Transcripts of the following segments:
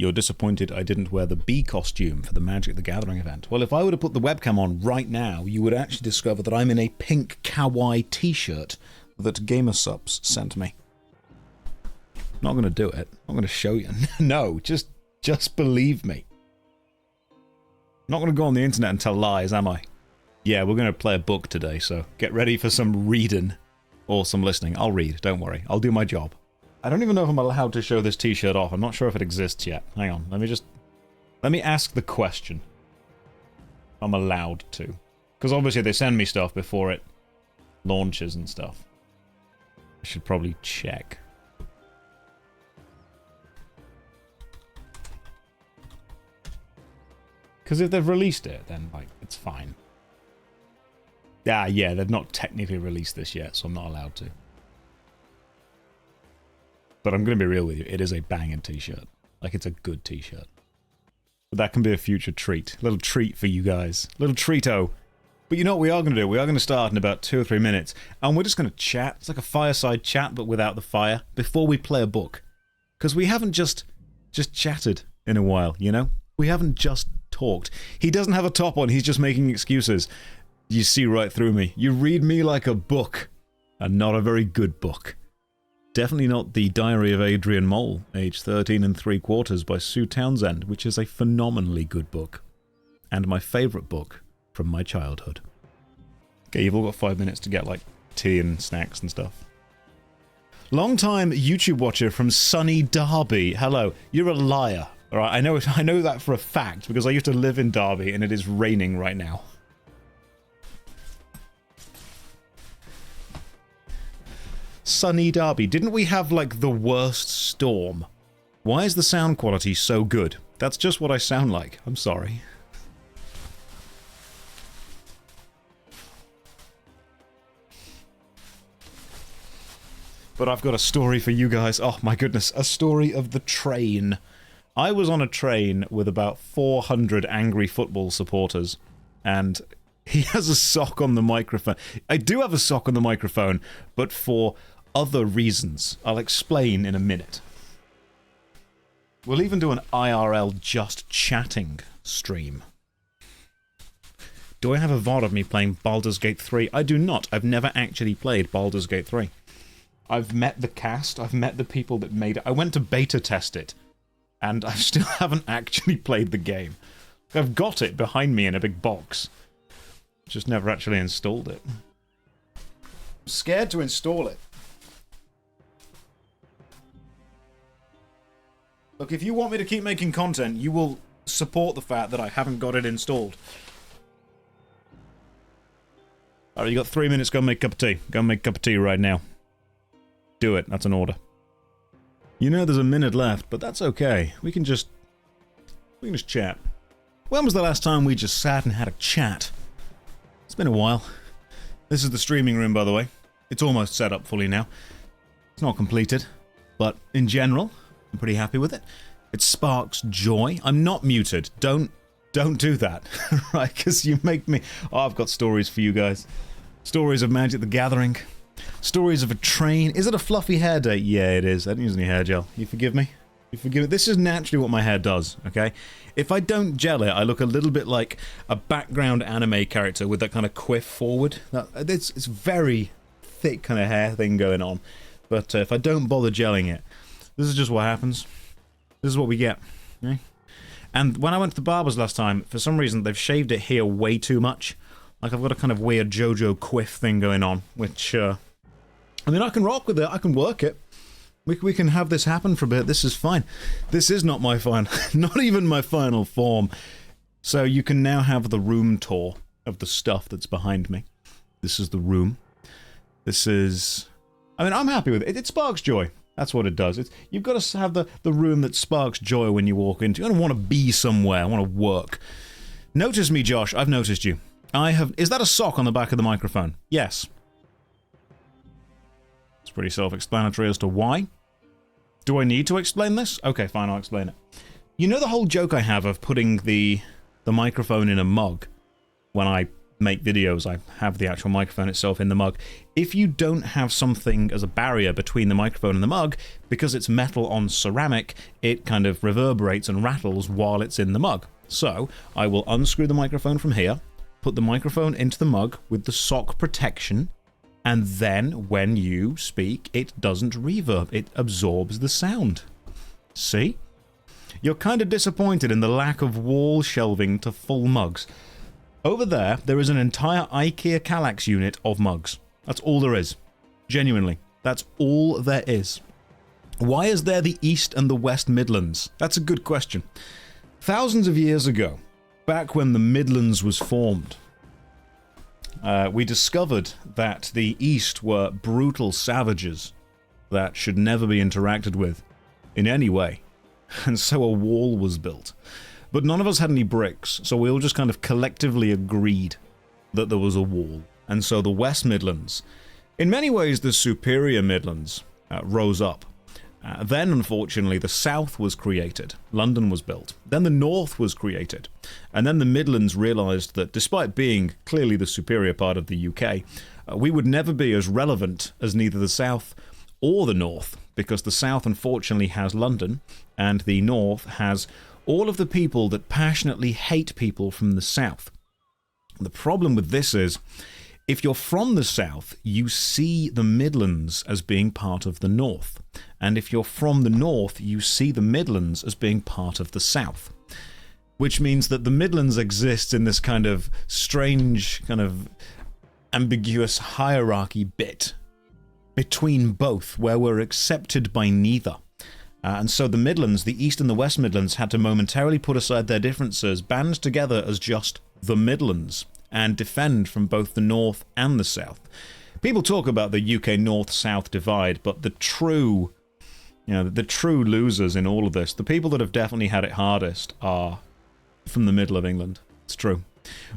You're disappointed I didn't wear the bee costume for the Magic the Gathering event. Well, if I were to put the webcam on right now, you would actually discover that I'm in a pink kawaii t-shirt that GamerSups sent me. Not going to do it. I'm going to show you. No, just believe me. Not going to go on the internet and tell lies, am I? Yeah, we're going to play a book today, so get ready for some reading. Or some listening. I'll read, don't worry. I'll do my job. I don't even know if I'm allowed to show this t-shirt off. I'm not sure if it exists yet. Hang on, let me ask the question. I'm allowed to. Because obviously they send me stuff before it launches and stuff. I should probably check. Because if they've released it, then, like, it's fine. Ah, yeah, they've not technically released this yet, so I'm not allowed to. But I'm going to be real with you, it is a banging t-shirt. Like, it's a good t-shirt. But that can be a future treat. A little treat for you guys. A little treato. But you know what we are going to do? We are going to start in about 2 or 3 minutes, and we're just going to chat. It's like a fireside chat, but without the fire, before we play a book. Because we haven't just chatted in a while, you know? We haven't just talked. He doesn't have a top on, he's just making excuses. You see right through me. You read me like a book, and not a very good book. Definitely not The Diary of Adrian Mole, age 13 3/4 by Sue Townsend, which is a phenomenally good book. And my favourite book from my childhood. Okay, you've all got 5 minutes to get, like, tea and snacks and stuff. Long-time YouTube watcher from sunny Derby. Hello. You're a liar. Alright, I know that for a fact, because I used to live in Derby, and it is raining right now. Sunny Derby. Didn't we have, like, the worst storm? Why is the sound quality so good? That's just what I sound like. I'm sorry. But I've got a story for you guys. Oh my goodness, a story of the train. I was on a train with about 400 angry football supporters, and he has a sock on the microphone. I do have a sock on the microphone, but for other reasons. I'll explain in a minute. We'll even do an IRL just chatting stream. Do I have a VOD of me playing Baldur's Gate 3? I do not. I've never actually played Baldur's Gate 3. I've met the cast, I've met the people that made it. I went to beta test it, and I still haven't actually played the game. I've got it behind me in a big box. Just never actually installed it. I'm scared to install it. Look, if you want me to keep making content, you will support the fact that I haven't got it installed. Alright, you got 3 minutes, go make a cup of tea. Go make a cup of tea right now. Do it, that's an order. You know there's a minute left, but that's okay. We can just chat. When was the last time we just sat and had a chat? It's been a while. This is the streaming room, by the way. It's almost set up fully now. It's not completed, but in general, I'm pretty happy with it. It sparks joy. I'm not muted. Don't do that, right? Because you make me... Oh, I've got stories for you guys. Stories of Magic the Gathering. Stories of a train. Is it a fluffy hair day? Yeah, it is. I didn't use any hair gel. You forgive me? You forgive me? This is naturally what my hair does, okay? If I don't gel it, I look a little bit like a background anime character with that kind of quiff forward. It's very thick kind of hair thing going on. But if I don't bother gelling it, this is just what happens. This is what we get. Okay? And when I went to the barber's last time, for some reason, they've shaved it here way too much. Like, I've got a kind of weird JoJo quiff thing going on, which, I mean, I can rock with it. I can work it. We can have this happen for a bit. This is fine. This is not my final... not even my final form. So you can now have the room tour of the stuff that's behind me. This is the room. This is... I mean, I'm happy with it. It sparks joy. That's what it does. You've got to have the room that sparks joy when you walk into. You don't want to be somewhere. I want to work. Notice me, Josh. I've noticed you. Is that a sock on the back of the microphone? Yes. It's pretty self-explanatory as to why. Do I need to explain this? Okay, fine, I'll explain it. You know the whole joke I have of putting the microphone in a mug when I make videos, I have the actual microphone itself in the mug. If you don't have something as a barrier between the microphone and the mug, because it's metal on ceramic, it kind of reverberates and rattles while it's in the mug. So I will unscrew the microphone from here, put the microphone into the mug with the sock protection, and then when you speak, it doesn't reverb, it absorbs the sound. See? You're kind of disappointed in the lack of wall shelving to full mugs. Over there is an entire IKEA Kallax unit of mugs. That's all there is. Genuinely. That's all there is. Why is there the East and the West Midlands? That's a good question. Thousands of years ago, back when the Midlands was formed, we discovered that the East were brutal savages that should never be interacted with in any way. And so a wall was built. But none of us had any bricks, so we all just kind of collectively agreed that there was a wall. And so the West Midlands, in many ways the superior Midlands, rose up. Then, unfortunately, the South was created. London was built. Then the North was created. And then the Midlands realised that despite being clearly the superior part of the UK, we would never be as relevant as neither the South or the North, because the South unfortunately has London, and the North has all of the people that passionately hate people from the South. The problem with this is, if you're from the South, you see the Midlands as being part of the North. And if you're from the North, you see the Midlands as being part of the South. Which means that the Midlands exists in this kind of strange, kind of ambiguous hierarchy bit between both, where we're accepted by neither. And so the Midlands, the East and the West Midlands, had to momentarily put aside their differences, band together as just the Midlands, and defend from both the North and the South. People talk about the UK North-South divide, but the true losers in all of this, the people that have definitely had it hardest, are from the middle of England. It's true.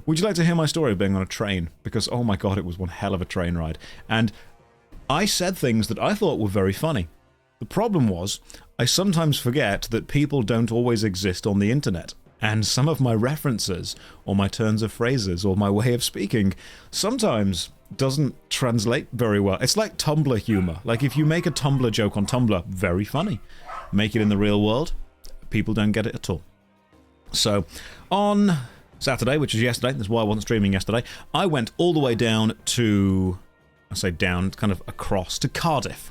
Would you like to hear my story of being on a train? Because, oh my god, it was one hell of a train ride. And I said things that I thought were very funny. The problem was, I sometimes forget that people don't always exist on the internet. And some of my references, or my turns of phrases, or my way of speaking, sometimes doesn't translate very well. It's like Tumblr humor. Like, if you make a Tumblr joke on Tumblr, very funny. Make it in the real world, people don't get it at all. So, on Saturday, which is yesterday, that's why I wasn't streaming yesterday, I went all the way down to, I say down, kind of across to Cardiff.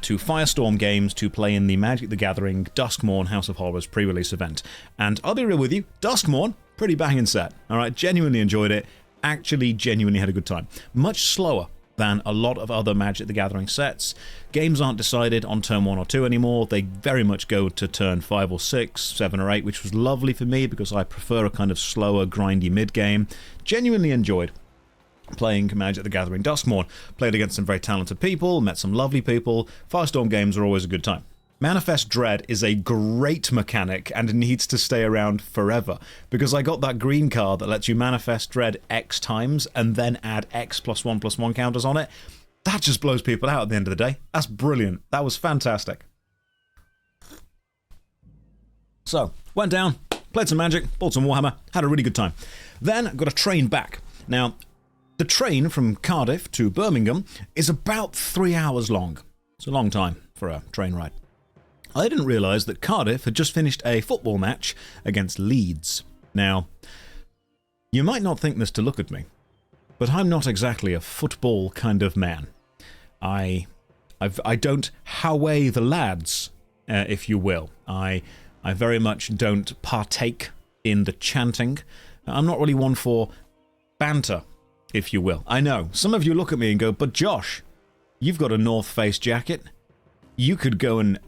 To Firestorm Games to play in the Magic the Gathering Duskmorn House of Horrors pre-release event. And I'll be real with you, Duskmorn, pretty banging set. Alright, genuinely enjoyed it. Actually, genuinely had a good time. Much slower than a lot of other Magic the Gathering sets. Games aren't decided on turn 1 or 2 anymore. They very much go to turn 5 or 6, 7 or 8, which was lovely for me because I prefer a kind of slower, grindy mid-game. Genuinely enjoyed playing Magic the Gathering Duskmorn. Played against some very talented people, met some lovely people. Firestorm games are always a good time. Manifest Dread is a great mechanic and needs to stay around forever, because I got that green card that lets you Manifest Dread X times and then add X +1/+1 counters on it. That just blows people out at the end of the day. That's brilliant. That was fantastic. So, went down, played some Magic, bought some Warhammer, had a really good time. Then got a train back. Now, the train from Cardiff to Birmingham is about 3 hours long. It's a long time for a train ride. I didn't realise that Cardiff had just finished a football match against Leeds. Now, you might not think this to look at me, but I'm not exactly a football kind of man. I don't howay the lads, if you will. I very much don't partake in the chanting. I'm not really one for banter, if you will. I know, some of you look at me and go, but Josh, you've got a North Face jacket. You could go and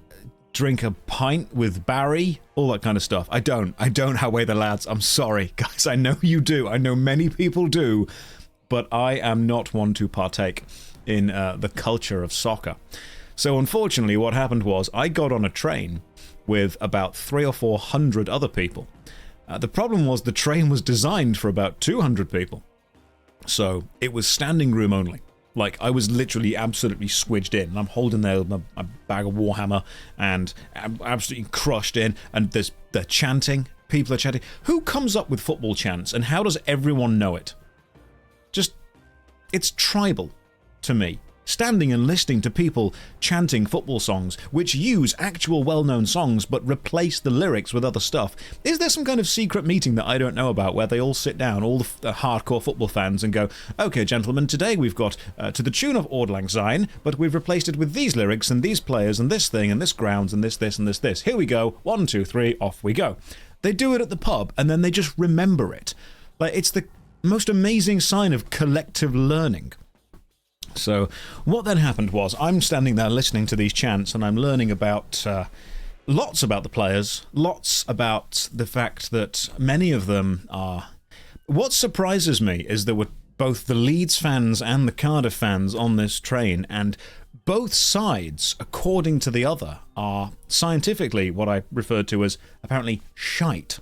drink a pint with Barry, all that kind of stuff. I don't howay the lads. I'm sorry, guys. I know you do. I know many people do, but I am not one to partake in the culture of soccer. So unfortunately, what happened was I got on a train with about 300 or 400 other people. The problem was the train was designed for about 200 people. So it was standing room only. Like, I was literally absolutely squidged in. I'm holding there my bag of Warhammer, and I'm absolutely crushed in, and they're chanting. People are chanting. Who comes up with football chants, and how does everyone know it? it's tribal to me. Standing and listening to people chanting football songs, which use actual well-known songs but replace the lyrics with other stuff. Is there some kind of secret meeting that I don't know about where they all sit down, all the hardcore football fans, and go, okay, gentlemen, today we've got to the tune of Auld Lang Syne, but we've replaced it with these lyrics and these players and this thing and this grounds and this and this. Here we go. 1, 2, 3, off we go. They do it at the pub and then they just remember it. Like, it's the most amazing sign of collective learning. So what then happened was I'm standing there listening to these chants and I'm learning about lots about the players, lots about the fact that many of them are... What surprises me is there were both the Leeds fans and the Cardiff fans on this train, and both sides, according to the other, are scientifically what I referred to as apparently shite.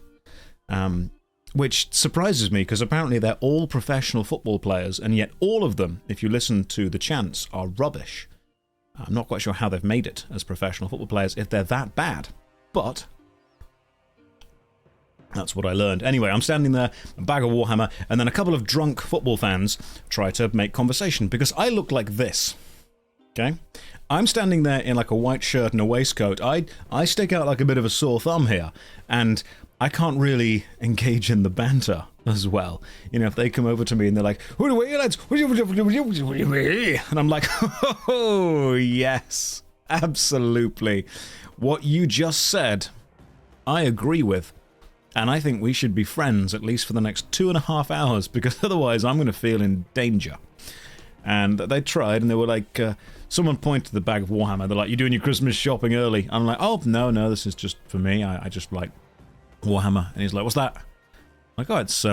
Which surprises me, because apparently they're all professional football players, and yet all of them, if you listen to the chants, are rubbish. I'm not quite sure how they've made it as professional football players if they're that bad, but that's what I learned. Anyway, I'm standing there, a bag of Warhammer, and then a couple of drunk football fans try to make conversation, because I look like this, okay? I'm standing there in like a white shirt and a waistcoat. I stick out like a bit of a sore thumb here, and I can't really engage in the banter as well. You know, if they come over to me and they're like, "What are you lads?" And I'm like, "Oh, yes, absolutely. What you just said, I agree with. And I think we should be friends at least for the next 2.5 hours, because otherwise I'm going to feel in danger." And they tried, and they were like, someone pointed to the bag of Warhammer. They're like, "You're doing your Christmas shopping early." I'm like, "Oh, no, this is just for me. I just like Warhammer." And he's like, "What's that?" I'm like, "Oh, it's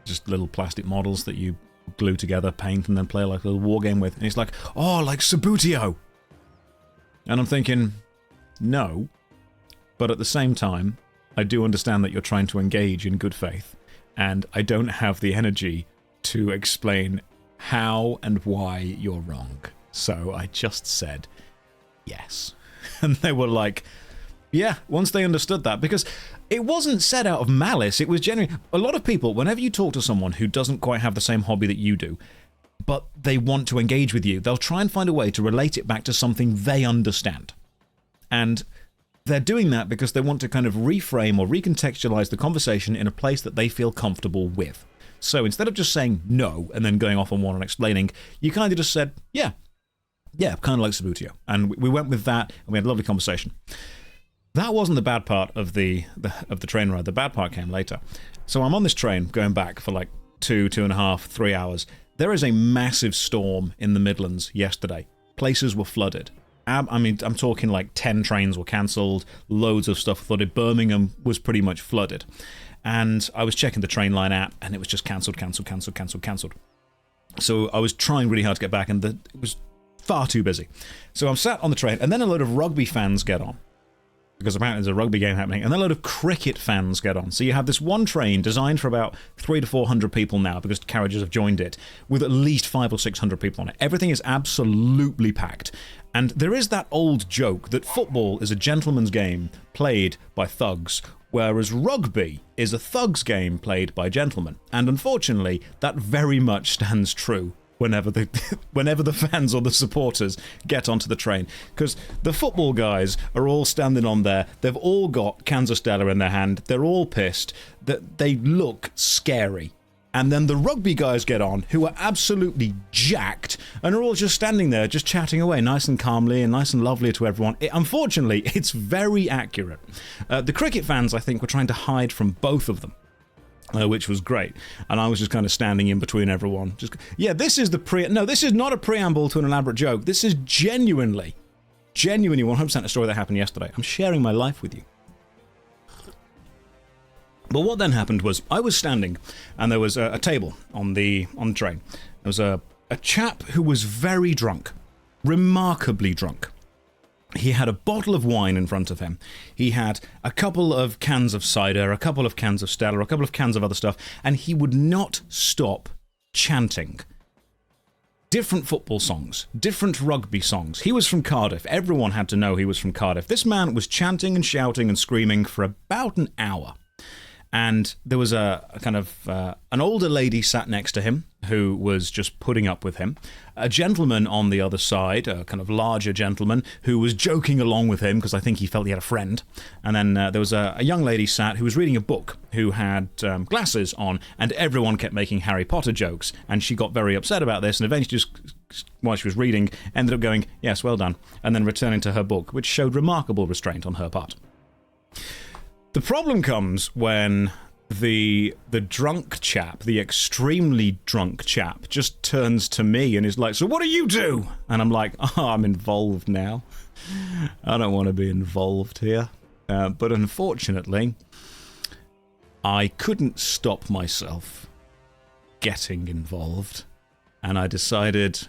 just little plastic models that you glue together, paint, and then play like a little war game with." And he's like, "Oh, like Sabutio." And I'm thinking, no. But at the same time, I do understand that you're trying to engage in good faith, and I don't have the energy to explain how and why you're wrong. So I just said yes. And they were like, yeah, once they understood that, because it wasn't said out of malice, it was genuine. A lot of people, whenever you talk to someone who doesn't quite have the same hobby that you do, but they want to engage with you, they'll try and find a way to relate it back to something they understand. And they're doing that because they want to kind of reframe or recontextualize the conversation in a place that they feel comfortable with. So instead of just saying no and then going off on one and explaining, you kind of just said, yeah, kind of like Sabutio. And we went with that, and we had a lovely conversation. That wasn't the bad part of the train ride. The bad part came later. So I'm on this train going back for like 2.5, 3 hours. There is a massive storm in the Midlands yesterday. Places were flooded. I mean, I'm talking like 10 trains were cancelled, loads of stuff flooded. Birmingham was pretty much flooded. And I was checking the Trainline app, and it was just cancelled. So I was trying really hard to get back, and it was far too busy. So I'm sat on the train, and then a load of rugby fans get on, because apparently there's a rugby game happening, and then a load of cricket fans get on. So you have this one train designed for about 300 to 400 people now, because carriages have joined it, with at least 500 or 600 people on it. Everything is absolutely packed. And there is that old joke that football is a gentleman's game played by thugs, whereas rugby is a thug's game played by gentlemen. And unfortunately, that very much stands true whenever the fans or the supporters get onto the train. Because the football guys are all standing on there, they've all got cans of Stella in their hand, they're all pissed, that they look scary. And then the rugby guys get on, who are absolutely jacked, and are all just standing there, just chatting away, nice and calmly and nice and lovely to everyone. Unfortunately, it's very accurate. The cricket fans, I think, were trying to hide from both of them, which was great. And I was just kind of standing in between everyone. This is this is not a preamble to an elaborate joke. This is genuinely 100% a story that happened yesterday. I'm sharing my life with you. But what then happened was, I was standing, and there was a table on the train. There was a chap who was very drunk, remarkably drunk. He had a bottle of wine in front of him. He had a couple of cans of cider, a couple of cans of Stella, a couple of cans of other stuff, and he would not stop chanting. Different football songs, different rugby songs. He was from Cardiff. Everyone had to know he was from Cardiff. This man was chanting and shouting and screaming for about an hour. And there was a kind of an older lady sat next to him who was just putting up with him. A gentleman on the other side, a kind of larger gentleman, who was joking along with him because I think he felt he had a friend. And then there was a young lady sat who was reading a book, who had glasses on, and everyone kept making Harry Potter jokes. And she got very upset about this, and eventually just, while she was reading, ended up going, "Yes, well done," and then returning to her book, which showed remarkable restraint on her part. The problem comes when the drunk chap, the extremely drunk chap, just turns to me and is like, "So what do you do?" And I'm like, "Oh, I'm involved now. I don't want to be involved here." But unfortunately, I couldn't stop myself getting involved. And I decided,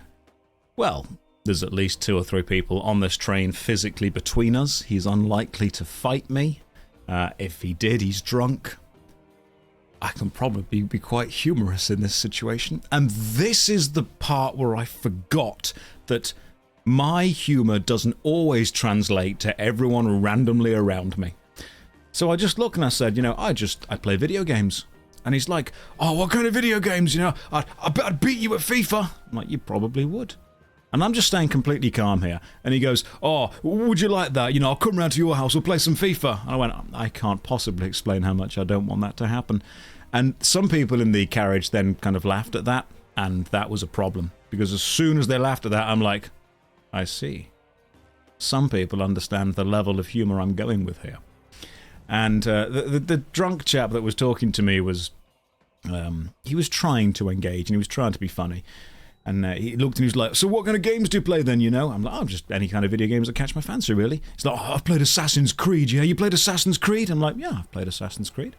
well, there's at least 2 or 3 people on this train physically between us. He's unlikely to fight me. If he did, he's drunk. I can probably be quite humorous in this situation. And this is the part where I forgot that my humor doesn't always translate to everyone randomly around me. So I just looked and I said, I play video games. And he's like, "Oh, what kind of video games? I'd beat you at FIFA." I'm like, "You probably would." And I'm just staying completely calm here. And he goes, "Oh, would you like that? I'll come round to your house, we'll play some FIFA." And I went, "I can't possibly explain how much I don't want that to happen." And some people in the carriage then kind of laughed at that, and that was a problem. Because as soon as they laughed at that, I'm like, I see. Some people understand the level of humour I'm going with here. And the drunk chap that was talking to me was, he was trying to engage, and he was trying to be funny. And he looked and he was like, "So what kind of games do you play then, I'm like, "Oh, just any kind of video games that catch my fancy, really." He's like, "Oh, I've played Assassin's Creed, yeah? You played Assassin's Creed?" I'm like, "Yeah, I've played Assassin's Creed."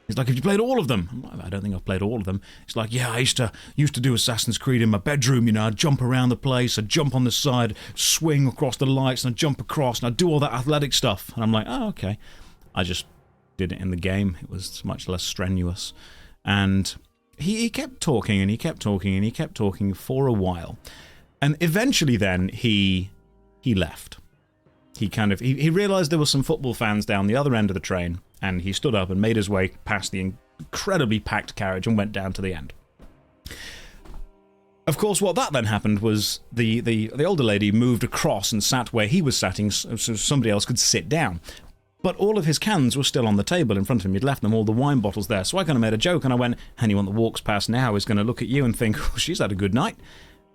He's like, "Have you played all of them?" I'm like, "I don't think I've played all of them." He's like, "Yeah, I used to do Assassin's Creed in my bedroom, I'd jump around the place, I'd jump on the side, swing across the lights, and I'd jump across, and I'd do all that athletic stuff." And I'm like, "Oh, okay." I just did it in the game. It was much less strenuous. And he kept talking, and he kept talking, and he kept talking for a while. And eventually then he left. He realised there were some football fans down the other end of the train, and he stood up and made his way past the incredibly packed carriage and went down to the end. Of course, what that then happened was the older lady moved across and sat where he was sitting so somebody else could sit down. But all of his cans were still on the table in front of him. He'd left them, all the wine bottles there. So I kind of made a joke, and I went, "Anyone that walks past now is going to look at you and think, oh, she's had a good night."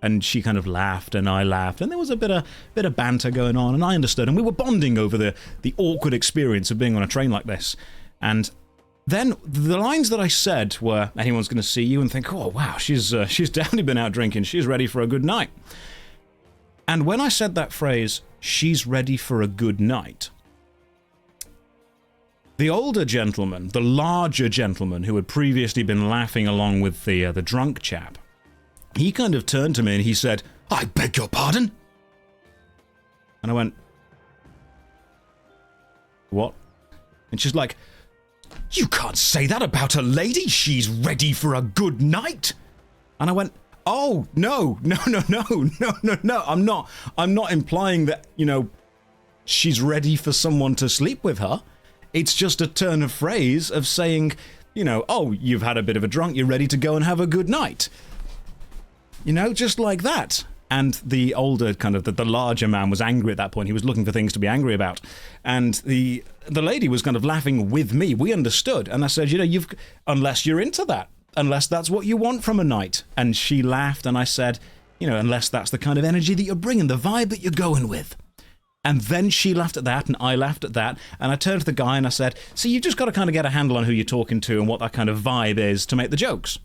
And she kind of laughed, and I laughed, and there was a bit of banter going on, and I understood, and we were bonding over the awkward experience of being on a train like this. And then the lines that I said were, "Anyone's going to see you and think, oh, wow, she's definitely been out drinking. She's ready for a good night." And when I said that phrase, "she's ready for a good night," the older gentleman, the larger gentleman who had previously been laughing along with the drunk chap, he kind of turned to me and he said, "I beg your pardon?" And I went, "What?" And she's like, "You can't say that about a lady. She's ready for a good night." And I went, "Oh, no. I'm not implying that, she's ready for someone to sleep with her. It's just a turn of phrase of saying, oh, you've had a bit of a drunk, you're ready to go and have a good night. Just like that." And the older, kind of the larger man was angry at that point. He was looking for things to be angry about. And the lady was kind of laughing with me. We understood. And I said, unless you're into that, unless that's what you want from a night. And she laughed, and I said, unless that's the kind of energy that you're bringing, the vibe that you're going with. And then she laughed at that, and I laughed at that, and I turned to the guy and I said, "See, you've just got to kind of get a handle on who you're talking to and what that kind of vibe is to make the jokes."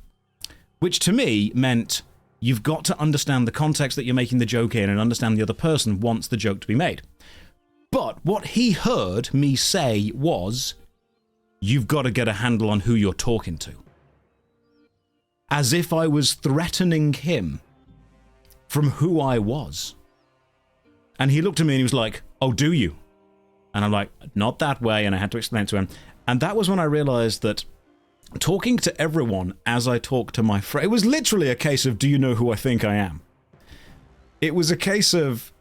Which to me meant you've got to understand the context that you're making the joke in and understand the other person wants the joke to be made. But what he heard me say was, you've got to get a handle on who you're talking to. As if I was threatening him from who I was. And he looked at me and he was like, "Oh, do you?" And I'm like, "Not that way," and I had to explain it to him. And that was when I realised that talking to everyone as I talk to my friend, it was literally a case of, do you know who I think I am? It was a case of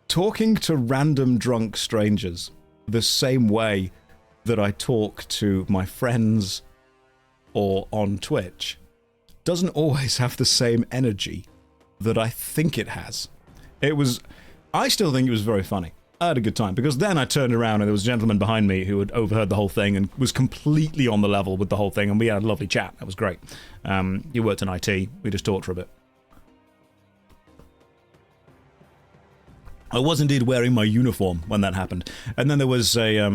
talking to random drunk strangers the same way that I talk to my friends or on Twitch doesn't always have the same energy that I think it has. I still think it was very funny. I had a good time, because then I turned around and there was a gentleman behind me who had overheard the whole thing and was completely on the level with the whole thing, and we had a lovely chat. That was great. He worked in IT. We just talked for a bit. I was indeed wearing my uniform when that happened. And then there was I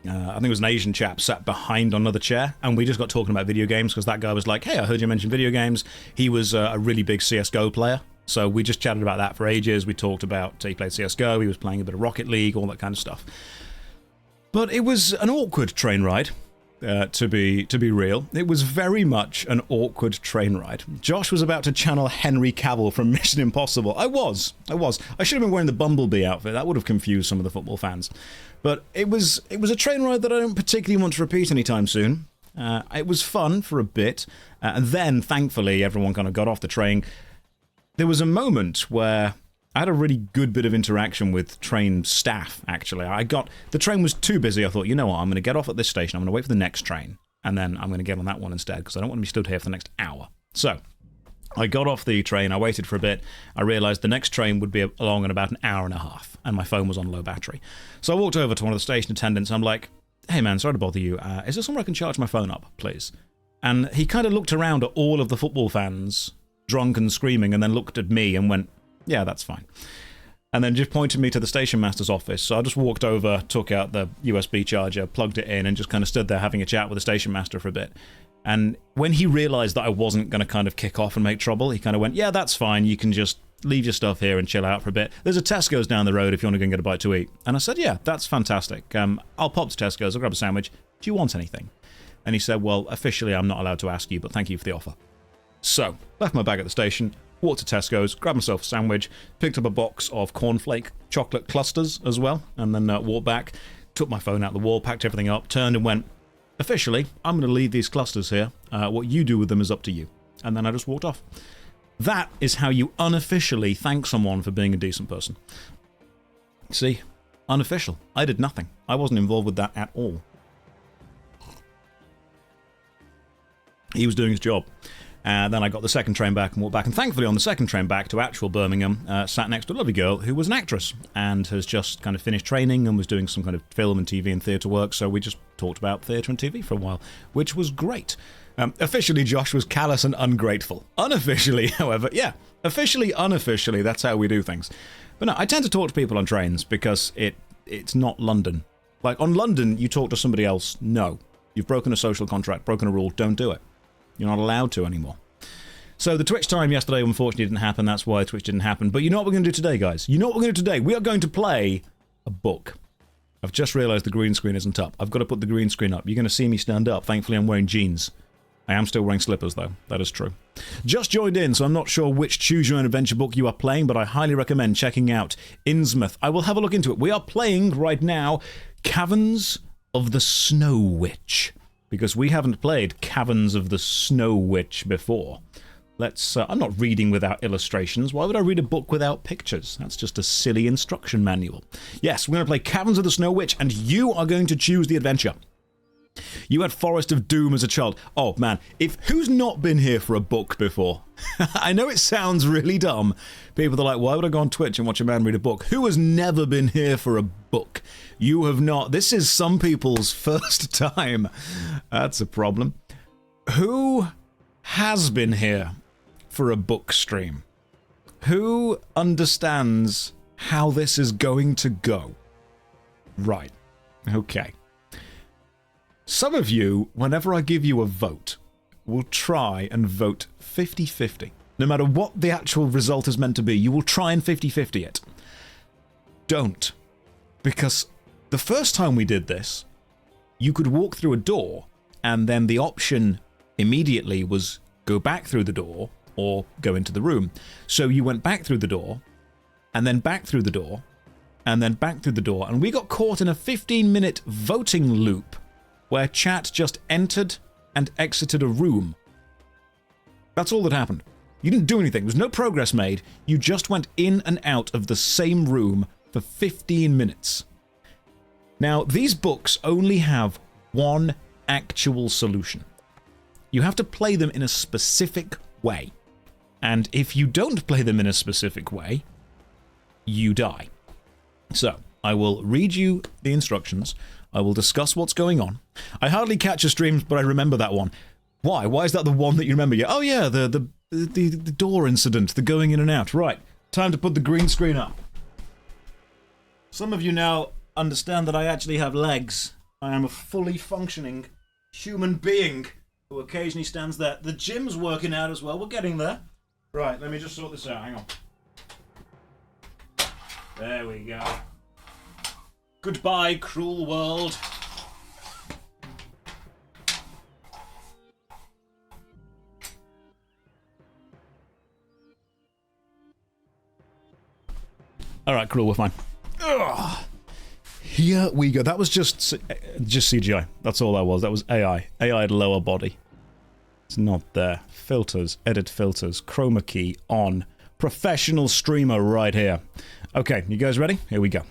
think it was an Asian chap sat behind on another chair, and we just got talking about video games, because that guy was like, hey, I heard you mention video games. He was a really big CSGO player. So we just chatted about that for ages. We talked about, he played CSGO, he was playing a bit of Rocket League, all that kind of stuff. But it was an awkward train ride, to be real. It was very much an awkward train ride. Josh was about to channel Henry Cavill from Mission Impossible. I was. I should have been wearing the Bumblebee outfit. That would have confused some of the football fans. But it was a train ride that I don't particularly want to repeat anytime soon. It was fun for a bit, and then, thankfully, everyone kind of got off the train. There was a moment where I had a really good bit of interaction with train staff, actually. The train was too busy. I thought, you know what, I'm going to get off at this station, I'm going to wait for the next train, and then I'm going to get on that one instead, because I don't want to be stood here for the next hour. So, I got off the train, I waited for a bit, I realised the next train would be along in about an hour and a half, and my phone was on low battery. So I walked over to one of the station attendants, and I'm like, hey man, sorry to bother you, is there somewhere I can charge my phone up, please? And he kind of looked around at all of the football fans, drunk and screaming, and then looked at me and went, yeah, that's fine. And then just pointed me to the station master's office. So I just walked over, took out the USB charger, plugged it in, and just kind of stood there having a chat with the station master for a bit. And when he realised that I wasn't going to kind of kick off and make trouble, he kind of went, yeah, that's fine, you can just leave your stuff here and chill out for a bit. There's a Tesco's down the road if you want to go and get a bite to eat. And I said, yeah, that's fantastic. I'll pop to Tesco's, I'll grab a sandwich. Do you want anything? And he said, well, officially I'm not allowed to ask you, but thank you for the offer. So, left my bag at the station, walked to Tesco's, grabbed myself a sandwich, picked up a box of cornflake chocolate clusters as well, and then walked back, took my phone out the wall, packed everything up, turned and went, officially, I'm going to leave these clusters here. What you do with them is up to you. And then I just walked off. That is how you unofficially thank someone for being a decent person. See, unofficial. I did nothing. I wasn't involved with that at all. He was doing his job. And then I got the second train back and walked back. And thankfully, on the second train back to actual Birmingham, sat next to a lovely girl who was an actress and has just kind of finished training and was doing some kind of film and TV and theatre work. So we just talked about theatre and TV for a while, which was great. Officially, Josh was callous and ungrateful. Unofficially, however, yeah, officially, unofficially, that's how we do things. But no, I tend to talk to people on trains because it's not London. Like, on London, you talk to somebody else, no. You've broken a social contract, broken a rule, don't do it. You're not allowed to anymore. So the Twitch time yesterday unfortunately didn't happen, that's why Twitch didn't happen. But you know what we're going to do today, guys? You know what we're going to do today? We are going to play a book. I've just realised the green screen isn't up. I've got to put the green screen up. You're going to see me stand up. Thankfully, I'm wearing jeans. I am still wearing slippers, though. That is true. Just joined in, so I'm not sure which Choose Your Own Adventure book you are playing, but I highly recommend checking out Innsmouth. I will have a look into it. We are playing, right now, Caverns of the Snow Witch, because we haven't played Caverns of the Snow Witch before. I'm not reading without illustrations. Why would I read a book without pictures? That's just a silly instruction manual. Yes, we're going to play Caverns of the Snow Witch, and you are going to choose the adventure. You had Forest of Doom as a child. Oh, man, who's not been here for a book before? I know it sounds really dumb. People are like, why would I go on Twitch and watch a man read a book? Who has never been here for a book? You have not. This is some people's first time. That's a problem. Who has been here for a book stream? Who understands how this is going to go? Right. Okay. Some of you, whenever I give you a vote, will try and vote 50-50. No matter what the actual result is meant to be, you will try and 50-50 it. Don't. Because the first time we did this, you could walk through a door, and then the option immediately was go back through the door or go into the room. So you went back through the door, and then back through the door, and then back through the door, and we got caught in a 15-minute voting loop where chat just entered and exited a room. That's all that happened. You didn't do anything. There was no progress made. You just went in and out of the same room for 15 minutes. Now, these books only have one actual solution. You have to play them in a specific way. And if you don't play them in a specific way, you die. So, I will read you the instructions. I will discuss what's going on. I hardly catch your streams, but I remember that one. Why? Why is that the one that you remember? Yeah. Oh yeah, the door incident, the going in and out. Right. Time to put the green screen up. Some of you now understand that I actually have legs. I am a fully functioning human being who occasionally stands there. The gym's working out as well. We're getting there. Right, let me just sort this out. Hang on. There we go. Goodbye, cruel world. Alright, cruel, we're fine. Ugh. Here we go. That was just CGI. That's all that was. That was AI. AI lower body. It's not there. Filters. Edit filters. Chroma key on. Professional streamer right here. Okay, you guys ready? Here we go.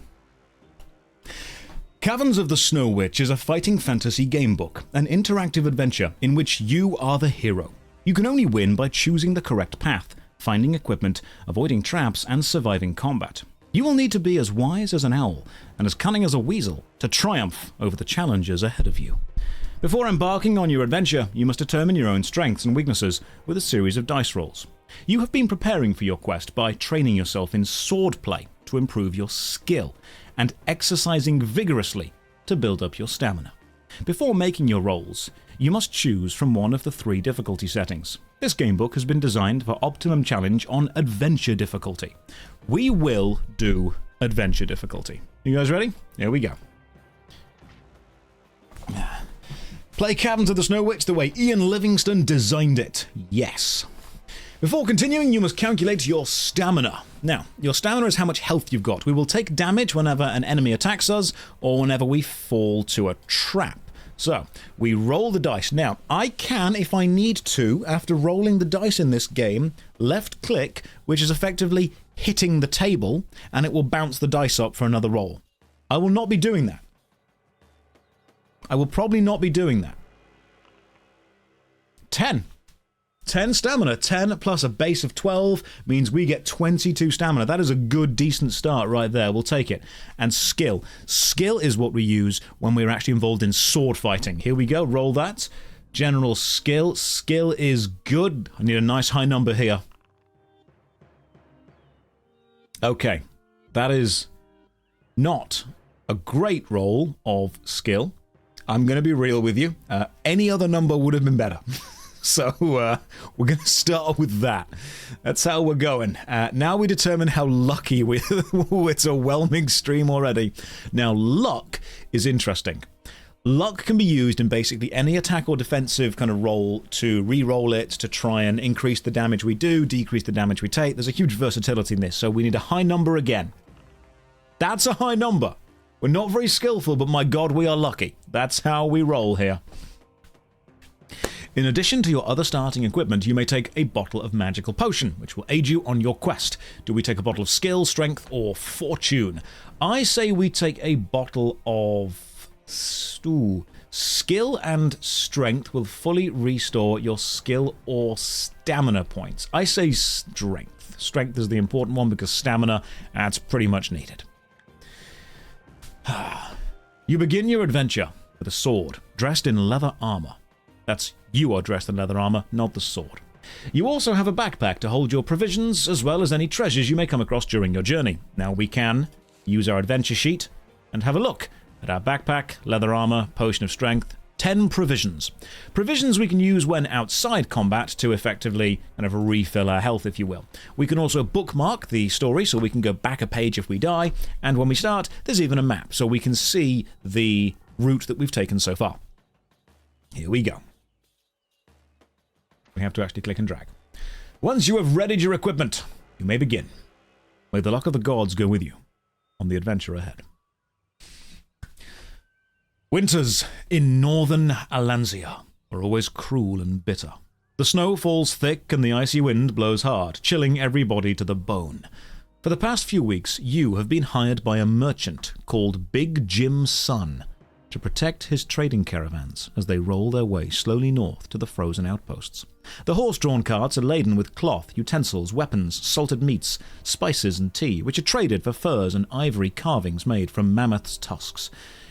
Caverns of the Snow Witch is a fighting fantasy gamebook, an interactive adventure in which you are the hero. You can only win by choosing the correct path, finding equipment, avoiding traps, and surviving combat. You will need to be as wise as an owl and as cunning as a weasel to triumph over the challenges ahead of you. Before embarking on your adventure, you must determine your own strengths and weaknesses with a series of dice rolls. You have been preparing for your quest by training yourself in swordplay to improve your skill, and exercising vigorously to build up your stamina. Before making your rolls, you must choose from one of the 3 difficulty settings. This gamebook has been designed for optimum challenge on adventure difficulty. We will do adventure difficulty. You guys ready? Here we go. Play Caverns of the Snow Witch the way Ian Livingstone designed it. Yes. Before continuing, you must calculate your stamina. Now, your stamina is how much health you've got. We will take damage whenever an enemy attacks us, or whenever we fall to a trap. So, we roll the dice. Now, I can, if I need to, after rolling the dice in this game, left click, which is effectively hitting the table, and it will bounce the dice up for another roll. I will not be doing that. I will probably not be doing that. 10 stamina. 10 plus a base of 12 means we get 22 stamina. That is a good, decent start right there. We'll take it. And skill. Skill is what we use when we're actually involved in sword fighting. Here we go. Roll that. General skill. Skill is good. I need a nice high number here. Okay. That is not a great roll of skill. I'm going to be real with you. Any other number would have been better. So, we're going to start with that. That's how we're going. Now we determine how lucky we... It's a whelming stream already. Now, luck is interesting. Luck can be used in basically any attack or defensive kind of roll to re-roll it, to try and increase the damage we do, decrease the damage we take. There's a huge versatility in this, so we need a high number again. That's a high number. We're not very skillful, but my god, we are lucky. That's how we roll here. In addition to your other starting equipment, you may take a bottle of magical potion, which will aid you on your quest. Do we take a bottle of skill, strength, or fortune? I say we take a bottle of... Skill and strength will fully restore your skill or stamina points. I say strength. Strength is the important one because stamina, that's pretty much needed. You begin your adventure with a sword, dressed in leather armor. That's you are dressed in leather armor, not the sword. You also have a backpack to hold your provisions, as well as any treasures you may come across during your journey. Now we can use our adventure sheet and have a look at our backpack, leather armor, potion of strength, 10 provisions. Provisions we can use when outside combat to effectively kind of refill our health, if you will. We can also bookmark the story so we can go back a page if we die, and when we start, there's even a map so we can see the route that we've taken so far. Here we go. We have to actually click and drag. Once you have readied your equipment, you may begin. May the luck of the gods go with you on the adventure ahead. Winters in northern Alansia are always cruel and bitter. The snow falls thick and the icy wind blows hard, chilling everybody to the bone. For the past few weeks, you have been hired by a merchant called Big Jim's Son to protect his trading caravans as they roll their way slowly north to the frozen outposts. The horse-drawn carts are laden with cloth, utensils, weapons, salted meats, spices and tea, which are traded for furs and ivory carvings made from mammoths' tusks.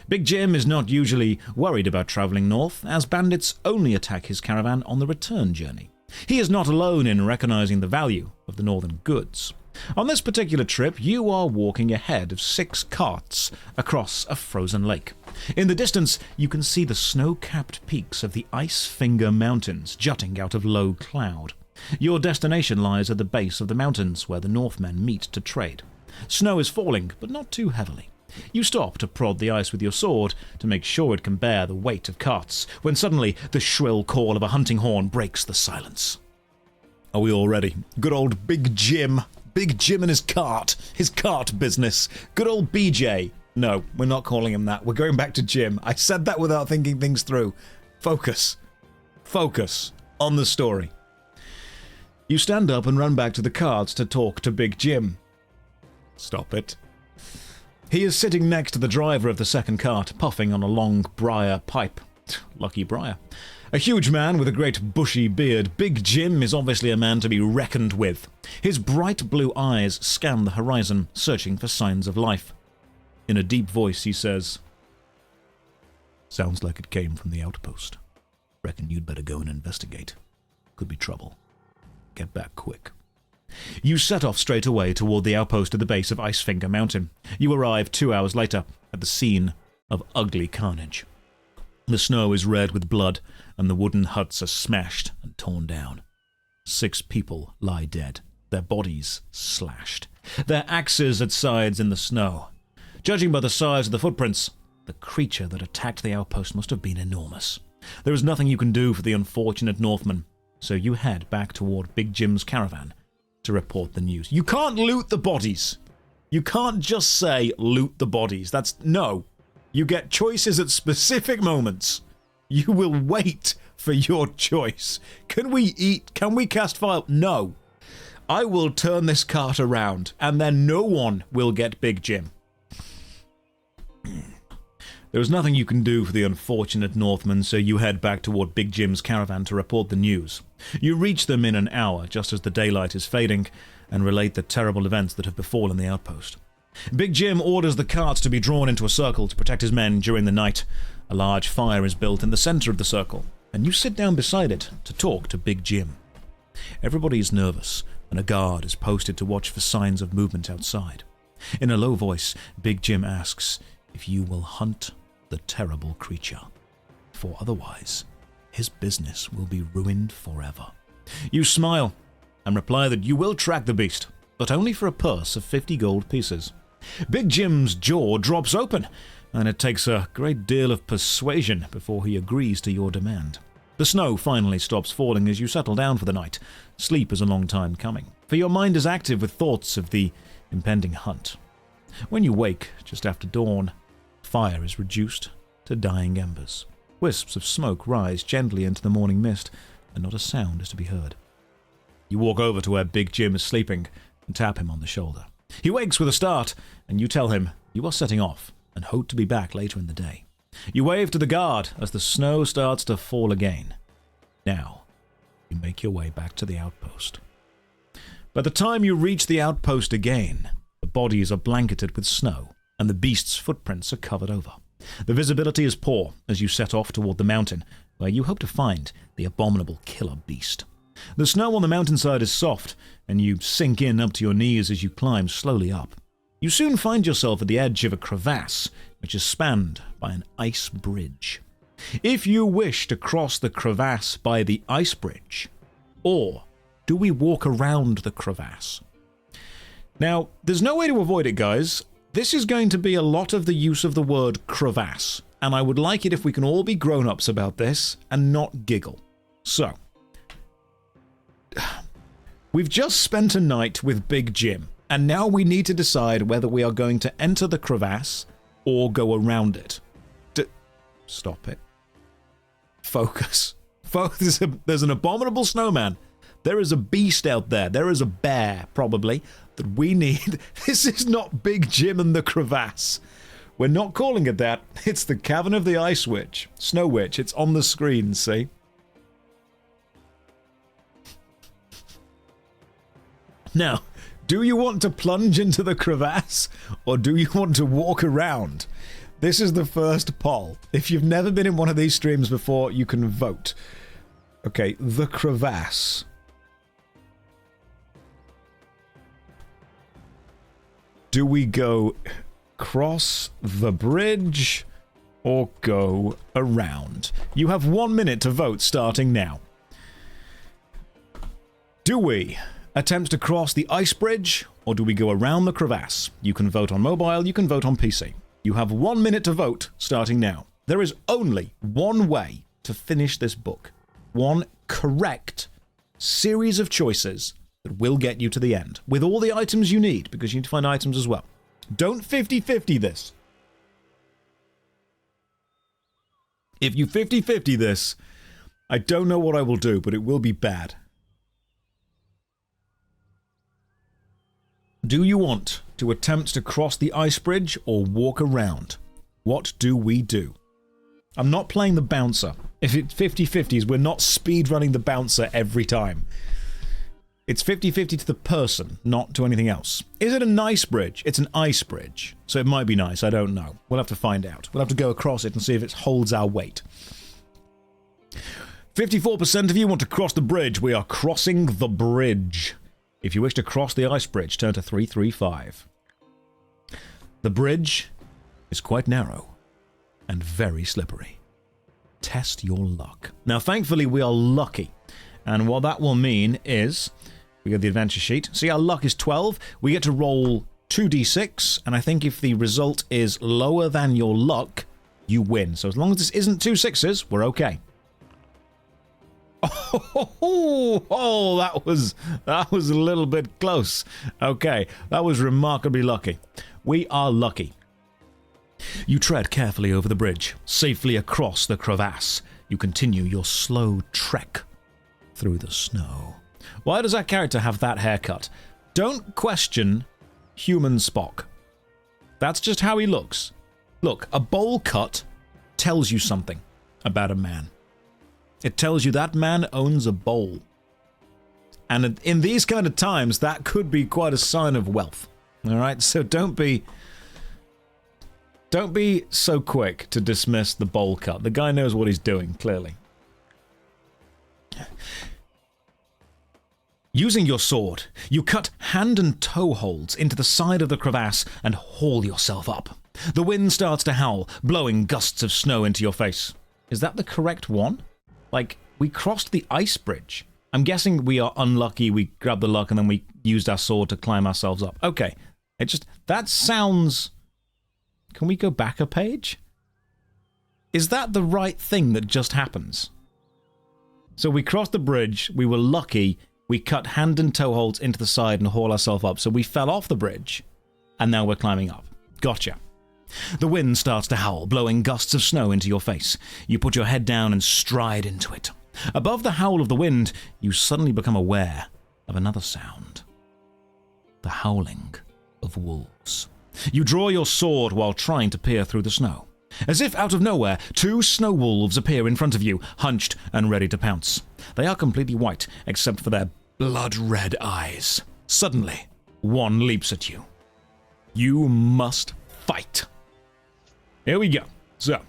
Big Jim is not usually worried about travelling north, as bandits only attack his caravan on the return journey. He is not alone in recognizing the value of the northern goods. On this particular trip, you are walking ahead of 6 carts across a frozen lake. In the distance, you can see the snow-capped peaks of the Ice Finger Mountains jutting out of low cloud. Your destination lies at the base of the mountains where the Northmen meet to trade. Snow is falling, but not too heavily. You stop to prod the ice with your sword to make sure it can bear the weight of carts, when suddenly the shrill call of a hunting horn breaks the silence. Are we all ready? Good old Big Jim. Big Jim and his cart business. Good old BJ. No, we're not calling him that. We're going back to Jim. I said that without thinking things through. Focus. Focus on the story. You stand up and run back to the carts to talk to Big Jim. Stop it. He is sitting next to the driver of the second cart, puffing on a long briar pipe. Lucky briar. A huge man with a great bushy beard, Big Jim is obviously a man to be reckoned with. His bright blue eyes scan the horizon, searching for signs of life. In a deep voice he says, "Sounds like it came from the outpost. Reckon you'd better go and investigate. Could be trouble. Get back quick." You set off straight away toward the outpost at the base of Icefinger Mountain. You arrive 2 hours later at the scene of ugly carnage. The snow is red with blood, and the wooden huts are smashed and torn down. 6 people lie dead, their bodies slashed, their axes at sides in the snow. Judging by the size of the footprints, the creature that attacked the outpost must have been enormous. There is nothing you can do for the unfortunate Northmen, so you head back toward Big Jim's caravan to report the news. You can't loot the bodies. You can't just say, loot the bodies. No. You get choices at specific moments. You will wait for your choice. Can we eat? Can we cast fire? No. I will turn this cart around, and then no one will get Big Jim. There is nothing you can do for the unfortunate Northmen, so you head back toward Big Jim's caravan to report the news. You reach them in an hour, just as the daylight is fading, and relate the terrible events that have befallen the outpost. Big Jim orders the carts to be drawn into a circle to protect his men during the night. A large fire is built in the center of the circle, and you sit down beside it to talk to Big Jim. Everybody is nervous, and a guard is posted to watch for signs of movement outside. In a low voice, Big Jim asks if you will hunt the terrible creature, for otherwise his business will be ruined forever. You smile and reply that you will track the beast, but only for a purse of 50 gold pieces. Big Jim's jaw drops open, and it takes a great deal of persuasion before he agrees to your demand. The snow finally stops falling as you settle down for the night. Sleep is a long time coming, for your mind is active with thoughts of the impending hunt. When you wake just after dawn, fire is reduced to dying embers. Wisps of smoke rise gently into the morning mist, and not a sound is to be heard. You walk over to where Big Jim is sleeping and tap him on the shoulder. He wakes with a start, and you tell him you are setting off and hope to be back later in the day. You wave to the guard as the snow starts to fall again. Now, you make your way back to the outpost. By the time you reach the outpost again, the bodies are blanketed with snow, and the beast's footprints are covered over. The visibility is poor as you set off toward the mountain, where you hope to find the abominable killer beast. The snow on the mountainside is soft, and you sink in up to your knees as you climb slowly up. You soon find yourself at the edge of a crevasse, which is spanned by an ice bridge. If you wish to cross the crevasse by the ice bridge, or do we walk around the crevasse? Now, there's no way to avoid it, guys. This is going to be a lot of the use of the word crevasse, and I would like it if we can all be grown-ups about this and not giggle. So, we've just spent a night with Big Jim, and now we need to decide whether we are going to enter the crevasse or go around it. Stop it. Focus. There's an abominable snowman There is a beast out there. There is a bear, probably, that we need. This is not Big Jim and the Crevasse. We're not calling it that. It's the Cavern of the Ice Witch. Snow Witch. It's on the screen, see? Now, do you want to plunge into the crevasse, or do you want to walk around? This is the first poll. If you've never been in one of these streams before, you can vote. Okay, the crevasse. Do we go cross the bridge or go around? You have 1 minute to vote starting now. Do we attempt to cross the ice bridge, or do we go around the crevasse? You can vote on mobile, you can vote on PC. You have 1 minute to vote starting now. There is only one way to finish this book. One correct series of choices that will get you to the end, with all the items you need, because you need to find items as well. Don't 50-50 this. If you 50-50 this, I don't know what I will do, but it will be bad. Do you want to attempt to cross the ice bridge or walk around? What do we do? I'm not playing the bouncer. If it's 50-50s, we're not speedrunning the bouncer every time. It's 50-50 to the person, not to anything else. Is it a nice bridge? It's an ice bridge, so it might be nice, I don't know. We'll have to find out. We'll have to go across it and see if it holds our weight. 54% of you want to cross the bridge. We are crossing the bridge. If you wish to cross the ice bridge, turn to 335. The bridge is quite narrow and very slippery. Test your luck. Now, thankfully, we are lucky. And what that will mean is, we get the adventure sheet. See, our luck is 12. We get to roll 2d6, and I think if the result is lower than your luck, you win. So as long as this isn't 2 6s, we're okay. Oh, that was a little bit close. Okay, that was remarkably lucky. We are lucky. You tread carefully over the bridge, safely across the crevasse. You continue your slow trek through the snow. Why does that character have that haircut? Don't question human Spock. That's just how he looks. Look, a bowl cut tells you something about a man. It tells you that man owns a bowl. And in these kind of times, that could be quite a sign of wealth. All right, so don't be so quick to dismiss the bowl cut. The guy knows what he's doing, clearly. Using your sword, you cut hand and toe holds into the side of the crevasse and haul yourself up. The wind starts to howl, blowing gusts of snow into your face. Is that the correct one? Like, we crossed the ice bridge. I'm guessing we are unlucky, we grabbed the luck, and then we used our sword to climb ourselves up. Okay. That sounds... Can we go back a page? Is that the right thing that just happens? So we crossed the bridge, we were lucky, we cut hand and toe holds into the side and haul ourselves up. So we fell off the bridge, and now we're climbing up. Gotcha. The wind starts to howl, blowing gusts of snow into your face. You put your head down and stride into it. Above the howl of the wind, you suddenly become aware of another sound. The howling of wolves. You draw your sword while trying to peer through the snow. As if out of nowhere, 2 snow wolves appear in front of you, hunched and ready to pounce. They are completely white, except for their blood-red eyes. Suddenly, one leaps at you. You must fight. Here we go. So,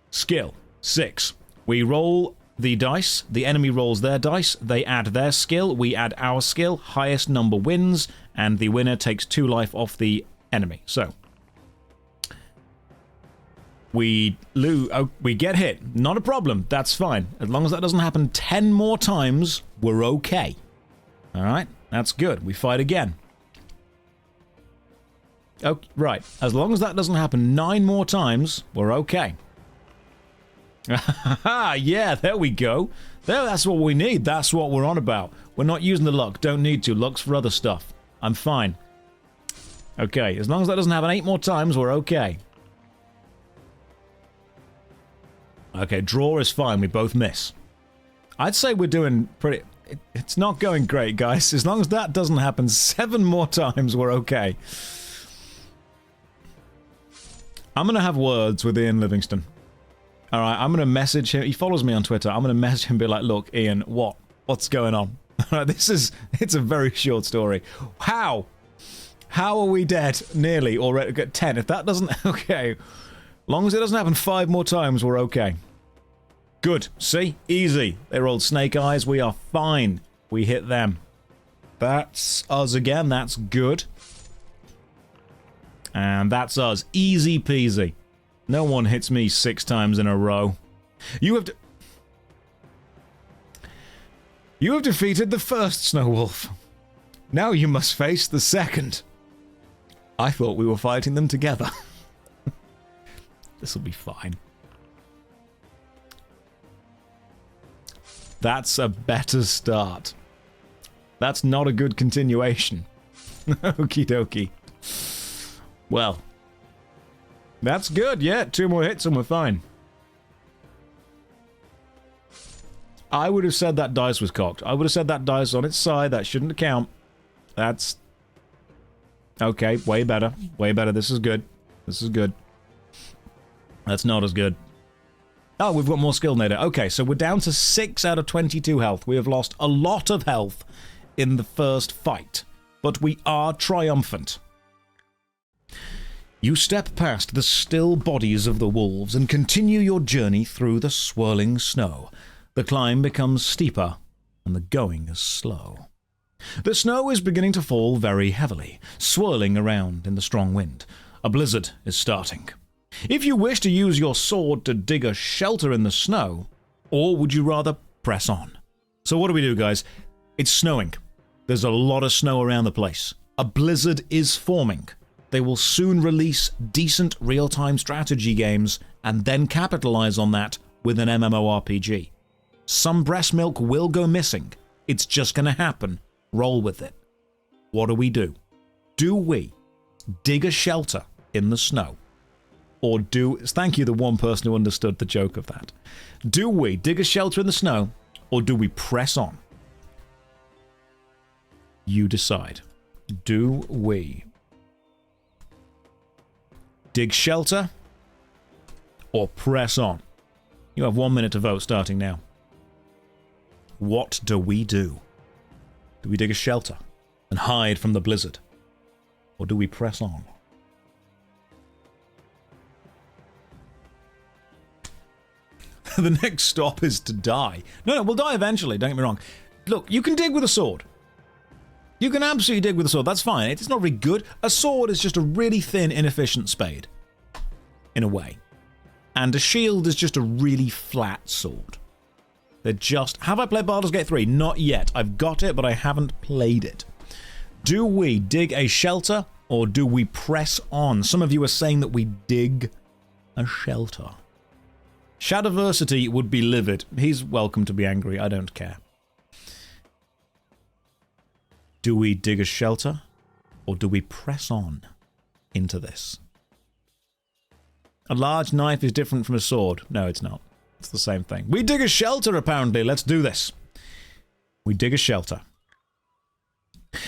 skill 6. We roll the dice. The enemy rolls their dice. They add their skill. We add our skill. Highest number wins, and the winner takes 2 life off the enemy. So, we lose. Oh, we get hit. Not a problem. That's fine. As long as that doesn't happen 10 more times, we're okay. All right, that's good. We fight again. Oh, right. As long as that doesn't happen 9 more times, we're okay. Yeah, there we go. That's what we need. That's what we're on about. We're not using the luck. Don't need to. Luck's for other stuff. I'm fine. Okay, as long as that doesn't happen 8 more times, we're okay. Okay, draw is fine. We both miss. I'd say we're doing pretty... It's not going great, guys. As long as that doesn't happen 7 more times, we're okay. I'm going to have words with Ian Livingston. Alright, I'm going to message him. He follows me on Twitter. I'm going to message him and be like, look, Ian, what's going on? It's a very short story. How are we dead? Nearly already. Got 10. If that doesn't... Okay. Long as it doesn't happen 5 more times, we're okay. Good. See? Easy. They rolled snake eyes. We are fine. We hit them. That's us again. That's good. And that's us. Easy peasy. No one hits me 6 times in a row. You have defeated the first snow wolf. Now you must face the second. I thought we were fighting them together. This'll be fine. That's a better start. That's not a good continuation. Okie dokie. Well, that's good. Yeah, 2 more hits and we're fine. I would have said that dice was cocked. I would have said that dice on its side. That shouldn't count. That's... Okay, way better. Way better. This is good. This is good. That's not as good. Oh, we've got more skill nader. Okay, so we're down to 6 out of 22 health. We have lost a lot of health in the first fight. But we are triumphant. You step past the still bodies of the wolves and continue your journey through the swirling snow. The climb becomes steeper, and the going is slow. The snow is beginning to fall very heavily, swirling around in the strong wind. A blizzard is starting. If you wish to use your sword to dig a shelter in the snow, or would you rather press on? So what do we do, guys? It's snowing. There's a lot of snow around the place. A blizzard is forming. They will soon release decent real-time strategy games and then capitalize on that with an MMORPG. Some breast milk will go missing. It's just going to happen. Roll with it. What do? Do we dig a shelter in the snow? Or thank you, the one person who understood the joke of that. Do we dig a shelter in the snow, or do we press on? You decide. Do we dig shelter or press on? You have 1 minute to vote starting now. What do we do? Do we dig a shelter and hide from the blizzard? Or do we press on? The next stop is to die. No, we'll die eventually, don't get me wrong. Look, you can dig with a sword. You can absolutely dig with a sword, that's fine. It's not really good. A sword is just a really thin, inefficient spade. In a way. And a shield is just a really flat sword. They're just... Have I played Baldur's Gate 3? Not yet. I've got it, but I haven't played it. Do we dig a shelter, or do we press on? Some of you are saying that we dig a shelter. Shadowversity would be livid. He's welcome to be angry. I don't care. Do we dig a shelter, or do we press on into this? A large knife is different from a sword. No, it's not. It's the same thing. We dig a shelter, apparently. Let's do this. We dig a shelter.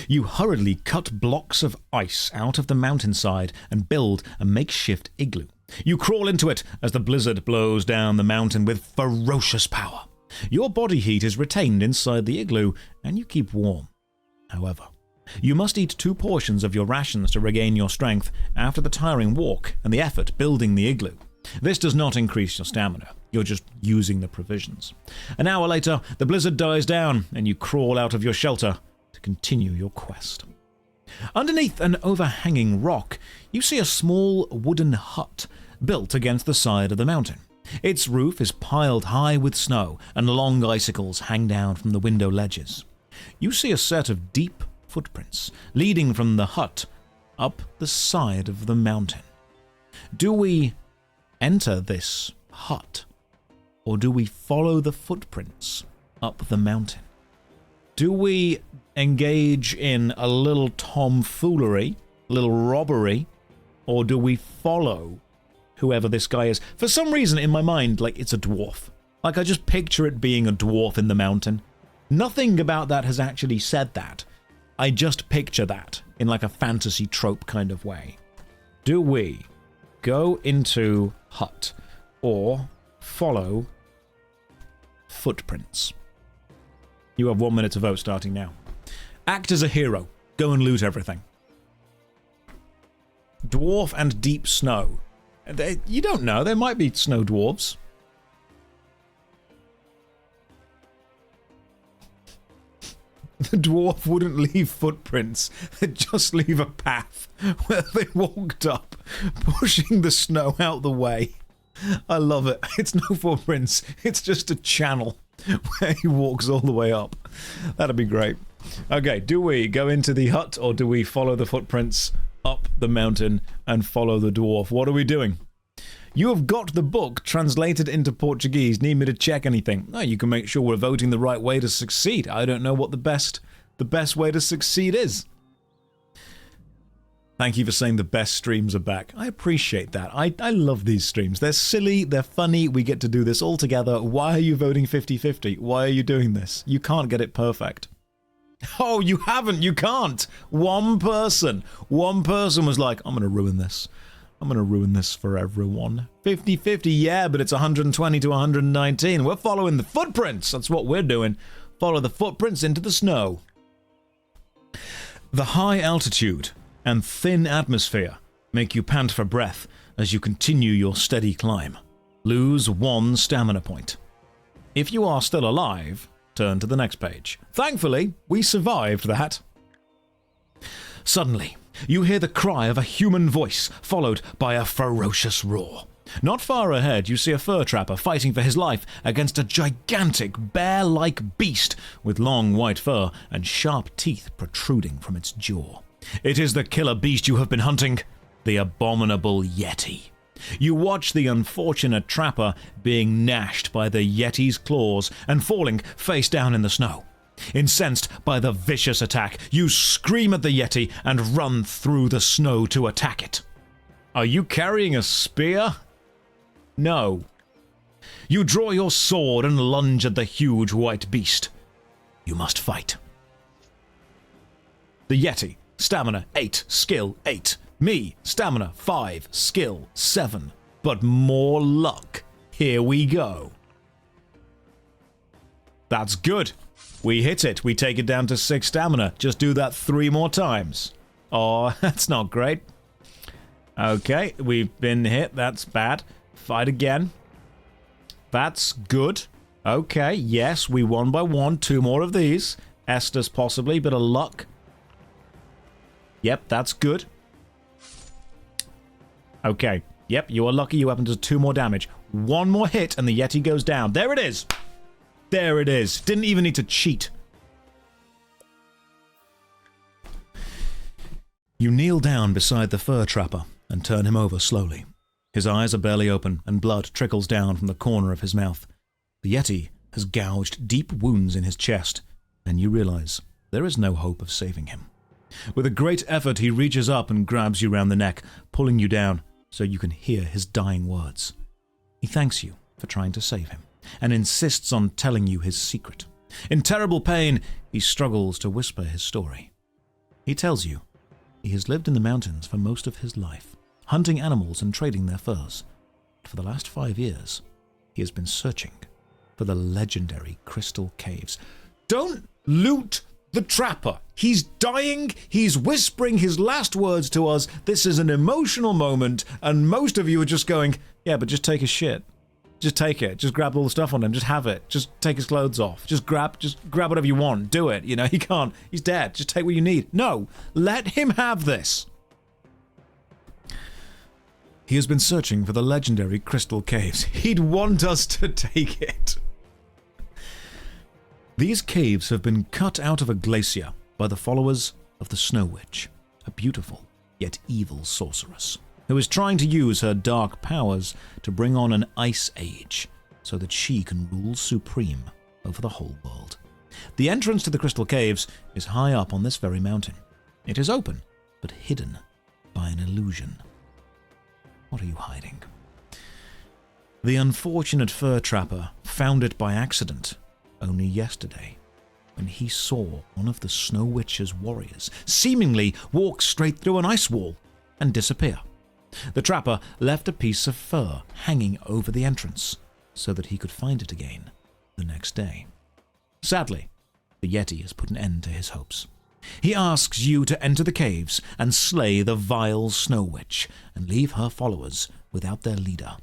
You hurriedly cut blocks of ice out of the mountainside and build a makeshift igloo. You crawl into it as the blizzard blows down the mountain with ferocious power. Your body heat is retained inside the igloo, and you keep warm. However, you must eat 2 portions of your rations to regain your strength after the tiring walk and the effort building the igloo. This does not increase your stamina. You're just using the provisions. An hour later, the blizzard dies down, and you crawl out of your shelter to continue your quest. Underneath an overhanging rock, you see a small wooden hut built against the side of the mountain. Its roof is piled high with snow, and long icicles hang down from the window ledges. You see a set of deep footprints leading from the hut up the side of the mountain. Do we enter this hut, or do we follow the footprints up the mountain? Do we engage in a little tomfoolery, a little robbery, or do we follow whoever this guy is? For some reason in my mind, like, it's a dwarf. Like, I just picture it being a dwarf in the mountain. Nothing about that has actually said that. I just picture that in like a fantasy trope kind of way. Do we go into hut or follow footprints? You have 1 minute to vote starting now. Act as a hero. Go and loot everything. Dwarf and deep snow. You don't know. There might be snow dwarves. The dwarf wouldn't leave footprints. They'd just leave a path where they walked up, pushing the snow out the way. I love it. It's no footprints. It's just a channel where he walks all the way up. That'd be great. Okay, do we go into the hut or do we follow the footprints up the mountain and follow the dwarf? What are we doing? You have got the book translated into Portuguese. Need me to check anything? No, you can make sure we're voting the right way to succeed. I don't know what the best way to succeed is. Thank you for saying the best streams are back. I appreciate that. I love these streams. They're silly, they're funny, we get to do this all together. Why are you voting 50-50? Why are you doing this? You can't get it perfect. Oh, you haven't, you can't. One person was like, I'm gonna ruin this. I'm gonna ruin this for everyone. 50-50, yeah, but it's 120 to 119. We're following the footprints. That's what we're doing. Follow the footprints into the snow. The high altitude and thin atmosphere make you pant for breath as you continue your steady climb. Lose 1 stamina point. If you are still alive, turn to the next page. Thankfully, we survived that. Suddenly, you hear the cry of a human voice, followed by a ferocious roar. Not far ahead, you see a fur trapper fighting for his life against a gigantic bear-like beast with long white fur and sharp teeth protruding from its jaw. It is the killer beast you have been hunting, the abominable yeti. You watch the unfortunate trapper being gnashed by the yeti's claws and falling face down in the snow. Incensed by the vicious attack, you scream at the yeti and run through the snow to attack it. Are you carrying a spear? No. You draw your sword and lunge at the huge white beast. You must fight. The yeti, stamina 8, skill 8. Me, stamina 5, skill 7. But more luck. Here we go. That's good. We hit it. We take it down to 6 stamina. Just do that 3 more times. Oh, that's not great. Okay, we've been hit. That's bad. Fight again. That's good. Okay, yes, we won by 1. 2 more of these. Estus possibly, bit of luck. Yep, that's good. Okay, yep, you are lucky you happen to do 2 more damage. 1 more hit and the yeti goes down. There it is. There it is. Didn't even need to cheat. You kneel down beside the fur trapper and turn him over slowly. His eyes are barely open and blood trickles down from the corner of his mouth. The yeti has gouged deep wounds in his chest, and you realize there is no hope of saving him. With a great effort, he reaches up and grabs you round the neck, pulling you down so you can hear his dying words. He thanks you for trying to save him and insists on telling you his secret. In terrible pain, he struggles to whisper his story. He tells you he has lived in the mountains for most of his life, hunting animals and trading their furs. For the last 5 years, he has been searching for the legendary crystal caves. Don't loot the trapper. He's dying. He's whispering his last words to us. This is an emotional moment, and most of you are just going, yeah, but just take his shit. Just take it. Just grab all the stuff on him. Just have it. Just take his clothes off. Just grab whatever you want. Do it. You know, he can't. He's dead. Just take what you need. No. Let him have this. He has been searching for the legendary crystal caves. He'd want us to take it. These caves have been cut out of a glacier by the followers of the Snow Witch, a beautiful yet evil sorceress, who is trying to use her dark powers to bring on an ice age so that she can rule supreme over the whole world. The entrance to the crystal caves is high up on this very mountain. It is open, but hidden by an illusion. What are you hiding? The unfortunate fur trapper found it by accident only yesterday. when he saw one of the Snow Witch's warriors seemingly walk straight through an ice wall and disappear. The trapper left a piece of fur hanging over the entrance so that he could find it again the next day. Sadly, the Yeti has put an end to his hopes. He asks you to enter the caves and slay the vile Snow Witch and leave her followers without their leader.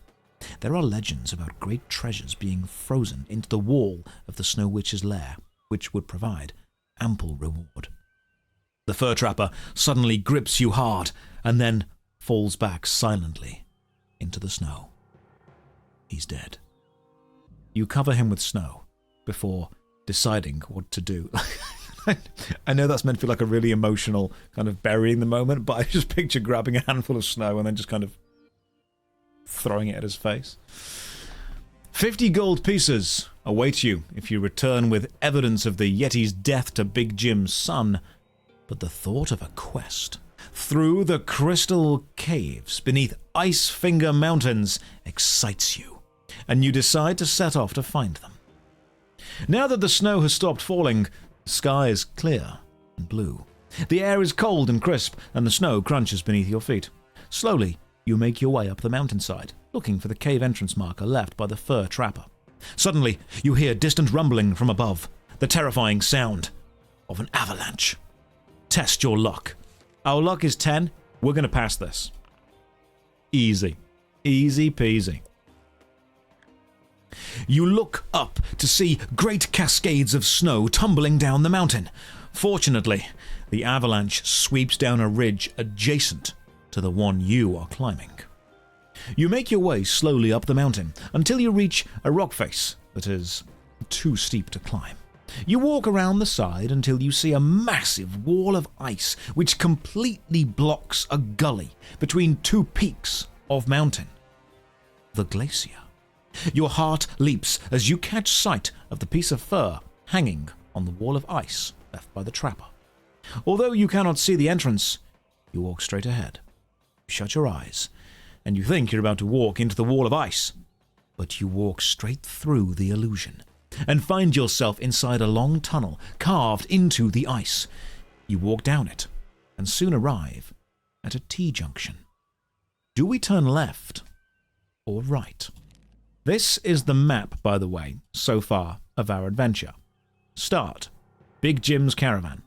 There are legends about great treasures being frozen into the wall of the Snow Witch's lair, which would provide ample reward. The fur trapper suddenly grips you hard and then falls back silently into the snow. He's dead. You cover him with snow before deciding what to do. I know that's meant to feel like a really emotional kind of burying the moment, but I just picture grabbing a handful of snow and then just kind of throwing it at his face. 50 gold pieces await you if you return with evidence of the Yeti's death to Big Jim's son, but the thought of a quest through the crystal caves beneath Ice Finger Mountains excites you, and you decide to set off to find them. Now that the snow has stopped falling, the sky is clear and blue. The air is cold and crisp, and the snow crunches beneath your feet. Slowly, you make your way up the mountainside, looking for the cave entrance marker left by the fur trapper. Suddenly, you hear distant rumbling from above, the terrifying sound of an avalanche. Test your luck. Our luck is 10. We're going to pass this. Easy. Easy peasy. You look up to see great cascades of snow tumbling down the mountain. Fortunately, the avalanche sweeps down a ridge adjacent to the one you are climbing. You make your way slowly up the mountain until you reach a rock face that is too steep to climb. You walk around the side until you see a massive wall of ice which completely blocks a gully between two peaks of mountain. The glacier. Your heart leaps as you catch sight of the piece of fur hanging on the wall of ice left by the trapper. Although you cannot see the entrance, you walk straight ahead. You shut your eyes, and you think you're about to walk into the wall of ice, but you walk straight through the illusion and find yourself inside a long tunnel carved into the ice. You walk down it and soon arrive at a T-junction. Do we turn left or right? This is the map, by the way, so far of our adventure. Start: Big Jim's caravan,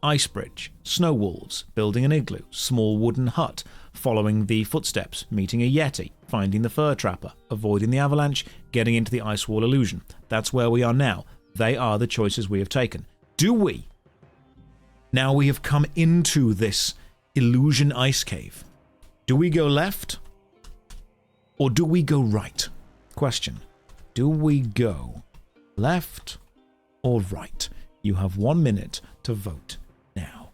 ice bridge, snow wolves, building an igloo, small wooden hut, following the footsteps, meeting a yeti, finding the fur trapper, avoiding the avalanche, getting into the ice wall illusion. That's where we are now. They are the choices we have taken. Do we, now we have come into this illusion ice cave, do we go left or do we go right? Question: do we go left or right? You have 1 minute to vote now.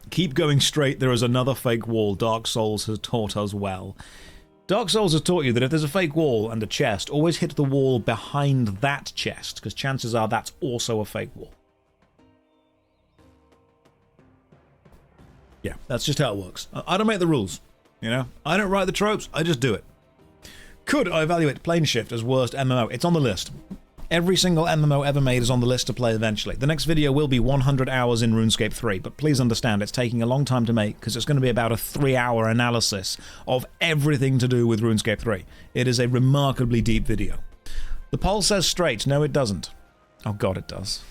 Keep going straight. There is another fake wall. Dark Souls has taught us well. Dark Souls has taught you that if there's a fake wall and a chest, always hit the wall behind that chest, because chances are that's also a fake wall. Yeah, that's just how it works. I don't make the rules, you know? I don't write the tropes, I just do it. Could I evaluate Plane Shift as worst MMO? It's on the list. Every single MMO ever made is on the list to play eventually. The next video will be 100 hours in RuneScape 3, but please understand it's taking a long time to make because it's going to be about a 3-hour analysis of everything to do with RuneScape 3. It is a remarkably deep video. The poll says straight. No, it doesn't. Oh god, it does.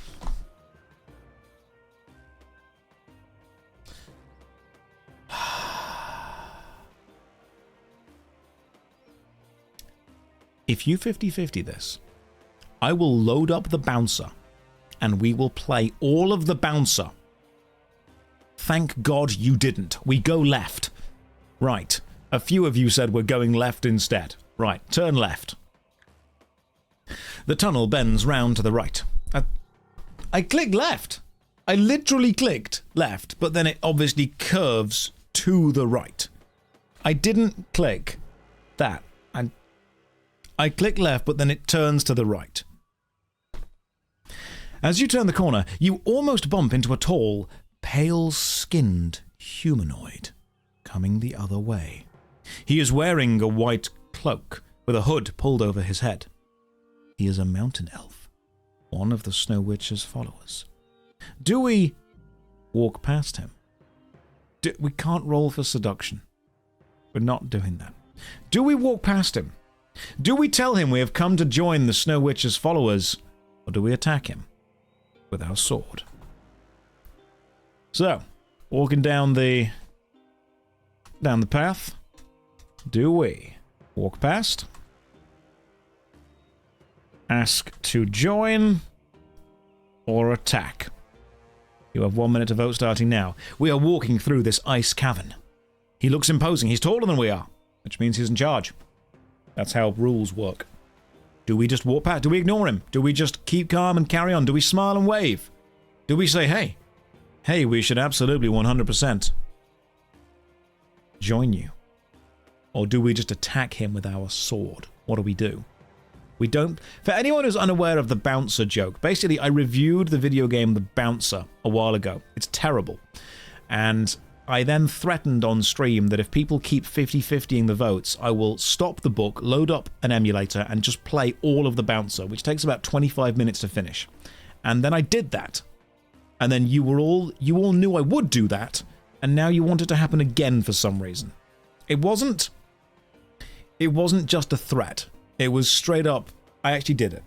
If you 50-50 this, I will load up the bouncer and we will play all of the bouncer. Thank God you didn't. We go left. Right. A few of you said we're going left instead. Right. Turn left. The tunnel bends round to the right. I clicked left. I literally clicked left, but then it obviously curves to the right. I didn't click that. I click left, but then it turns to the right. As you turn the corner, you almost bump into a tall, pale-skinned humanoid coming the other way. He is wearing a white cloak with a hood pulled over his head. He is a mountain elf. one of the Snow Witch's followers. Do we walk past him? We can't roll for seduction. We're not doing that. Do we walk past him? Do we tell him we have come to join the Snow Witch's followers, or do we attack him with our sword? So, walking down the path, do we walk past? Ask to join or attack? You have 1 minute to vote starting now. We are walking through this ice cavern. He looks imposing. He's taller than we are, which means he's in charge. That's how rules work. Do we just walk past? Do we ignore him? Do we just keep calm and carry on? Do we smile and wave? Do we say, hey, we should absolutely 100% join you? Or do we just attack him with our sword? What do we do? We don't... For anyone who's unaware of the bouncer joke, basically I reviewed the video game The Bouncer a while ago. It's terrible. And I then threatened on stream that if people keep 50-50ing the votes, I will stop the book, load up an emulator, and just play all of The Bouncer, which takes about 25 minutes to finish. And then I did that. And then you all knew I would do that, and now you want it to happen again for some reason. It wasn't just a threat. It was straight up, I actually did it.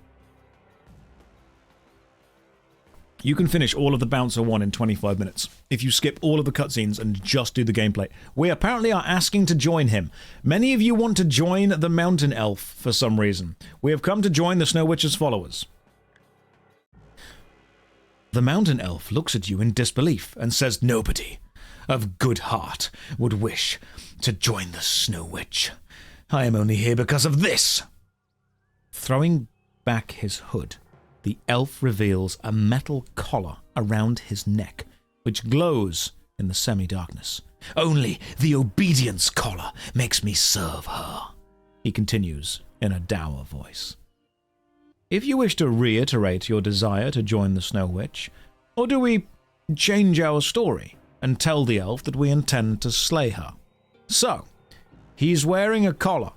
You can finish all of the Bouncer 1 in 25 minutes if you skip all of the cutscenes and just do the gameplay. We apparently are asking to join him. Many of you want to join the Mountain Elf for some reason. We have come to join the Snow Witch's followers. The Mountain Elf looks at you in disbelief and says, "Nobody of good heart would wish to join the Snow Witch. I am only here because of this." Throwing back his hood, the elf reveals a metal collar around his neck, which glows in the semi-darkness. "Only the obedience collar makes me serve her," he continues in a dour voice. If you wish to reiterate your desire to join the Snow Witch, or do we change our story and tell the elf that we intend to slay her? So, he's wearing a collar.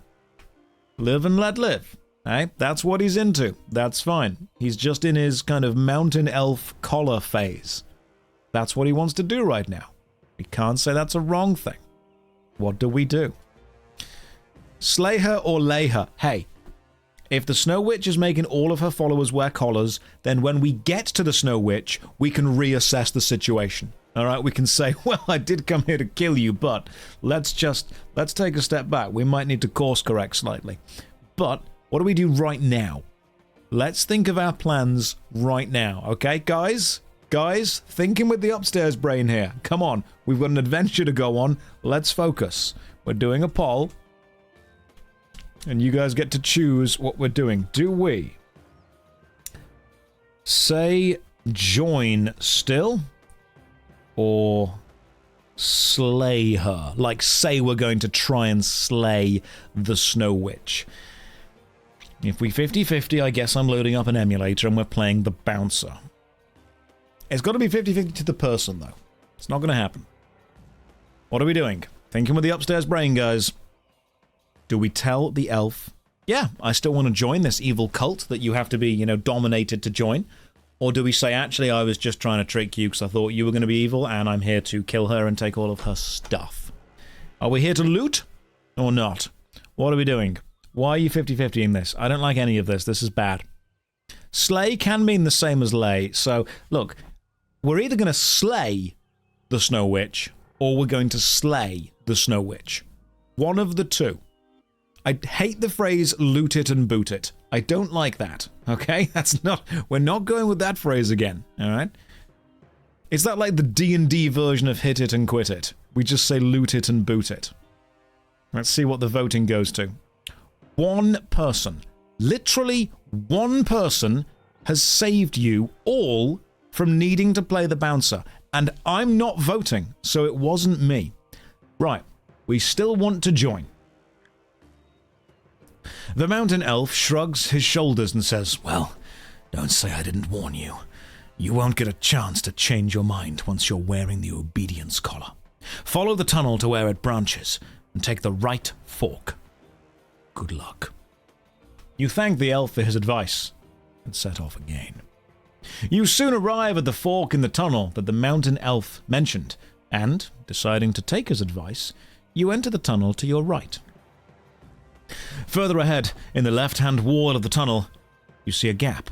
Live and let live. Hey, that's what he's into. That's fine. He's just in his kind of mountain elf collar phase. That's what he wants to do right now. We can't say that's a wrong thing. What do we do? Slay her or lay her? Hey, if the Snow Witch is making all of her followers wear collars, then when we get to the Snow Witch, we can reassess the situation. All right, we can say, well, I did come here to kill you, but let's take a step back. We might need to course correct slightly. But what do we do right now? Let's think of our plans right now, okay, guys? Guys, thinking with the upstairs brain here. Come on, we've got an adventure to go on. Let's focus. We're doing a poll, and you guys get to choose what we're doing. Do we say join still, or slay her? Like, say we're going to try and slay the Snow Witch. If we 50-50, I guess I'm loading up an emulator and we're playing the Bouncer. It's got to be 50-50 to the person, though. It's not going to happen. What are we doing? Thinking with the upstairs brain, guys. Do we tell the elf, yeah, I still want to join this evil cult that you have to be, dominated to join? Or do we say, actually, I was just trying to trick you because I thought you were going to be evil and I'm here to kill her and take all of her stuff? Are we here to loot or not? What are we doing? Why are you 50-50 in this? I don't like any of this. This is bad. Slay can mean the same as lay. So, look, we're either going to slay the Snow Witch or we're going to slay the Snow Witch. One of the two. I hate the phrase loot it and boot it. I don't like that, okay? We're not going with that phrase again, alright? Is that like the D&D version of hit it and quit it? We just say loot it and boot it. Let's see what the voting goes to. One person, literally one person, has saved you all from needing to play the Bouncer. And I'm not voting, so it wasn't me. Right, we still want to join. The Mountain Elf shrugs his shoulders and says, well, don't say I didn't warn you. You won't get a chance to change your mind once you're wearing the obedience collar. Follow the tunnel to where it branches and take the right fork. Good luck. You thank the elf for his advice and set off again. You soon arrive at the fork in the tunnel that the mountain elf mentioned, and, deciding to take his advice, you enter the tunnel to your right. Further ahead, in the left-hand wall of the tunnel, you see a gap.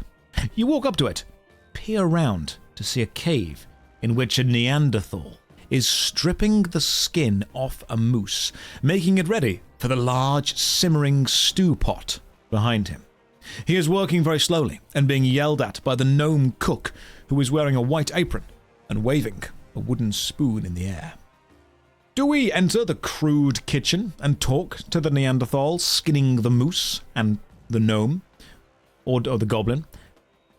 You walk up to it, peer around to see a cave in which a Neanderthal is stripping the skin off a moose, making it ready for the large, simmering stew pot behind him. He is working very slowly and being yelled at by the gnome cook, who is wearing a white apron and waving a wooden spoon in the air. Do we enter the crude kitchen and talk to the Neanderthal skinning the moose and the gnome, or the goblin?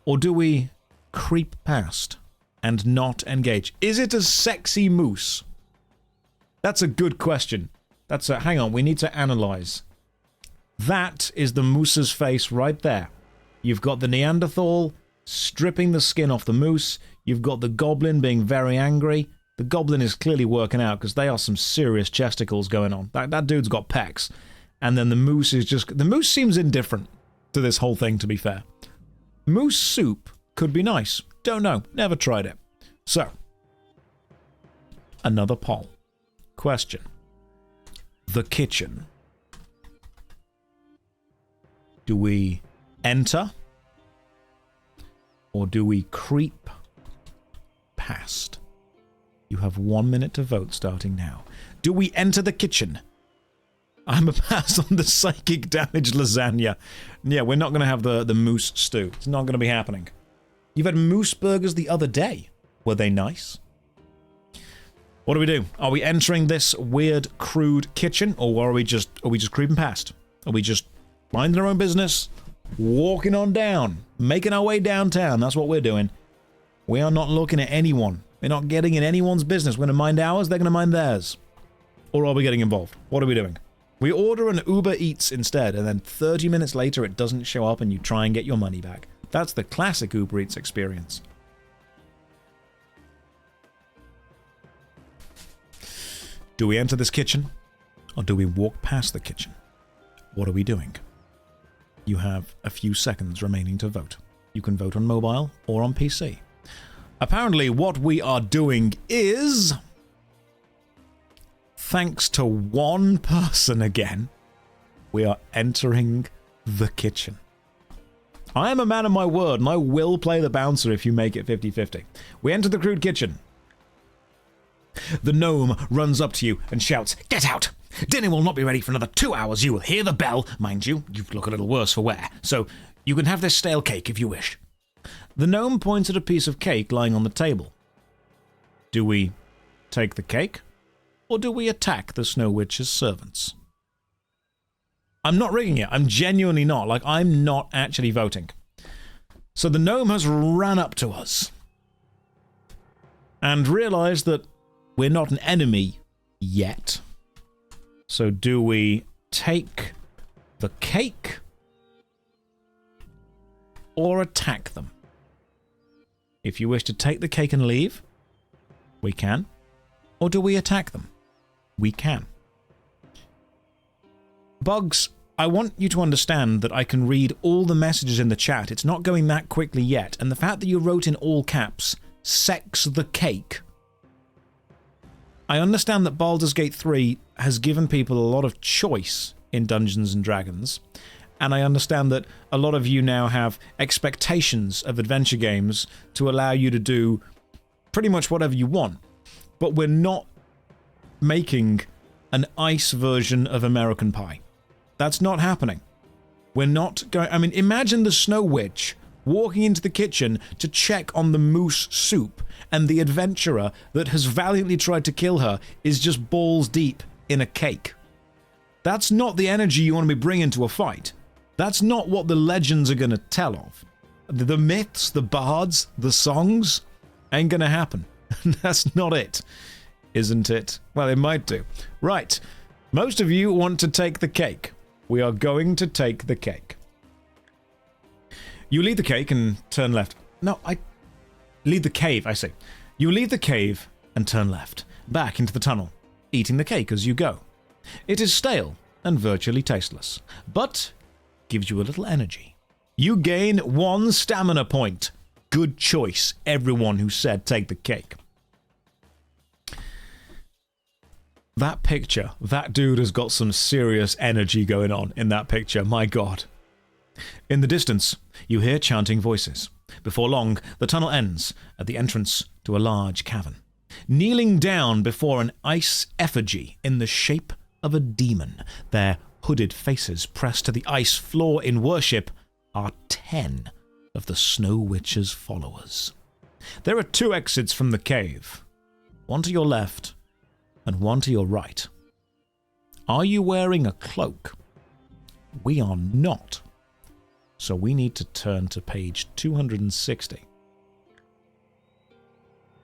Or do we creep past and not engage? Is it a sexy moose? That's a good question. Hang on, we need to analyze. That is the moose's face right there. You've got the Neanderthal stripping the skin off the moose. You've got the goblin being very angry. The goblin is clearly working out because they are some serious chesticles going on. That dude's got pecs. And then the moose is just... The moose seems indifferent to this whole thing, to be fair. Moose soup could be nice. Don't know. Never tried it. So, another poll. Question. The kitchen. Do we enter? Or do we creep past? You have 1 minute to vote starting now. Do we enter the kitchen? I'm a pass on the psychic damage lasagna. Yeah, we're not going to have the moose stew. It's not going to be happening. You've had moose burgers the other day. Were they nice? What do we do? Are we entering this weird, crude kitchen, or are we just creeping past? Are we just minding our own business, walking on down, making our way downtown? That's what we're doing. We are not looking at anyone. We're not getting in anyone's business. We're going to mind ours, they're going to mind theirs. Or are we getting involved? What are we doing? We order an Uber Eats instead, and then 30 minutes later it doesn't show up and you try and get your money back. That's the classic Uber Eats experience. Do we enter this kitchen, or do we walk past the kitchen? What are we doing? You have a few seconds remaining to vote. You can vote on mobile or on PC. Apparently what we are doing is, thanks to one person again, we are entering the kitchen. I am a man of my word, and I will play the bouncer if you make it 50-50. We enter the crude kitchen. The gnome runs up to you and shouts, "Get out! Dinner will not be ready for another 2 hours. You will hear the bell." Mind you, you look a little worse for wear, so you can have this stale cake if you wish. The gnome points at a piece of cake lying on the table. Do we take the cake, or do we attack the Snow Witch's servants? I'm not rigging it. I'm genuinely not. Like, I'm not actually voting. So the gnome has ran up to us and realized that we're not an enemy yet. So do we take the cake or attack them? If you wish to take the cake and leave, we can. Or do we attack them? We can. Bugs, I want you to understand that I can read all the messages in the chat. It's not going that quickly yet. And the fact that you wrote in all caps, "sex the cake." I understand that Baldur's Gate 3 has given people a lot of choice in Dungeons & Dragons, and I understand that a lot of you now have expectations of adventure games to allow you to do pretty much whatever you want. But we're not making an ice version of American Pie. That's not happening. We're not going... I mean, imagine the Snow Witch walking into the kitchen to check on the moose soup, and the adventurer that has valiantly tried to kill her is just balls deep in a cake. That's not the energy you want to be bringing to a fight. That's not what the legends are going to tell of. The myths, the bards, the songs ain't going to happen. That's not it, isn't it? Well, it might do. Right. Most of you want to take the cake. We are going to take the cake. You leave the cake and turn left. No, leave the cave, I say. You leave the cave and turn left, back into the tunnel, eating the cake as you go. It is stale and virtually tasteless, but gives you a little energy. You gain 1 stamina point. Good choice, everyone who said take the cake. That picture, that dude has got some serious energy going on in that picture, my god. In the distance, you hear chanting voices. Before long, the tunnel ends at the entrance to a large cavern. Kneeling down before an ice effigy in the shape of a demon, their hooded faces pressed to the ice floor in worship, are 10 of the Snow Witch's followers. There are 2 exits from the cave, one to your left and one to your right. Are you wearing a cloak? We are not. So we need to turn to page 260.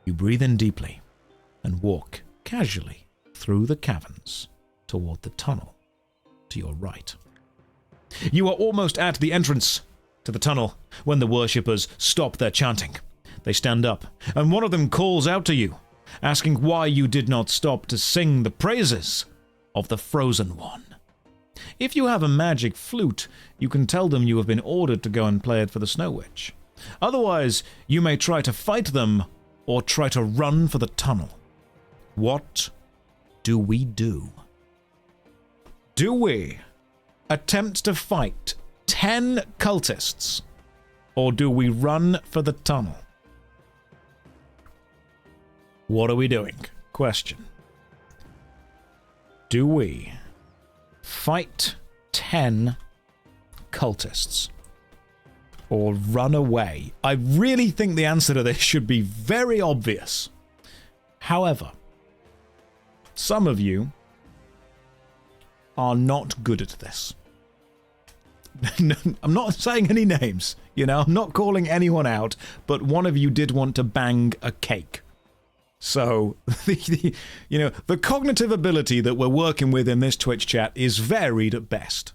You breathe in deeply and walk casually through the caverns toward the tunnel to your right. You are almost at the entrance to the tunnel when the worshippers stop their chanting. They stand up, and one of them calls out to you, asking why you did not stop to sing the praises of the Frozen One. If you have a magic flute, you can tell them you have been ordered to go and play it for the Snow Witch. Otherwise, you may try to fight them or try to run for the tunnel. What do we do? Do we attempt to fight 10 cultists, or do we run for the tunnel? What are we doing? Question. Do we fight 10 cultists or run away? I really think the answer to this should be very obvious. However, some of you are not good at this. I'm not saying any names, I'm not calling anyone out, but one of you did want to bang a cake. So, the cognitive ability that we're working with in this Twitch chat is varied at best.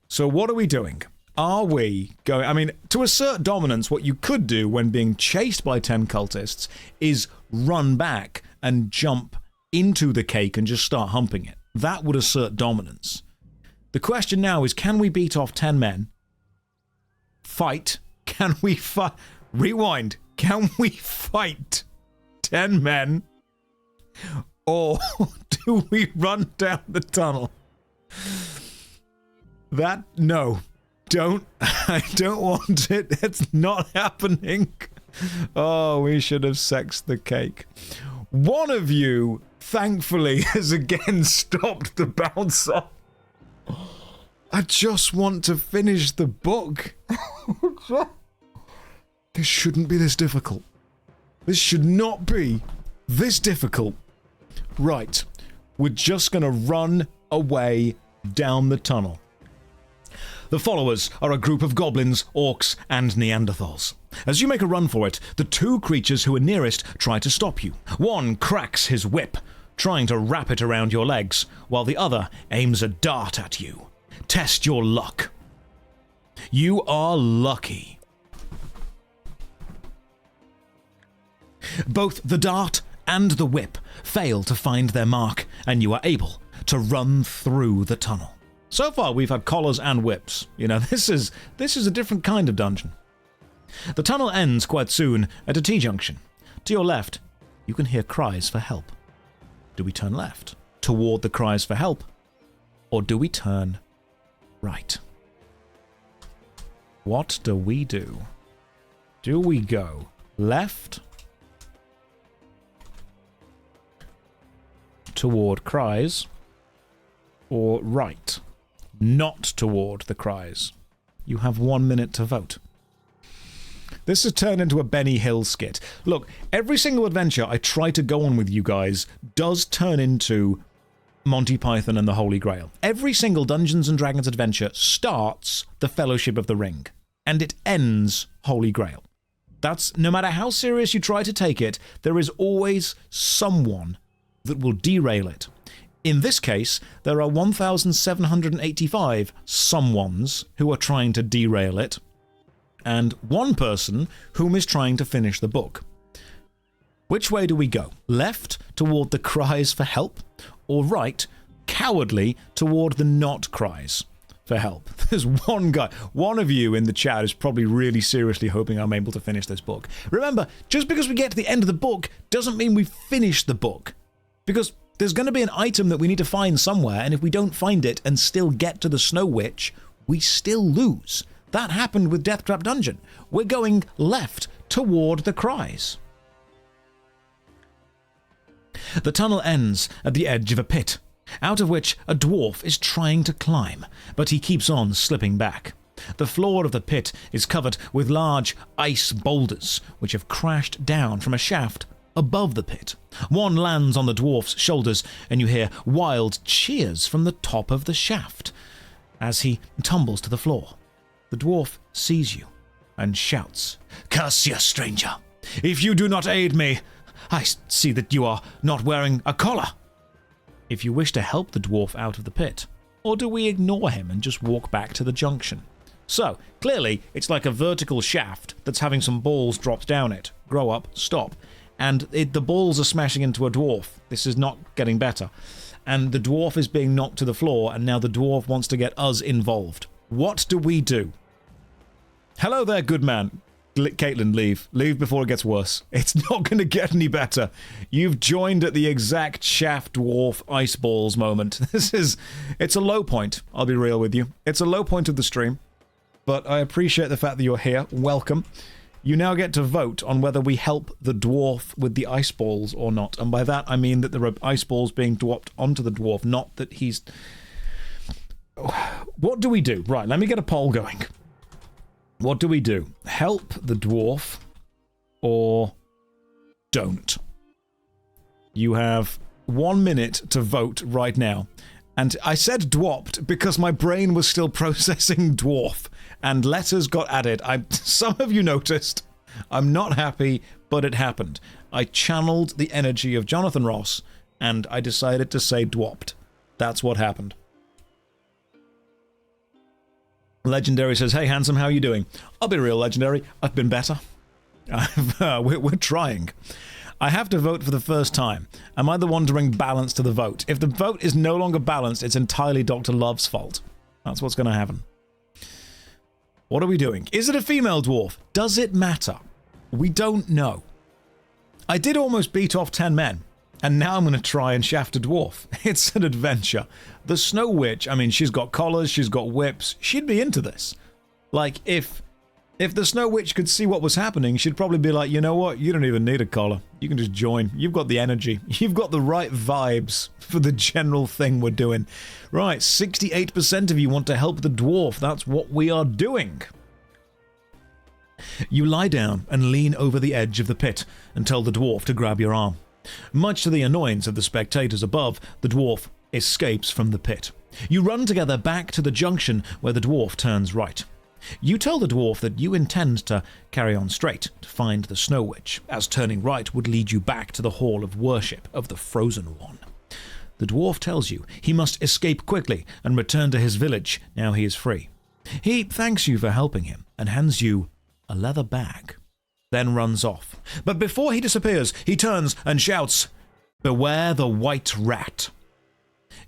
So what are we doing? Are we going... to assert dominance, what you could do when being chased by 10 cultists is run back and jump into the cake and just start humping it. That would assert dominance. The question now is, can we beat off 10 men? Fight? Can we fight? Rewind. Can we fight 10 men? Or do we run down the tunnel? No. I don't want it. It's not happening. Oh, we should have sexed the cake. One of you, thankfully, has again stopped the bouncer. I just want to finish the book. This shouldn't be this difficult. This should not be this difficult. Right, we're just going to run away down the tunnel. The followers are a group of goblins, orcs, and Neanderthals. As you make a run for it, the 2 creatures who are nearest try to stop you. One cracks his whip, trying to wrap it around your legs, while the other aims a dart at you. Test your luck. You are lucky. Both the dart and the whip fail to find their mark, and you are able to run through the tunnel. So far, we've had collars and whips. This is a different kind of dungeon. The tunnel ends quite soon at a T-junction. To your left, you can hear cries for help. Do we turn left toward the cries for help, or do we turn right? What do we do? Do we go left toward cries, or right, not toward the cries? You have 1 minute to vote. This has turned into a Benny Hill skit. Look, every single adventure I try to go on with you guys does turn into Monty Python and the Holy Grail. Every single Dungeons & Dragons adventure starts the Fellowship of the Ring, and it ends Holy Grail. That's, no matter how serious you try to take it, there is always someone that will derail it. In this case, there are 1,785 someones who are trying to derail it, and one person whom is trying to finish the book. Which way do we go? Left, toward the cries for help, or right, cowardly, toward the not cries for help. There's one guy. One of you in the chat is probably really seriously hoping I'm able to finish this book. Remember, just because we get to the end of the book doesn't mean we finish the book. Because there's going to be an item that we need to find somewhere, and if we don't find it and still get to the Snow Witch, we still lose. That happened with Deathtrap Dungeon. We're going left toward the cries. The tunnel ends at the edge of a pit, out of which a dwarf is trying to climb, but he keeps on slipping back. The floor of the pit is covered with large ice boulders, which have crashed down from a shaft above the pit. One lands on the dwarf's shoulders, and you hear wild cheers from the top of the shaft as he tumbles to the floor. The dwarf sees you and shouts, "Curse you, stranger! If you do not aid me, I see that you are not wearing a collar." If you wish to help the dwarf out of the pit, or do we ignore him and just walk back to the junction? So, clearly, it's like a vertical shaft that's having some balls dropped down it. Grow up, stop. And the balls are smashing into a dwarf. This is not getting better. And the dwarf is being knocked to the floor, and now the dwarf wants to get us involved. What do we do? Hello there, good man. Caitlin, leave. Leave before it gets worse. It's not going to get any better. You've joined at the exact shaft dwarf ice balls moment. It's a low point, I'll be real with you. It's a low point of the stream, but I appreciate the fact that you're here. Welcome. You now get to vote on whether we help the dwarf with the ice balls or not. And by that, I mean that there are ice balls being dropped onto the dwarf, not that he's... What do we do? Right, let me get a poll going. What do we do? Help the dwarf or don't? You have 1 minute to vote right now. And I said dwarfed because my brain was still processing dwarf and letters got added. Some of you noticed. I'm not happy, but it happened. I channeled the energy of Jonathan Ross and I decided to say dwarfed. That's what happened. Legendary says, "Hey, handsome, how are you doing?" I'll be real, Legendary. I've been better. We're trying. I have to vote for the first time. Am I the one to bring balance to the vote? If the vote is no longer balanced, it's entirely Dr. Love's fault. That's what's going to happen. What are we doing? Is it a female dwarf? Does it matter? We don't know. I did almost beat off 10 men. And now I'm going to try and shaft a dwarf. It's an adventure. The Snow Witch, I mean, she's got collars, she's got whips. She'd be into this. Like, if the Snow Witch could see what was happening, she'd probably be like, you know what? You don't even need a collar. You can just join. You've got the energy. You've got the right vibes for the general thing we're doing. Right, 68% of you want to help the dwarf. That's what we are doing. You lie down and lean over the edge of the pit and tell the dwarf to grab your arm. Much to the annoyance of the spectators above, the dwarf escapes from the pit. You run together back to the junction where the dwarf turns right. You tell the dwarf that you intend to carry on straight to find the Snow Witch, as turning right would lead you back to the Hall of Worship of the Frozen One. The dwarf tells you he must escape quickly and return to his village now he is free. He thanks you for helping him and hands you a leather bag, then runs off. But before he disappears, he turns and shouts, "Beware the white rat."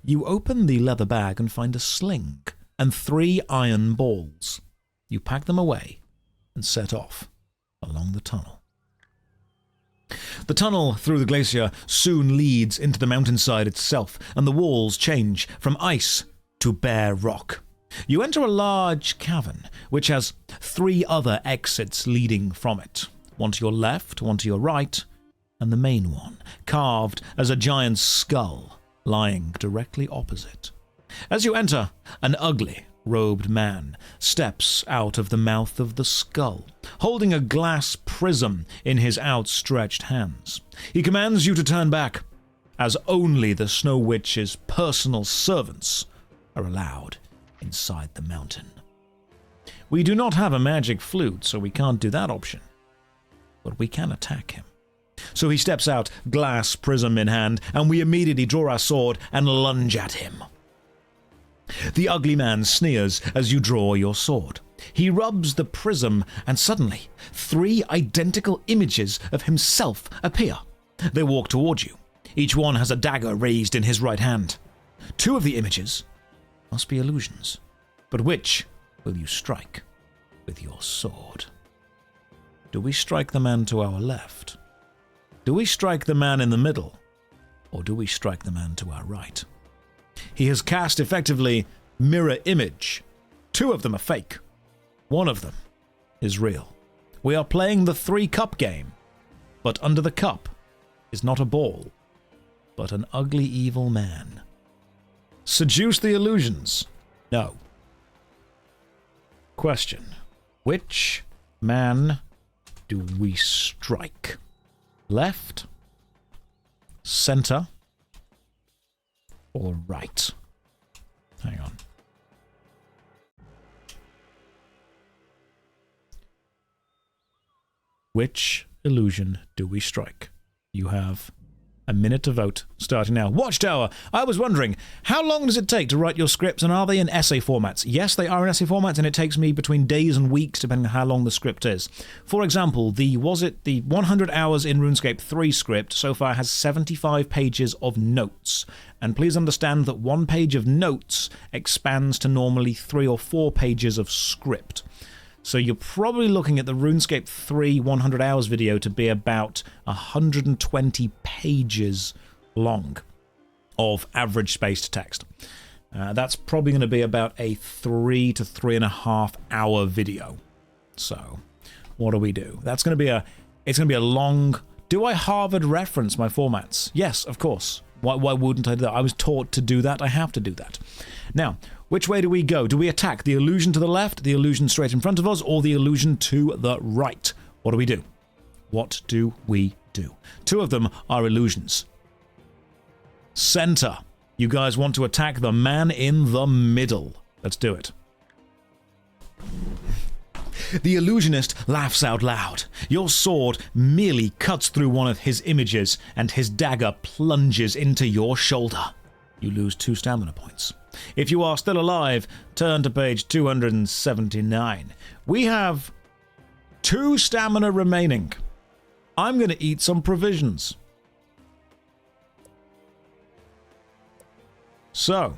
You open the leather bag and find a sling and 3 iron balls. You pack them away and set off along the tunnel. The tunnel through the glacier soon leads into the mountainside itself, and the walls change from ice to bare rock. You enter a large cavern, which has 3 other exits leading from it. One to your left, one to your right, and the main one, carved as a giant skull, lying directly opposite. As you enter, an ugly, robed man steps out of the mouth of the skull, holding a glass prism in his outstretched hands. He commands you to turn back, as only the Snow Witch's personal servants are allowed inside the mountain. We do not have a magic flute, so we can't do that option. But we can attack him. So he steps out, glass prism in hand, and we immediately draw our sword and lunge at him. The ugly man sneers as you draw your sword. He rubs the prism, and suddenly 3 identical images of himself appear. They walk toward you. Each one has a dagger raised in his right hand. 2 of the images must be illusions. But which will you strike with your sword? Do we strike the man to our left? Do we strike the man in the middle? Or do we strike the man to our right? He has cast effectively mirror image. 2 of them are fake. 1 of them is real. We are playing the 3-cup game, but under the cup is not a ball, but an ugly evil man. Seduce the illusions? No. Question. Which man do we strike? Left, center, or right? Hang on. Which illusion do we strike? You have a minute to vote, starting now. Watchtower! I was wondering, how long does it take to write your scripts, and are they in essay formats? Yes, they are in essay formats, and it takes me between days and weeks, depending on how long the script is. For example, the 100 Hours in RuneScape 3 script so far has 75 pages of notes. And please understand that 1 page of notes expands to normally 3 or 4 pages of script. So you're probably looking at the RuneScape 3 100 Hours video to be about 120 pages long of average spaced text. That's probably going to be about a 3 to 3.5 hour video. So what do we do? That's going to be it's going to be a long... Do I Harvard reference my formats? Yes, of course. Why wouldn't I do that? I was taught to do that. I have to do that. Now, which way do we go? Do we attack the illusion to the left, the illusion straight in front of us, or the illusion to the right? What do we do? What do we do? 2 of them are illusions. Center. You guys want to attack the man in the middle. Let's do it. The illusionist laughs out loud. Your sword merely cuts through one of his images, and his dagger plunges into your shoulder. You lose 2 stamina points. If you are still alive, turn to page 279. We have 2 stamina remaining. I'm going to eat some provisions. So,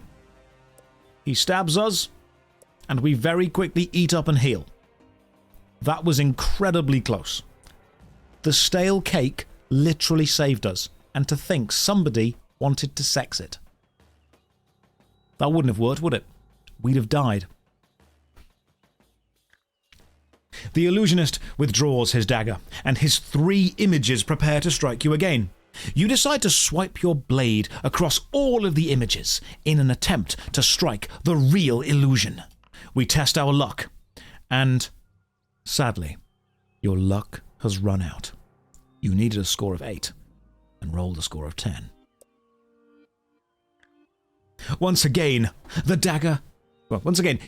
he stabs us, and we very quickly eat up and heal. That was incredibly close. The stale cake literally saved us, and to think somebody wanted to sex it. That wouldn't have worked, would it? We'd have died. The illusionist withdraws his dagger, and his 3 images prepare to strike you again. You decide to swipe your blade across all of the images in an attempt to strike the real illusion. We test our luck, and sadly, your luck has run out. You needed a score of 8 and rolled a score of 10. Once again,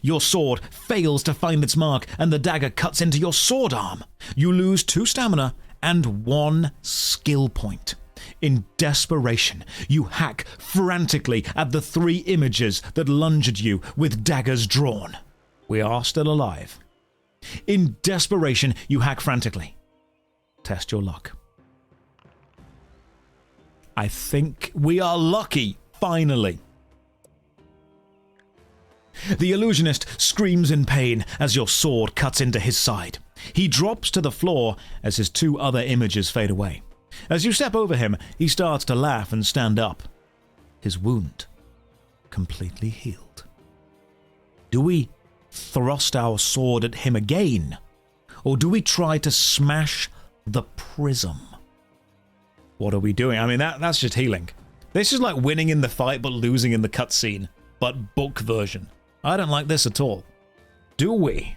your sword fails to find its mark, and the dagger cuts into your sword arm. You lose 2 stamina and 1 skill point. In desperation, you hack frantically at the 3 images that lunge at you with daggers drawn. We are still alive. In desperation, you hack frantically. Test your luck. I think we are lucky, finally. The illusionist screams in pain as your sword cuts into his side. He drops to the floor as his 2 other images fade away. As you step over him, he starts to laugh and stand up. His wound completely healed. Do we thrust our sword at him again? Or do we try to smash the prism? What are we doing? I mean, that's just healing. This is like winning in the fight but losing in the cutscene, but book version. I don't like this at all. Do we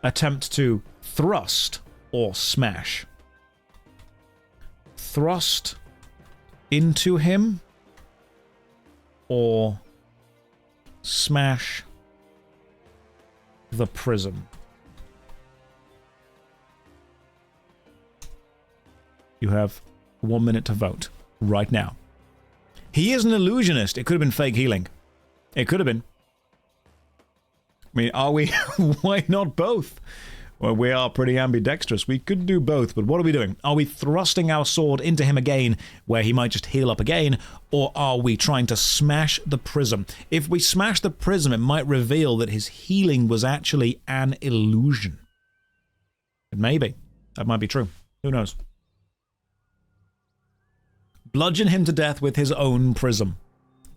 attempt to thrust or smash? Thrust into him or smash the prism? You have 1 minute to vote right now. He is an illusionist. It could have been fake healing. It could have been. I mean, are we? Why not both? Well, we are pretty ambidextrous. We could do both, but what are we doing? Are we thrusting our sword into him again, where he might just heal up again, or are we trying to smash the prism? If we smash the prism, it might reveal that his healing was actually an illusion. It may be. That might be true. Who knows? Bludgeon him to death with his own prism.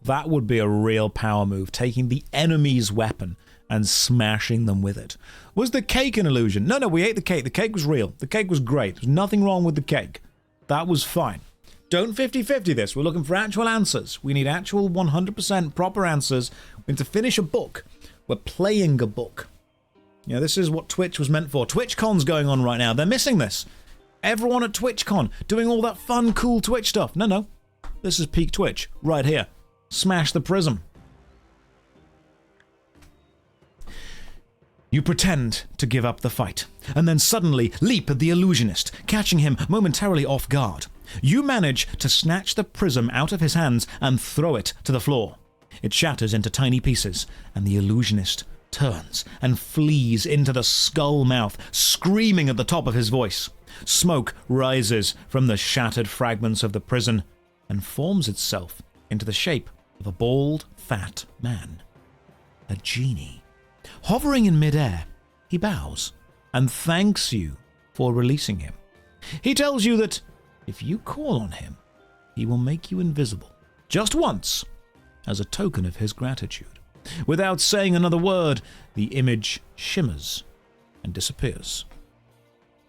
That would be a real power move, taking the enemy's weapon and smashing them with it. Was the cake an illusion? No, we ate the cake. The cake was real. The cake was great. There's nothing wrong with the cake. That was fine. Don't 50-50 this. We're looking for actual answers. We need actual 100% proper answers. We need to finish a book. We're playing a book. You know, this is what Twitch was meant for. TwitchCon's going on right now. They're missing this. Everyone at TwitchCon doing all that fun, cool Twitch stuff. No. This is peak Twitch. Right here. Smash the prism. You pretend to give up the fight, and then suddenly leap at the illusionist, catching him momentarily off guard. You manage to snatch the prism out of his hands and throw it to the floor. It shatters into tiny pieces, and the illusionist turns and flees into the skull mouth, screaming at the top of his voice. Smoke rises from the shattered fragments of the prison and forms itself into the shape of a bald, fat man. A genie. Hovering in midair, he bows and thanks you for releasing him. He tells you that if you call on him, he will make you invisible, just once, as a token of his gratitude. Without saying another word, the image shimmers and disappears.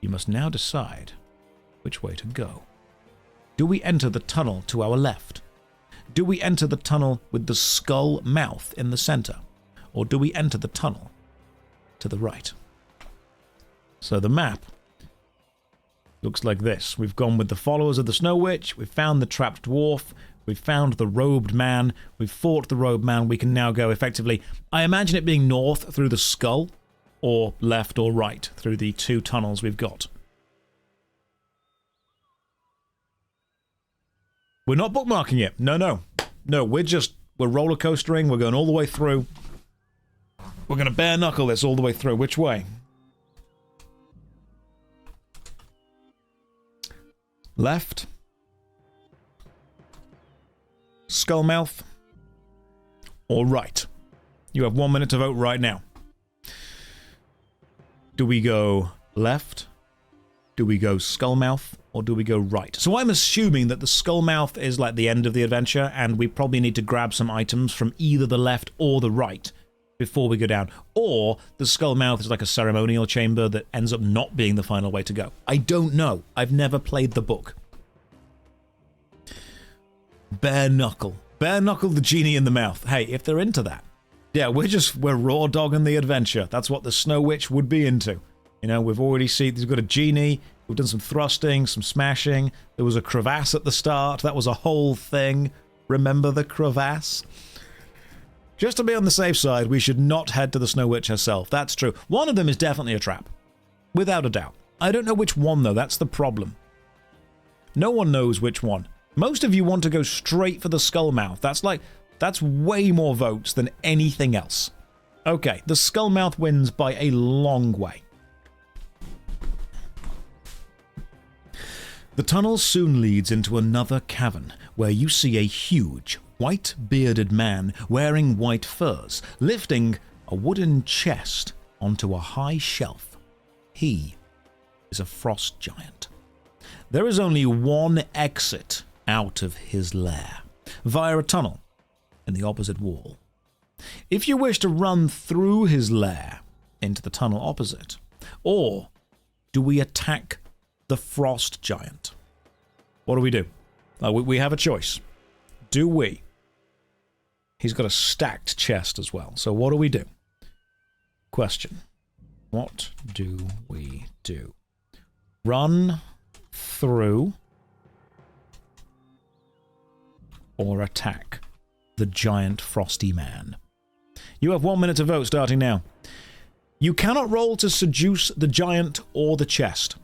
You must now decide which way to go. Do we enter the tunnel to our left? Do we enter the tunnel with the skull mouth in the center? Or do we enter the tunnel to the right? So the map looks like this. We've gone with the followers of the Snow Witch. We've found the trapped dwarf. We've found the robed man. We've fought the robed man. We can now go effectively, I imagine it being north through the skull, or left or right through the two tunnels we've got. We're not bookmarking it. No, we're roller coastering. We're going all the way through. We're going to bare knuckle this all the way through. Which way? Left. Skullmouth. Or right? You have 1 minute to vote right now. Do we go left? Do we go Skullmouth? Or do we go right? So I'm assuming that the Skullmouth is like the end of the adventure, and we probably need to grab some items from either the left or the right before we go down. Or the Skullmouth is like a ceremonial chamber that ends up not being the final way to go. I don't know. I've never played the book. Bare knuckle. Bare knuckle the genie in the mouth. Hey, if they're into that. Yeah, we're raw dogging the adventure. That's what the Snow Witch would be into. You know, we've already seen, there's got a genie. We've done some thrusting, some smashing. There was a crevasse at the start. That was a whole thing. Remember the crevasse? Just to be on the safe side, we should not head to the Snow Witch herself. That's true. One of them is definitely a trap. Without a doubt. I don't know which one, though. That's the problem. No one knows which one. Most of you want to go straight for the Skullmouth. That's way more votes than anything else. Okay, the Skullmouth wins by a long way. The tunnel soon leads into another cavern, where you see a huge, white-bearded man wearing white furs, lifting a wooden chest onto a high shelf. He is a frost giant. There is only one exit out of his lair, via a tunnel in the opposite wall. If you wish to run through his lair into the tunnel opposite, or do we attack the frost giant? What do we do? We have a choice. Do we? He's got a stacked chest as well. So what do we do? Question. What do we do? Run through or attack the giant frosty man? You have 1 minute to vote starting now. You cannot roll to seduce the giant or the chest.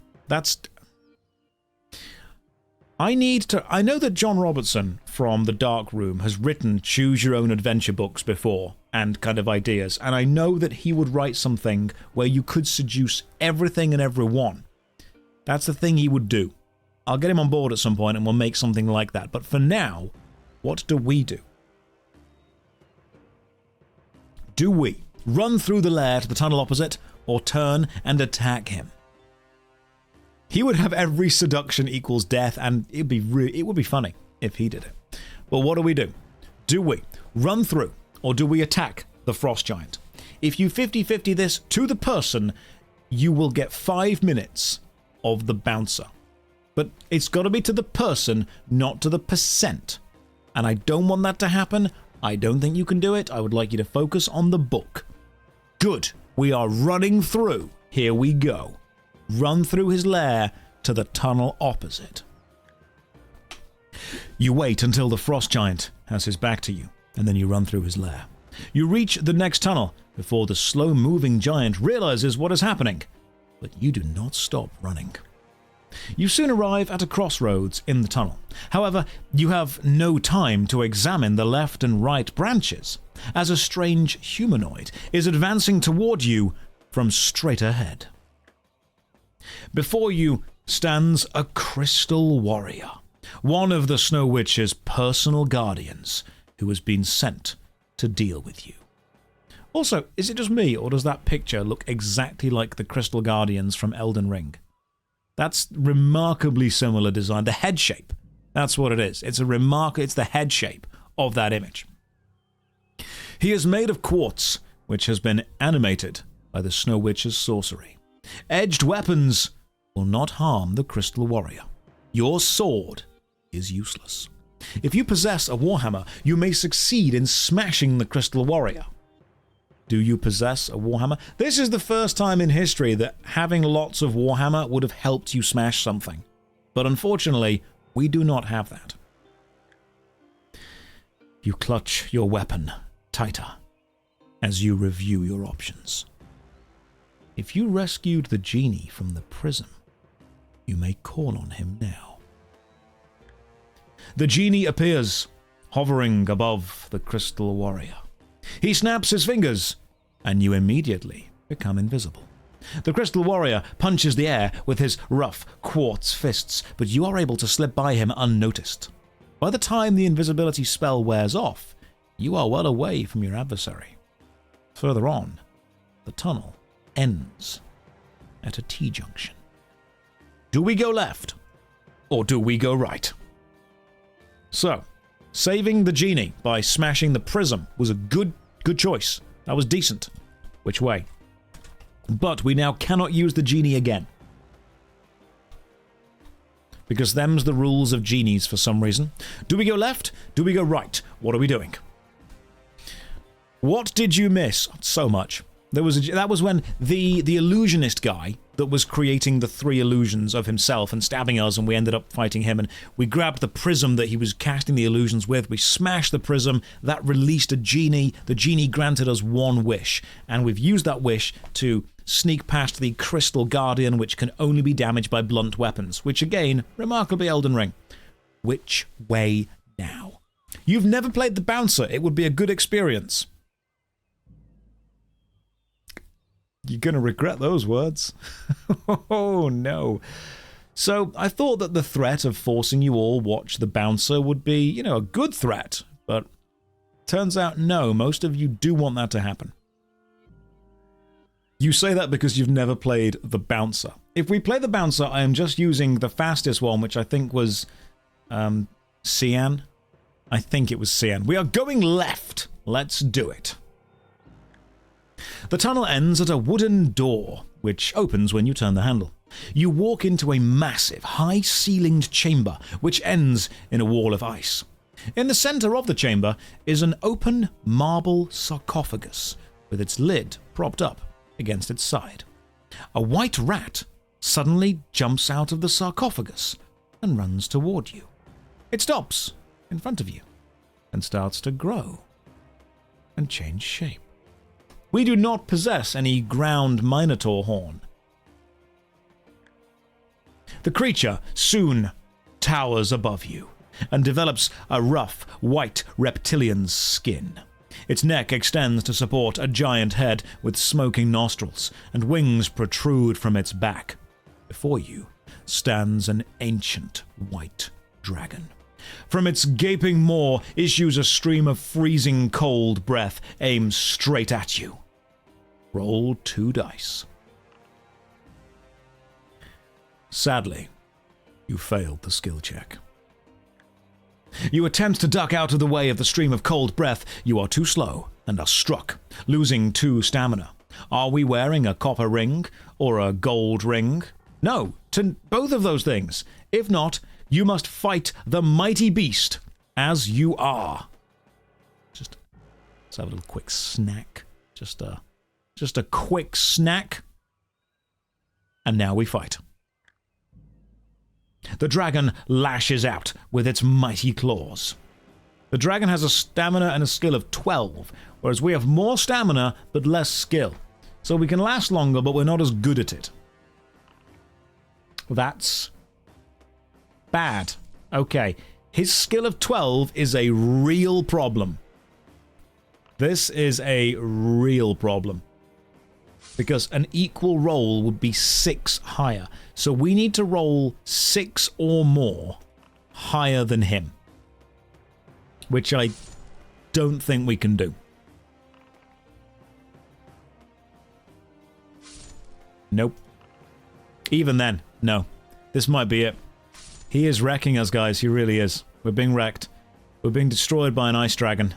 I know that John Robertson from The Dark Room has written choose your own adventure books before, and kind of ideas, and I know that he would write something where you could seduce everything and everyone. That's the thing he would do. I'll get him on board at some point and we'll make something like that. But for now, what do we do? Do we run through the lair to the tunnel opposite, or turn and attack him? He would have every seduction equals death, and it would be funny if he did it. Well, what do? Do we run through, or do we attack the frost giant? If you 50-50 this to the person, you will get 5 minutes of the bouncer. But it's got to be to the person, not to the percent. And I don't want that to happen. I don't think you can do it. I would like you to focus on the book. Good. We are running through. Here we go. Run through his lair to the tunnel opposite. You wait until the frost giant has his back to you, and then you run through his lair. You reach the next tunnel before the slow-moving giant realizes what is happening, but you do not stop running. You soon arrive at a crossroads in the tunnel. However, you have no time to examine the left and right branches, as a strange humanoid is advancing toward you from straight ahead. Before you stands a crystal warrior, one of the Snow Witch's personal guardians, who has been sent to deal with you. Also, is it just me, or does that picture look exactly like the Crystal Guardians from Elden Ring? That's remarkably similar design. The head shape, that's what it is. It's the head shape of that image. He is made of quartz, which has been animated by the Snow Witch's sorcery. Edged weapons will not harm the Crystal Warrior. Your sword is useless. If you possess a warhammer, you may succeed in smashing the Crystal Warrior. Do you possess a warhammer? This is the first time in history that having lots of warhammer would have helped you smash something. But unfortunately, we do not have that. You clutch your weapon tighter as you review your options. If you rescued the genie from the prism, you may call on him now. The genie appears, hovering above the Crystal Warrior. He snaps his fingers, and you immediately become invisible. The Crystal Warrior punches the air with his rough quartz fists, but you are able to slip by him unnoticed. By the time the invisibility spell wears off, you are well away from your adversary. Further on, the tunnel ends at a T-junction. Do we go left, or do we go right? So, saving the genie by smashing the prism was a good choice. That was decent. Which way? But we now cannot use the genie again. Because them's the rules of genies for some reason. Do we go left? Do we go right? What are we doing? What did you miss? So much. That was when the illusionist guy that was creating the 3 illusions of himself and stabbing us, and we ended up fighting him, and we grabbed the prism that he was casting the illusions with. We smashed the prism. That released a genie. The genie granted us 1 wish, and we've used that wish to sneak past the Crystal Guardian, which can only be damaged by blunt weapons, which again, remarkably Elden Ring. Which way now? You've never played the bouncer. It would be a good experience. You're going to regret those words. Oh, no. So I thought that the threat of forcing you all watch the bouncer would be, a good threat. But turns out no, most of you do want that to happen. You say that because you've never played the bouncer. If we play the bouncer, I am just using the fastest one, which I think was Cyan. I think it was Cyan. We are going left. Let's do it. The tunnel ends at a wooden door, which opens when you turn the handle. You walk into a massive, high-ceilinged chamber, which ends in a wall of ice. In the center of the chamber is an open marble sarcophagus, with its lid propped up against its side. A white rat suddenly jumps out of the sarcophagus and runs toward you. It stops in front of you and starts to grow and change shape. We do not possess any ground minotaur horn. The creature soon towers above you and develops a rough, white reptilian's skin. Its neck extends to support a giant head with smoking nostrils, and wings protrude from its back. Before you stands an ancient white dragon. From its gaping maw issues a stream of freezing cold breath aimed straight at you. Roll 2 dice. Sadly, you failed the skill check. You attempt to duck out of the way of the stream of cold breath. You are too slow and are struck, losing 2 stamina. Are we wearing a copper ring or a gold ring? No, to both of those things. If not, you must fight the mighty beast as you are. Let's have a little quick snack. Just a quick snack. And now we fight. The dragon lashes out with its mighty claws. The dragon has a stamina and a skill of 12, whereas we have more stamina but less skill. So we can last longer, but we're not as good at it. That's bad. Okay, his skill of 12 is a real problem. This is a real problem. Because an equal roll would be 6 higher. So we need to roll 6 or more higher than him. Which I don't think we can do. Nope. Even then, no. This might be it. He is wrecking us, guys. He really is. We're being wrecked. We're being destroyed by an ice dragon.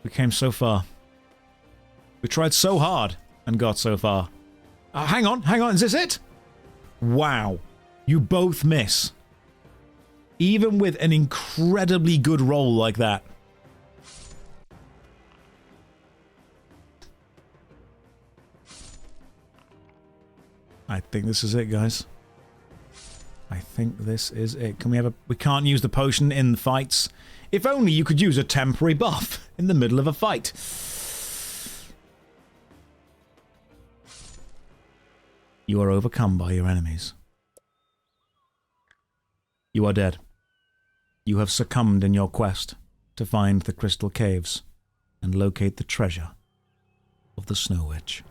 We came so far. We tried so hard and got so far. Hang on, is this it? Wow. You both miss. Even with an incredibly good roll like that. I think this is it, guys. I think this is it. Can we have a... We can't use the potion in fights. If only you could use a temporary buff in the middle of a fight. You are overcome by your enemies. You are dead. You have succumbed in your quest to find the crystal caves and locate the treasure of the Snow Witch.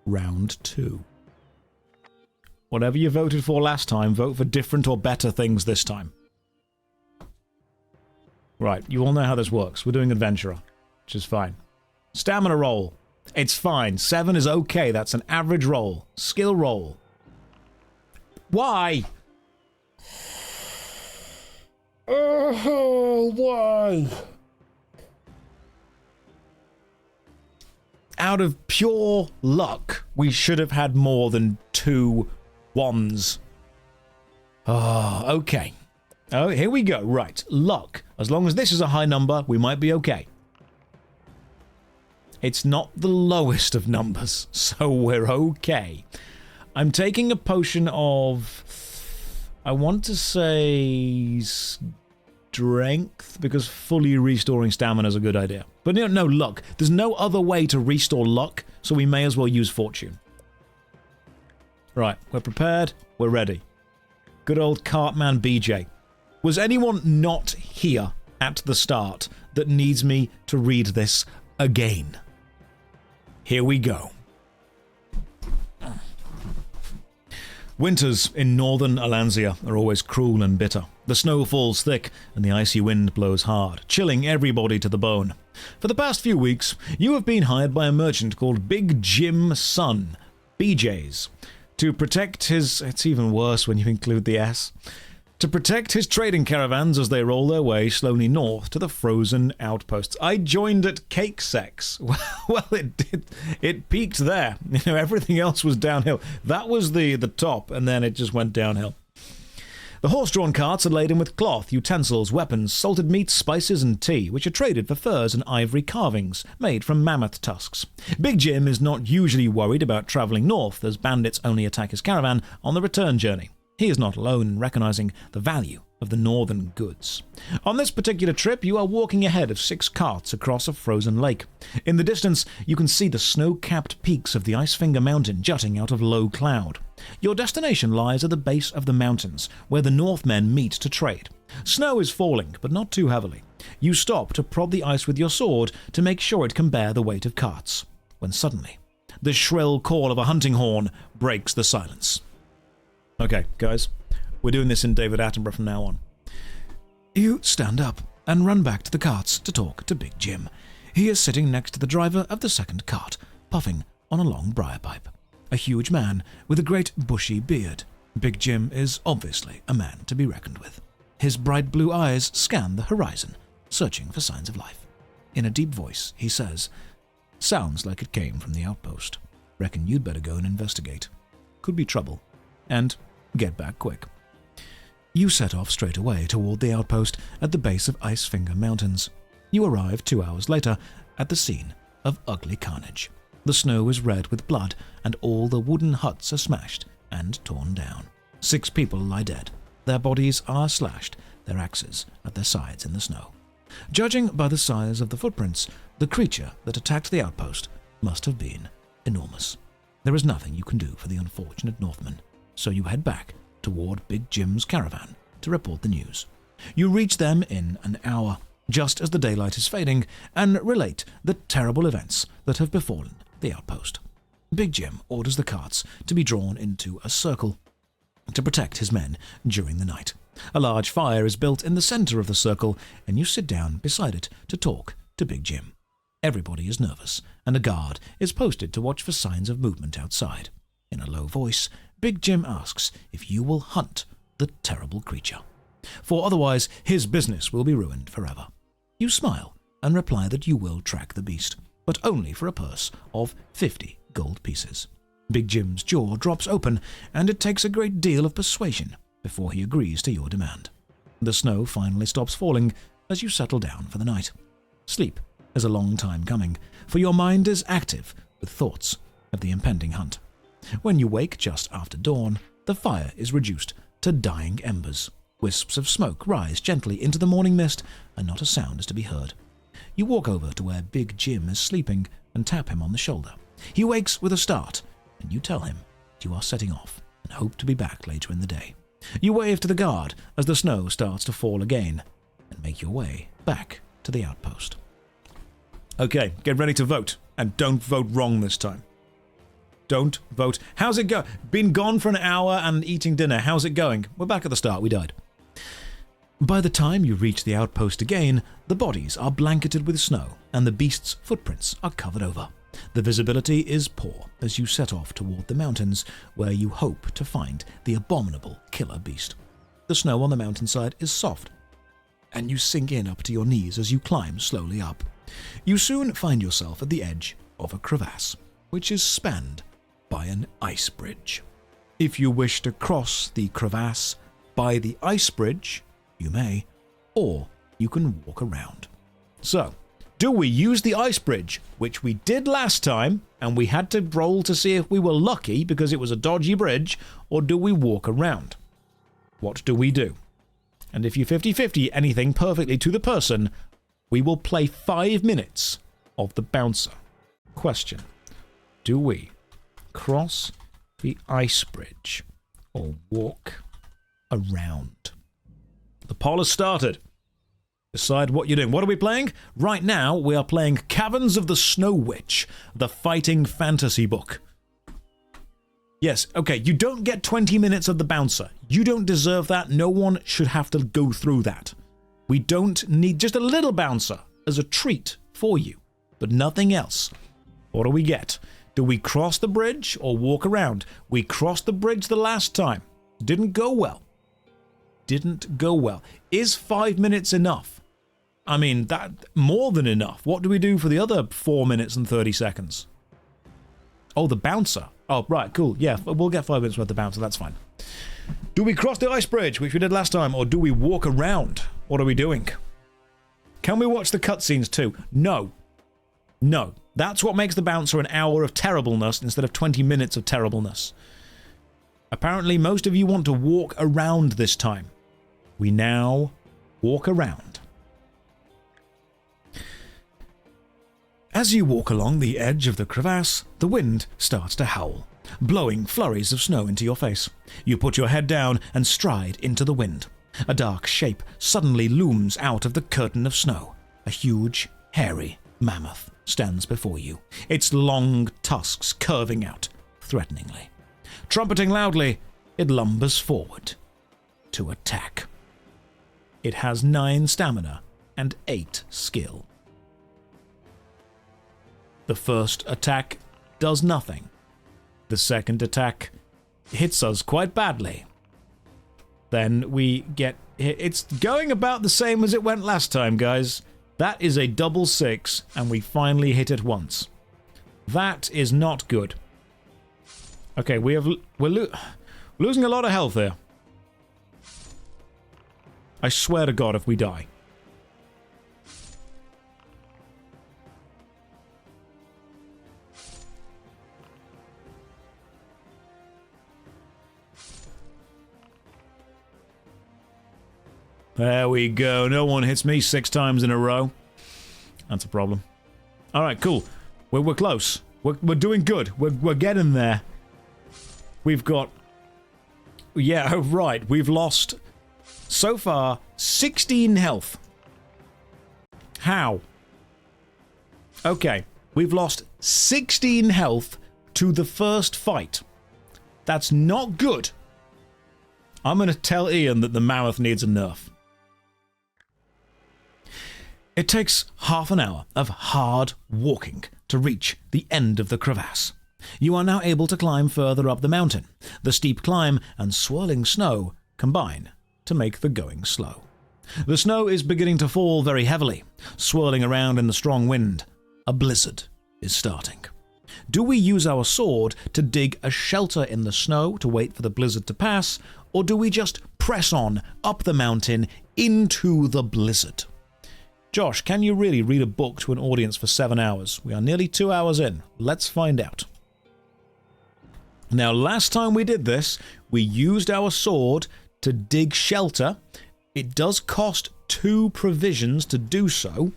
Round 2. Whatever you voted for last time, vote for different or better things this time. Right, you all know how this works. We're doing Adventurer, which is fine. Stamina roll. It's fine. 7 is okay. That's an average roll. Skill roll. Why? Oh, why? Out of pure luck, we should have had more than 2 wands. Oh, okay. Oh, here we go. Right. Luck. As long as this is a high number, we might be okay. It's not the lowest of numbers, so we're okay. I'm taking a potion of... I want to say... strength, because fully restoring stamina is a good idea. But no, luck. There's no other way to restore luck, so we may as well use fortune. Right, we're prepared, we're ready. Good old Cartman BJ. Was anyone not here at the start that needs me to read this again? Here we go. Winters in northern Alanzia are always cruel and bitter. The snow falls thick and the icy wind blows hard, chilling everybody to the bone. For the past few weeks, you have been hired by a merchant called Big Jim Sun, BJ's, to protect his... It's even worse when you include the S. To protect his trading caravans as they roll their way slowly north to the frozen outposts. I joined at Cake Sex. Well, it peaked there. You know, everything else was downhill. That was the top, and then it just went downhill. The horse-drawn carts are laden with cloth, utensils, weapons, salted meats, spices, and tea, which are traded for furs and ivory carvings made from mammoth tusks. Big Jim is not usually worried about travelling north, as bandits only attack his caravan on the return journey. He is not alone in recognizing the value of the northern goods. On this particular trip, you are walking ahead of 6 carts across a frozen lake. In the distance, you can see the snow-capped peaks of the Icefinger Mountain jutting out of low cloud. Your destination lies at the base of the mountains, where the Northmen meet to trade. Snow is falling, but not too heavily. You stop to prod the ice with your sword to make sure it can bear the weight of carts, when suddenly, the shrill call of a hunting horn breaks the silence. Okay, guys, we're doing this in David Attenborough from now on. You stand up and run back to the carts to talk to Big Jim. He is sitting next to the driver of the second cart, puffing on a long briar pipe. A huge man with a great bushy beard. Big Jim is obviously a man to be reckoned with. His bright blue eyes scan the horizon, searching for signs of life. In a deep voice, he says, "Sounds like it came from the outpost. Reckon you'd better go and investigate. Could be trouble. And get back quick." You set off straight away toward the outpost at the base of Icefinger Mountains. You arrive 2 hours later at the scene of ugly carnage. The snow is red with blood, and all the wooden huts are smashed and torn down. 6 people lie dead. Their bodies are slashed, their axes at their sides in the snow. Judging by the size of the footprints, the creature that attacked the outpost must have been enormous. There is nothing you can do for the unfortunate Northmen, so you head back toward Big Jim's caravan to report the news. You reach them in an hour, just as the daylight is fading, and relate the terrible events that have befallen the outpost. Big Jim orders the carts to be drawn into a circle to protect his men during the night. A large fire is built in the center of the circle, and you sit down beside it to talk to Big Jim. Everybody is nervous, and a guard is posted to watch for signs of movement outside. In a low voice, Big Jim asks if you will hunt the terrible creature, for otherwise his business will be ruined forever. You smile and reply that you will track the beast, but only for a purse of 50 gold pieces. Big Jim's jaw drops open, and it takes a great deal of persuasion before he agrees to your demand. The snow finally stops falling as you settle down for the night. Sleep is a long time coming, for your mind is active with thoughts of the impending hunt. When you wake just after dawn, the fire is reduced to dying embers. Wisps of smoke rise gently into the morning mist, and not a sound is to be heard. You walk over to where Big Jim is sleeping and tap him on the shoulder. He wakes with a start, and you tell him that you are setting off and hope to be back later in the day. You wave to the guard as the snow starts to fall again, and make your way back to the outpost. Okay, get ready to vote, and don't vote wrong this time. Don't vote. How's it go? Been gone for an hour and eating dinner. How's it going? We're back at the start. We died. By the time you reach the outpost again, the bodies are blanketed with snow, and the beast's footprints are covered over. The visibility is poor as you set off toward the mountains, where you hope to find the abominable killer beast. The snow on the mountainside is soft, and you sink in up to your knees as you climb slowly up. You soon find yourself at the edge of a crevasse, which is spanned by an ice bridge. If you wish to cross the crevasse by the ice bridge, you may, or you can walk around. So, do we use the ice bridge, which we did last time, and we had to roll to see if we were lucky because it was a dodgy bridge, or do we walk around? What do we do? And if you 50-50 anything perfectly to the person, we will play 5 minutes of the bouncer. Question: do we cross the ice bridge or walk around? The poll has started. Decide what you're doing. What are we playing? Right now, we are playing Caverns of the Snow Witch, the fighting fantasy book. Yes, okay, you don't get 20 minutes of the bouncer. You don't deserve that. No one should have to go through that. We don't need just a little bouncer as a treat for you, but nothing else. What do we get? Do we cross the bridge or walk around? We crossed the bridge the last time. Didn't go well. Didn't go well. Is 5 minutes enough? I mean, that more than enough. What do we do for the other 4 minutes and 30 seconds? Oh, the bouncer. Oh, right, cool. Yeah, we'll get 5 minutes worth of bouncer. That's fine. Do we cross the ice bridge, which we did last time, or do we walk around? What are we doing? Can we watch the cutscenes too? No. No. That's what makes the bouncer an hour of terribleness instead of 20 minutes of terribleness. Apparently, most of you want to walk around this time. We now walk around. As you walk along the edge of the crevasse, the wind starts to howl, blowing flurries of snow into your face. You put your head down and stride into the wind. A dark shape suddenly looms out of the curtain of snow. A huge, hairy mammoth stands before you, its long tusks curving out threateningly. Trumpeting loudly, it lumbers forward to attack. It has 9 stamina and 8 skill. The first attack does nothing. The second attack hits us quite badly. Then we get hit. It's going about the same as it went last time, guys. That is a double 6, and we finally hit it once. That is not good. Okay, we're losing a lot of health here. I swear to God if we die. There we go. No one hits me 6 times in a row. That's a problem. Alright, cool. We're close. We're doing good. We're getting there. We've got... Yeah, right. We've lost, so far, 16 health. How? Okay. We've lost 16 health to the first fight. That's not good. I'm going to tell Ian that the mammoth needs a nerf. It takes half an hour of hard walking to reach the end of the crevasse. You are now able to climb further up the mountain. The steep climb and swirling snow combine to make the going slow. The snow is beginning to fall very heavily, swirling around in the strong wind. A blizzard is starting. Do we use our sword to dig a shelter in the snow to wait for the blizzard to pass, or do we just press on up the mountain into the blizzard? Josh, can you really read a book to an audience for 7 hours? We are nearly 2 hours in. Let's find out. Now, last time we did this, we used our sword to dig shelter. It does cost 2 provisions to do so,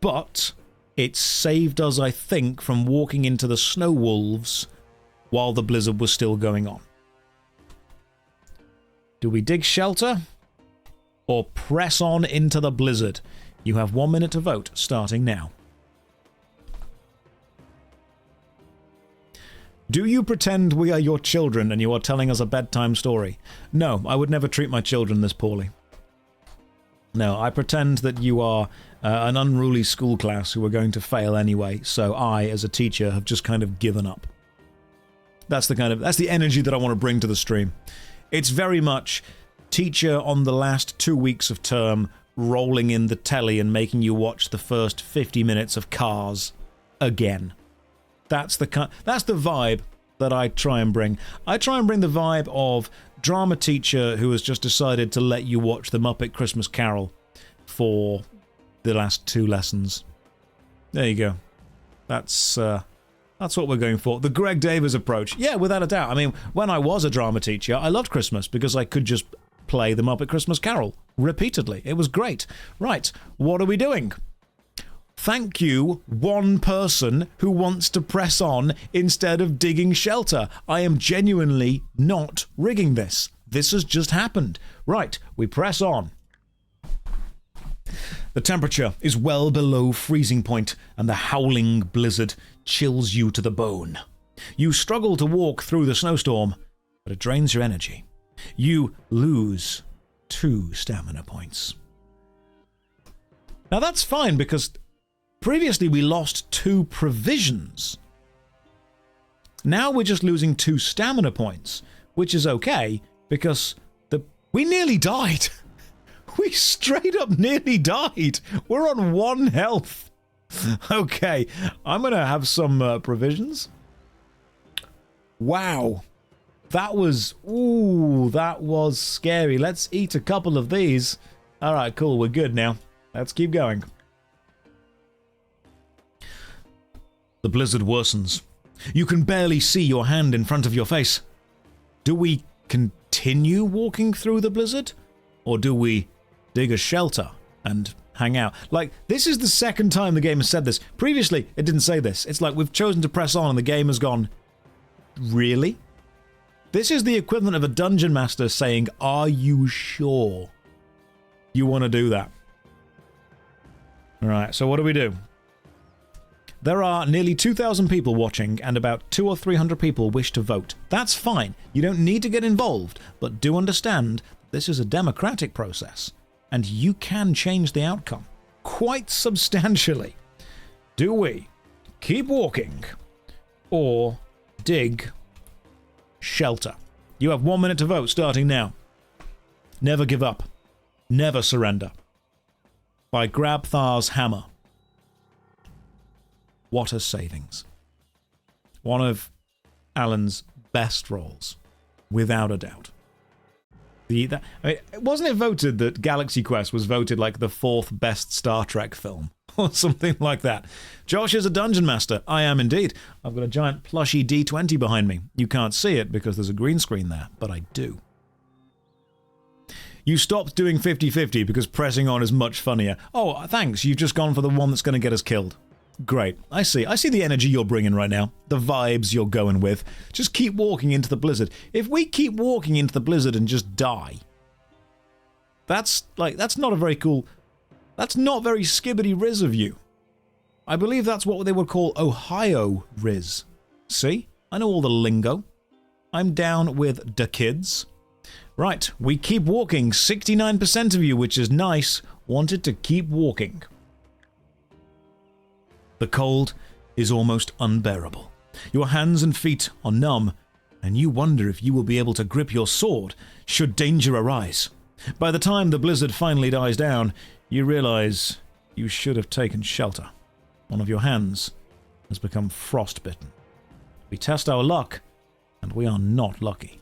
but it saved us, I think, from walking into the snow wolves while the blizzard was still going on. Do we dig shelter? Or press on into the blizzard? You have 1 minute to vote, starting now. Do you pretend we are your children and you are telling us a bedtime story? No, I would never treat my children this poorly. No, I pretend that you are an unruly school class who are going to fail anyway, so I, as a teacher, have just kind of given up. That's the energy that I want to bring to the stream. It's very much teacher on the last 2 weeks of term rolling in the telly and making you watch the first 50 minutes of Cars again. That's the vibe that I try and bring. I try and bring the vibe of drama teacher who has just decided to let you watch the Muppet Christmas Carol for the last 2 lessons. There you go. That's what we're going for. The Greg Davies approach. Yeah, without a doubt. I mean, when I was a drama teacher, I loved Christmas because I could just play the Muppet Christmas Carol repeatedly. It was great. Right, what are we doing? Thank you, one person who wants to press on instead of digging shelter. I am genuinely not rigging this. This has just happened. Right, we press on. The temperature is well below freezing point, and the howling blizzard chills you to the bone. You struggle to walk through the snowstorm, but it drains your energy. You lose 2 stamina points. Now that's fine, because previously we lost 2 provisions. Now we're just losing 2 stamina points, which is okay, because we nearly died. We straight up nearly died. We're on 1 health. Okay, I'm going to have some provisions. Wow. That was scary. Let's eat a couple of these. Alright, cool, we're good now. Let's keep going. The blizzard worsens. You can barely see your hand in front of your face. Do we continue walking through the blizzard? Or do we dig a shelter and hang out? Like, this is the second time the game has said this. Previously, it didn't say this. It's like we've chosen to press on and the game has gone, really? This is the equivalent of a dungeon master saying, are you sure you want to do that? Alright, so what do we do? There are nearly 2,000 people watching and about 200 or 300 people wish to vote. That's fine. You don't need to get involved, but do understand this is a democratic process and you can change the outcome quite substantially. Do we keep walking or dig shelter? You have 1 minute to vote starting now. Never give up. Never surrender. By Grabthar's Hammer. What a savings. One of Alan's best roles, without a doubt. Wasn't it voted that Galaxy Quest was voted like the 4th best Star Trek film? Or something like that. Josh is a dungeon master. I am indeed. I've got a giant plushy D20 behind me. You can't see it because there's a green screen there, but I do. You stopped doing 50-50 because pressing on is much funnier. Oh, thanks. You've just gone for the one that's going to get us killed. Great. I see the energy you're bringing right now. The vibes you're going with. Just keep walking into the blizzard. If we keep walking into the blizzard and just die, that's not a very cool... That's not very skibbity riz of you. I believe that's what they would call Ohio riz. See? I know all the lingo. I'm down with the kids. Right, we keep walking. 69% of you, which is nice, wanted to keep walking. The cold is almost unbearable. Your hands and feet are numb, and you wonder if you will be able to grip your sword should danger arise. By the time the blizzard finally dies down, you realize you should have taken shelter. One of your hands has become frostbitten. We test our luck, and we are not lucky.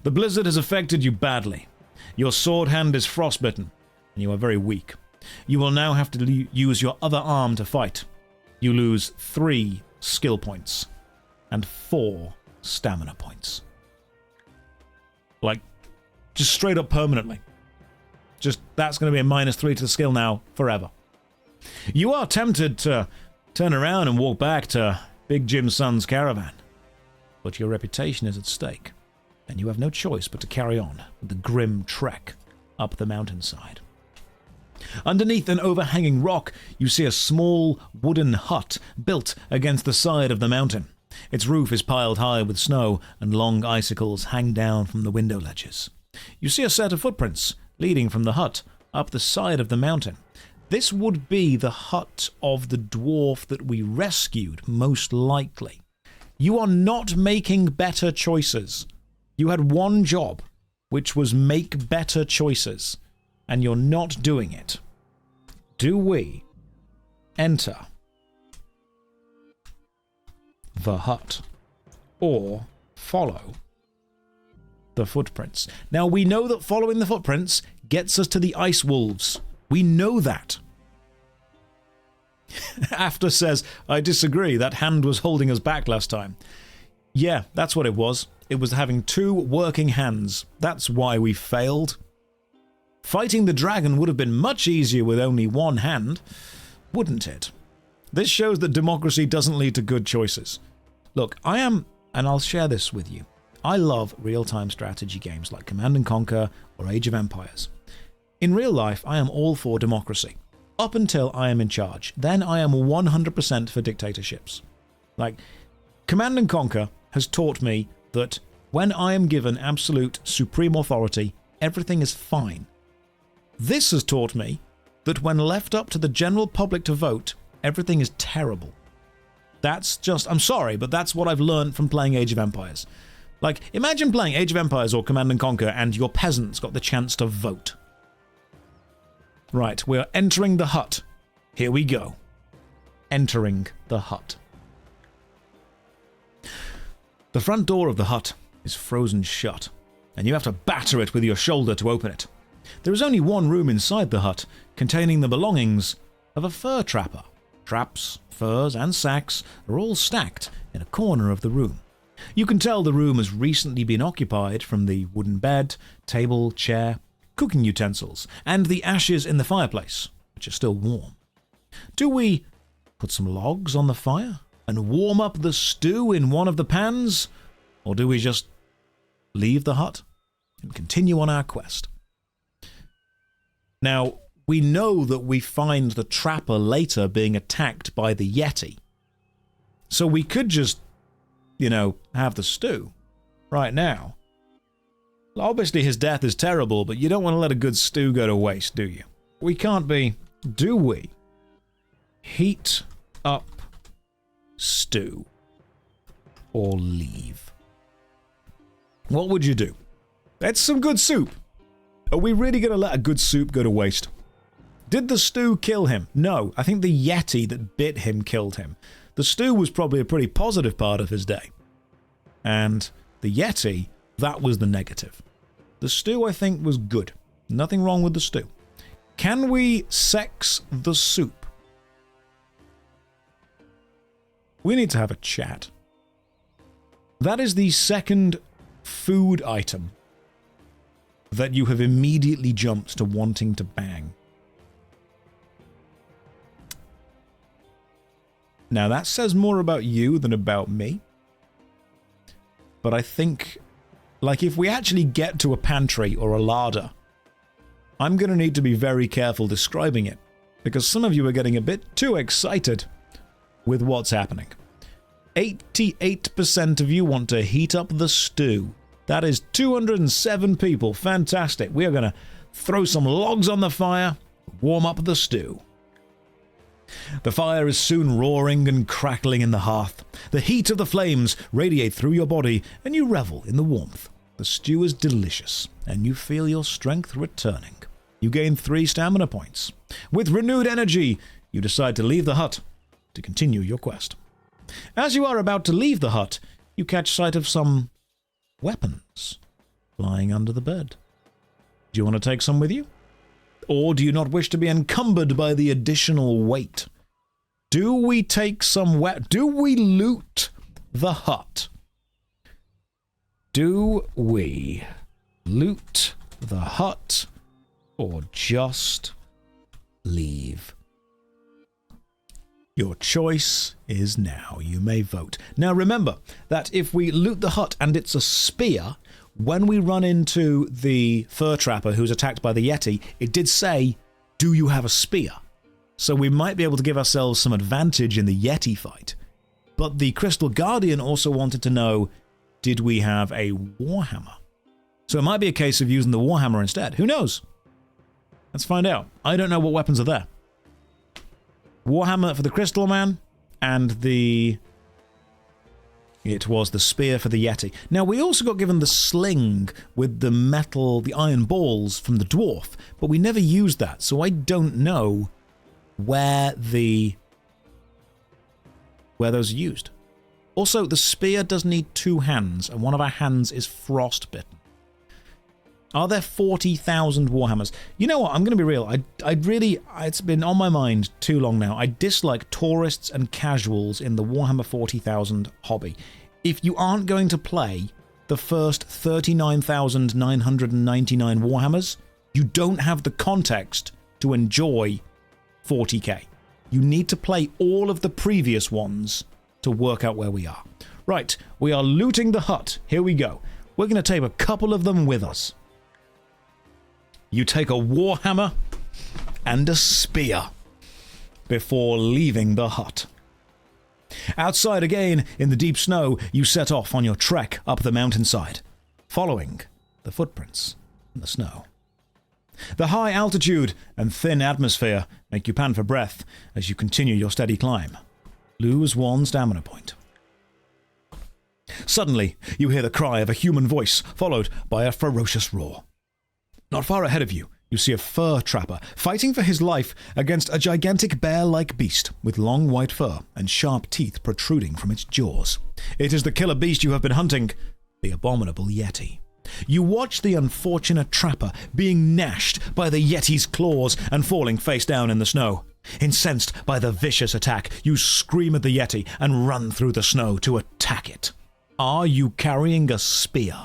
The blizzard has affected you badly. Your sword hand is frostbitten, and you are very weak. You will now have to use your other arm to fight. You lose 3 skill points and 4 stamina points. Like, just straight up permanently. Just, that's going to be a -3 to the skill now, forever. You are tempted to turn around and walk back to Big Jim's son's caravan. But your reputation is at stake, and you have no choice but to carry on with the grim trek up the mountainside. Underneath an overhanging rock, you see a small wooden hut built against the side of the mountain. Its roof is piled high with snow, and long icicles hang down from the window ledges. You see a set of footprints leading from the hut up the side of the mountain. This would be the hut of the dwarf that we rescued, most likely. You are not making better choices. You had one job, which was make better choices, and you're not doing it. Do we enter the hut or follow the footprints? Now, we know that following the footprints gets us to the ice wolves. We know that. After says, I disagree, that hand was holding us back last time. Yeah, that's what it was. It was having 2 working hands. That's why we failed. Fighting the dragon would have been much easier with only one hand, wouldn't it? This shows that democracy doesn't lead to good choices. Look, and I'll share this with you, I love real-time strategy games like Command & Conquer or Age of Empires. In real life, I am all for democracy, up until I am in charge. Then I am 100% for dictatorships. Like, Command & Conquer has taught me that when I am given absolute supreme authority, everything is fine. This has taught me that when left up to the general public to vote, everything is terrible. That's just, I'm sorry, but that's what I've learned from playing Age of Empires. Like, imagine playing Age of Empires or Command & Conquer and your peasants got the chance to vote. Right, we're entering the hut. Here we go. Entering the hut. The front door of the hut is frozen shut, and you have to batter it with your shoulder to open it. There is only one room inside the hut, containing the belongings of a fur trapper. Traps, furs, and sacks are all stacked in a corner of the room. You can tell the room has recently been occupied from the wooden bed, table, chair, cooking utensils, and the ashes in the fireplace, which are still warm. Do we put some logs on the fire and warm up the stew in one of the pans, or do we just leave the hut and continue on our quest? Now, we know that we find the trapper later being attacked by the yeti, so we could just, have the stew right now. Obviously his death is terrible, but you don't want to let a good stew go to waste, do you? We can't be... Do we? Heat up stew or leave? What would you do? That's some good soup. Are we really going to let a good soup go to waste? Did the stew kill him? No, I think the yeti that bit him killed him. The stew was probably a pretty positive part of his day. And the yeti, that was the negative. The stew, I think, was good. Nothing wrong with the stew. Can we sex the soup? We need to have a chat. That is the second food item that you have immediately jumped to wanting to bang. Now, that says more about you than about me. But I think, if we actually get to a pantry or a larder, I'm going to need to be very careful describing it, because some of you are getting a bit too excited with what's happening. 88% of you want to heat up the stew. That is 207 people. Fantastic. We are going to throw some logs on the fire, warm up the stew. The fire is soon roaring and crackling in the hearth. The heat of the flames radiate through your body, and you revel in the warmth. The stew is delicious, and you feel your strength returning. You gain 3 stamina points. With renewed energy, you decide to leave the hut to continue your quest. As you are about to leave the hut, you catch sight of some weapons lying under the bed. Do you want to take some with you? Or do you not wish to be encumbered by the additional weight? Do we take some do we loot the hut? Do we loot the hut or just leave? Your choice is now. You may vote. Now remember that if we loot the hut and it's a spear, when we run into the fur trapper who's attacked by the yeti, it did say, do you have a spear? So we might be able to give ourselves some advantage in the yeti fight. But the Crystal Guardian also wanted to know, did we have a warhammer? So it might be a case of using the warhammer instead. Who knows? Let's find out. I don't know what weapons are there. Warhammer for the Crystal Man, and it was the spear for the yeti. Now, we also got given the sling with the iron balls from the dwarf, but we never used that, so I don't know where those are used. Also, the spear does need 2 hands, and one of our hands is frostbitten. Are there 40,000 Warhammers? You know what, I'm going to be real. It's been on my mind too long now. I dislike tourists and casuals in the Warhammer 40,000 hobby. If you aren't going to play the first 39,999 Warhammers, you don't have the context to enjoy 40k. You need to play all of the previous ones to work out where we are. Right, we are looting the hut. Here we go. We're going to take a couple of them with us. You take a warhammer and a spear before leaving the hut. Outside again, in the deep snow, you set off on your trek up the mountainside, following the footprints in the snow. The high altitude and thin atmosphere make you pant for breath as you continue your steady climb. Lose 1 stamina point. Suddenly, you hear the cry of a human voice, followed by a ferocious roar. Not far ahead of you, you see a fur trapper fighting for his life against a gigantic bear-like beast with long white fur and sharp teeth protruding from its jaws. It is the killer beast you have been hunting, the abominable yeti. You watch the unfortunate trapper being gnashed by the yeti's claws and falling face down in the snow. Incensed by the vicious attack, you scream at the yeti and run through the snow to attack it. Are you carrying a spear?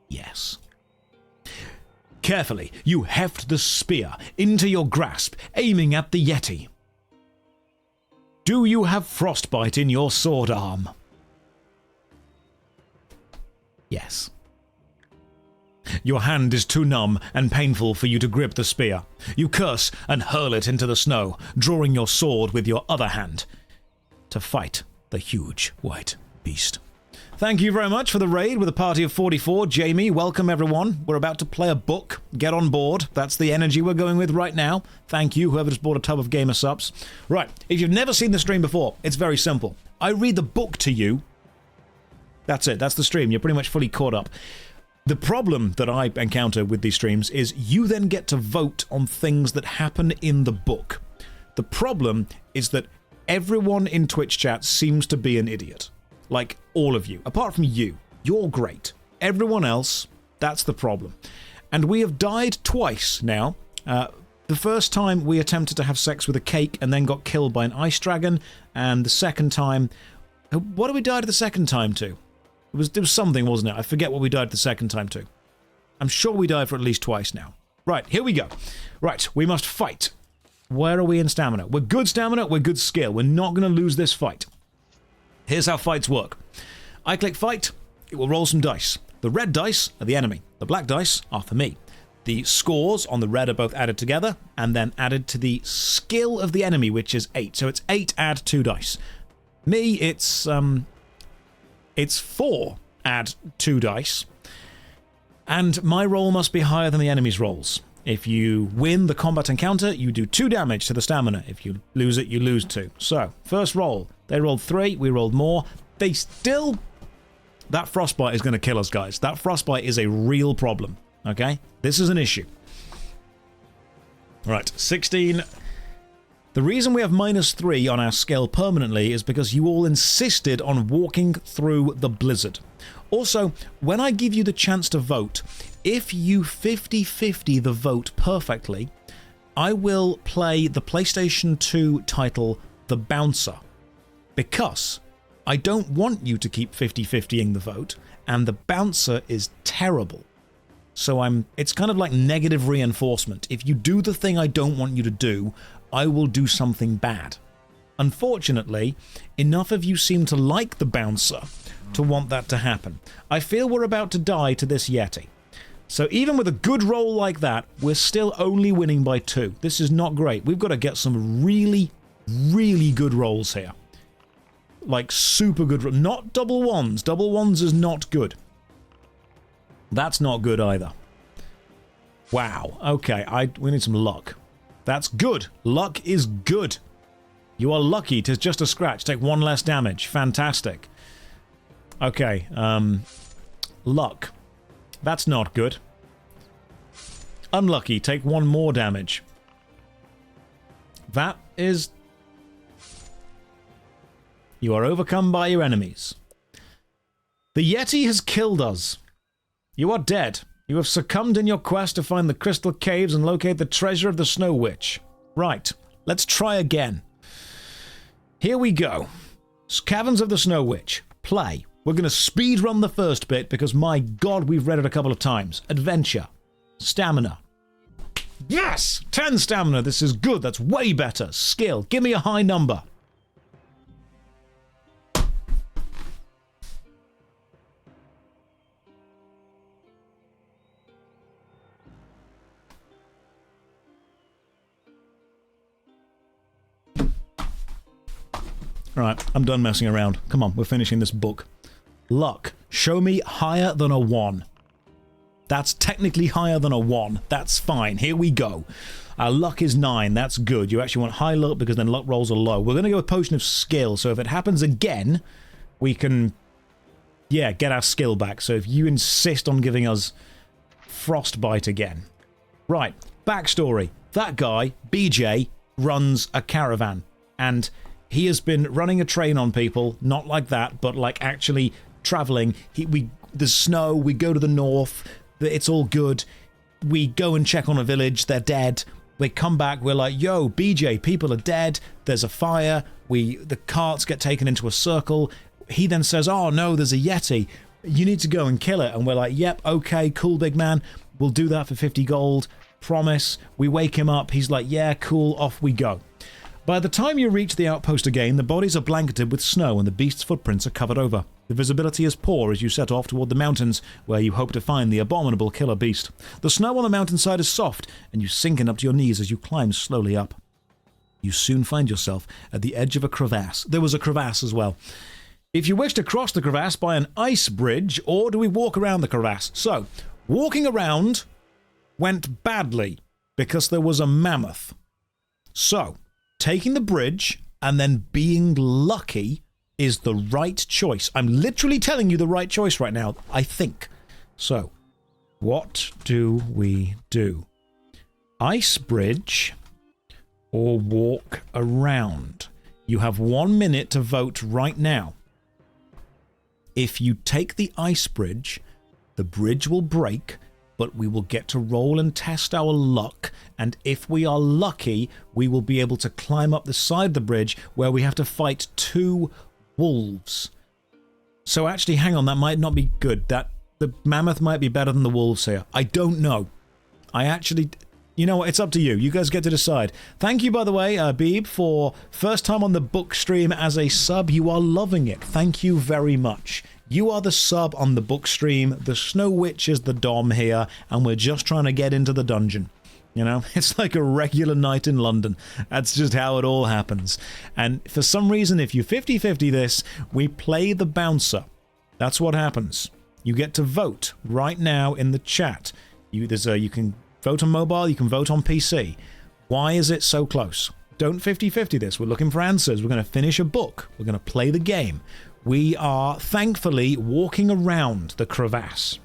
Yes. Carefully, you heft the spear into your grasp, aiming at the yeti. Do you have frostbite in your sword arm? Yes. Your hand is too numb and painful for you to grip the spear. You curse and hurl it into the snow, drawing your sword with your other hand to fight the huge white beast. Thank you very much for the raid with a party of 44. Jamie, welcome everyone. We're about to play a book. Get on board. That's the energy we're going with right now. Thank you, whoever just bought a tub of gamer subs. Right, if you've never seen the stream before, it's very simple. I read the book to you. That's it. That's the stream. You're pretty much fully caught up. The problem that I encounter with these streams is you then get to vote on things that happen in the book. The problem is that everyone in Twitch chat seems to be an idiot. Like, all of you. Apart from you. You're great. Everyone else, that's the problem. And we have died twice now. The first time we attempted to have sex with a cake and then got killed by an ice dragon. And the second time... What did we die the second time to? It was something, wasn't it? I forget what we died the second time to. I'm sure we died for at least twice now. Right, here we go. Right, we must fight. Where are we in stamina? We're good stamina, we're good skill. We're not going to lose this fight. Here's how fights work. I click fight, it will roll some dice. The red dice are the enemy. The black dice are for me. The scores on the red are both added together and then added to the skill of the enemy, which is 8. So it's 8 add 2 dice. Me, it's 4 add 2 dice. And my roll must be higher than the enemy's rolls. If you win the combat encounter, you do 2 damage to the stamina. If you lose it, you lose 2. So, first roll. They rolled 3, we rolled more. They still... That frostbite is going to kill us, guys. That frostbite is a real problem. Okay? This is an issue. Right, 16. The reason we have -3 on our skill permanently is because you all insisted on walking through the blizzard. Also, when I give you the chance to vote, if you 50-50 the vote perfectly, I will play the PlayStation 2 title The Bouncer. Because I don't want you to keep 50-50ing the vote, and The Bouncer is terrible. So it's kind of like negative reinforcement. If you do the thing I don't want you to do, I will do something bad. Unfortunately, enough of you seem to like The Bouncer to want that to happen. I feel we're about to die to this yeti. So even with a good roll like that, we're still only winning by 2. This is not great. We've got to get some really, really good rolls here. Like super good. Not double ones. Double ones is not good. That's not good either. Wow. Okay, we need some luck. That's good. Luck is good. You are lucky to just a scratch. Take 1 less damage. Fantastic. Okay, luck. That's not good. Unlucky. Take 1 more damage. That is... You are overcome by your enemies. The Yeti has killed us. You are dead. You have succumbed in your quest to find the crystal caves and locate the treasure of the Snow Witch. Right, let's try again. Here we go. Caverns of the Snow Witch. Play. We're going to speed run the first bit because, my God, we've read it a couple of times. Adventure. Stamina. Yes! 10 stamina. This is good. That's way better. Skill. Give me a high number. Right, I'm done messing around. Come on, we're finishing this book. Luck. Show me higher than a 1. That's technically higher than a 1. That's fine. Here we go. Our luck is 9. That's good. You actually want high luck because then luck rolls are low. We're going to go with Potion of Skill. So if it happens again, we can, yeah, get our skill back. So if you insist on giving us Frostbite again. Right, backstory. That guy, BJ, runs a caravan. And... he has been running a train on people, not like that, but like actually traveling. There's snow, we go to the north, it's all good. We go and check on a village, they're dead. We come back, we're like, yo, BJ, people are dead, there's a fire, the carts get taken into a circle, he then says, oh no, there's a yeti. You need to go and kill it. And we're like, yep, okay, cool, big man. We'll do that for 50 gold. Promise. We wake him up. He's like, yeah, cool, off we go. By the time you reach the outpost again, the bodies are blanketed with snow and the beast's footprints are covered over. The visibility is poor as you set off toward the mountains, where you hope to find the abominable killer beast. The snow on the mountainside is soft, and you sink in up to your knees as you climb slowly up. You soon find yourself at the edge of a crevasse. There was a crevasse as well. If you wish to cross the crevasse by an ice bridge, or do we walk around the crevasse? So, walking around went badly because there was a mammoth. So, taking the bridge and then being lucky is the right choice. I'm literally telling you the right choice right now, I think. So, what do we do? Ice bridge or walk around? You have 1 minute to vote right now. If you take the ice bridge, the bridge will break, but we will get to roll and test our luck, and if we are lucky, we will be able to climb up the side of the bridge where we have to fight 2 wolves. So actually, hang on, that might not be good. The mammoth might be better than the wolves here. I don't know. You know what, it's up to you. You guys get to decide. Thank you, by the way, Beeb, for first time on the book stream as a sub. You are loving it. Thank you very much. You are the sub on the book stream. The Snow Witch is the dom here, and we're just trying to get into the dungeon. You know, it's like a regular night in London. That's just how it all happens. And for some reason, if you 50-50 this, we play the bouncer. That's what happens. You get to vote right now in the chat. You can vote on mobile, you can vote on PC. Why is it so close? Don't 50-50 this. We're looking for answers. We're going to finish a book. We're going to play the game. We are, thankfully, walking around the crevasse.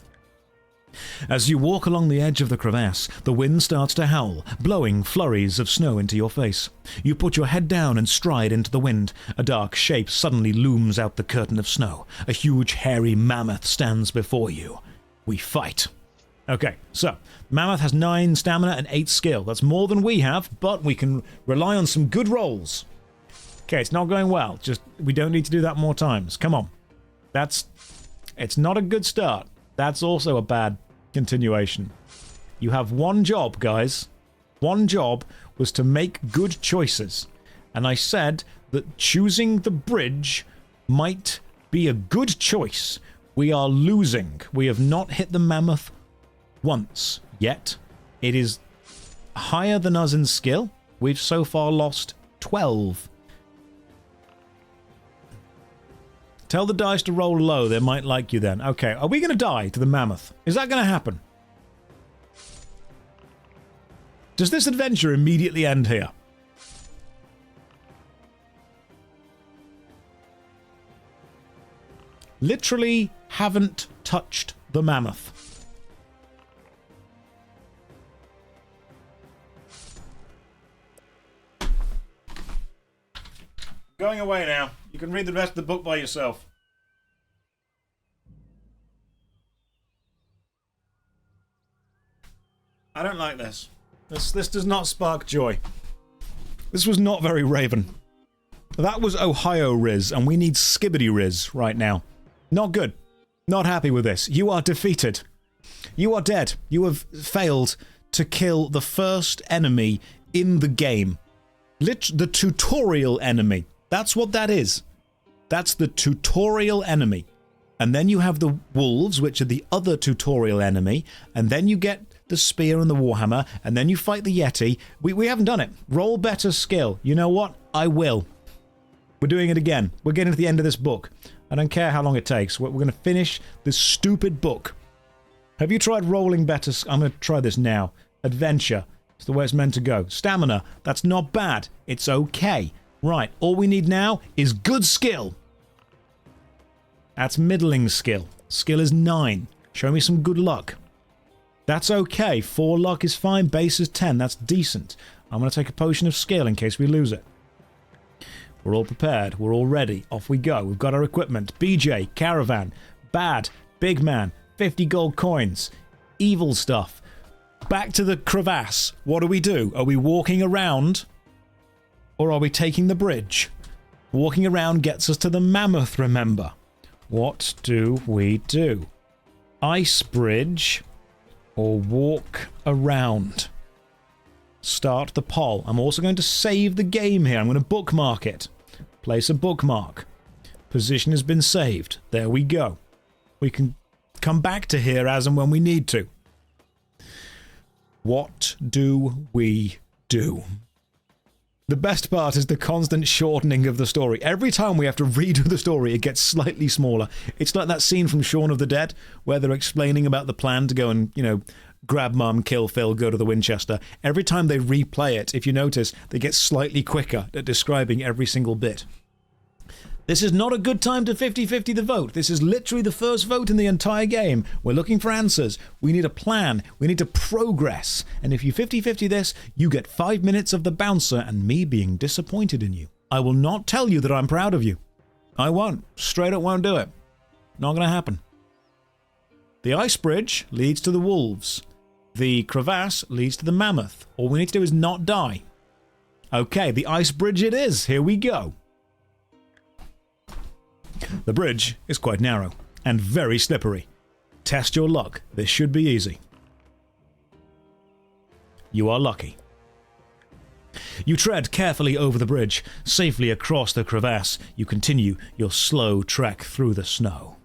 As you walk along the edge of the crevasse, the wind starts to howl, blowing flurries of snow into your face. You put your head down and stride into the wind. A dark shape suddenly looms out the curtain of snow. A huge, hairy mammoth stands before you. We fight. Okay, so, mammoth has 9 stamina and 8 skill. That's more than we have, but we can rely on some good rolls. Okay, it's not going well. Just, we don't need to do that more times. Come on. It's not a good start. That's also a bad continuation. You have one job, guys. One job was to make good choices. And I said that choosing the bridge might be a good choice. We are losing. We have not hit the mammoth once yet. It is higher than us in skill. We've so far lost 12. Tell the dice to roll low, they might like you then. Okay, are we going to die to the mammoth? Is that going to happen? Does this adventure immediately end here? Literally haven't touched the mammoth. Going away now. You can read the rest of the book by yourself. I don't like this. This does not spark joy. This was not very Raven. That was Ohio Riz, and we need Skibbity Riz right now. Not good. Not happy with this. You are defeated. You are dead. You have failed to kill the first enemy in the game. The tutorial enemy. That's what that is. That's the tutorial enemy. And then you have the wolves, which are the other tutorial enemy. And then you get the spear and the warhammer. And then you fight the yeti. We haven't done it. Roll better skill. You know what? I will. We're doing it again. We're getting to the end of this book. I don't care how long it takes. We're going to finish this stupid book. Have you tried rolling better? I'm going to try this now. Adventure. It's the way it's meant to go. Stamina. That's not bad. It's okay. Right, all we need now is good skill. That's middling skill. Skill is 9. Show me some good luck. That's okay. 4 luck is fine. Base is 10. That's decent. I'm going to take a potion of skill in case we lose it. We're all prepared. We're all ready. Off we go. We've got our equipment. BJ, caravan, bad, big man, 50 gold coins, evil stuff. Back to the crevasse. What do we do? Are we walking around? Or are we taking the bridge? Walking around gets us to the mammoth, remember. What do we do? Ice bridge or walk around? Start the poll. I'm also going to save the game here. I'm going to bookmark it. Place a bookmark. Position has been saved. There we go. We can come back to here as and when we need to. What do we do? The best part is the constant shortening of the story. Every time we have to redo the story, it gets slightly smaller. It's like that scene from Shaun of the Dead, where they're explaining about the plan to go and, grab Mum, kill Phil, go to the Winchester. Every time they replay it, if you notice, they get slightly quicker at describing every single bit. This is not a good time to 50-50 the vote. This is literally the first vote in the entire game. We're looking for answers. We need a plan. We need to progress. And if you 50-50 this, you get 5 minutes of the bouncer and me being disappointed in you. I will not tell you that I'm proud of you. I won't. Straight up won't do it. Not going to happen. The ice bridge leads to the wolves. The crevasse leads to the mammoth. All we need to do is not die. Okay, the ice bridge it is. Here we go. The bridge is quite narrow and very slippery. Test your luck. This should be easy. You are lucky. You tread carefully over the bridge, safely across the crevasse. You continue your slow trek through the snow.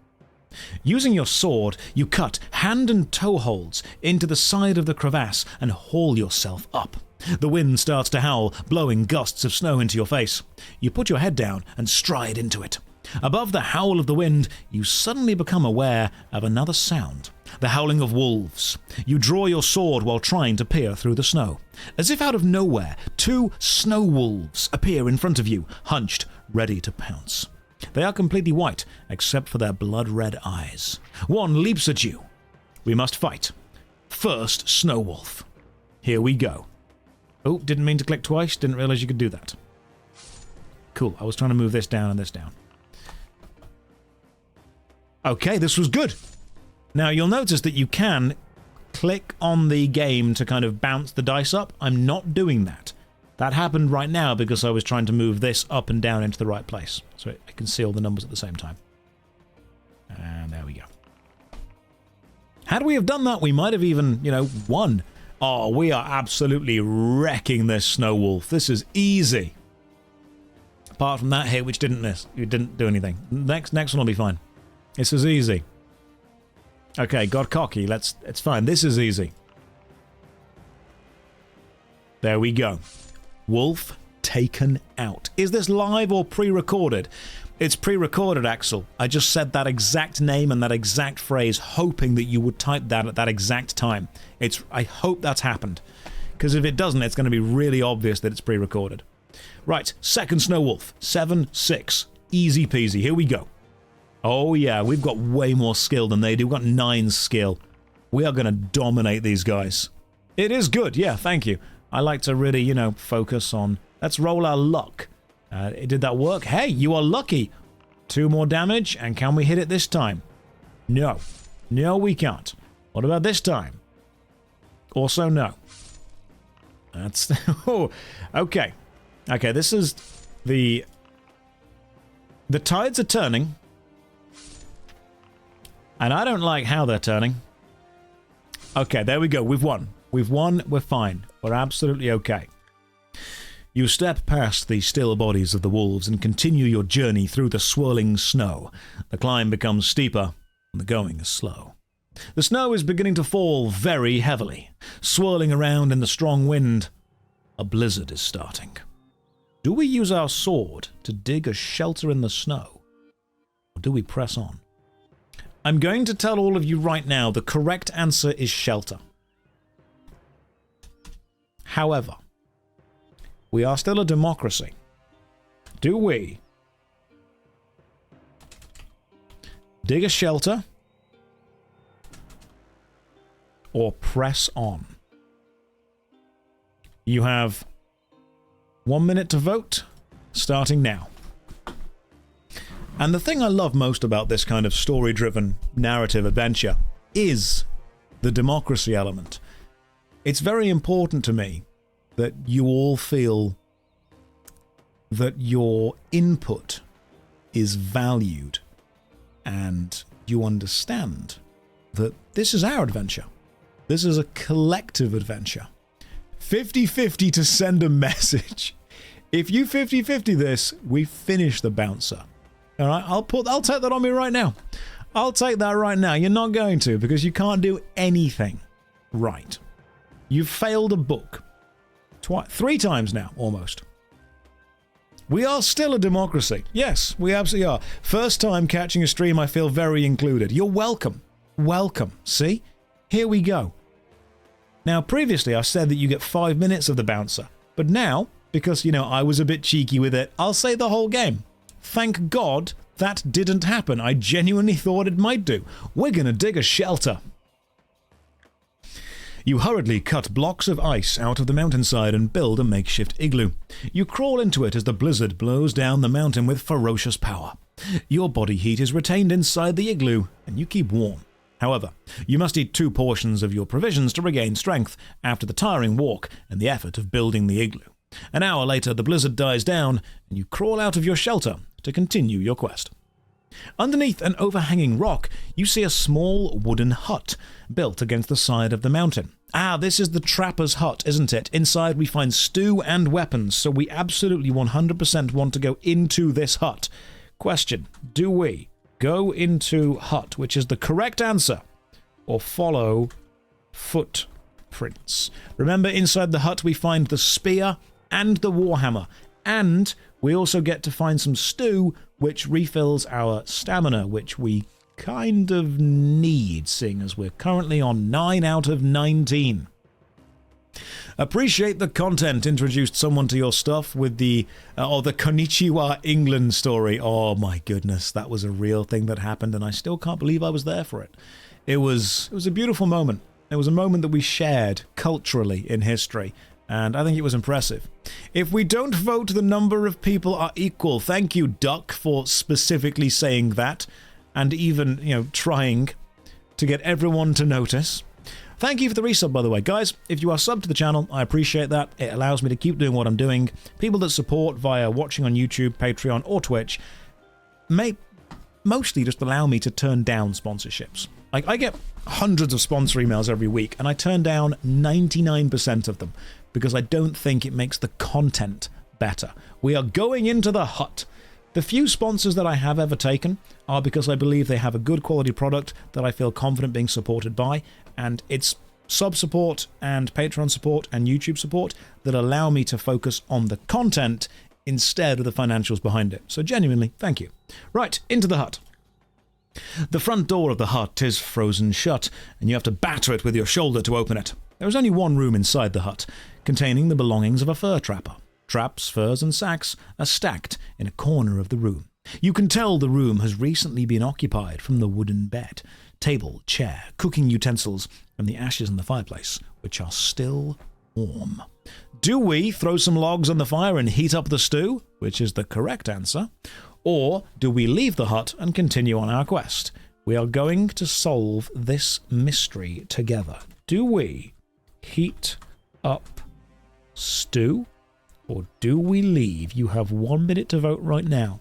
Using your sword, you cut hand and toe holds into the side of the crevasse and haul yourself up. The wind starts to howl, blowing gusts of snow into your face. You put your head down and stride into it. Above the howl of the wind, you suddenly become aware of another sound, the howling of wolves. You draw your sword while trying to peer through the snow. As if out of nowhere, 2 snow wolves appear in front of you, hunched, ready to pounce. They are completely white, except for their blood-red eyes. One leaps at you. We must fight. First snow wolf. Here we go. Oh, didn't mean to click twice, didn't realize you could do that. Cool, I was trying to move this down and this down. Okay, this was good. Now, you'll notice that you can click on the game to kind of bounce the dice up. I'm not doing that. That happened right now because I was trying to move this up and down into the right place. So I can see all the numbers at the same time. And there we go. Had we have done that, we might have even, won. Oh, we are absolutely wrecking this snow wolf. This is easy. Apart from that hit, which didn't do anything. Next one will be fine. This is easy. Okay, got cocky. It's fine. This is easy. There we go. Wolf taken out. Is this live or pre-recorded? It's pre-recorded, Axel. I just said that exact name and that exact phrase, hoping that you would type that at that exact time. I hope that's happened. Because if it doesn't, it's going to be really obvious that it's pre-recorded. Right, second snow wolf. 7-6. Easy peasy. Here we go. Oh yeah, we've got way more skill than they do. We've got 9 skill. We are going to dominate these guys. It is good, yeah, thank you. I like to really, focus on... Let's roll our luck. Did that work? Hey, you are lucky. 2 more damage, and can we hit it this time? No. No, we can't. What about this time? Also, no. That's... oh, okay. Okay, this is the... The tides are turning. And I don't like how they're turning. Okay, there we go. We've won. We've won. We're fine. We're absolutely okay. You step past the still bodies of the wolves and continue your journey through the swirling snow. The climb becomes steeper, and the going is slow. The snow is beginning to fall very heavily, swirling around in the strong wind. A blizzard is starting. Do we use our sword to dig a shelter in the snow? Or do we press on? I'm going to tell all of you right now the correct answer is shelter. However, we are still a democracy. Do we dig a shelter or press on? You have 1 minute to vote, starting now. And the thing I love most about this kind of story-driven narrative adventure is the democracy element. It's very important to me that you all feel that your input is valued and you understand that this is our adventure. This is a collective adventure. 50-50 to send a message. If you 50-50 this, we finish the bouncer. All right, I'll take that on me right now. I'll take that right now. You're not going to, because you can't do anything right. You've failed a book. 3 times now, almost. We are still a democracy. Yes, we absolutely are. First time catching a stream, I feel very included. You're welcome. Welcome. See? Here we go. Now, previously I said that you get 5 minutes of the bouncer. But now, because, I was a bit cheeky with it, I'll say the whole game. Thank God that didn't happen. I genuinely thought it might do. We're going to dig a shelter. You hurriedly cut blocks of ice out of the mountainside and build a makeshift igloo. You crawl into it as the blizzard blows down the mountain with ferocious power. Your body heat is retained inside the igloo, and you keep warm. However, you must eat 2 portions of your provisions to regain strength after the tiring walk and the effort of building the igloo. An hour later, the blizzard dies down, and you crawl out of your shelter to continue your quest. Underneath an overhanging rock, you see a small wooden hut built against the side of the mountain. This is the trapper's hut, isn't it? Inside we find stew and weapons, so we absolutely 100% want to go into this hut. Question, do we go into hut, which is the correct answer, or follow footprints? Remember, inside the hut we find the spear and the warhammer, and we also get to find some stew, which refills our stamina, which we kind of need, seeing as we're currently on 9 out of 19. Appreciate the content. Introduced someone to your stuff with the Konnichiwa England story. Oh my goodness, that was a real thing that happened, and I still can't believe I was there for it. It was a beautiful moment. It was a moment that we shared culturally in history, and I think it was impressive. If we don't vote, the number of people are equal. Thank you, Duck, for specifically saying that, and even, trying to get everyone to notice. Thank you for the resub, by the way. Guys, if you are subbed to the channel, I appreciate that. It allows me to keep doing what I'm doing. People that support via watching on YouTube, Patreon, or Twitch may mostly just allow me to turn down sponsorships. Like, I get hundreds of sponsor emails every week, and I turn down 99% of them because I don't think it makes the content better. We are going into the hut. The few sponsors that I have ever taken are because I believe they have a good quality product that I feel confident being supported by, and it's sub support and Patreon support and YouTube support that allow me to focus on the content instead of the financials behind it. So genuinely, thank you. Right, into the hut. The front door of the hut is frozen shut, and you have to batter it with your shoulder to open it. There is only one room inside the hut, containing the belongings of a fur trapper. Traps, furs, and sacks are stacked in a corner of the room. You can tell the room has recently been occupied from the wooden bed, table, chair, cooking utensils, and the ashes in the fireplace, which are still warm. Do we throw some logs on the fire and heat up the stew, which is the correct answer, or do we leave the hut and continue on our quest? We are going to solve this mystery together. Do we heat up stew, or do we leave? You have 1 minute to vote right now.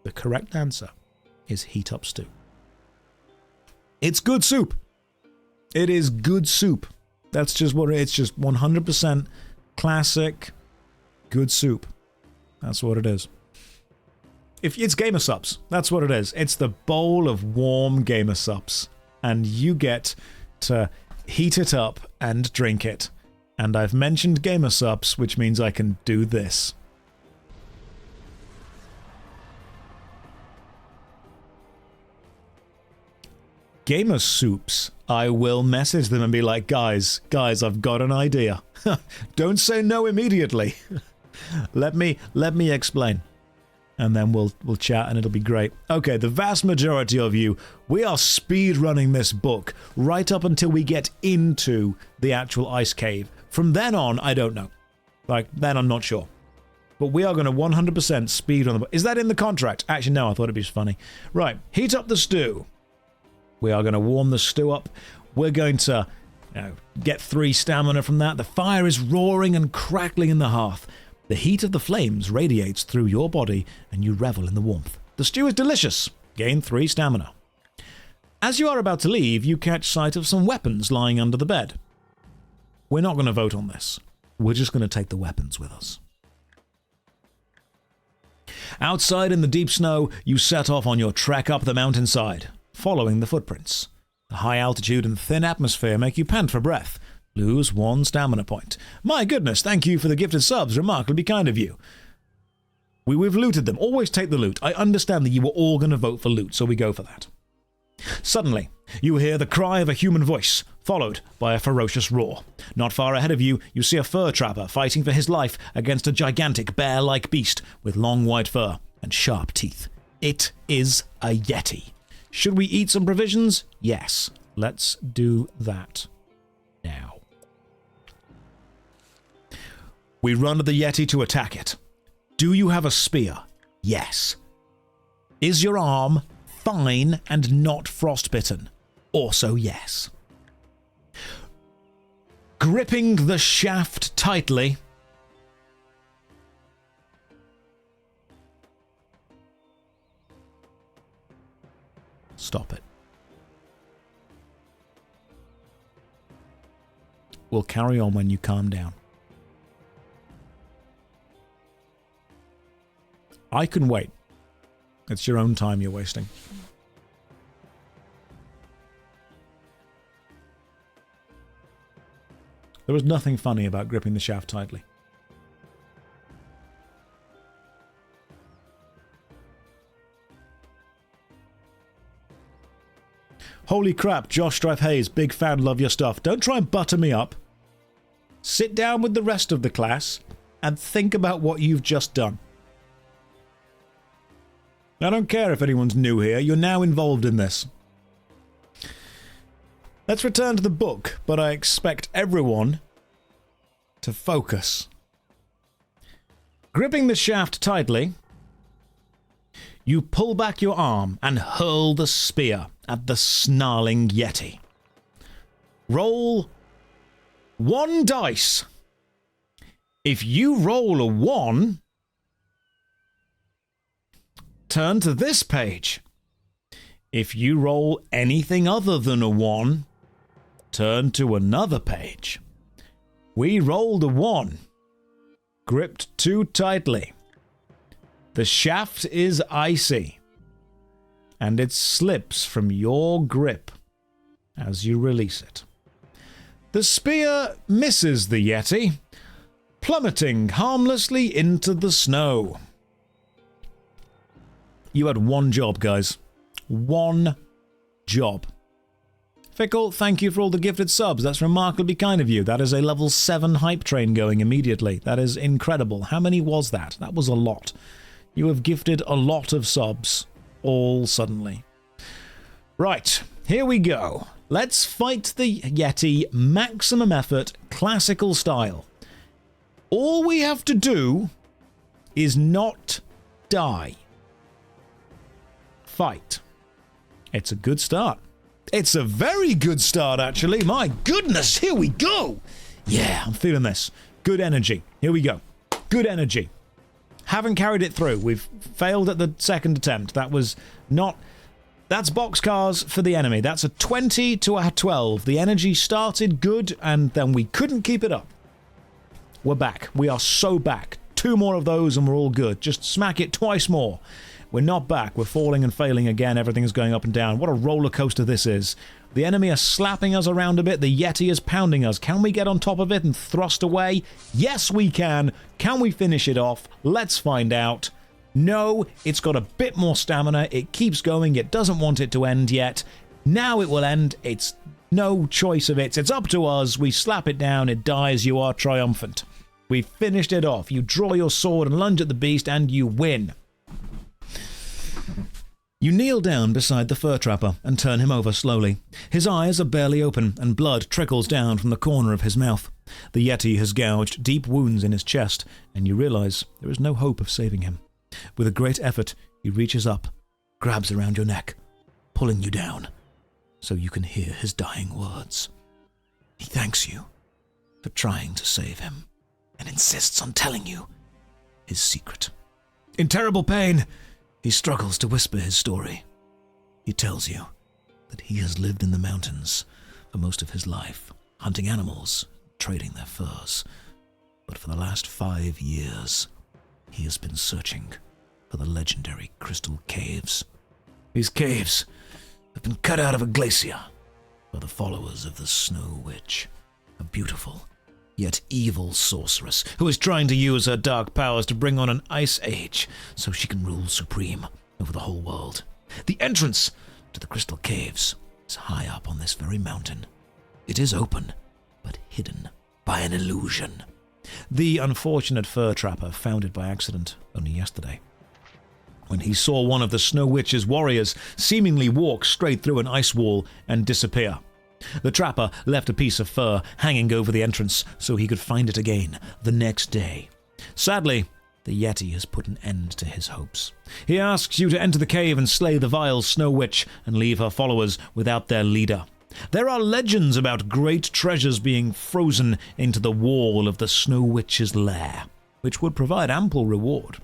The correct answer is heat up stew. It's good soup. It is good soup. That's just what it's just 100% classic good soup. That's what it is. If it's gamer subs, that's what it is. It's the bowl of warm gamer subs, and you get to heat it up and drink it. And I've mentioned gamer subs, which means I can do this. Gamer soups, I will message them and be like, guys, I've got an idea. Don't say no immediately. let me explain. And then we'll chat and it'll be great. Okay, the vast majority of you, we are speed running this book right up until we get into the actual ice cave. From then on, I don't know. Then I'm not sure. But we are going to 100% speed run the book. Is that in the contract? Actually, no, I thought it'd be funny. Right, heat up the stew. We are going to warm the stew up. We're going to get 3 stamina from that. The fire is roaring and crackling in the hearth. The heat of the flames radiates through your body and you revel in the warmth. The stew is delicious. Gain 3 stamina. As you are about to leave, you catch sight of some weapons lying under the bed. We're not going to vote on this. We're just going to take the weapons with us. Outside in the deep snow, you set off on your trek up the mountainside, following the footprints. The high altitude and thin atmosphere make you pant for breath. Lose 1 stamina point. My goodness, thank you for the gifted subs. Remarkably kind of you. We've looted them. Always take the loot. I understand that you were all going to vote for loot, so we go for that. Suddenly, you hear the cry of a human voice, followed by a ferocious roar. Not far ahead of you, you see a fur trapper fighting for his life against a gigantic bear-like beast with long white fur and sharp teeth. It is a yeti. Should we eat some provisions? Yes. Let's do that now. We run at the yeti to attack it. Do you have a spear? Yes. Is your arm fine and not frostbitten? Also yes. Gripping the shaft tightly, stop it. We'll carry on when you calm down. I can wait. It's your own time you're wasting. There was nothing funny about gripping the shaft tightly. Holy crap, JoshStrifeHayes, big fan, love your stuff. Don't try and butter me up. Sit down with the rest of the class and think about what you've just done. I don't care if anyone's new here, you're now involved in this. Let's return to the book, but I expect everyone to focus. Gripping the shaft tightly, you pull back your arm and hurl the spear at the snarling yeti. Roll 1 dice. If you roll a 1, turn to this page. If you roll anything other than a 1, turn to another page. We rolled a 1. Gripped too tightly. The shaft is icy, and it slips from your grip as you release it. The spear misses the yeti, plummeting harmlessly into the snow. You had 1 job, guys. 1 job. Fickle, thank you for all the gifted subs. That's remarkably kind of you. That is a level 7 hype train going immediately. That is incredible. How many was that? That was a lot. You have gifted a lot of subs. All suddenly. Right, here we go. Let's fight the yeti maximum effort, classical style. All we have to do is not die. Fight. It's a good start. It's a very good start, actually. My goodness, here we go. Yeah, I'm feeling this. Good energy. Here we go. Good energy. Haven't carried it through. We've failed at the second attempt. That was not... That's boxcars for the enemy. That's a 20 to a 12. The energy started good, and then we couldn't keep it up. We're back. We are so back. 2 more of those, and we're all good. Just smack it twice more. We're not back. We're falling and failing again. Everything's going up and down. What a roller coaster this is. The enemy are slapping us around a bit. The yeti is pounding us. Can we get on top of it and thrust away? Yes, we can. Can we finish it off? Let's find out. No, it's got a bit more stamina. It keeps going. It doesn't want it to end yet. Now it will end. It's no choice of it. It's up to us. We slap it down. It dies. You are triumphant. We've finished it off. You draw your sword and lunge at the beast and you win. You kneel down beside the fur trapper and turn him over slowly. His eyes are barely open and blood trickles down from the corner of his mouth. The yeti has gouged deep wounds in his chest, and you realize there is no hope of saving him. With a great effort, he reaches up, grabs around your neck, pulling you down, so you can hear his dying words. He thanks you for trying to save him, and insists on telling you his secret. In terrible pain, he struggles to whisper his story. He tells you that he has lived in the mountains for most of his life, hunting animals, trading their furs. But for the last 5 years, he has been searching for the legendary crystal caves. These caves have been cut out of a glacier by the followers of the Snow Witch, a beautiful yet evil sorceress who is trying to use her dark powers to bring on an ice age so she can rule supreme over the whole world. The entrance to the crystal caves is high up on this very mountain. It is open, but hidden by an illusion. The unfortunate fur trapper found it by accident only yesterday, when he saw one of the Snow Witch's warriors seemingly walk straight through an ice wall and disappear. The trapper left a piece of fur hanging over the entrance so he could find it again the next day. Sadly, the yeti has put an end to his hopes. He asks you to enter the cave and slay the vile Snow Witch and leave her followers without their leader. There are legends about great treasures being frozen into the wall of the Snow Witch's lair, which would provide ample reward.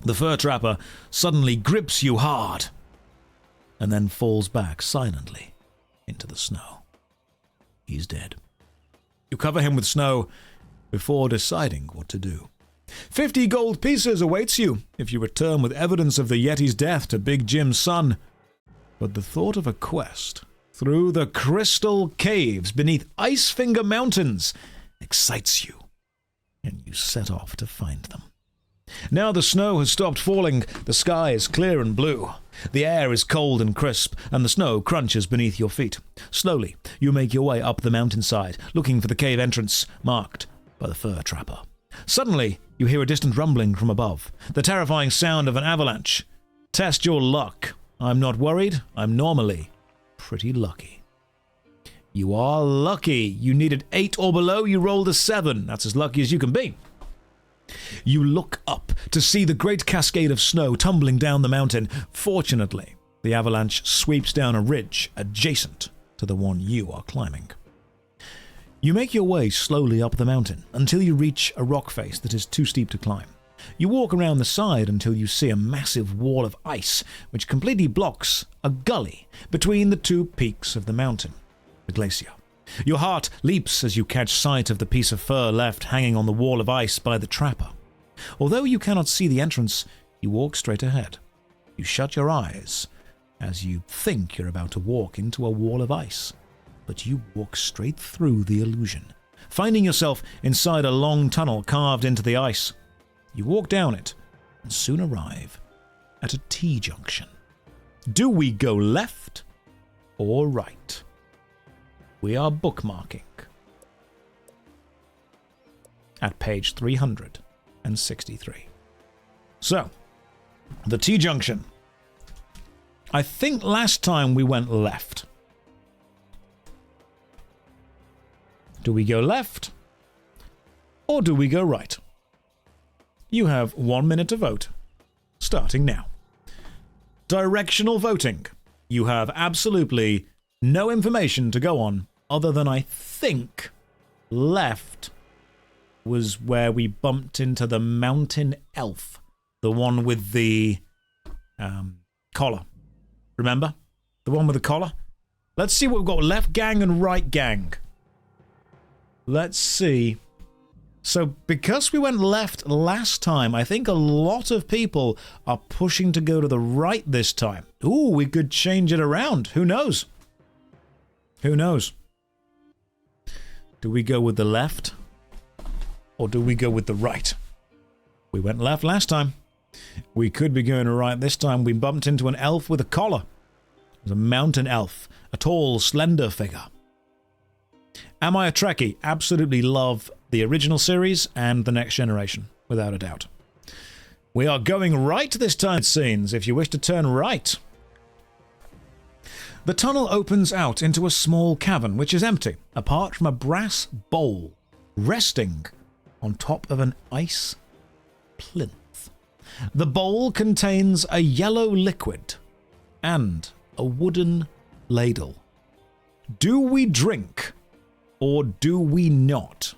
The fur trapper suddenly grips you hard and then falls back silently into the snow. He's dead. You cover him with snow before deciding what to do. 50 gold pieces awaits you if you return with evidence of the Yeti's death to Big Jim's son. But the thought of a quest through the crystal caves beneath Icefinger Mountains excites you, and you set off to find them. Now the snow has stopped falling, the sky is clear and blue. The air is cold and crisp, and the snow crunches beneath your feet. Slowly, you make your way up the mountainside, looking for the cave entrance, marked by the fur trapper. Suddenly, you hear a distant rumbling from above, the terrifying sound of an avalanche. Test your luck. I'm not worried, I'm normally pretty lucky. You are lucky. You needed 8 or below, you rolled a 7. That's as lucky as you can be. You look up to see the great cascade of snow tumbling down the mountain. Fortunately, the avalanche sweeps down a ridge adjacent to the one you are climbing. You make your way slowly up the mountain until you reach a rock face that is too steep to climb. You walk around the side until you see a massive wall of ice which completely blocks a gully between the 2 peaks of the mountain, the glacier. Your heart leaps as you catch sight of the piece of fur left hanging on the wall of ice by the trapper. Although you cannot see the entrance, you walk straight ahead. You shut your eyes as you think you're about to walk into a wall of ice, but you walk straight through the illusion, finding yourself inside a long tunnel carved into the ice. You walk down it and soon arrive at a T-junction. Do we go left or right? We are bookmarking at page 363. So, the T-junction. I think last time we went left. Do we go left or do we go right? You have 1 minute to vote, starting now. Directional voting. You have absolutely no information to go on other than I think left was where we bumped into the mountain elf. The one with the collar. Remember? The one with the collar? Let's see what we've got. Left gang and right gang. Let's see. So because we went left last time, I think a lot of people are pushing to go to the right this time. Ooh, we could change it around. Who knows? Who knows? Do we go with the left or do we go with the right? We went left last time. We could be going right this time. We bumped into an elf with a collar. It was a mountain elf, a tall, slender figure. Am I a Trekkie? Absolutely love the original series and the Next Generation, without a doubt. We are going right this time, it seems, if you wish to turn right. The tunnel opens out into a small cavern, which is empty, apart from a brass bowl resting on top of an ice plinth. The bowl contains a yellow liquid and a wooden ladle. Do we drink or do we not?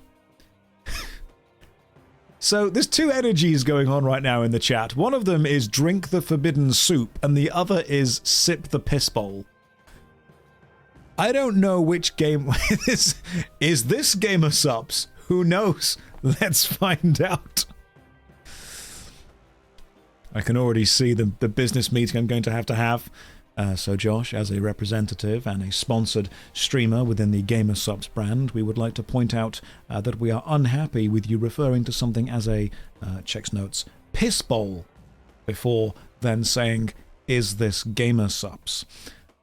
So there's two energies going on right now in the chat. One of them is drink the forbidden soup, and the other is sip the piss bowl. I don't know which game is this Game of Subs. Who knows? Let's find out. I can already see the business meeting I'm going to have. So Josh, as a representative and a sponsored streamer within the Game of Subs brand, we would like to point out that we are unhappy with you referring to something as a, checks notes, piss bowl, before then saying, is this Gamer Subs?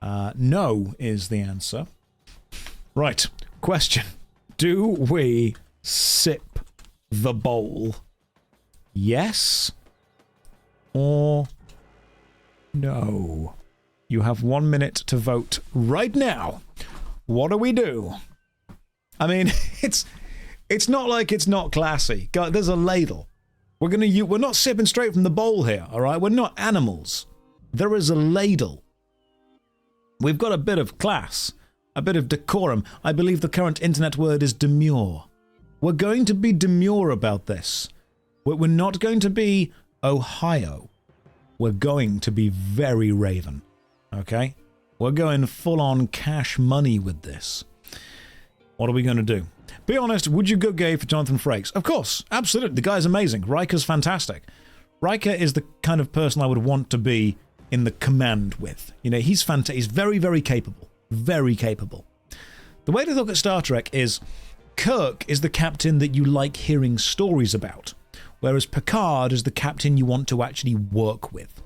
No is the answer. Right, question. Do we sip the bowl? Yes or no? You have 1 minute to vote right now. What do we do? I mean, it's not like it's not classy. God, there's a ladle. We're not sipping straight from the bowl here, all right? We're not animals. There is a ladle. We've got a bit of class, a bit of decorum. I believe the current internet word is demure. We're going to be demure about this. We're not going to be Ohio. We're going to be very Raven. Okay? We're going full-on cash money with this. What are we going to do? Be honest, would you go gay for Jonathan Frakes? Of course, absolutely. The guy's amazing. Riker's fantastic. Riker is the kind of person I would want to be in the command with. You know, he's fantastic. He's very, very capable. Very capable. The way to look at Star Trek is Kirk is the captain that you like hearing stories about, whereas Picard is the captain you want to actually work with.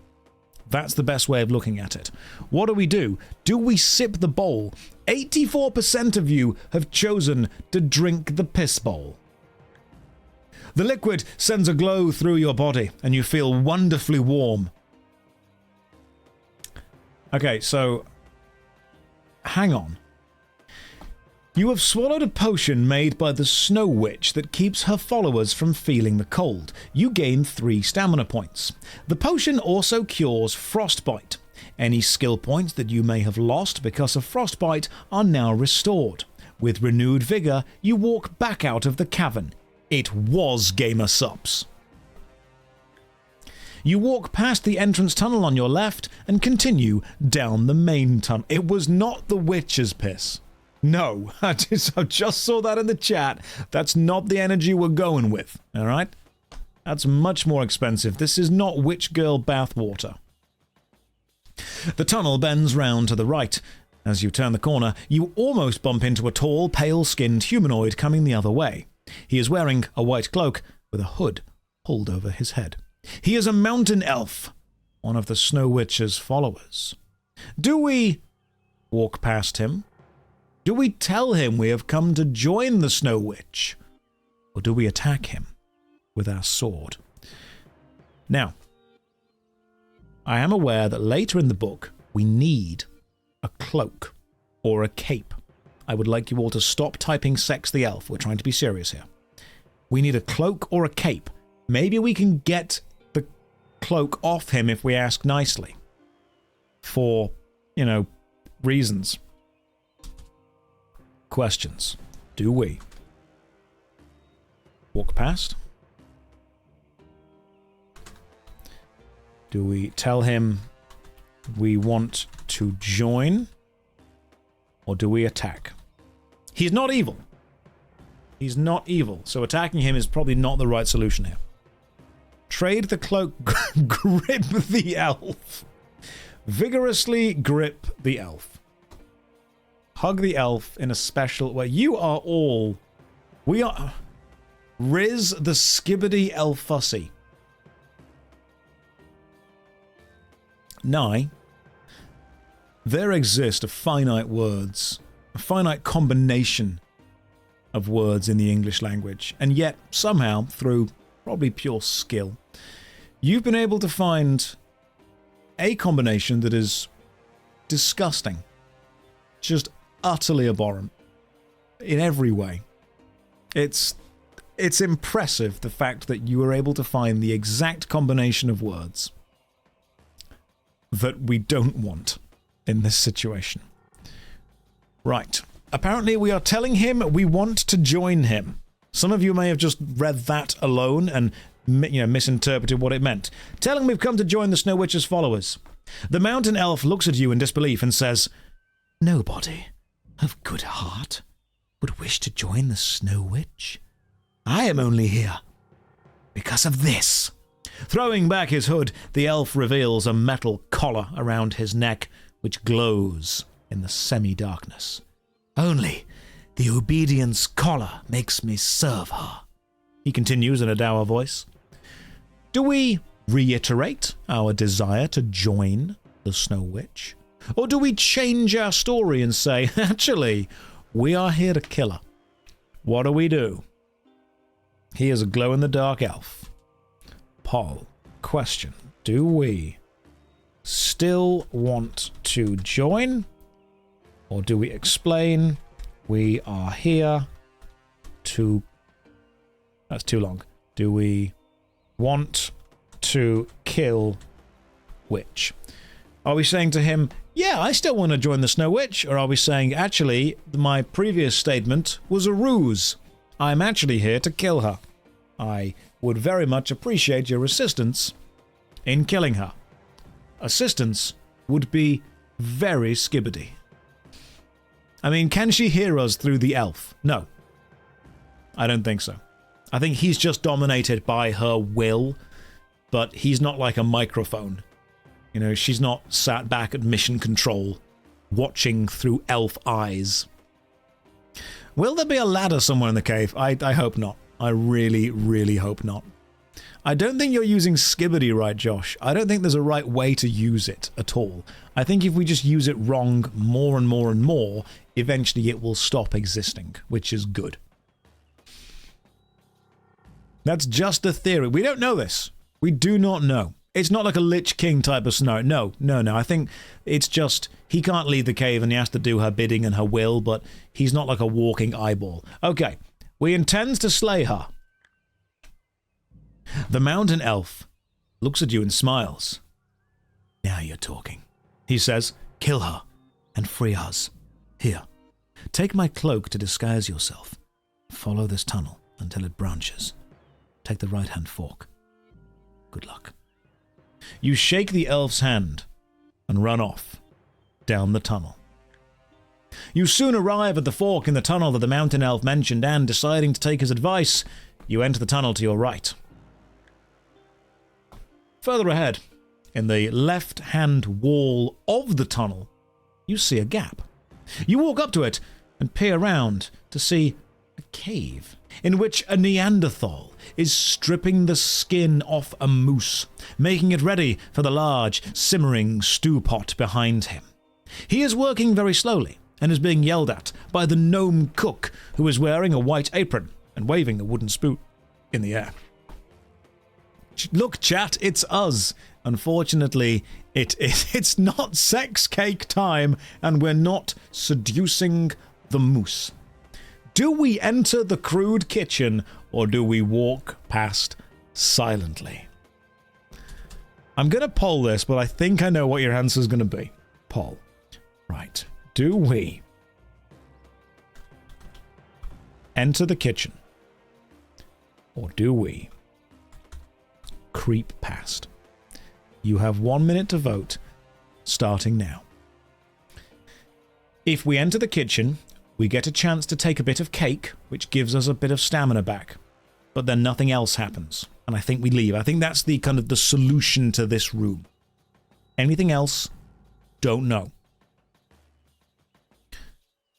That's the best way of looking at it. What do? Do we sip the bowl? 84% of you have chosen to drink the piss bowl. The liquid sends a glow through your body, and you feel wonderfully warm. Okay, so hang on. You have swallowed a potion made by the Snow Witch that keeps her followers from feeling the cold. You gain 3 stamina points. The potion also cures frostbite. Any skill points that you may have lost because of frostbite are now restored. With renewed vigor, you walk back out of the cavern. It was Gamer Subs. You walk past the entrance tunnel on your left and continue down the main tunnel. It was not the witch's piss. No, I just saw that in the chat. That's not the energy we're going with, all right? That's much more expensive. This is not witch girl bathwater. The tunnel bends round to the right. As you turn the corner, you almost bump into a tall, pale-skinned humanoid coming the other way. He is wearing a white cloak with a hood pulled over his head. He is a mountain elf, one of the Snow Witch's followers. Do we walk past him? Do we tell him we have come to join the Snow Witch? Or do we attack him with our sword? Now, I am aware that later in the book, we need a cloak or a cape. I would like you all to stop typing Sex the Elf. We're trying to be serious here. We need a cloak or a cape. Maybe we can get the cloak off him if we ask nicely. For, you know, reasons. Questions. Do we walk past? Do we tell him we want to join? Or do we attack? He's not evil. He's not evil, so attacking him is probably not the right solution here. Trade the cloak, grip the elf. Vigorously grip the elf. Hug the elf in a special way. You are all... We are... Riz the Skibbity Elfussy. Nye, there exist a finite words, a finite combination of words in the English language, and yet somehow, through probably pure skill, you've been able to find a combination that is disgusting. Just utterly abhorrent in every way. It's impressive, the fact that you were able to find the exact combination of words that we don't want in this situation. Right. Apparently we are telling him we want to join him. Some of you may have just read that alone and misinterpreted what it meant. Tell him we've come to join the Snow Witch's followers. The mountain elf looks at you in disbelief and says, "Nobody of good heart would wish to join the Snow Witch. I am only here because of this." Throwing back his hood, the elf reveals a metal collar around his neck, which glows in the semi-darkness. "Only the obedience collar makes me serve her," he continues in a dour voice. Do we reiterate our desire to join the Snow Witch? Or do we change our story and say, actually, we are here to kill her? What do? He is a glow-in-the-dark elf. Paul, question. Do we still want to join? Or do we explain we are here to... That's too long. Do we want to kill Witch? Are we saying to him, yeah, I still want to join the Snow Witch? Or are we saying, actually, my previous statement was a ruse. I'm actually here to kill her. I would very much appreciate your assistance in killing her. Assistance would be very skibbity. I mean, can she hear us through the elf? No. I don't think so. I think he's just dominated by her will, but he's not like a microphone. You know, she's not sat back at mission control, watching through elf eyes. Will there be a ladder somewhere in the cave? I hope not. I really, really hope not. I don't think you're using skibbity right, Josh. I don't think there's a right way to use it at all. I think if we just use it wrong more and more and more, eventually it will stop existing, which is good. That's just a theory. We don't know this. We do not know. It's not like a Lich King type of scenario. No. I think it's just he can't leave the cave and he has to do her bidding and her will, but he's not like a walking eyeball. Okay, we intend to slay her. The mountain elf looks at you and smiles. Now you're talking. He says, kill her and free us. Here, take my cloak to disguise yourself. Follow this tunnel until it branches. Take the right-hand fork. Good luck. You shake the elf's hand and run off down the tunnel. You soon arrive at the fork in the tunnel that the mountain elf mentioned, and deciding to take his advice, you enter the tunnel to your right. Further ahead, in the left-hand wall of the tunnel, you see a gap. You walk up to it and peer around to see a cave in which a Neanderthal is stripping the skin off a moose, making it ready for the large, simmering stew pot behind him. He is working very slowly and is being yelled at by the gnome cook, who is wearing a white apron and waving a wooden spoon in the air. Look, chat, it's us. Unfortunately, it's not sex cake time, and we're not seducing the moose. Do we enter the crude kitchen, or do we walk past silently? I'm going to poll this, but I think I know what your answer is going to be. Poll. Right. Do we enter the kitchen, or do we creep past? You have 1 minute to vote, starting now. If we enter the kitchen, we get a chance to take a bit of cake, which gives us a bit of stamina back. But then nothing else happens, and I think we leave. I think that's the kind of the solution to this room. Anything else? Don't know.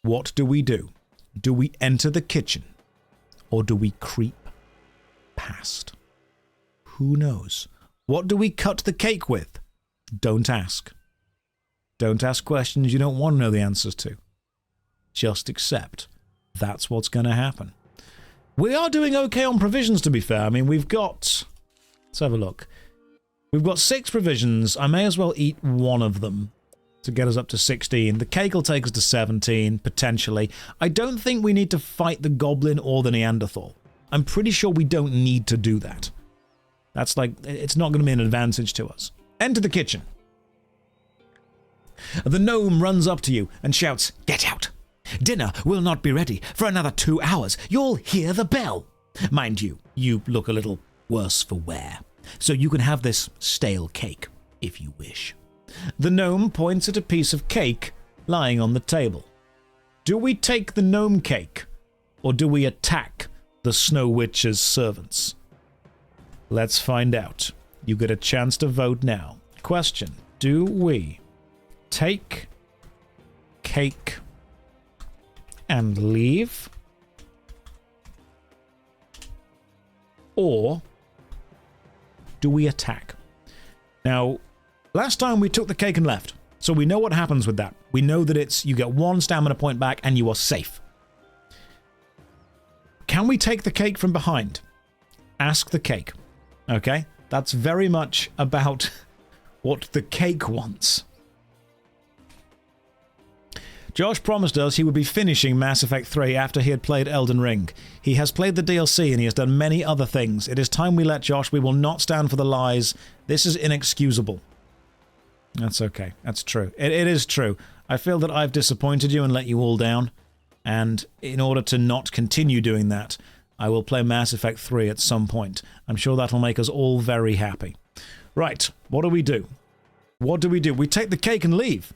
What do we do? Do we enter the kitchen, or do we creep past? Who knows? What do we cut the cake with? Don't ask. Don't ask questions you don't want to know the answers to. Just accept that's what's going to happen. We are doing okay on provisions, to be fair. I mean, we've got... Let's have a look. We've got 6 provisions. I may as well eat one of them to get us up to 16. The cake will take us to 17, potentially. I don't think we need to fight the goblin or the Neanderthal. I'm pretty sure we don't need to do that. That's like... It's not going to be an advantage to us. Enter the kitchen. The gnome runs up to you and shouts, "Get out! Dinner will not be ready for another 2 hours. You'll hear the bell. Mind you, you look a little worse for wear, so you can have this stale cake, if you wish. The gnome points at a piece of cake lying on the table. Do we take the gnome cake, or do we attack the Snow Witch's servants? Let's find out. You get a chance to vote now. Question: do we take cake and leave, or do we attack? Now, last time we took the cake and left, so we know what happens with that. We know that it's you get 1 stamina point back and you are safe. Can we take the cake from behind? Ask the cake. Okay? That's very much about what the cake wants. Josh promised us he would be finishing Mass Effect 3 after he had played Elden Ring. He has played the DLC and he has done many other things. It is time we let Josh. We will not stand for the lies. This is inexcusable. That's okay. That's true. It is true. I feel that I've disappointed you and let you all down. And in order to not continue doing that, I will play Mass Effect 3 at some point. I'm sure that'll make us all very happy. Right. What do we do? What do we do? We take the cake and leave.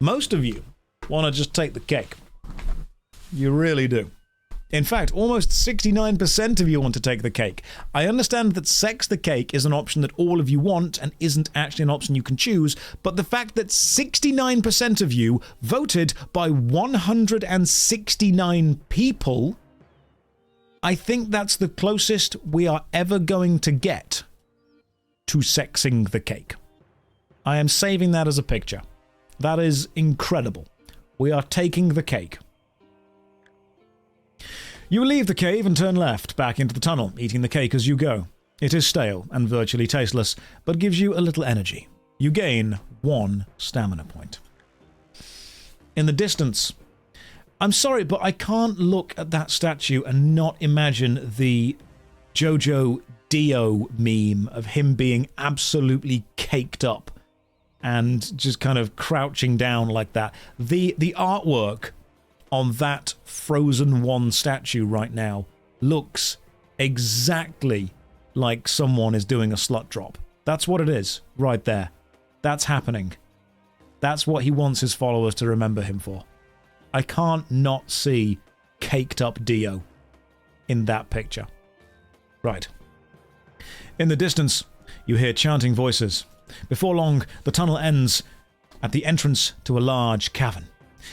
Most of you want to just take the cake. You really do. In fact, almost 69% of you want to take the cake. I understand that sex the cake is an option that all of you want and isn't actually an option you can choose, but the fact that 69% of you voted by 169 people, I think that's the closest we are ever going to get to sexing the cake. I am saving that as a picture. That is incredible. We are taking the cake. You leave the cave and turn left, back into the tunnel, eating the cake as you go. It is stale and virtually tasteless, but gives you a little energy. You gain 1 stamina point. In the distance, I'm sorry, but I can't look at that statue and not imagine the Jojo Dio meme of him being absolutely caked up and just kind of crouching down like that. The artwork on that Frozen 1 statue right now looks exactly like someone is doing a slut drop. That's what it is, right there. That's happening. That's what he wants his followers to remember him for. I can't not see caked up Dio in that picture. Right. In the distance, you hear chanting voices. Before long, the tunnel ends at the entrance to a large cavern.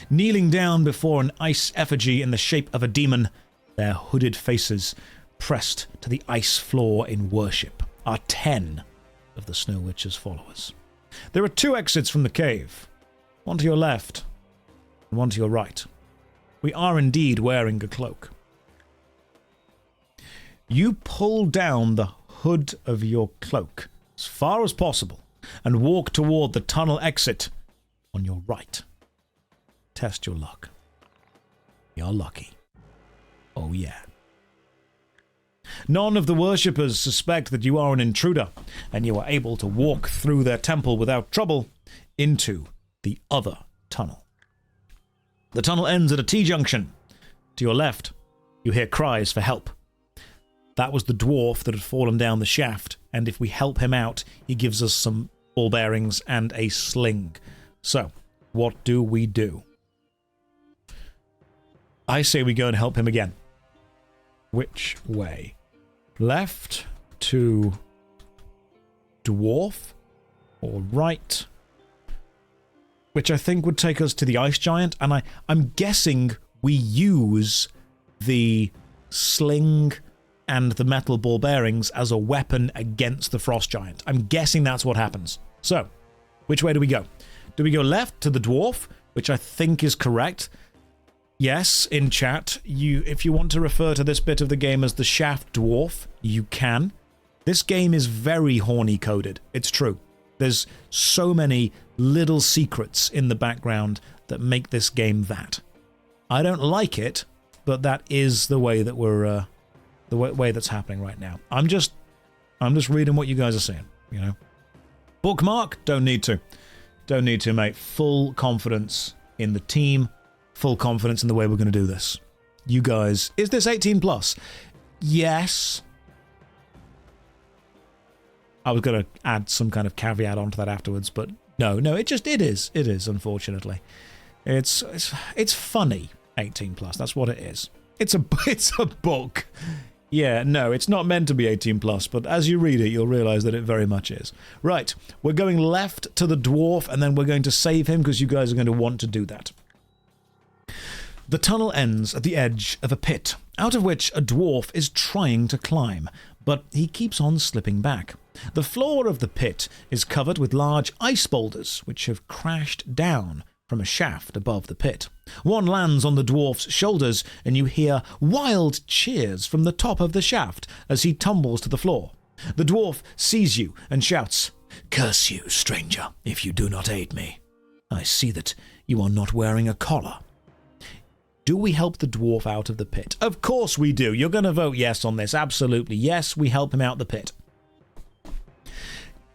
Kneeling down before an ice effigy in the shape of a demon, their hooded faces pressed to the ice floor in worship, are 10 of the Snow Witch's followers. There are 2 exits from the cave, one to your left and one to your right. We are indeed wearing a cloak. You pull down the hood of your cloak as far as possible and walk toward the tunnel exit on your right. Test your luck. You're lucky. Oh yeah. None of the worshippers suspect that you are an intruder, and you are able to walk through their temple without trouble into the other tunnel. The tunnel ends at a T-junction. To your left, you hear cries for help. That was the dwarf that had fallen down the shaft, and if we help him out, he gives us some ball bearings and a sling. So, what do we do? I say we go and help him again. Which way? Left to dwarf, or right? Which I think would take us to the ice giant, and I'm guessing we use the sling and the metal ball bearings as a weapon against the frost giant. I'm guessing that's what happens. So, which way do we go? Do we go left to the dwarf, which I think is correct? Yes, in chat, if you want to refer to this bit of the game as the shaft dwarf, you can. This game is very horny coded. It's true. There's so many little secrets in the background that make this game that. I don't like it, but that is the way that we're the way that's happening right now. I'm just reading what you guys are saying, you know. Bookmark? Don't need to. Don't need to, mate. Full confidence in the team full confidence in the way we're going to do this. You guys, is this 18 plus? Yes. I was going to add some kind of caveat onto that afterwards, but no, it is. It is, unfortunately. It's funny, 18 plus. That's what it is. It's a book. Yeah, no, it's not meant to be 18 plus, but as you read it, you'll realize that it very much is. Right, we're going left to the dwarf, and then we're going to save him because you guys are going to want to do that. The tunnel ends at the edge of a pit, out of which a dwarf is trying to climb, but he keeps on slipping back. The floor of the pit is covered with large ice boulders, which have crashed down from a shaft above the pit. One lands on the dwarf's shoulders, and you hear wild cheers from the top of the shaft as he tumbles to the floor. The dwarf sees you and shouts, "Curse you, stranger, if you do not aid me. I see that you are not wearing a collar." Do we help the dwarf out of the pit? Of course we do. You're going to vote yes on this. Absolutely. Yes, we help him out the pit.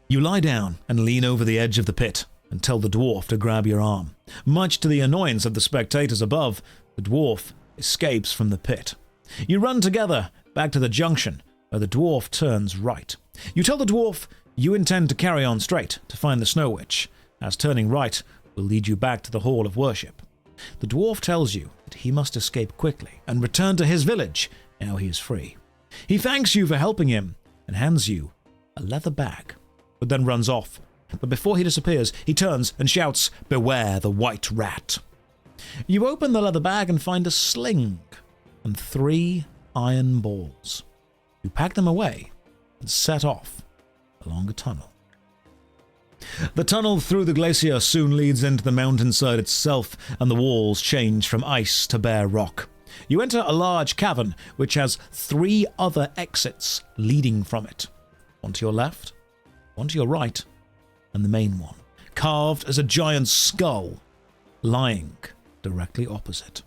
You lie down and lean over the edge of the pit and tell the dwarf to grab your arm. Much to the annoyance of the spectators above, the dwarf escapes from the pit. You run together back to the junction, where the dwarf turns right. You tell the dwarf you intend to carry on straight to find the Snow Witch, as turning right will lead you back to the Hall of Worship. The dwarf tells you that he must escape quickly and return to his village now he is free. He thanks you for helping him and hands you a leather bag, but then runs off. But before he disappears, he turns and shouts, "Beware the white rat." You open the leather bag and find a sling and 3 iron balls. You pack them away and set off along a tunnel. The tunnel through the glacier soon leads into the mountainside itself, and the walls change from ice to bare rock. You enter a large cavern, which has 3 other exits leading from it. One to your left, one to your right, and the main one, carved as a giant skull, lying directly opposite.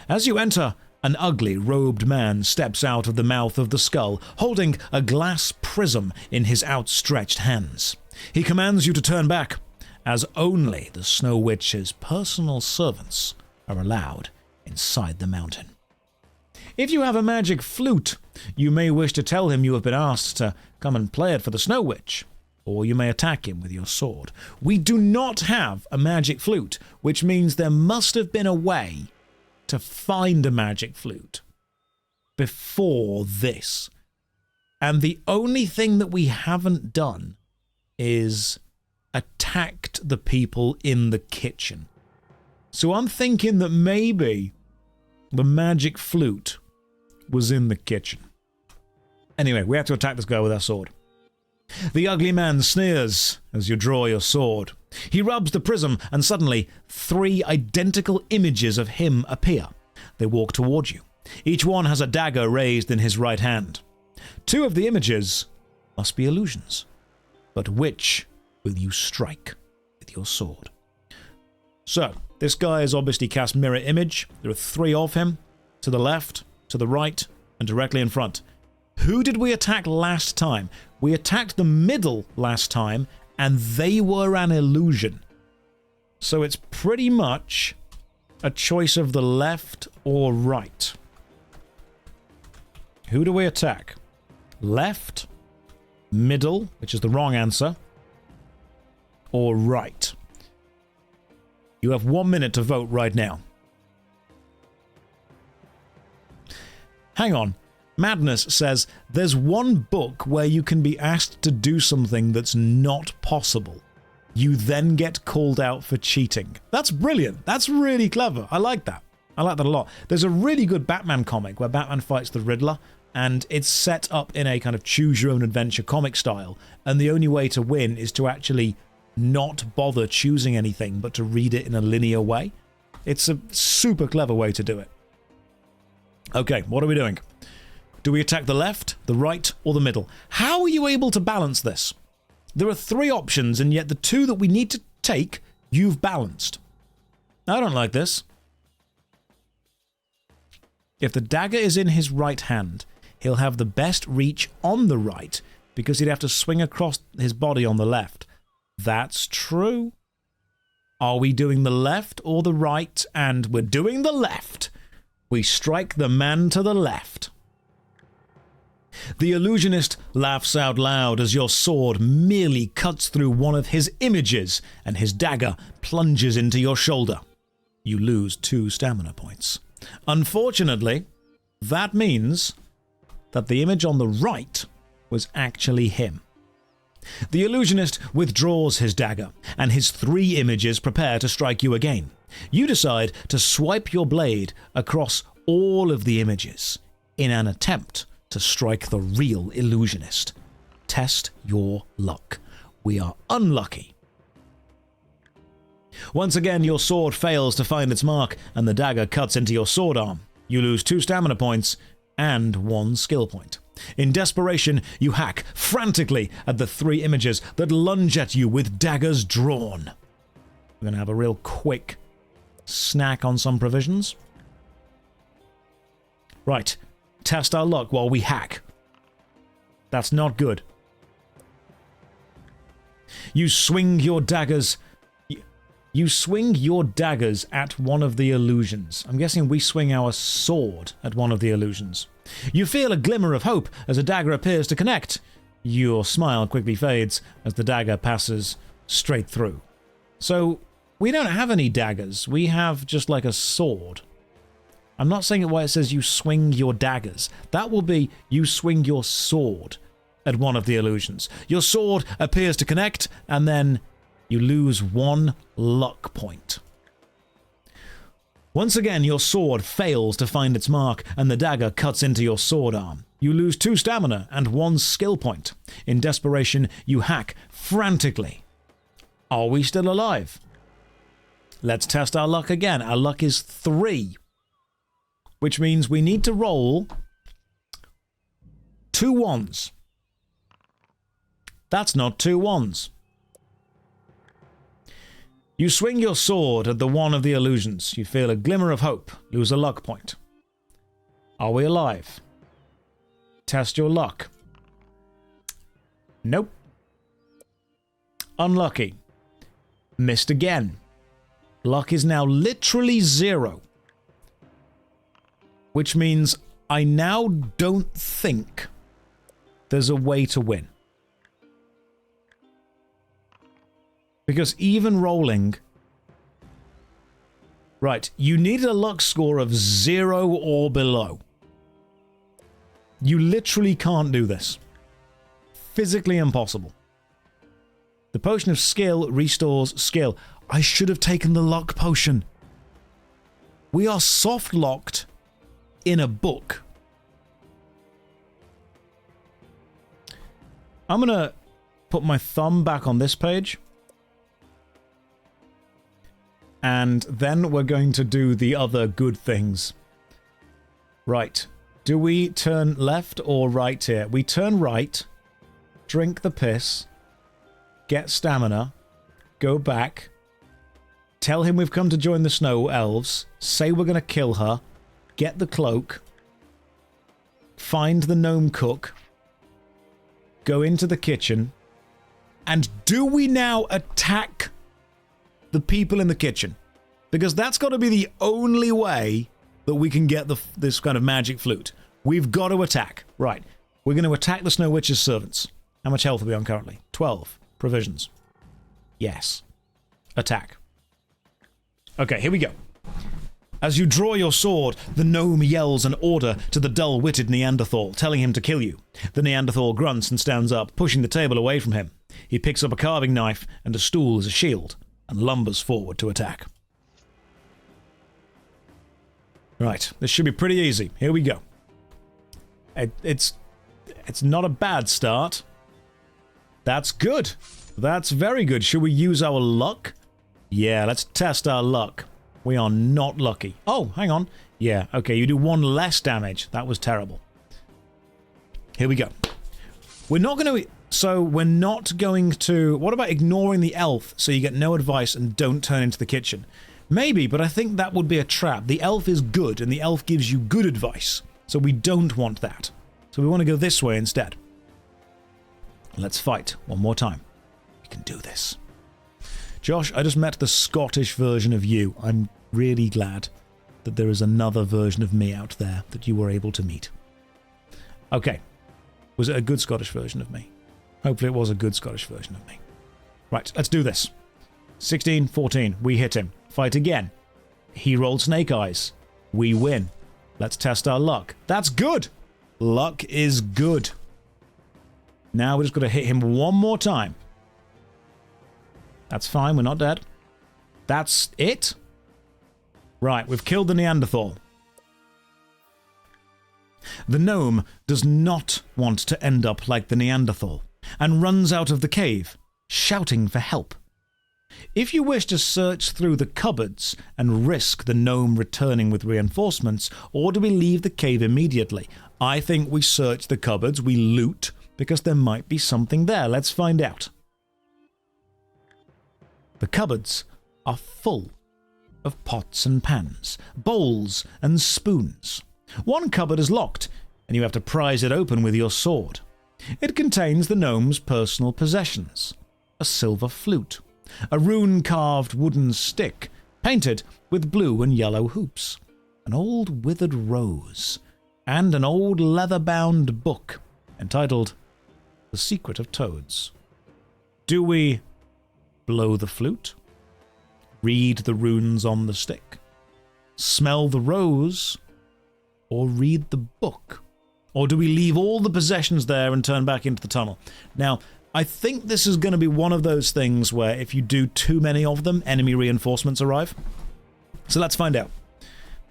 As you enter, an ugly robed man steps out of the mouth of the skull, holding a glass prism in his outstretched hands. He commands you to turn back, as only the Snow Witch's personal servants are allowed inside the mountain. If you have a magic flute, you may wish to tell him you have been asked to come and play it for the Snow Witch, or you may attack him with your sword. We do not have a magic flute, which means there must have been a way to find a magic flute before this. And the only thing that we haven't done is attacked the people in the kitchen. So I'm thinking that maybe the magic flute was in the kitchen. Anyway, we have to attack this guy with our sword. The ugly man sneers as you draw your sword. He rubs the prism, and suddenly 3 identical images of him appear. They walk toward you. Each one has a dagger raised in his right hand. 2 of the images must be illusions. But which will you strike with your sword? So, this guy has obviously cast Mirror Image. There are 3 of him, to the left, to the right, and directly in front. Who did we attack last time? We attacked the middle last time, and they were an illusion. So it's pretty much a choice of the left or right. Who do we attack? Left, middle, which is the wrong answer, or right? You have 1 minute to vote right now. Hang on. Madness says there's one book where you can be asked to do something that's not possible. You then get called out for cheating. That's brilliant. That's really clever. I like that. I like that a lot. There's a really good Batman comic where Batman fights the Riddler, and it's set up in a kind of choose-your-own-adventure comic style, and the only way to win is to actually not bother choosing anything, but to read it in a linear way. It's a super clever way to do it. Okay, what are we doing? Do we attack the left, the right, or the middle? How are you able to balance this? There are 3 options, and yet the 2 that we need to take, you've balanced. I don't like this. If the dagger is in his right hand, he'll have the best reach on the right, because he'd have to swing across his body on the left. That's true. Are we doing the left or the right? And we're doing the left. We strike the man to the left. The illusionist laughs out loud as your sword merely cuts through one of his images and his dagger plunges into your shoulder. You lose 2 stamina points. Unfortunately, that means that the image on the right was actually him. The illusionist withdraws his dagger, and his 3 images prepare to strike you again. You decide to swipe your blade across all of the images in an attempt to strike the real illusionist. Test your luck. We are unlucky. Once again, your sword fails to find its mark, and the dagger cuts into your sword arm. You lose 2 stamina points and 1 skill point. In desperation, you hack frantically at the 3 images that lunge at you with daggers drawn. We're going to have a real quick snack on some provisions. Right, test our luck while we hack. That's not good. You swing your daggers. You swing your daggers at one of the illusions. I'm guessing we swing our sword at one of the illusions. You feel a glimmer of hope as a dagger appears to connect. Your smile quickly fades as the dagger passes straight through. So, we don't have any daggers. We have just like a sword. I'm not saying it why it says you swing your daggers. That will be you swing your sword at one of the illusions. Your sword appears to connect, and then you lose 1 luck point. Once again, your sword fails to find its mark, and the dagger cuts into your sword arm. You lose 2 stamina and 1 skill point. In desperation, you hack frantically. Are we still alive? Let's test our luck again. Our luck is 3, which means we need to roll 2 1s. That's not 2 1s. You swing your sword at the one of the illusions. You feel a glimmer of hope. Lose a luck point. Are we alive? Test your luck. Nope. Unlucky. Missed again. Luck is now literally 0. Which means I now don't think there's a way to win. Because even rolling... Right, you need a luck score of 0 or below. You literally can't do this. Physically impossible. The potion of skill restores skill. I should have taken the luck potion. We are soft-locked in a book. I'm going to put my thumb back on this page. And then we're going to do the other good things. Right. Do we turn left or right here? We turn right, drink the piss, get stamina, go back, tell him we've come to join the snow elves, say we're going to kill her, get the cloak, find the gnome cook, go into the kitchen, and do we now attack the people in the kitchen? Because that's got to be the only way that we can get this kind of magic flute. We've got to attack. Right. We're going to attack the Snow Witch's servants. How much health are we on currently? 12. Provisions. Yes. Attack. Okay, here we go. As you draw your sword, the gnome yells an order to the dull-witted Neanderthal, telling him to kill you. The Neanderthal grunts and stands up, pushing the table away from him. He picks up a carving knife and a stool as a shield, and lumbers forward to attack. Right, this should be pretty easy. Here we go. It's not a bad start. That's good. That's very good. Should we use our luck? Yeah, let's test our luck. We are not lucky. Oh, hang on. Yeah, okay, you do 1 less damage. That was terrible. Here we go. We're not going to... So, we're not going to... What about ignoring the elf so you get no advice and don't turn into the kitchen? Maybe, but I think that would be a trap. The elf is good, and the elf gives you good advice. So we don't want that. So we want to go this way instead. Let's fight one more time. We can do this. Josh, I just met the Scottish version of you. I'm really glad that there is another version of me out there that you were able to meet. Okay. Was it a good Scottish version of me? Hopefully it was a good Scottish version of me. Right, let's do this. 16, 14. We hit him. Fight again. He rolled snake eyes. We win. Let's test our luck. That's good. Luck is good. Now we're just going to hit him one more time. That's fine. We're not dead. That's it. Right, we've killed the Neanderthal. The gnome does not want to end up like the Neanderthal and runs out of the cave, shouting for help. If you wish to search through the cupboards and risk the gnome returning with reinforcements, or do we leave the cave immediately? I think we search the cupboards, we loot, because there might be something there. Let's find out. The cupboards are full of pots and pans, bowls and spoons. One cupboard is locked, and you have to prise it open with your sword. It contains the gnome's personal possessions: a silver flute, a rune-carved wooden stick, painted with blue and yellow hoops, an old withered rose, and an old leather-bound book entitled The Secret of Toads. Do we blow the flute? Read the runes on the stick? Smell the rose? Or read the book? Or do we leave all the possessions there and turn back into the tunnel? Now, I think this is going to be one of those things where if you do too many of them, enemy reinforcements arrive. So let's find out.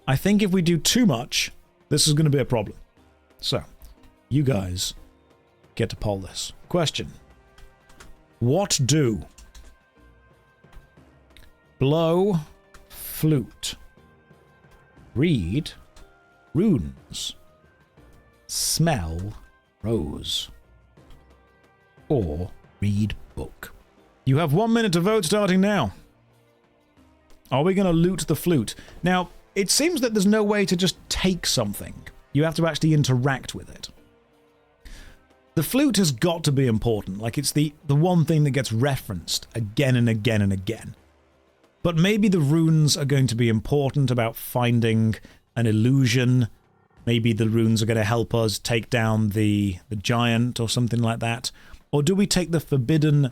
I think if we do too much, this is going to be a problem. So, you guys get to poll this. Question. What do blow flute, read runes, smell rose, or read book? You have 1 minute to vote starting now. Are we going to loot the flute? Now, it seems that there's no way to just take something. You have to actually interact with it. The flute has got to be important. Like, it's the one thing that gets referenced again and again and again. But maybe the runes are going to be important about finding an illusion. Maybe the runes are going to help us take down the giant or something like that. Or do we take the forbidden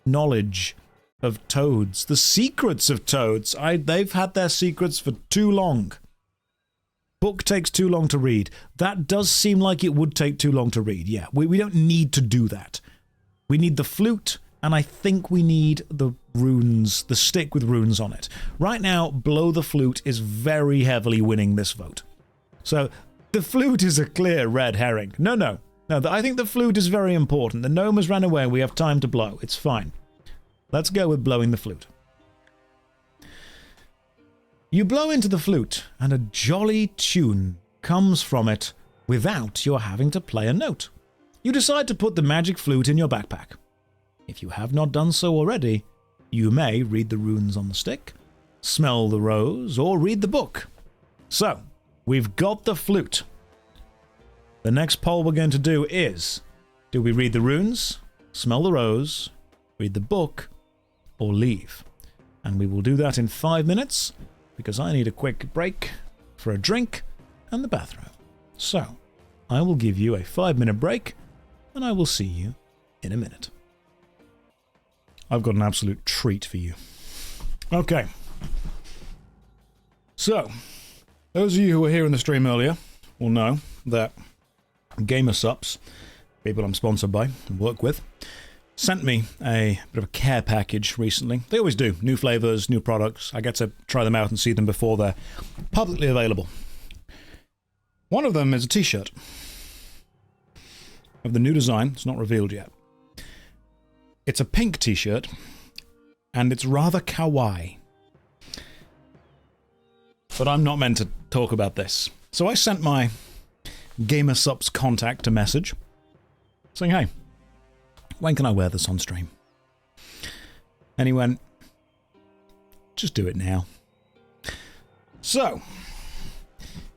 knowledge of toads? The secrets of toads. They've had their secrets for too long. Book takes too long to read. That does seem like it would take too long to read. Yeah, we don't need to do that. We need the flute, and I think we need the runes, the stick with runes on it. Right now, blow the flute is very heavily winning this vote. So, the flute is a clear red herring. No, I think the flute is very important. The gnome has ran away, we have time to blow. It's fine. Let's go with blowing the flute. You blow into the flute, and a jolly tune comes from it without your having to play a note. You decide to put the magic flute in your backpack. If you have not done so already, you may read the runes on the stick, smell the rose, or read the book. So, we've got the flute. The next poll we're going to do is, do we read the runes, smell the rose, read the book, or leave? And we will do that in 5 minutes, because I need a quick break for a drink and the bathroom. So, I will give you a 5-minute break, and I will see you in a minute. I've got an absolute treat for you. Okay. So, those of you who were here in the stream earlier will know that GamerSups, people I'm sponsored by and work with, sent me a bit of a care package recently. They always do. New flavors, new products. I get to try them out and see them before they're publicly available. One of them is a t-shirt of the new design. It's not revealed yet. It's a pink t-shirt, and it's rather kawaii. But I'm not meant to talk about this. So I sent my GamerSups contact a message saying, hey, when can I wear this on stream? And he went, just do it now. So,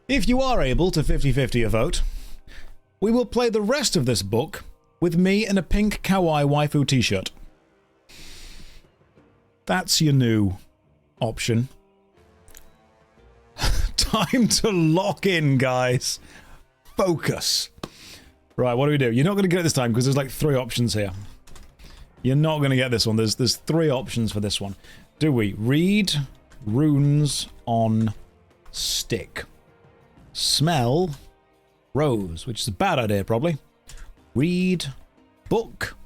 if you are able to 50-50 a vote, we will play the rest of this book with me in a pink kawaii waifu t-shirt. That's your new option. Time to lock in, guys. Focus. Right, what do we do? You're not going to get it this time because there's like 3 options here. You're not going to get this one. There's 3 options for this one. Do we read runes on stick? Smell rose, which is a bad idea probably. Read book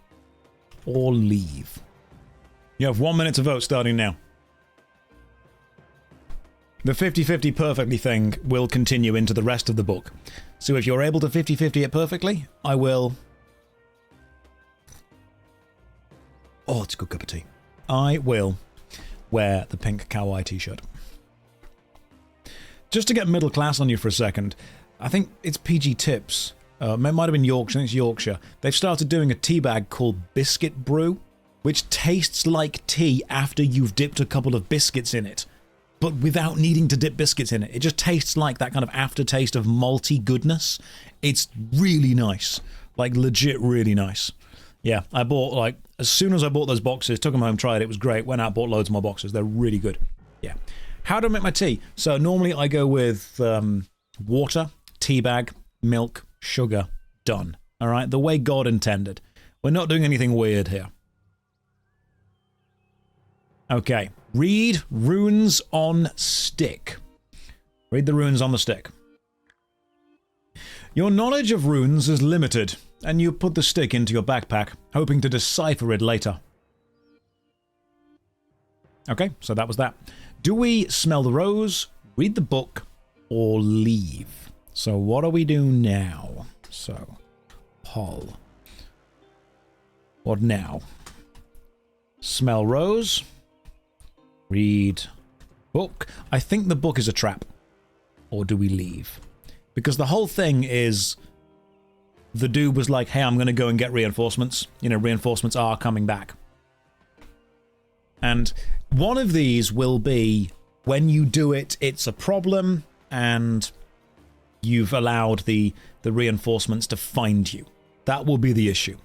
or leave. You have 1 minute to vote starting now. The 50-50 perfectly thing will continue into the rest of the book. So if you're able to 50-50 it perfectly, I will... Oh, it's a good cup of tea. I will wear the pink kawaii t-shirt. Just to get middle class on you for a second, I think it's PG Tips. It might have been Yorkshire, I think it's Yorkshire. They've started doing a tea bag called Biscuit Brew, which tastes like tea after you've dipped a couple of biscuits in it. But without needing to dip biscuits in it. It just tastes like that kind of aftertaste of malty goodness. It's really nice. Like, legit really nice. Yeah, I bought, like, as soon as I bought those boxes, took them home, tried it, was great, went out, bought loads more boxes. They're really good. Yeah. How do I make my tea? So normally I go with water, tea bag, milk, sugar, done. All right? The way God intended. We're not doing anything weird here. Okay. Read runes on stick. Read the runes on the stick. Your knowledge of runes is limited, and you put the stick into your backpack, hoping to decipher it later. Okay, so that was that. Do we smell the rose, read the book, or leave? So what do we do now? So, poll. What now? Smell rose. Read book. I think the book is a trap. Or do we leave? Because the whole thing is... The dude was like, hey, I'm going to go and get reinforcements. You know, reinforcements are coming back. And one of these will be, when you do it, it's a problem, and you've allowed the reinforcements to find you. That will be the issue.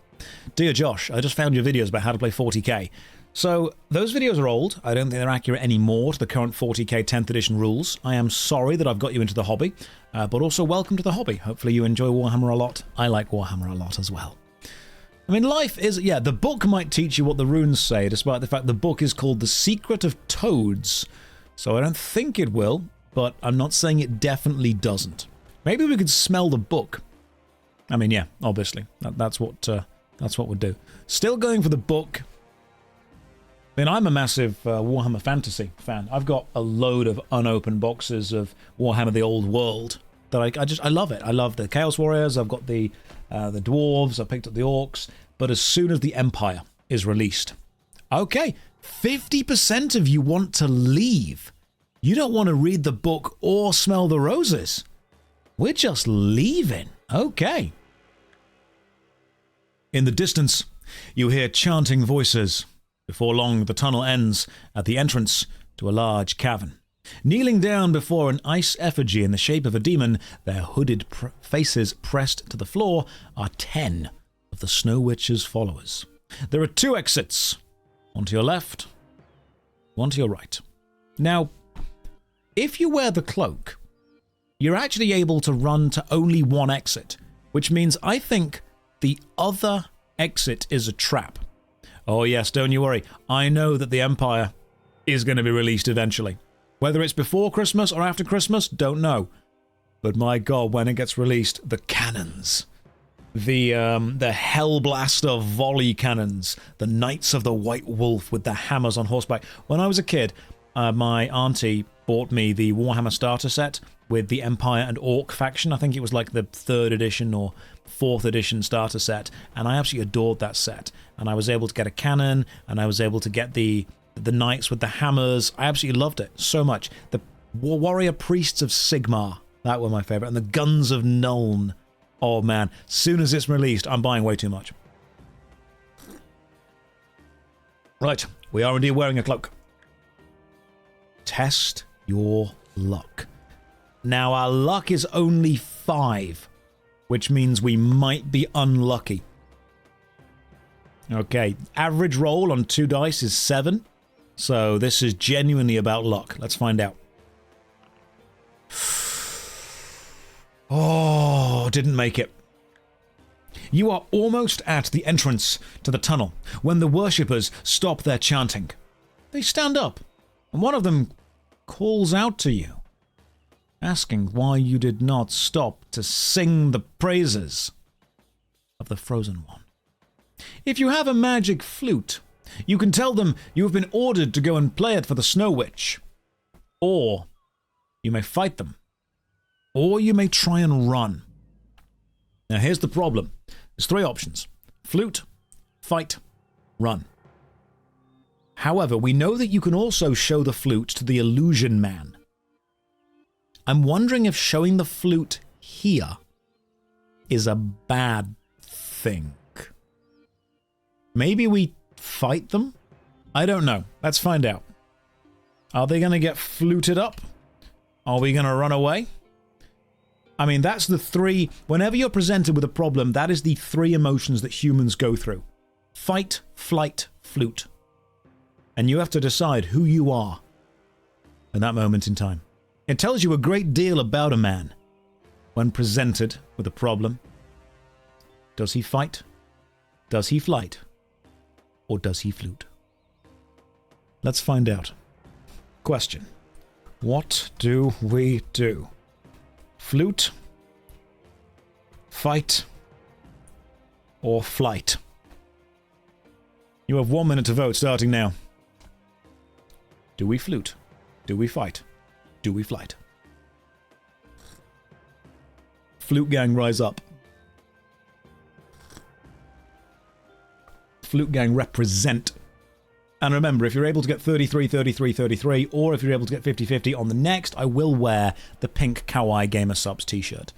Dear Josh, I just found your videos about how to play 40k. So, those videos are old. I don't think they're accurate anymore to the current 40k 10th edition rules. I am sorry that I've got you into the hobby, but also welcome to the hobby. Hopefully you enjoy Warhammer a lot. I like Warhammer a lot as well. I mean, life is... Yeah, the book might teach you what the runes say, despite the fact the book is called The Secret of Toads. So I don't think it will, but I'm not saying it definitely doesn't. Maybe we could smell the book. I mean, yeah, obviously. That's what we'd do. Still going for the book... I mean, I'm a massive Warhammer Fantasy fan. I've got a load of unopened boxes of Warhammer the Old World that I love it. I love the Chaos Warriors, I've got the Dwarves, I picked up the Orcs, but as soon as the Empire is released... Okay, 50% of you want to leave. You don't want to read the book or smell the roses. We're just leaving. Okay. In the distance, you hear chanting voices. Before long, the tunnel ends at the entrance to a large cavern. Kneeling down before an ice effigy in the shape of a demon, their hooded faces pressed to the floor, are 10 of the Snow Witch's followers. There are 2 exits, one to your left, one to your right. Now, if you wear the cloak, you're actually able to run to only one exit, which means I think the other exit is a trap. Oh yes, don't you worry. I know that the Empire is going to be released eventually. Whether it's before Christmas or after Christmas, don't know. But my god, when it gets released, the cannons. The Hellblaster volley cannons. The Knights of the White Wolf with the hammers on horseback. When I was a kid, my auntie bought me the Warhammer starter set with the Empire and Orc faction. I think it was like the 3rd edition or 4th edition starter set, and I absolutely adored that set. And I was able to get a cannon, and I was able to get the knights with the hammers. I absolutely loved it so much. The warrior priests of Sigmar, that were my favourite, and the guns of Nuln. Oh man, soon as it's released, I'm buying way too much. Right, we are indeed wearing a cloak. Test your luck. Now, our luck is only 5, which means we might be unlucky. Okay, average roll on 2 dice is 7. So this is genuinely about luck. Let's find out. Oh, didn't make it. You are almost at the entrance to the tunnel when the worshippers stop their chanting. They stand up, and one of them calls out to you, asking why you did not stop to sing the praises of the Frozen One. If you have a magic flute, you can tell them you have been ordered to go and play it for the Snow Witch. Or you may fight them. Or you may try and run. Now here's the problem. There's 3 options. Flute, fight, run. However, we know that you can also show the flute to the Illusion Man. I'm wondering if showing the flute here is a bad thing. Maybe we fight them? I don't know. Let's find out. Are they going to get fluted up? Are we going to run away? I mean, that's the 3... Whenever you're presented with a problem, that is the 3 emotions that humans go through. Fight, flight, flute. And you have to decide who you are at that moment in time. It tells you a great deal about a man when presented with a problem. Does he fight? Does he flight? Or does he flute? Let's find out. Question. What do we do? Flute, fight, or flight? You have 1 minute to vote starting now. Do we flute? Do we fight? Do we flight? Flute gang, rise up. Flute gang, represent. And remember, if you're able to get 33, 33, 33, or if you're able to get 50, 50 on the next, I will wear the pink Kawaii Gamer Subs t-shirt.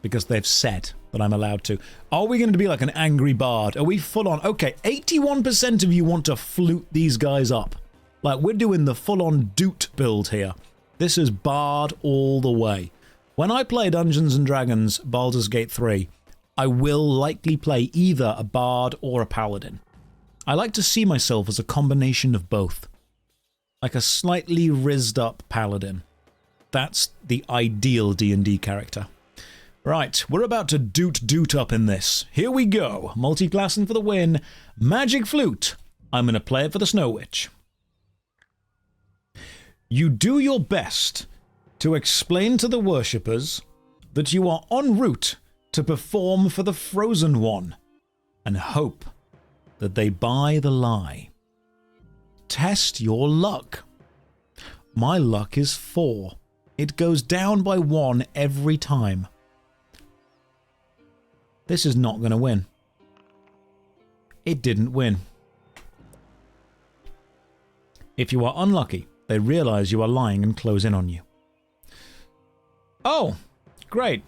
Because they've said that I'm allowed to. Are we going to be like an angry bard? Are we full on? Okay, 81% of you want to flute these guys up. Like, we're doing the full-on doot build here. This is bard all the way. When I play Dungeons & Dragons Baldur's Gate 3, I will likely play either a bard or a paladin. I like to see myself as a combination of both. Like a slightly rizzed up paladin. That's the ideal D&D character. Right, we're about to doot up in this. Here we go. Multi-classing for the win. Magic flute. I'm going to play it for the Snow Witch. You do your best to explain to the worshippers that you are en route to perform for the Frozen One and hope that they buy the lie. Test your luck. My luck is 4. It goes down by 1 every time. This is not going to win. It didn't win. If you are unlucky, they realize you are lying and close in on you. Oh, great.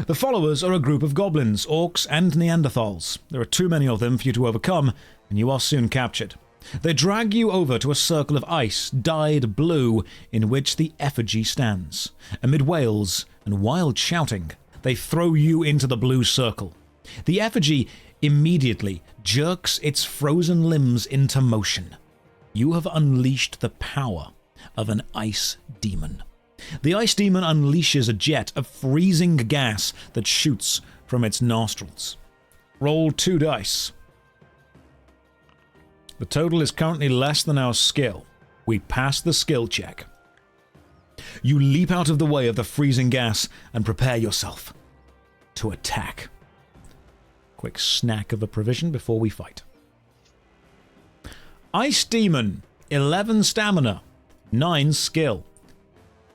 The followers are a group of goblins, orcs, and Neanderthals. There are too many of them for you to overcome, and you are soon captured. They drag you over to a circle of ice, dyed blue, in which the effigy stands. Amid wails and wild shouting, they throw you into the blue circle. The effigy immediately jerks its frozen limbs into motion. You have unleashed the power of an ice demon. The ice demon unleashes a jet of freezing gas that shoots from its nostrils. Roll 2 dice. The total is currently less than our skill. We pass the skill check. You leap out of the way of the freezing gas and prepare yourself to attack. Quick snack of a provision before we fight. Ice demon, 11 stamina, 9 skill.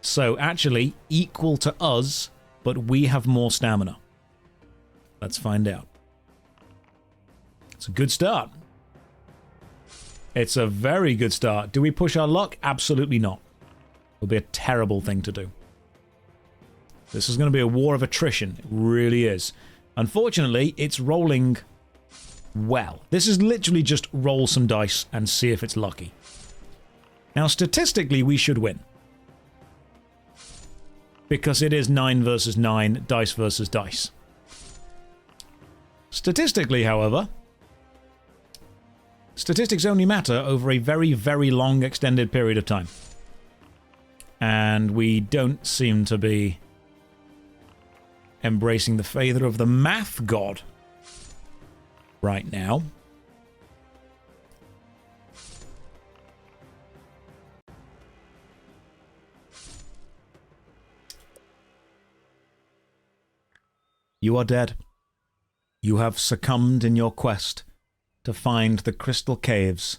So actually equal to us, but we have more stamina. Let's find out. It's a good start. It's a very good start. Do we push our luck? Absolutely not. It will be a terrible thing to do. This is going to be a war of attrition. It really is. Unfortunately, it's rolling well. This is literally just roll some dice and see if it's lucky. Now, statistically, we should win. Because it is 9 versus 9, dice versus dice. Statistically, however, statistics only matter over a very, very long extended period of time. And we don't seem to be embracing the favor of the math god right now. You are dead. You have succumbed in your quest to find the crystal caves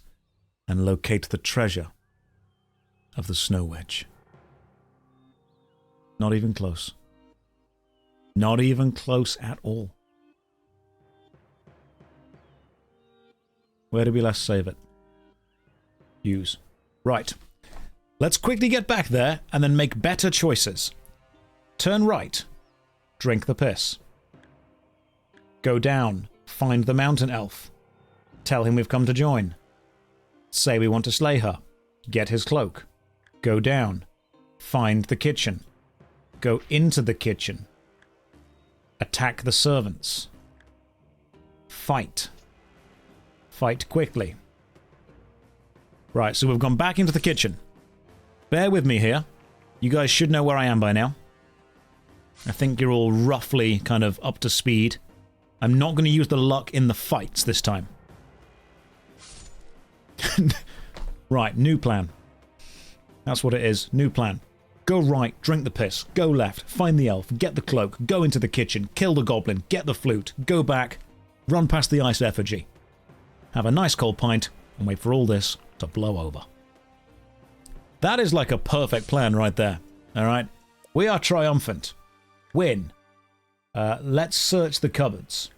and locate the treasure of the Snow Wedge. Not even close. Not even close at all. Where did we last save it? Use. Right. Let's quickly get back there and then make better choices. Turn right. Drink the piss. Go down. Find the mountain elf. Tell him we've come to join. Say we want to slay her. Get his cloak. Go down. Find the kitchen. Go into the kitchen. Attack the servants. Fight. Fight quickly. Right, so we've gone back into the kitchen. Bear with me here. You guys should know where I am by now. I think you're all roughly kind of up to speed. I'm not going to use the luck in the fights this time. Right, new plan. That's what it is. New plan. Go right, drink the piss. Go left, find the elf, get the cloak, go into the kitchen, kill the goblin, get the flute, go back, run past the ice effigy. Have a nice cold pint, and wait for all this to blow over. That is like a perfect plan right there. Alright? We are triumphant. Win. Let's search the cupboards.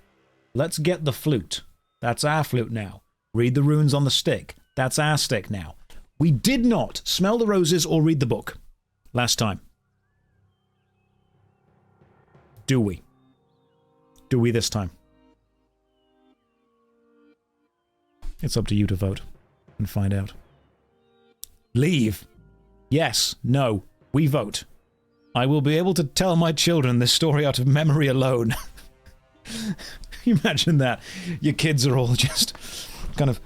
Let's get the flute. That's our flute now. Read the runes on the stick. That's our stick now. We did not smell the roses or read the book last time. Do we? Do we this time? It's up to you to vote and find out. Leave. Yes, no, we vote. I will be able to tell my children this story out of memory alone. Imagine that. Your kids are all just kind of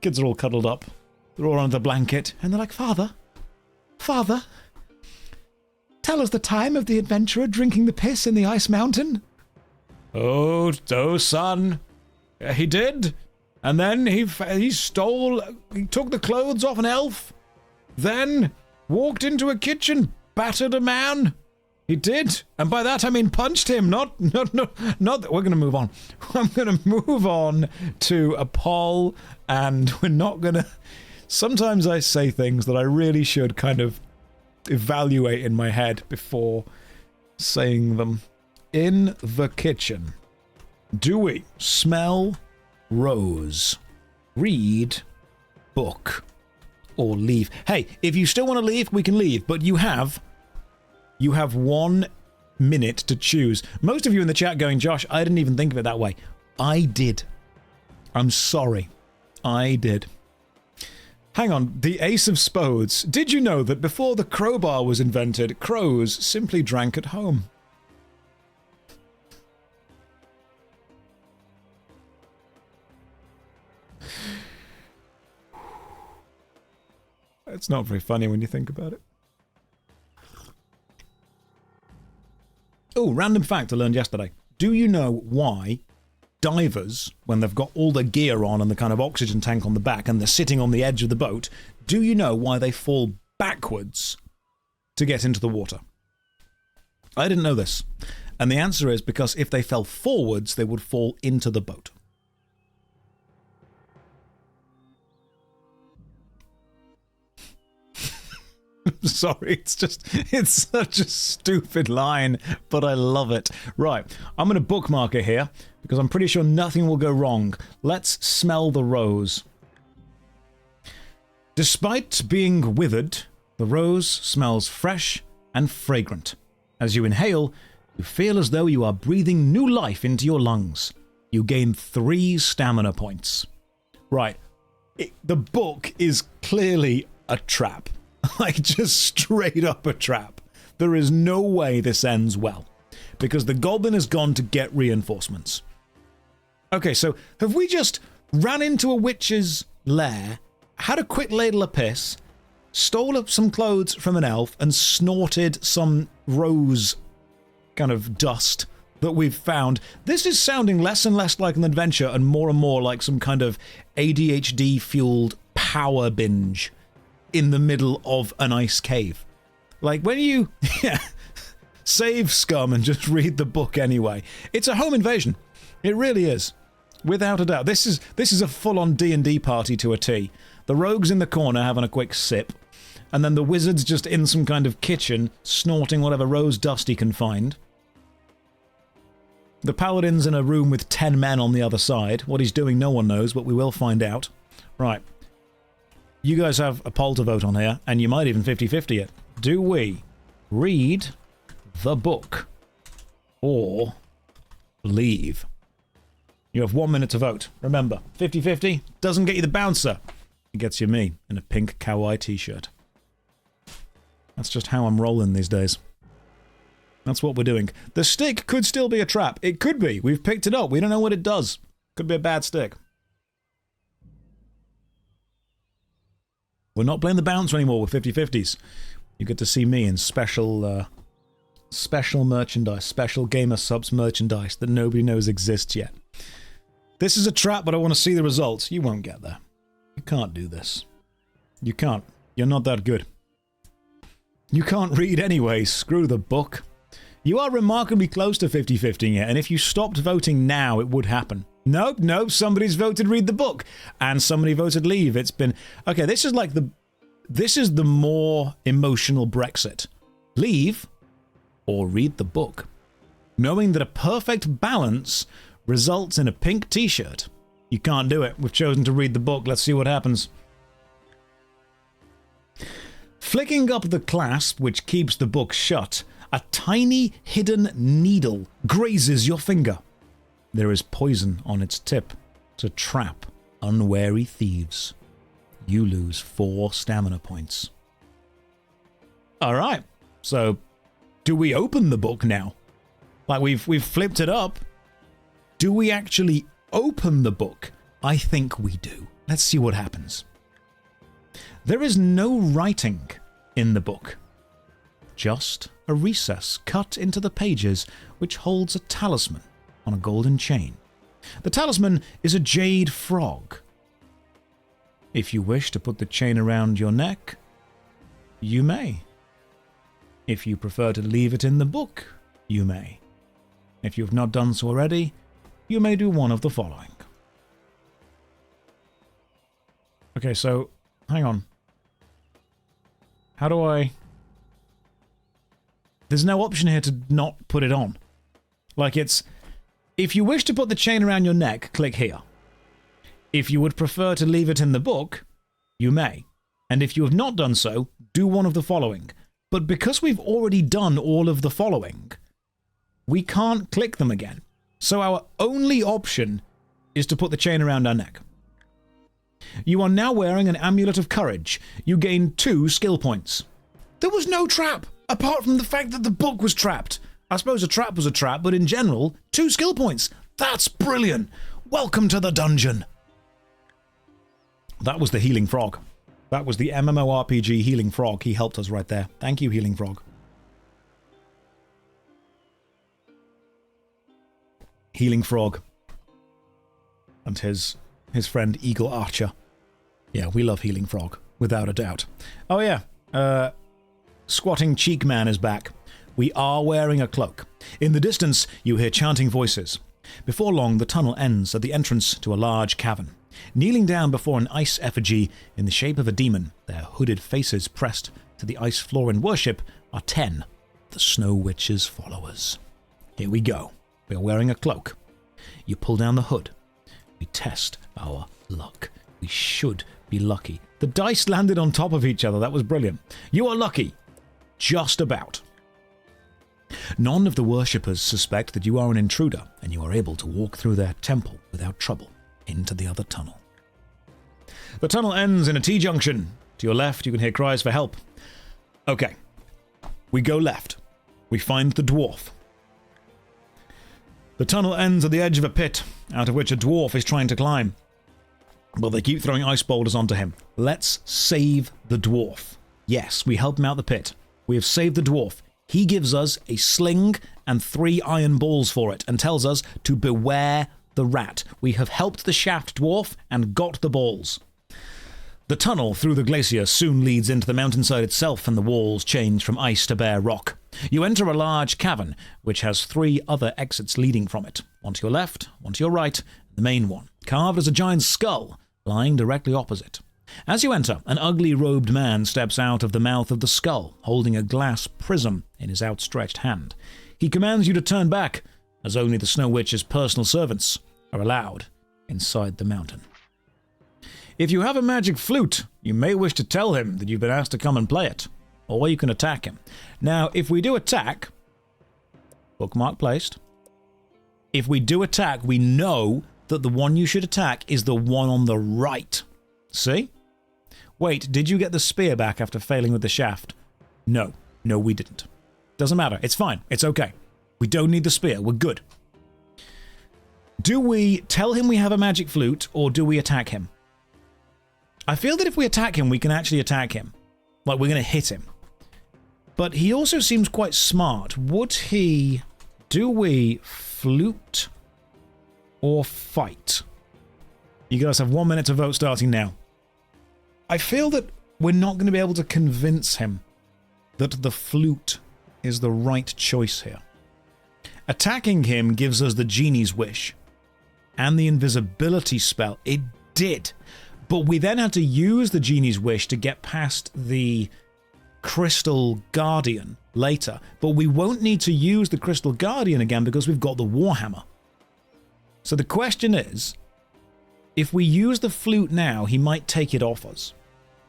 kids are all cuddled up. They're all under the blanket, and they're like, Father, tell us the time of the adventurer drinking the piss in the ice mountain. Oh, son. He did. And then he took the clothes off an elf. Then walked into a kitchen, battered a man. He did. And by that I mean punched him, not we're going to move on. I'm going to move on to a poll, and we're not going to... Sometimes I say things that I really should kind of evaluate in my head before saying them. In the kitchen. Do we smell rose, read book, or leave? Hey, if you still want to leave, we can leave, but you have 1 minute to choose. Most of you in the chat going, Josh, I didn't even think of it that way. I did. I'm sorry. I did. Hang on, the Ace of Spades. Did you know that before the crowbar was invented, crows simply drank at home? It's not very funny when you think about it. Oh, random fact I learned yesterday. Do you know why divers, when they've got all their gear on and the kind of oxygen tank on the back and they're sitting on the edge of the boat, do you know why they fall backwards to get into the water? I didn't know this. And the answer is because if they fell forwards, they would fall into the boat. Sorry, it's such a stupid line, but I love it. Right, I'm going to bookmark it here, because I'm pretty sure nothing will go wrong. Let's smell the rose. Despite being withered, the rose smells fresh and fragrant. As you inhale, you feel as though you are breathing new life into your lungs. You gain 3 stamina points. Right, the book is clearly a trap. Like, just straight up a trap. There is no way this ends well, because the goblin has gone to get reinforcements. Okay, so have we just ran into a witch's lair, had a quick ladle of piss, stole up some clothes from an elf, and snorted some rose kind of dust that we've found. This is sounding less and less like an adventure and more like some kind of ADHD-fueled power binge in the middle of an ice cave. Like, when you save scum and just read the book anyway. It's a home invasion. It really is. Without a doubt. This is a full-on D&D party to a T. The rogue's in the corner having a quick sip, and then the wizard's just in some kind of kitchen snorting whatever rose dust he can find. The paladin's in a room with 10 men on the other side. What he's doing no one knows, but we will find out. Right. You guys have a poll to vote on here, and you might even 50-50 it. Do we read the book or leave? You have 1 minute to vote. Remember, 50-50 doesn't get you the bouncer. It gets you me in a pink kawaii t-shirt. That's just how I'm rolling these days. That's what we're doing. The stick could still be a trap. It could be. We've picked it up. We don't know what it does. Could be a bad stick. We're not playing the bouncer anymore with 50-50s. You get to see me in special merchandise, special gamer subs merchandise that nobody knows exists yet. This is a trap, but I want to see the results. You won't get there. You can't do this. You can't. You're not that good. You can't read anyway. Screw the book. You are remarkably close to 50-50 here, and if you stopped voting now, it would happen. Nope, somebody's voted read the book, and somebody voted leave. It's been... Okay, this is like the... This is the more emotional Brexit. Leave or read the book. Knowing that a perfect balance results in a pink t-shirt. You can't do it. We've chosen to read the book. Let's see what happens. Flicking up the clasp which keeps the book shut, a tiny hidden needle grazes your finger. There is poison on its tip to trap unwary thieves. You lose 4 stamina points. Alright, so do we open the book now? Like, we've flipped it up. Do we actually open the book? I think we do. Let's see what happens. There is no writing in the book. Just a recess cut into the pages which holds a talisman on a golden chain. The talisman is a jade frog. If you wish to put the chain around your neck, you may. If you prefer to leave it in the book, you may. If you have not done so already, you may do one of the following. Okay, so, hang on. How do I... There's no option here to not put it on. Like, it's... If you wish to put the chain around your neck, click here. If you would prefer to leave it in the book, you may. And if you have not done so, do one of the following. But because we've already done all of the following, we can't click them again. So our only option is to put the chain around our neck. You are now wearing an amulet of courage. You gain 2 skill points. There was no trap, apart from the fact that the book was trapped. I suppose a trap was a trap, but in general, 2 skill points. That's brilliant. Welcome to the dungeon. That was the healing frog. That was the MMORPG healing frog. He helped us right there. Thank you, healing frog. Healing frog. And his friend Eagle Archer. Yeah, we love healing frog, without a doubt. Oh yeah, Squatting Cheek Man is back. We are wearing a cloak. In the distance, you hear chanting voices. Before long, the tunnel ends at the entrance to a large cavern. Kneeling down before an ice effigy in the shape of a demon, their hooded faces pressed to the ice floor in worship, are 10 of the Snow Witch's followers. Here we go. We are wearing a cloak. You pull down the hood. We test our luck. We should be lucky. The dice landed on top of each other. That was brilliant. You are lucky. Just about. None of the worshippers suspect that you are an intruder, and you are able to walk through their temple without trouble into the other tunnel. The tunnel ends in a T-junction. To your left, you can hear cries for help. Okay. We go left. We find the dwarf. The tunnel ends at the edge of a pit, out of which a dwarf is trying to climb. But they keep throwing ice boulders onto him. Let's save the dwarf. Yes, we help him out the pit. We have saved the dwarf. He gives us a sling and 3 iron balls for it and tells us to beware the rat. We have helped the shaft dwarf and got the balls. The tunnel through the glacier soon leads into the mountainside itself, and the walls change from ice to bare rock. You enter a large cavern, which has 3 other exits leading from it. One to your left, one to your right, the main one, carved as a giant skull, lying directly opposite. As you enter, an ugly robed man steps out of the mouth of the skull, holding a glass prism in his outstretched hand. He commands you to turn back, as only the Snow Witch's personal servants are allowed inside the mountain. If you have a magic flute, you may wish to tell him that you've been asked to come and play it, or you can attack him. Now, if we do attack, bookmark placed, if we do attack, we know that the one you should attack is the one on the right. See? Wait, did you get the spear back after failing with the shaft? No, we didn't. Doesn't matter, it's fine, it's okay. We don't need the spear, we're good. Do we tell him we have a magic flute, or do we attack him? I feel that if we attack him, we can actually attack him. Like, we're going to hit him. But he also seems quite smart. Would he... Do we flute or fight? You guys have 1 minute to vote starting now. I feel that we're not going to be able to convince him that the flute is the right choice here. Attacking him gives us the genie's wish and the invisibility spell. It did. But we then had to use the genie's wish to get past the Crystal Guardian later. But we won't need to use the Crystal Guardian again because we've got the Warhammer. So the question is, if we use the flute now, he might take it off us.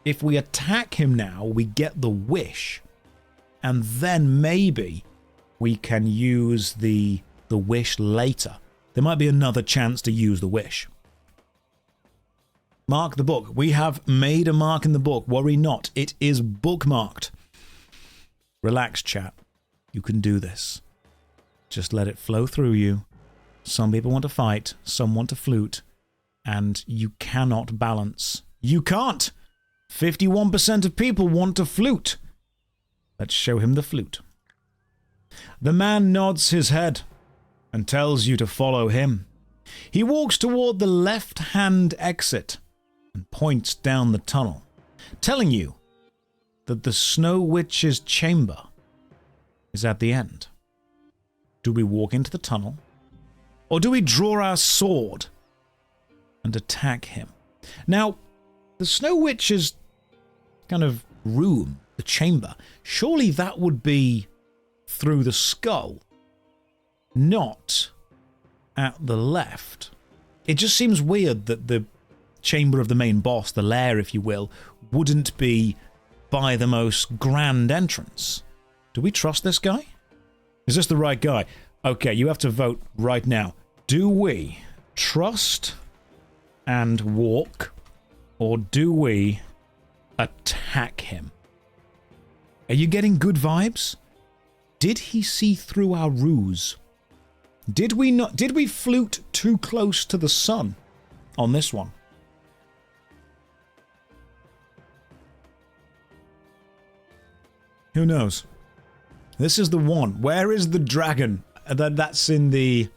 If we attack him now, we get the wish. And then maybe we can use the wish later. There might be another chance to use the wish. Mark the book. We have made a mark in the book. Worry not. It is bookmarked. Relax, chat. You can do this. Just let it flow through you. Some people want to fight. Some want to flute. And you cannot balance. You can't! 51% of people want to flute. Let's show him the flute. The man nods his head and tells you to follow him. He walks toward the left-hand exit and points down the tunnel, telling you that the Snow Witch's chamber is at the end. Do we walk into the tunnel, or do we draw our sword and attack him? Now, the Snow Witch's kind of room, the chamber, surely that would be through the skull, not at the left. It just seems weird that the chamber of the main boss, the lair if you will, wouldn't be by the most grand entrance. Do we trust this guy? Is this the right guy? Okay, you have to vote right now. Do we trust and walk, or do we attack him? Are you getting good vibes? Did he see through our ruse? Did we flute too close to the sun on this one? Who knows? This is the one. Where is the dragon? That's in the...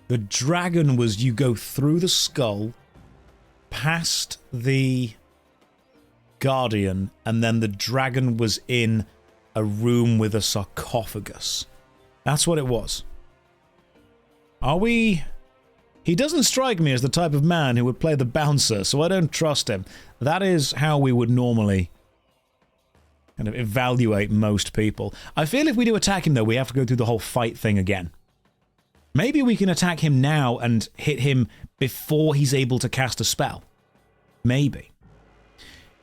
The dragon was you go through the skull, past the guardian, and then the dragon was in a room with a sarcophagus. That's what it was. Are we... He doesn't strike me as the type of man who would play the bouncer, so I don't trust him. That is how we would normally kind of evaluate most people. I feel if we do attack him, though, we have to go through the whole fight thing again. Maybe we can attack him now and hit him before he's able to cast a spell. Maybe.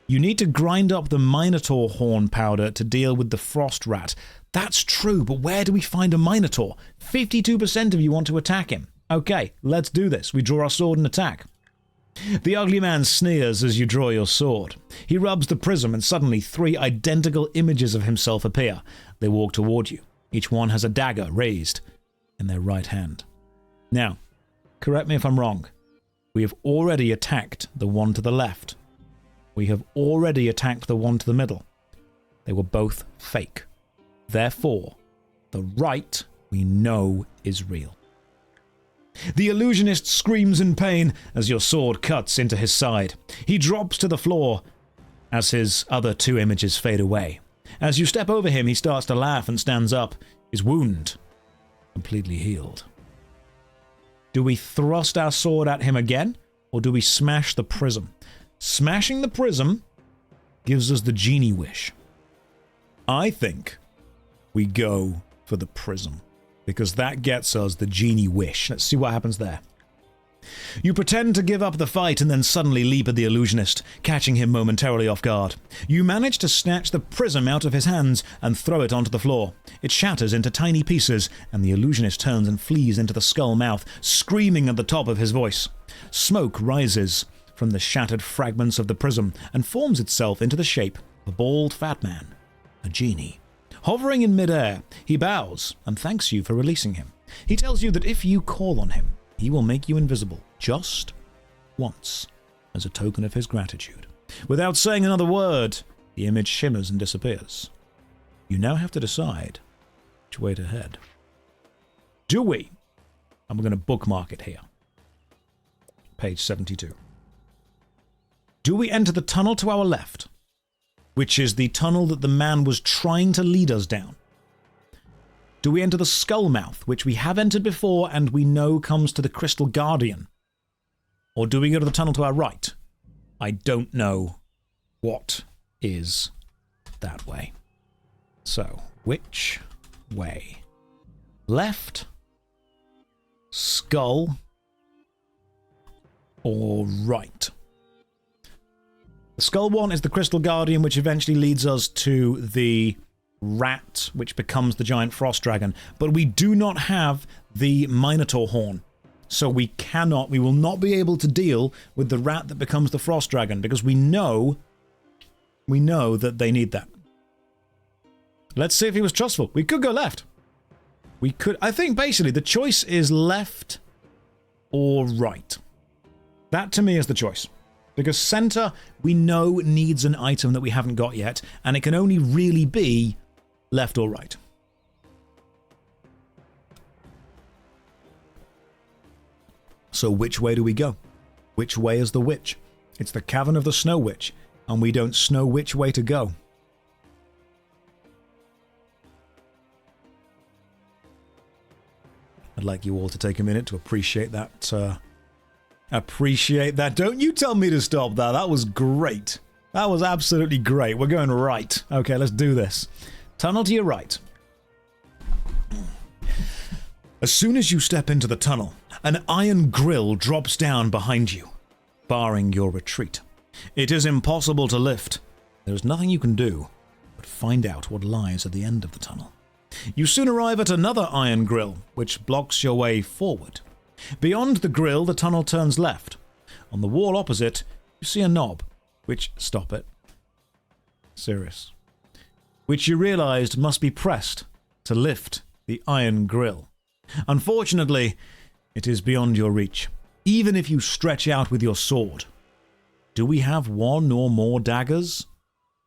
You need to grind up the Minotaur horn powder to deal with the frost rat. That's true, but where do we find a Minotaur? 52% of you want to attack him. Okay, let's do this. We draw our sword and attack. The ugly man sneers as you draw your sword. He rubs the prism and suddenly 3 identical images of himself appear. They walk toward you. Each one has a dagger raised in their right hand. Now, correct me if I'm wrong. We have already attacked the one to the left. We have already attacked the one to the middle. They were both fake. Therefore, the right we know is real. The illusionist screams in pain as your sword cuts into his side. He drops to the floor as his other two images fade away. As you step over him, he starts to laugh and stands up, his wound completely healed. Do we thrust our sword at him again, or do we smash the prism? Smashing the prism gives us the genie wish. I think we go for the prism, because that gets us the genie wish. Let's see what happens there. You pretend to give up the fight and then suddenly leap at the illusionist, catching him momentarily off guard. You manage to snatch the prism out of his hands and throw it onto the floor. It shatters into tiny pieces, and the illusionist turns and flees into the skull mouth, screaming at the top of his voice. Smoke rises from the shattered fragments of the prism and forms itself into the shape of a bald fat man, a genie. Hovering in midair, he bows and thanks you for releasing him. He tells you that if you call on him, he will make you invisible just once as a token of his gratitude. Without saying another word, the image shimmers and disappears. You now have to decide which way to head. Do we? And we're going to bookmark it here. Page 72. Do we enter the tunnel to our left, which is the tunnel that the man was trying to lead us down? Do we enter the skull mouth, which we have entered before and we know comes to the Crystal Guardian? Or do we go to the tunnel to our right? I don't know what is that way. So, which way? Left? Skull? Or right? The skull one is the Crystal Guardian, which eventually leads us to the rat, which becomes the giant frost dragon. But we do not have the Minotaur horn. So we will not be able to deal with the rat that becomes the frost dragon, because we know that they need that. Let's see if he was trustful. We could go left. I think basically the choice is left or right. That to me is the choice. Because center, we know, needs an item that we haven't got yet, and it can only really be left or right. So which way do we go? Which way is the witch? It's the Cavern of the Snow Witch, and we don't know which way to go. I'd like you all to take a minute to appreciate that. Don't you tell me to stop that. That was great. That was absolutely great. We're going right. Okay, let's do this. Tunnel to your right. As soon as you step into the tunnel, an iron grill drops down behind you, barring your retreat. It is impossible to lift. There is nothing you can do but find out what lies at the end of the tunnel. You soon arrive at another iron grill, which blocks your way forward. Beyond the grill, the tunnel turns left. On the wall opposite, you see a knob, which you realized must be pressed to lift the iron grill. Unfortunately, it is beyond your reach, even if you stretch out with your sword. Do we have one or more daggers?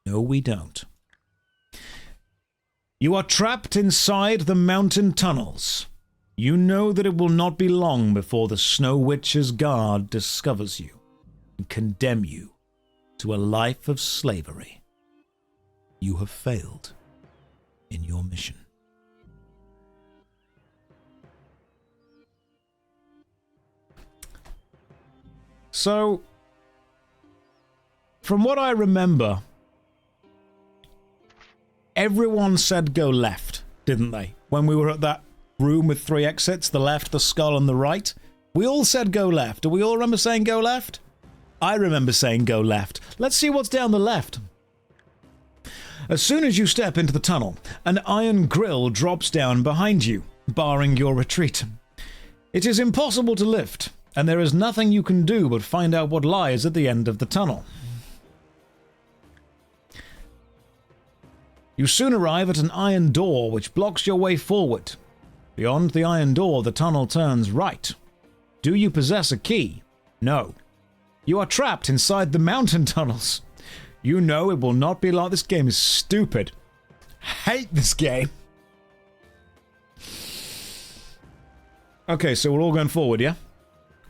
No, we don't. You are trapped inside the mountain tunnels. You know that it will not be long before the Snow Witch's guard discovers you and condemn you to a life of slavery. You have failed in your mission. So, from what I remember, everyone said go left, didn't they? When we were at that room with 3 exits, the left, the skull, and the right. We all said go left. Do we all remember saying go left? I remember saying go left. Let's see what's down the left. As soon as you step into the tunnel, an iron grill drops down behind you, barring your retreat. It is impossible to lift, and there is nothing you can do but find out what lies at the end of the tunnel. You soon arrive at an iron door which blocks your way forward. Beyond the iron door, the tunnel turns right. Do you possess a key, No. You are trapped inside the mountain tunnels. You know it will not be like this game is stupid. Hate this game. Okay, so we're all going forward, yeah?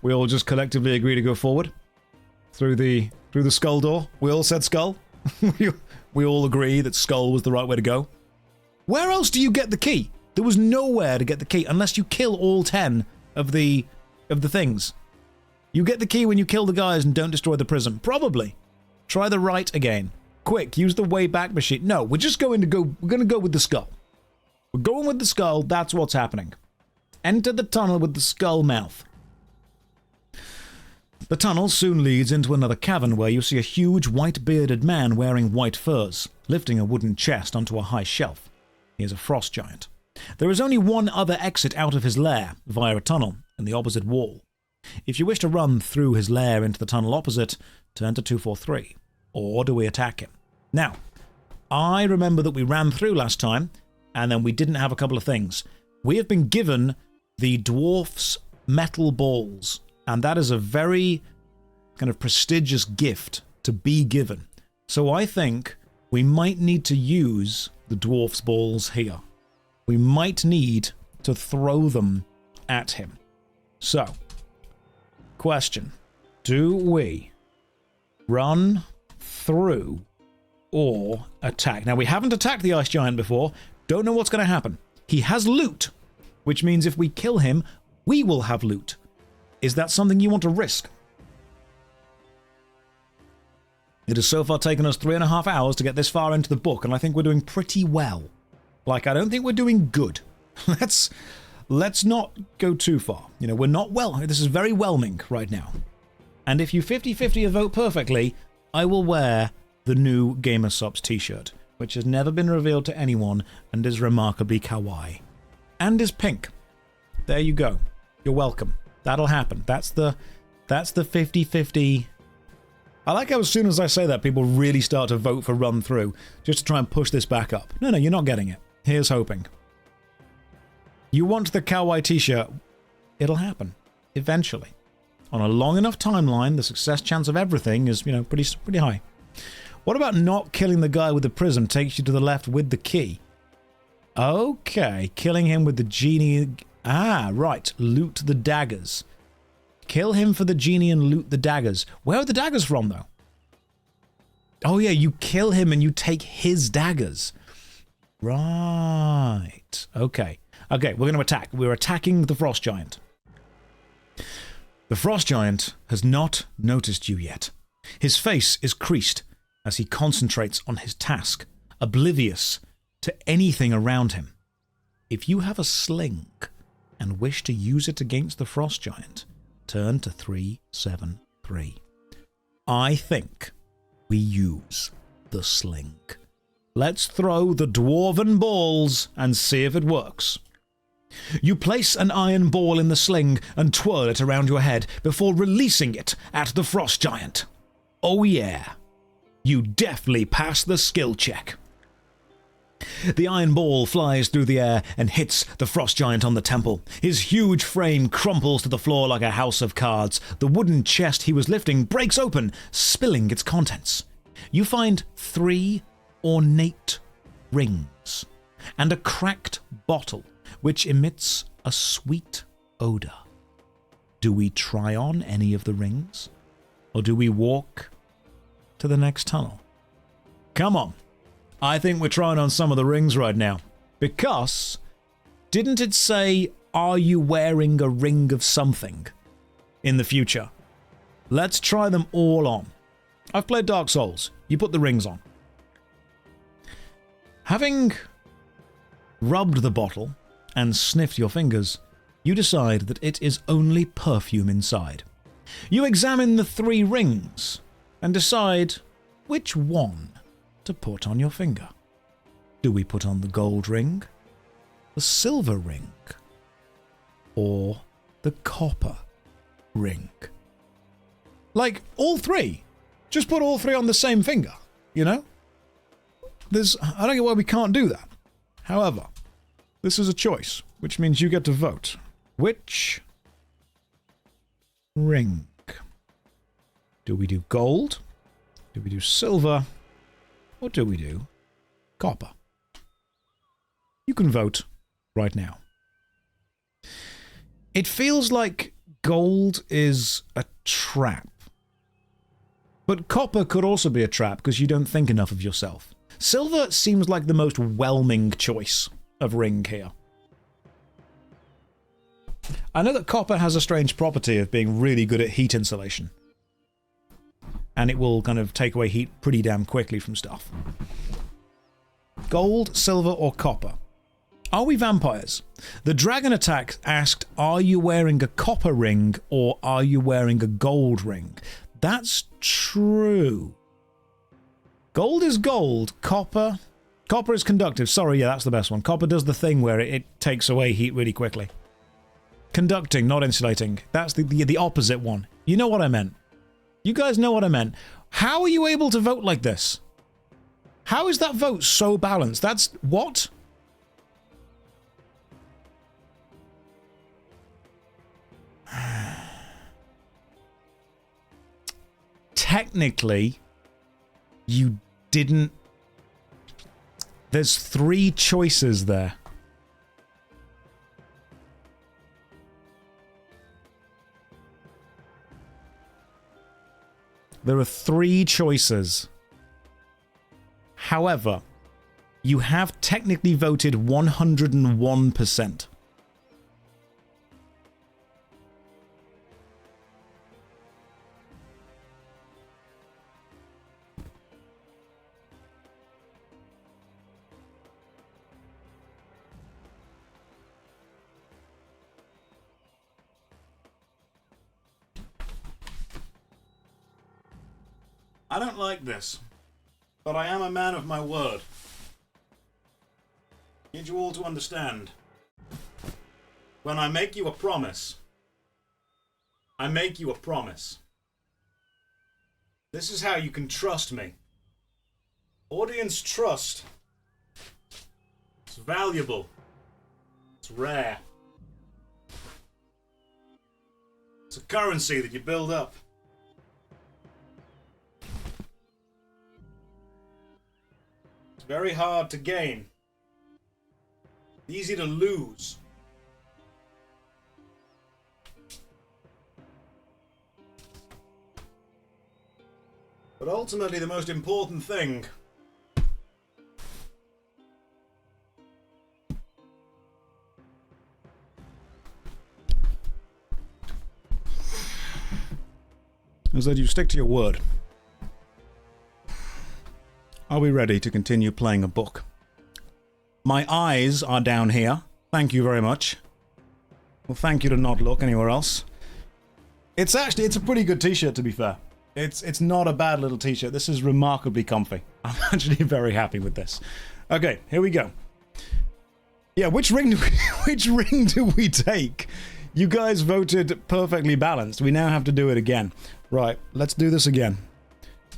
We all just collectively agree to go forward? Through the skull door? We all said skull? We all agree that skull was the right way to go? Where else do you get the key? There was nowhere to get the key unless you kill all 10 of the things. You get the key when you kill the guys and don't destroy the prison. Probably. Try the right again. Quick, use the way back machine. No, we're going to go with the skull. We're going with the skull, that's what's happening. Enter the tunnel with the skull mouth. The tunnel soon leads into another cavern where you see a huge white-bearded man wearing white furs, lifting a wooden chest onto a high shelf. He is a frost giant. There is only one other exit out of his lair, via a tunnel in the opposite wall. If you wish to run through his lair into the tunnel opposite, turn to 243. Or do we attack him? Now, I remember that we ran through last time, and then we didn't have a couple of things. We have been given the dwarf's metal balls, and that is a very kind of prestigious gift to be given. So I think we might need to use the dwarf's balls here. We might need to throw them at him. So, question. Do we run through or attack? Now, we haven't attacked the ice giant before. Don't know what's going to happen. He has loot, which means if we kill him, we will have loot. Is that something you want to risk? It has so far taken us 3.5 hours to get this far into the book, and I think we're doing pretty well. Like, I don't think we're doing good. Let's not go too far. You know, we're not well. This is very whelming right now. And if you 50-50 a vote perfectly, I will wear the new GamerSupps t-shirt, which has never been revealed to anyone and is remarkably kawaii. And is pink. There you go. You're welcome. That'll happen. That's the 50-50. I like how as soon as I say that, people really start to vote for run through, just to try and push this back up. No, you're not getting it. Here's hoping. You want the kawaii t-shirt. It'll happen. Eventually. On a long enough timeline, the success chance of everything is, pretty high. What about not killing the guy with the prism takes you to the left with the key? Okay, killing him with the genie... Ah, right. Loot the daggers. Kill him for the genie and loot the daggers. Where are the daggers from, though? Oh, yeah, you kill him and you take his daggers. Right. Okay. Okay, we're going to attack. We're attacking the frost giant. The frost giant has not noticed you yet. His face is creased as he concentrates on his task, oblivious to anything around him. If you have a sling and wish to use it against the frost giant, turn to 373. I think we use the sling. Let's throw the dwarven balls and see if it works. You place an iron ball in the sling and twirl it around your head before releasing it at the frost giant. Oh yeah, you definitely pass the skill check. The iron ball flies through the air and hits the frost giant on the temple. His huge frame crumples to the floor like a house of cards. The wooden chest he was lifting breaks open, spilling its contents. You find 3 ornate rings and a cracked bottle which emits a sweet odor. Do we try on any of the rings? Or do we walk to the next tunnel? Come on. I think we're trying on some of the rings right now. Because, didn't it say, are you wearing a ring of something in the future? Let's try them all on. I've played Dark Souls. You put the rings on. Having rubbed the bottle and sniffed your fingers, you decide that it is only perfume inside. You examine the 3 rings and decide which one to put on your finger. Do we put on the gold ring, the silver ring, or the copper ring? Like, all 3. Just put all 3 on the same finger, you know? I don't get why we can't do that. However, this is a choice, which means you get to vote. Which ring Do we do gold? Do we do silver? Or do we do copper? You can vote right now. It feels like gold is a trap. But copper could also be a trap because you don't think enough of yourself. Silver seems like the most whelming choice of ring here. I know that copper has a strange property of being really good at heat insulation. And it will kind of take away heat pretty damn quickly from stuff. Gold, silver, or copper? Are we vampires? The dragon attack asked, are you wearing a copper ring or are you wearing a gold ring? That's true. Gold is gold. Copper is conductive. Sorry, yeah, that's the best one. Copper does the thing where it takes away heat really quickly. Conducting, not insulating. That's the opposite one. You know what I meant. You guys know what I meant. How are you able to vote like this? How is that vote so balanced? That's what? Technically, you didn't... There's 3 choices there. There are 3 choices. However, you have technically voted 101%. I don't like this, but I am a man of my word. I need you all to understand. When I make you a promise, I make you a promise. This is how you can trust me. Audience trust. It's valuable. It's rare. It's a currency that you build up. Very hard to gain. Easy to lose. But ultimately the most important thing is that you stick to your word. Are we ready to continue playing a book? My eyes are down here. Thank you very much. Well, thank you to not look anywhere else. It's a pretty good t-shirt, to be fair. It's not a bad little t-shirt. This is remarkably comfy. I'm actually very happy with this. Okay, here we go. Yeah, which ring do we take? You guys voted perfectly balanced. We now have to do it again. Right, let's do this again.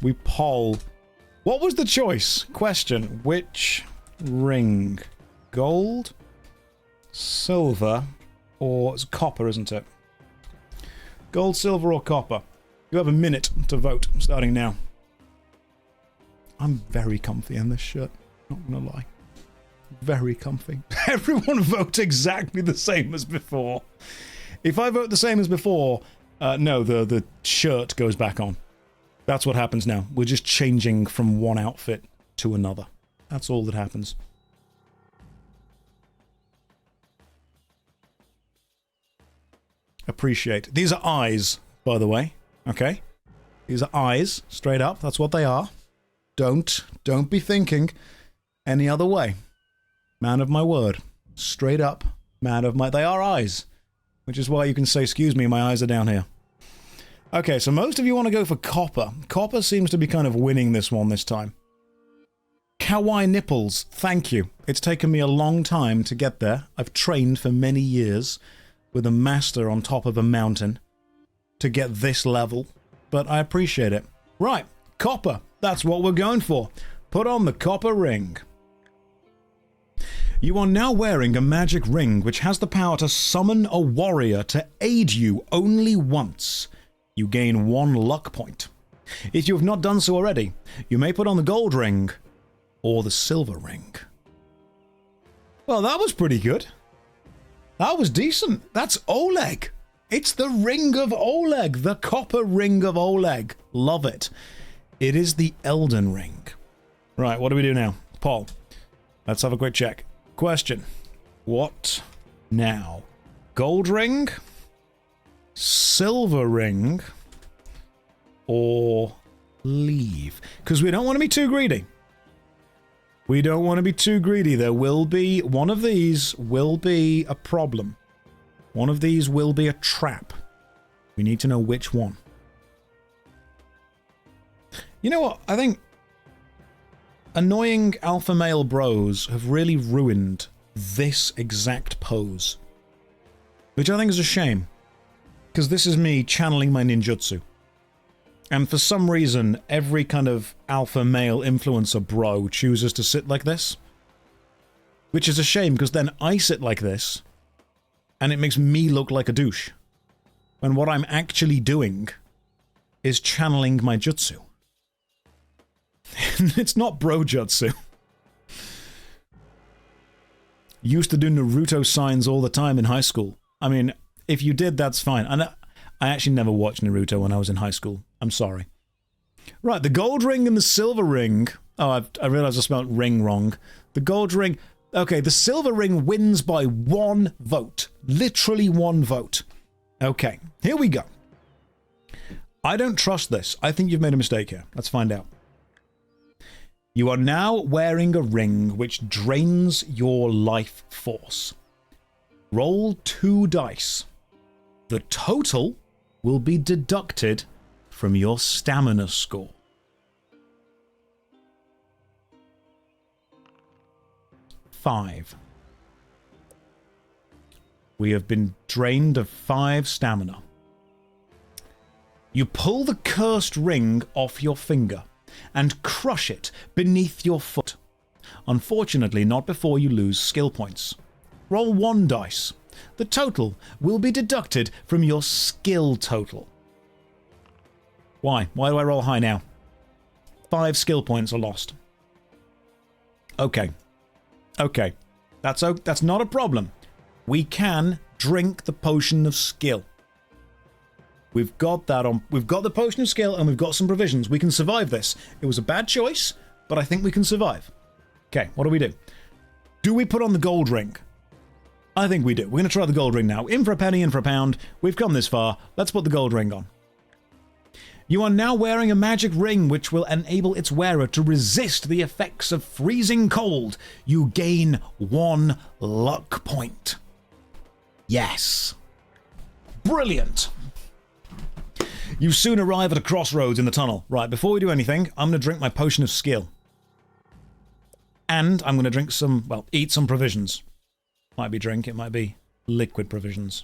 We poll. What was the choice? Question. Which ring? Gold? Silver? Or it's copper, isn't it? Gold, silver, or copper? You have a minute to vote, starting now. I'm very comfy in this shirt, not gonna lie. Very comfy. Everyone vote exactly the same as before. If I vote the same as before, no, the shirt goes back on. That's what happens now. We're just changing from one outfit to another. That's all that happens. Appreciate. These are eyes, by the way. Okay? These are eyes, straight up. That's what they are. Don't be thinking any other way. Man of my word. Straight up, man of my... They are eyes. Which is why you can say, excuse me, my eyes are down here. Okay, so most of you want to go for copper. Copper seems to be kind of winning this one this time. Kawaii nipples, thank you. It's taken me a long time to get there. I've trained for many years with a master on top of a mountain to get this level, but I appreciate it. Right, copper. That's what we're going for. Put on the copper ring. You are now wearing a magic ring which has the power to summon a warrior to aid you only once. You gain 1 luck point. If you have not done so already, you may put on the gold ring or the silver ring. Well, that was pretty good. That was decent. That's Oleg. It's the ring of Oleg, the copper ring of Oleg. Love it. It is the Elden Ring. Right, what do we do now? Paul, let's have a quick check. Question. What now? Gold ring? Silver ring? Or leave? Because we don't want to be too greedy. We don't want to be too greedy. There will be... one of these will be a problem. One of these will be a trap. We need to know which one. You know what? I think annoying alpha male bros have really ruined this exact pose. Which I think is a shame. Because this is me channeling my ninjutsu. And for some reason, every kind of alpha male influencer bro chooses to sit like this. Which is a shame, because then I sit like this, and it makes me look like a douche. When what I'm actually doing is channeling my jutsu. It's not bro jutsu. Used to do Naruto signs all the time in high school. I mean, if you did, that's fine. And I actually never watched Naruto when I was in high school. I'm sorry. Right, the gold ring and the silver ring. Oh, I realized I spelled ring wrong. The gold ring... okay, the silver ring wins by 1 vote. Literally 1 vote. Okay, here we go. I don't trust this. I think you've made a mistake here. Let's find out. You are now wearing a ring which drains your life force. Roll 2 dice. The total will be deducted from your stamina score. 5. We have been drained of 5 stamina. You pull the cursed ring off your finger and crush it beneath your foot. Unfortunately, not before you lose skill points. Roll 1 dice. The total will be deducted from your skill total. Why? Why do I roll high now? 5 skill points are lost. Okay. Okay. That's not a problem. We can drink the potion of skill. We've got that on. We've got the potion of skill and we've got some provisions. We can survive this. It was a bad choice, but I think we can survive. Okay, what do we do? Do we put on the gold ring? I think we do. We're going to try the gold ring now. In for a penny, in for a pound. We've come this far. Let's put the gold ring on. You are now wearing a magic ring which will enable its wearer to resist the effects of freezing cold. You gain 1 luck point. Yes. Brilliant. You soon arrive at a crossroads in the tunnel. Right, before we do anything, I'm going to drink my potion of skill. And I'm going to drink some, well, eat some provisions. Might be drink, it might be liquid provisions.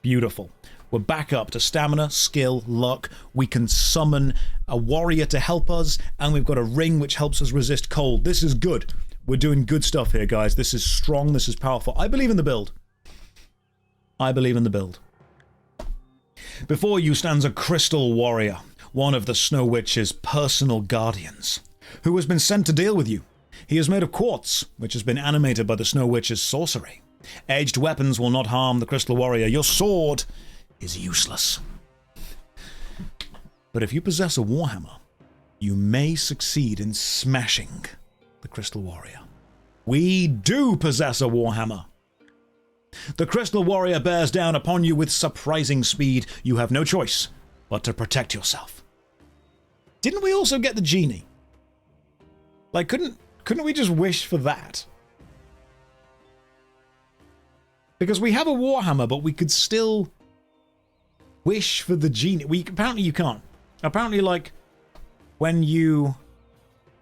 Beautiful. We're back up to stamina, skill, luck. We can summon a warrior to help us, and we've got a ring which helps us resist cold. This is good. We're doing good stuff here, guys. This is strong, this is powerful. I believe in the build. I believe in the build. Before you stands a crystal warrior, one of the Snow Witch's personal guardians, who has been sent to deal with you. He is made of quartz, which has been animated by the Snow Witch's sorcery. Edged weapons will not harm the crystal warrior. Your sword is useless. But if you possess a warhammer, you may succeed in smashing the crystal warrior. We do possess a warhammer. The crystal warrior bears down upon you with surprising speed. You have no choice but to protect yourself. Didn't we also get the genie? Like, couldn't we just wish for that? Because we have a warhammer, but we could still wish for the genie. Apparently you can't. Apparently, like, when you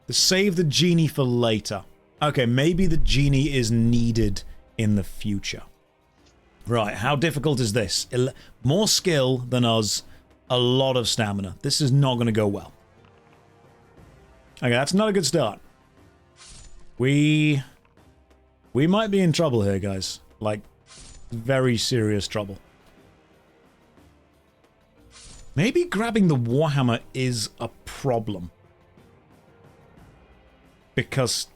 save the genie for later. Okay, maybe the genie is needed in the future. Right, how difficult is this? More skill than us, a lot of stamina. This is not going to go well. Okay, that's not a good start. We might be in trouble here, guys. Like, very serious trouble. Maybe grabbing the warhammer is a problem. Because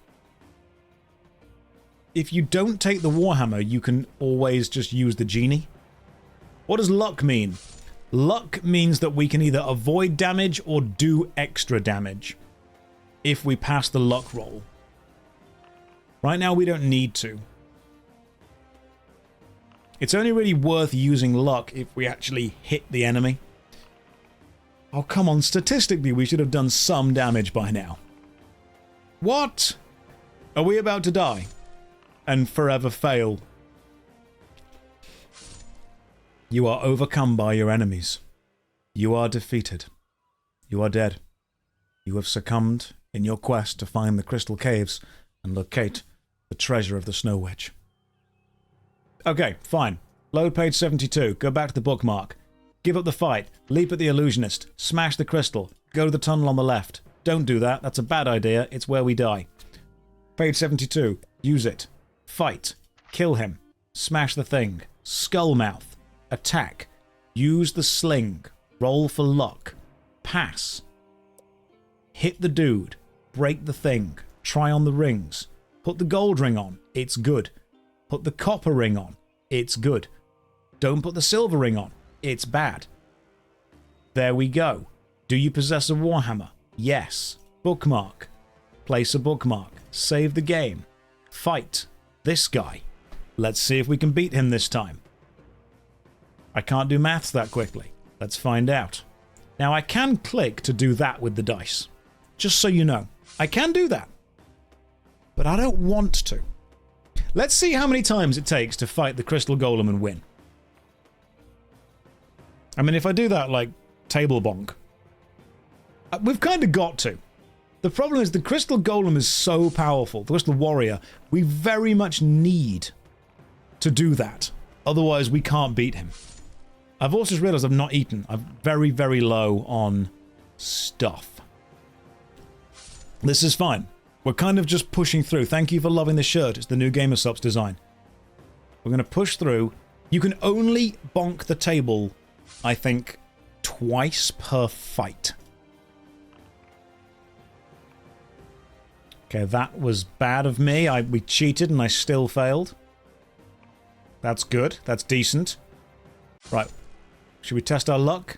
if you don't take the Warhammer, you can always just use the genie. What does luck mean? Luck means that we can either avoid damage or do extra damage if we pass the luck roll. Right now we don't need to. It's only really worth using luck if we actually hit the enemy. Oh, come on, statistically we should have done some damage by now. What? Are we about to die? And forever fail? You are overcome by your enemies. You are defeated. You are dead. You have succumbed in your quest to find the crystal caves and locate the treasure of the Snow Wedge. Okay, fine. Load page 72. Go back to the bookmark. Give up the fight. Leap at the illusionist. Smash the crystal. Go to the tunnel on the left. Don't do that. That's a bad idea. It's where we die. Page 72. Use it. Fight. Kill him. Smash the thing. Skullmouth. Attack. Use the sling. Roll for luck. Pass. Hit the dude. Break the thing. Try on the rings. Put the gold ring on. It's good. Put the copper ring on. It's good. Don't put the silver ring on. It's bad. There we go. Do you possess a Warhammer? Yes. Bookmark. Place a bookmark. Save the game. Fight. This guy. Let's see if we can beat him this time. I can't do maths that quickly. Let's find out. Now I can click to do that with the dice. Just so you know. I can do that. But I don't want to. Let's see how many times it takes to fight the Crystal Golem and win. I mean, if I do that like table bonk, we've kind of got to. The problem is the Crystal Golem is so powerful, the Crystal Warrior, we very much need to do that. Otherwise, we can't beat him. I've also just realized I've not eaten. I'm very, very low on stuff. This is fine. We're kind of just pushing through. Thank you for loving the shirt. It's the new GamerSupps design. We're going to push through. You can only bonk the table, I think, twice per fight. Okay, that was bad of me. We cheated and I still failed. That's good. That's decent. Right. Should we test our luck?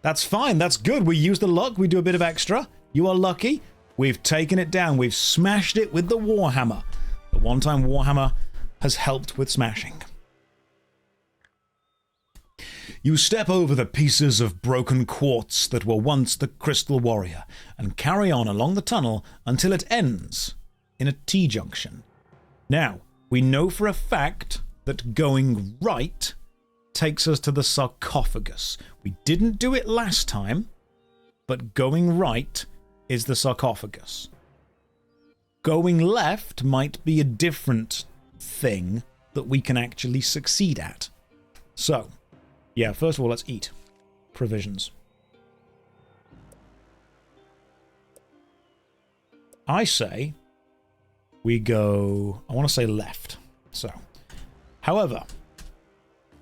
That's fine. That's good. We use the luck. We do a bit of extra. You are lucky. We've taken it down. We've smashed it with the Warhammer. The one-time Warhammer has helped with smashing. You step over the pieces of broken quartz that were once the Crystal Warrior and carry on along the tunnel until it ends in a T-junction. Now, we know for a fact that going right takes us to the sarcophagus. We didn't do it last time, but going right is the sarcophagus. Going left might be a different thing that we can actually succeed at. So, yeah, first of all, let's eat. Provisions. I say we go, I want to say left. So, however,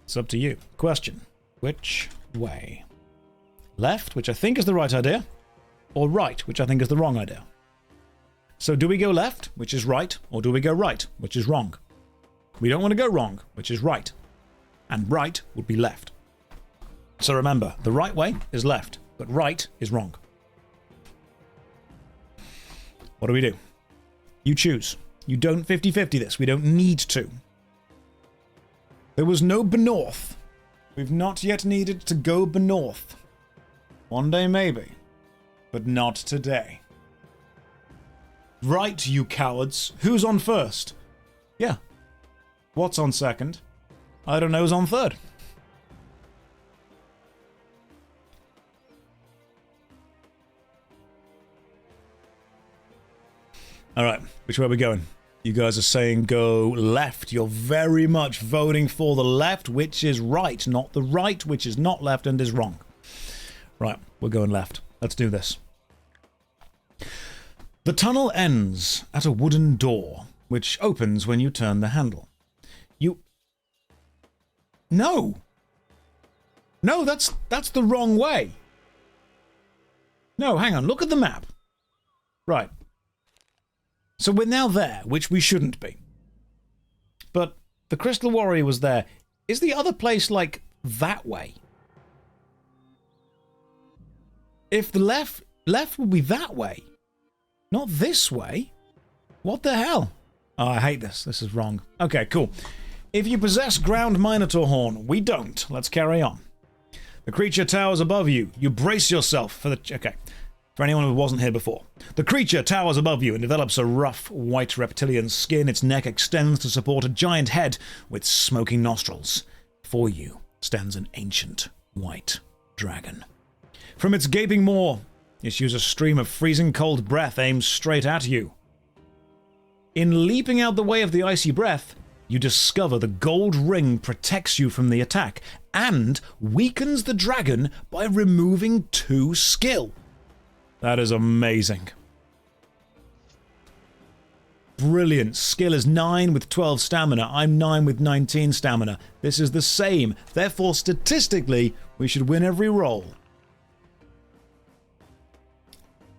it's up to you. Question, which way? Left, which I think is the right idea, or right, which I think is the wrong idea? So do we go left, which is right, or do we go right, which is wrong? We don't want to go wrong, which is right. And right would be left. So remember, the right way is left, but right is wrong. What do we do? You choose. You don't 50-50 this. We don't need to. There was no benorth. We've not yet needed to go benorth. One day maybe, but not today. Right, you cowards. Who's on first? Yeah. What's on second? I don't know who's on third. Alright, which way are we going? You guys are saying go left. You're very much voting for the left, which is right, not the right, which is not left and is wrong. Right, we're going left. Let's do this. The tunnel ends at a wooden door, which opens when you turn the handle. No! No, that's the wrong way. No, hang on, look at the map. Right. So we're now there, which we shouldn't be. But the Crystal Warrior was there. Is the other place, like, that way? If the left will be that way, not this way. What the hell? Oh, I hate this. This is wrong. Okay, cool. If you possess ground Minotaur horn, we don't. Let's carry on. The creature towers above you. You brace yourself for the... Okay. For anyone who wasn't here before. The creature towers above you and develops a rough, white reptilian skin. Its neck extends to support a giant head with smoking nostrils. Before you stands an ancient, white dragon. From its gaping maw issues a stream of freezing cold breath aimed straight at you. In leaping out the way of the icy breath, you discover the gold ring protects you from the attack and weakens the dragon by removing 2 skill. That is amazing. Brilliant. Skill is 9 with 12 stamina. I'm 9 with 19 stamina. This is the same. Therefore, statistically, we should win every roll.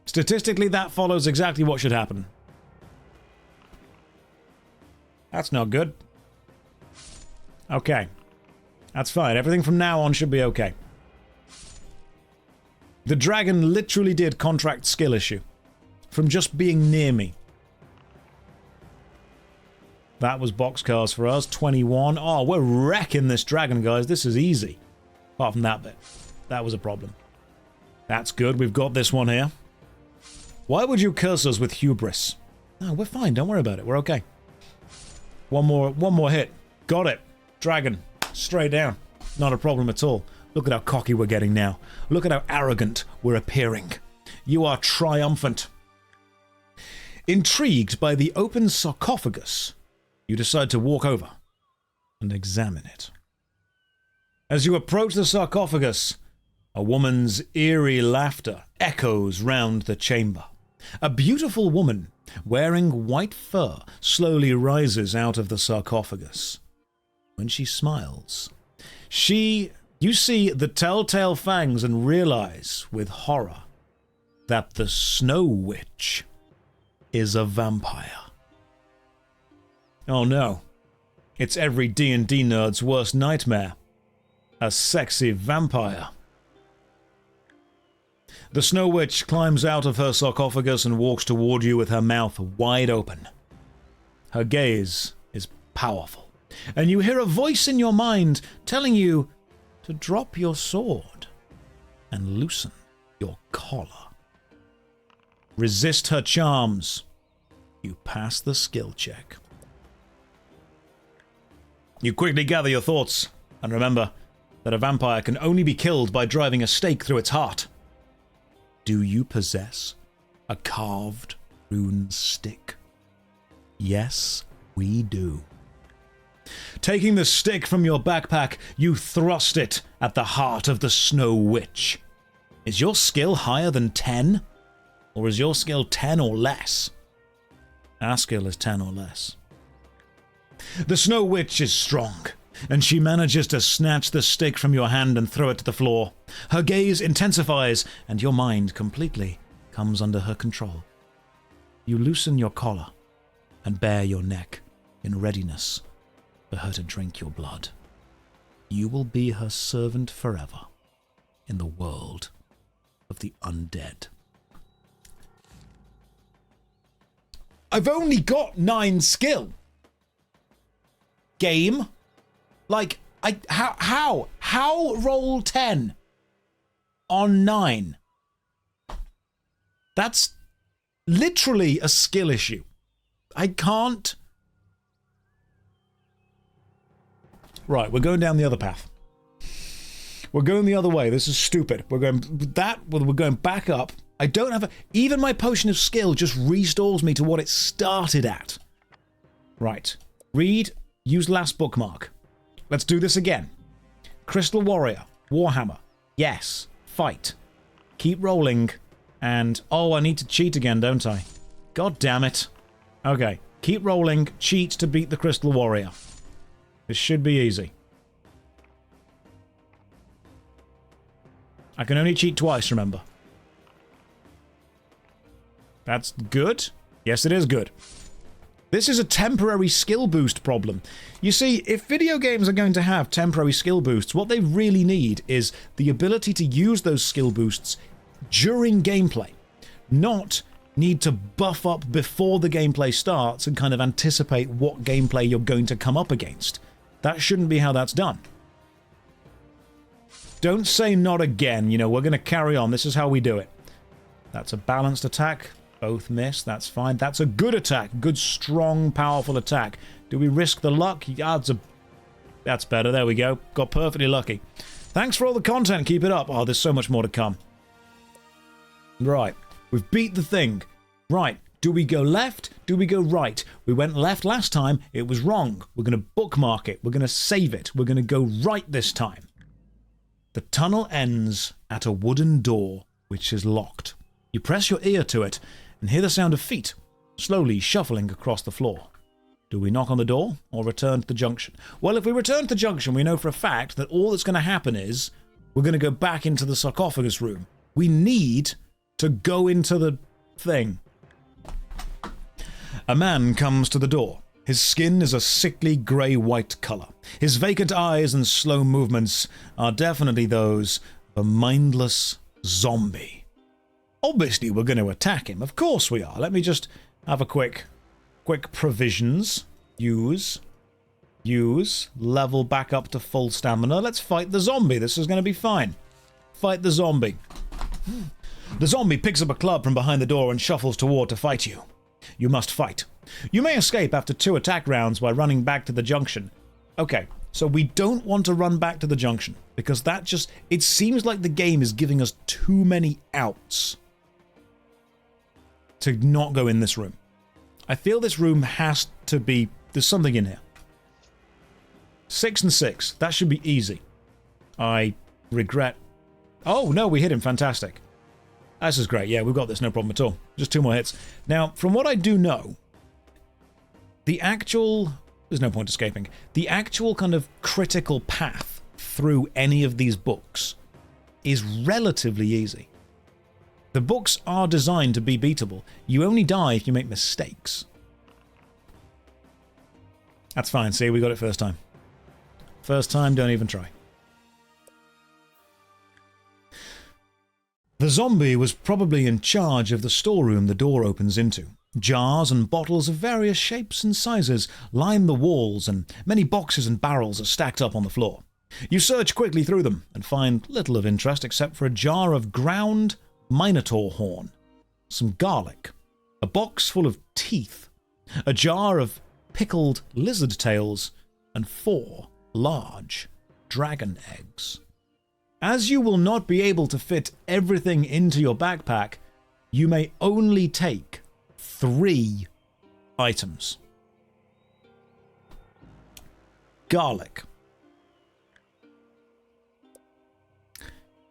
Statistically, that follows exactly what should happen. That's not good. Okay. That's fine. Everything from now on should be okay. The dragon literally did contract skill issue. From just being near me. That was boxcars for us. 21. Oh, we're wrecking this dragon, guys. This is easy. Apart from that bit. That was a problem. That's good. We've got this one here. Why would you curse us with hubris? No, we're fine. Don't worry about it. We're okay. One more hit. Got it. Dragon. Straight down. Not a problem at all. Look at how cocky we're getting now. Look at how arrogant we're appearing. You are triumphant. Intrigued by the open sarcophagus, you decide to walk over and examine it. As you approach the sarcophagus, a woman's eerie laughter echoes round the chamber. A beautiful woman wearing white fur slowly rises out of the sarcophagus. When she smiles, you see the telltale fangs and realize with horror that the Snow Witch is a vampire. Oh no, it's every D&D nerd's worst nightmare. A sexy vampire. The Snow Witch climbs out of her sarcophagus and walks toward you with her mouth wide open. Her gaze is powerful, and you hear a voice in your mind telling you to drop your sword and loosen your collar. Resist her charms. You pass the skill check. You quickly gather your thoughts and remember that a vampire can only be killed by driving a stake through its heart. Do you possess a carved rune stick? Yes, we do. Taking the stick from your backpack, you thrust it at the heart of the Snow Witch. Is your skill higher than 10? Or is your skill 10 or less? Our skill is 10 or less. The Snow Witch is strong, and she manages to snatch the stick from your hand and throw it to the floor. Her gaze intensifies, and your mind completely comes under her control. You loosen your collar and bare your neck in readiness for her to drink your blood. You will be her servant forever in the world of the undead. I've only got 9 skill. Game? Like, how roll 10 on 9? That's literally a skill issue. I can't. Right, we're going down the other path. We're going the other way. This is stupid. We're going back up. I don't have even my potion of skill just restores me to what it started at. Right. Read, use last bookmark. Let's do this again. Crystal Warrior, Warhammer. Yes. Fight. Keep rolling. And, oh, I need to cheat again, don't I? God damn it. Okay. Keep rolling. Cheat to beat the Crystal Warrior. This should be easy. I can only cheat twice, remember. That's good. Yes, it is good. This is a temporary skill boost problem. You see, if video games are going to have temporary skill boosts, what they really need is the ability to use those skill boosts during gameplay, not need to buff up before the gameplay starts and kind of anticipate what gameplay you're going to come up against. That shouldn't be how that's done. Don't say not again, you know, we're going to carry on. This is how we do it. That's a balanced attack. Both miss, that's fine. That's a good attack. Good, strong, powerful attack. Do we risk the luck? Yeah, that's better. There we go. Got perfectly lucky. Thanks for all the content. Keep it up. Oh, there's so much more to come. Right. We've beat the thing. Right. Do we go left? Do we go right? We went left last time. It was wrong. We're going to bookmark it. We're going to save it. We're going to go right this time. The tunnel ends at a wooden door, which is locked. You press your ear to it and hear the sound of feet slowly shuffling across the floor. Do we knock on the door or return to the junction? Well, if we return to the junction, we know for a fact that all that's going to happen is we're going to go back into the sarcophagus room. We need to go into the thing. A man comes to the door. His skin is a sickly grey-white colour. His vacant eyes and slow movements are definitely those of a mindless zombie. Obviously, we're going to attack him. Of course we are. Let me just have a quick provisions. Use. Level back up to full stamina. Let's fight the zombie. This is going to be fine. Fight the zombie. The zombie picks up a club from behind the door and shuffles toward to fight you. You must fight. You may escape after 2 attack rounds by running back to the junction. Okay, so we don't want to run back to the junction, because that just... It seems like the game is giving us too many outs to not go in this room. I feel this room has to be... There's something in here. 6 and 6. That should be easy. I regret... Oh, no, we hit him. Fantastic. This is great. Yeah, we've got this. No problem at all. Just 2 more hits. Now, from what I do know, the actual... There's no point escaping. The actual kind of critical path through any of these books is relatively easy. The books are designed to be beatable. You only die if you make mistakes. That's fine. See, we got it first time. First time, don't even try. The zombie was probably in charge of the storeroom the door opens into. Jars and bottles of various shapes and sizes line the walls, and many boxes and barrels are stacked up on the floor. You search quickly through them and find little of interest except for a jar of ground minotaur horn, some garlic, a box full of teeth, a jar of pickled lizard tails, and 4 large dragon eggs. As you will not be able to fit everything into your backpack, you may only take 3 items. Garlic.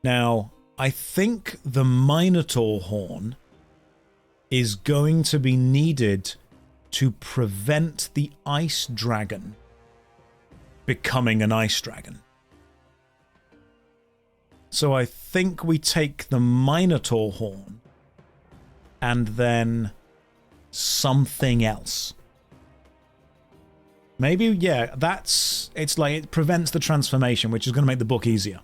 Now, I think the Minotaur horn is going to be needed to prevent the ice dragon becoming an ice dragon. So I think we take the Minotaur horn and then something else. Maybe, yeah, it's like it prevents the transformation, which is going to make the book easier.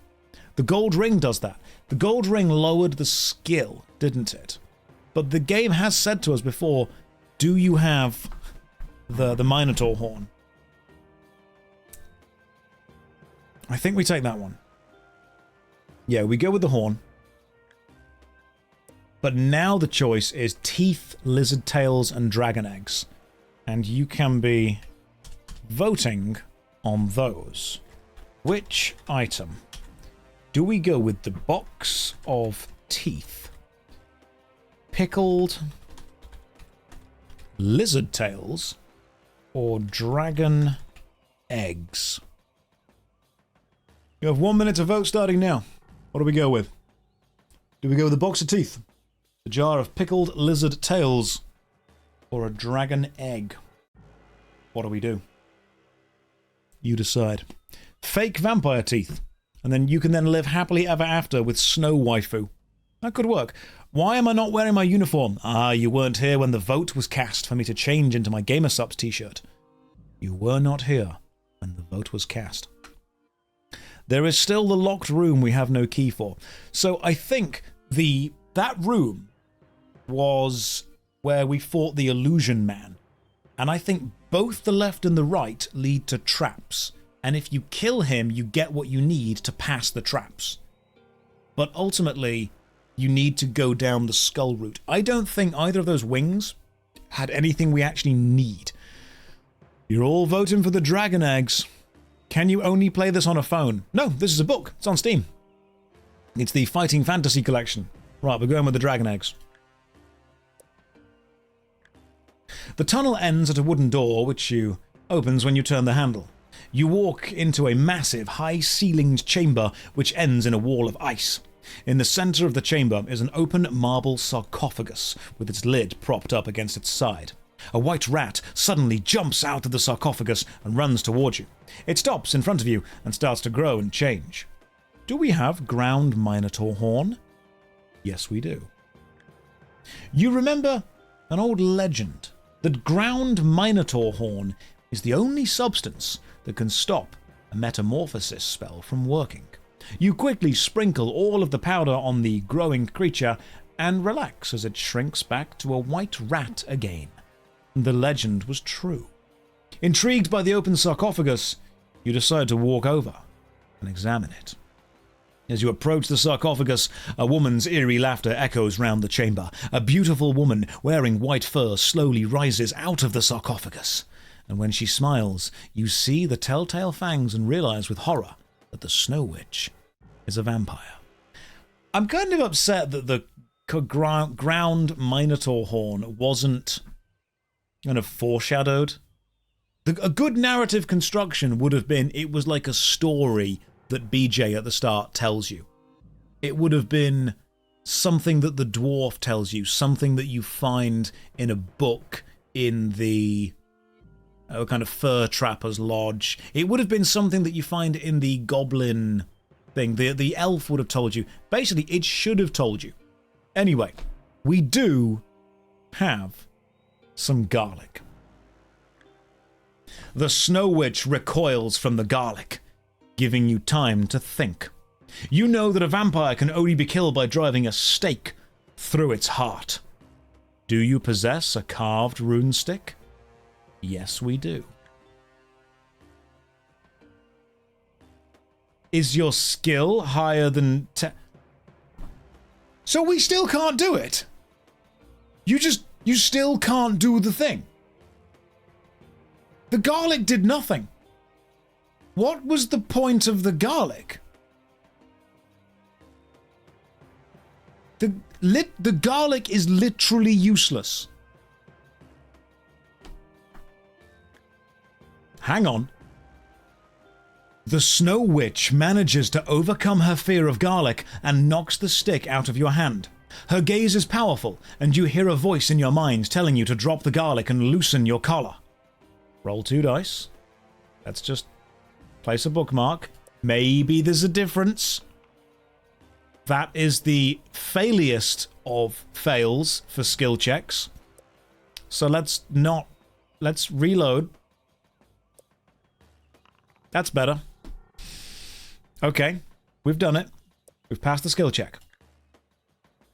The gold ring does that. The gold ring lowered the skill, didn't it? But the game has said to us before, do you have the Minotaur horn? I think we take that one. Yeah, we go with the horn. But now the choice is teeth, lizard tails, and dragon eggs. And you can be voting on those. Which item? Do we go with the box of teeth, pickled lizard tails, or dragon eggs? You have 1 minute to vote starting now. What do we go with? Do we go with the box of teeth, a jar of pickled lizard tails, or a dragon egg? What do we do? You decide. Fake vampire teeth. And then you can then live happily ever after with Snow Waifu. That could work. Why am I not wearing my uniform? Ah, you weren't here when the vote was cast for me to change into my Gamer Subs t-shirt. You were not here when the vote was cast. There is still the locked room we have no key for. So I think that room was where we fought the Illusion Man. And I think both the left and the right lead to traps. And if you kill him, you get what you need to pass the traps. But ultimately, you need to go down the skull route. I don't think either of those wings had anything we actually need. You're all voting for the dragon eggs. Can you only play this on a phone? No, this is a book. It's on Steam. It's the Fighting Fantasy Collection. Right, we're going with the dragon eggs. The tunnel ends at a wooden door, which opens when you turn the handle. You walk into a massive, high-ceilinged chamber, which ends in a wall of ice. In the center of the chamber is an open marble sarcophagus, with its lid propped up against its side. A white rat suddenly jumps out of the sarcophagus and runs towards you. It stops in front of you and starts to grow and change. Do we have ground minotaur horn? Yes, we do. You remember an old legend that ground minotaur horn is the only substance that can stop a metamorphosis spell from working. You quickly sprinkle all of the powder on the growing creature and relax as it shrinks back to a white rat again. The legend was true. Intrigued by the open sarcophagus, you decide to walk over and examine it. As you approach the sarcophagus, a woman's eerie laughter echoes round the chamber. A beautiful woman wearing white fur slowly rises out of the sarcophagus. And when she smiles, you see the telltale fangs and realize with horror that the Snow Witch is a vampire. I'm kind of upset that the ground minotaur horn wasn't kind of foreshadowed. A good narrative construction would have been, it was like a story that BJ at the start tells you. It would have been something that the dwarf tells you, something that you find in a book in the kind of fur trapper's lodge. It would have been something that you find in the goblin thing. The elf would have told you. Basically, it should have told you. Anyway, we do have some garlic. The Snow Witch recoils from the garlic, giving you time to think. You know that a vampire can only be killed by driving a stake through its heart. Do you possess a carved rune stick? Yes, we do. Is your skill higher than So we still can't do it? You still can't do the thing? The garlic did nothing. What was the point of the garlic? The garlic is literally useless. Hang on. The Snow Witch manages to overcome her fear of garlic and knocks the stick out of your hand. Her gaze is powerful, and you hear a voice in your mind telling you to drop the garlic and loosen your collar. Roll 2 dice. Let's just place a bookmark. Maybe there's a difference. That is the failiest of fails for skill checks. So let's reload. That's better. Okay, we've done it. We've passed the skill check.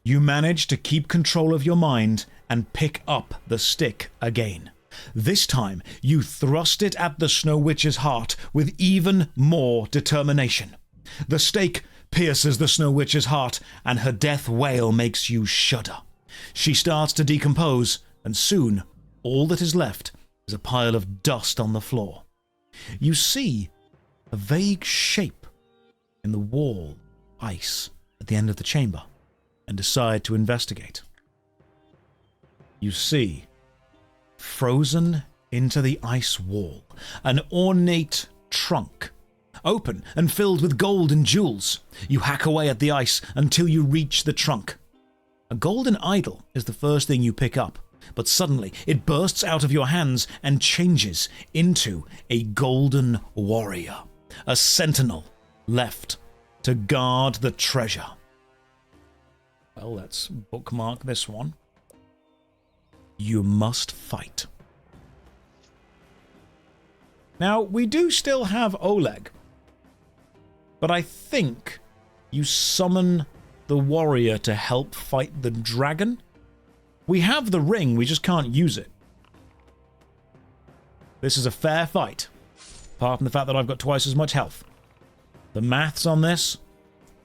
You manage to keep control of your mind and pick up the stick again. This time, you thrust it at the Snow Witch's heart with even more determination. The stake pierces the Snow Witch's heart, and her death wail makes you shudder. She starts to decompose, and soon, all that is left is a pile of dust on the floor. You see a vague shape in the wall, ice, at the end of the chamber, and decide to investigate. You see, frozen into the ice wall, an ornate trunk, open and filled with gold and jewels. You hack away at the ice until you reach the trunk. A golden idol is the first thing you pick up, but suddenly it bursts out of your hands and changes into a golden warrior, a sentinel left to guard the treasure. Well, let's bookmark this one. You must fight. Now, we do still have Oleg. But I think you summon the warrior to help fight the dragon. We have the ring, we just can't use it. This is a fair fight. Apart from the fact that I've got twice as much health. The maths on this,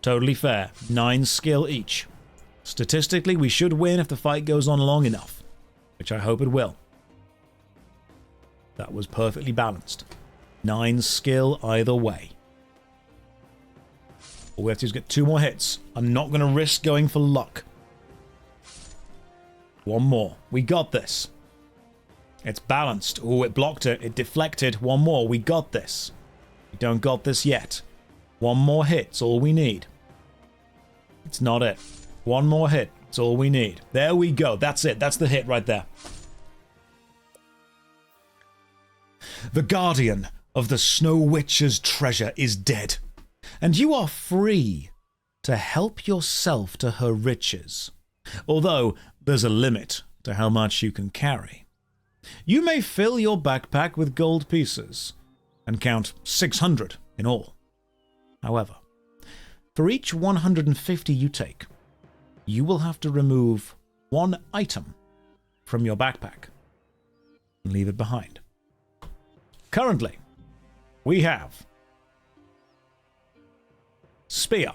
totally fair. 9 skill each. Statistically, we should win if the fight goes on long enough. Which I hope it will. That was perfectly balanced. 9 skill either way. All we have to do is get 2 more hits. I'm not going to risk going for luck. 1 more. We got this. It's balanced. Oh, it blocked it. It deflected. 1 more. We got this. We don't got this yet. 1 more hit's all we need. It's not it. 1 more hit. It's all we need. There we go. That's it. That's the hit right there. The guardian of the Snow Witch's treasure is dead, and you are free to help yourself to her riches. Although there's a limit to how much you can carry. You may fill your backpack with gold pieces and count 600 in all. However, for each 150 you take, you will have to remove 1 item from your backpack and leave it behind. Currently, we have spear,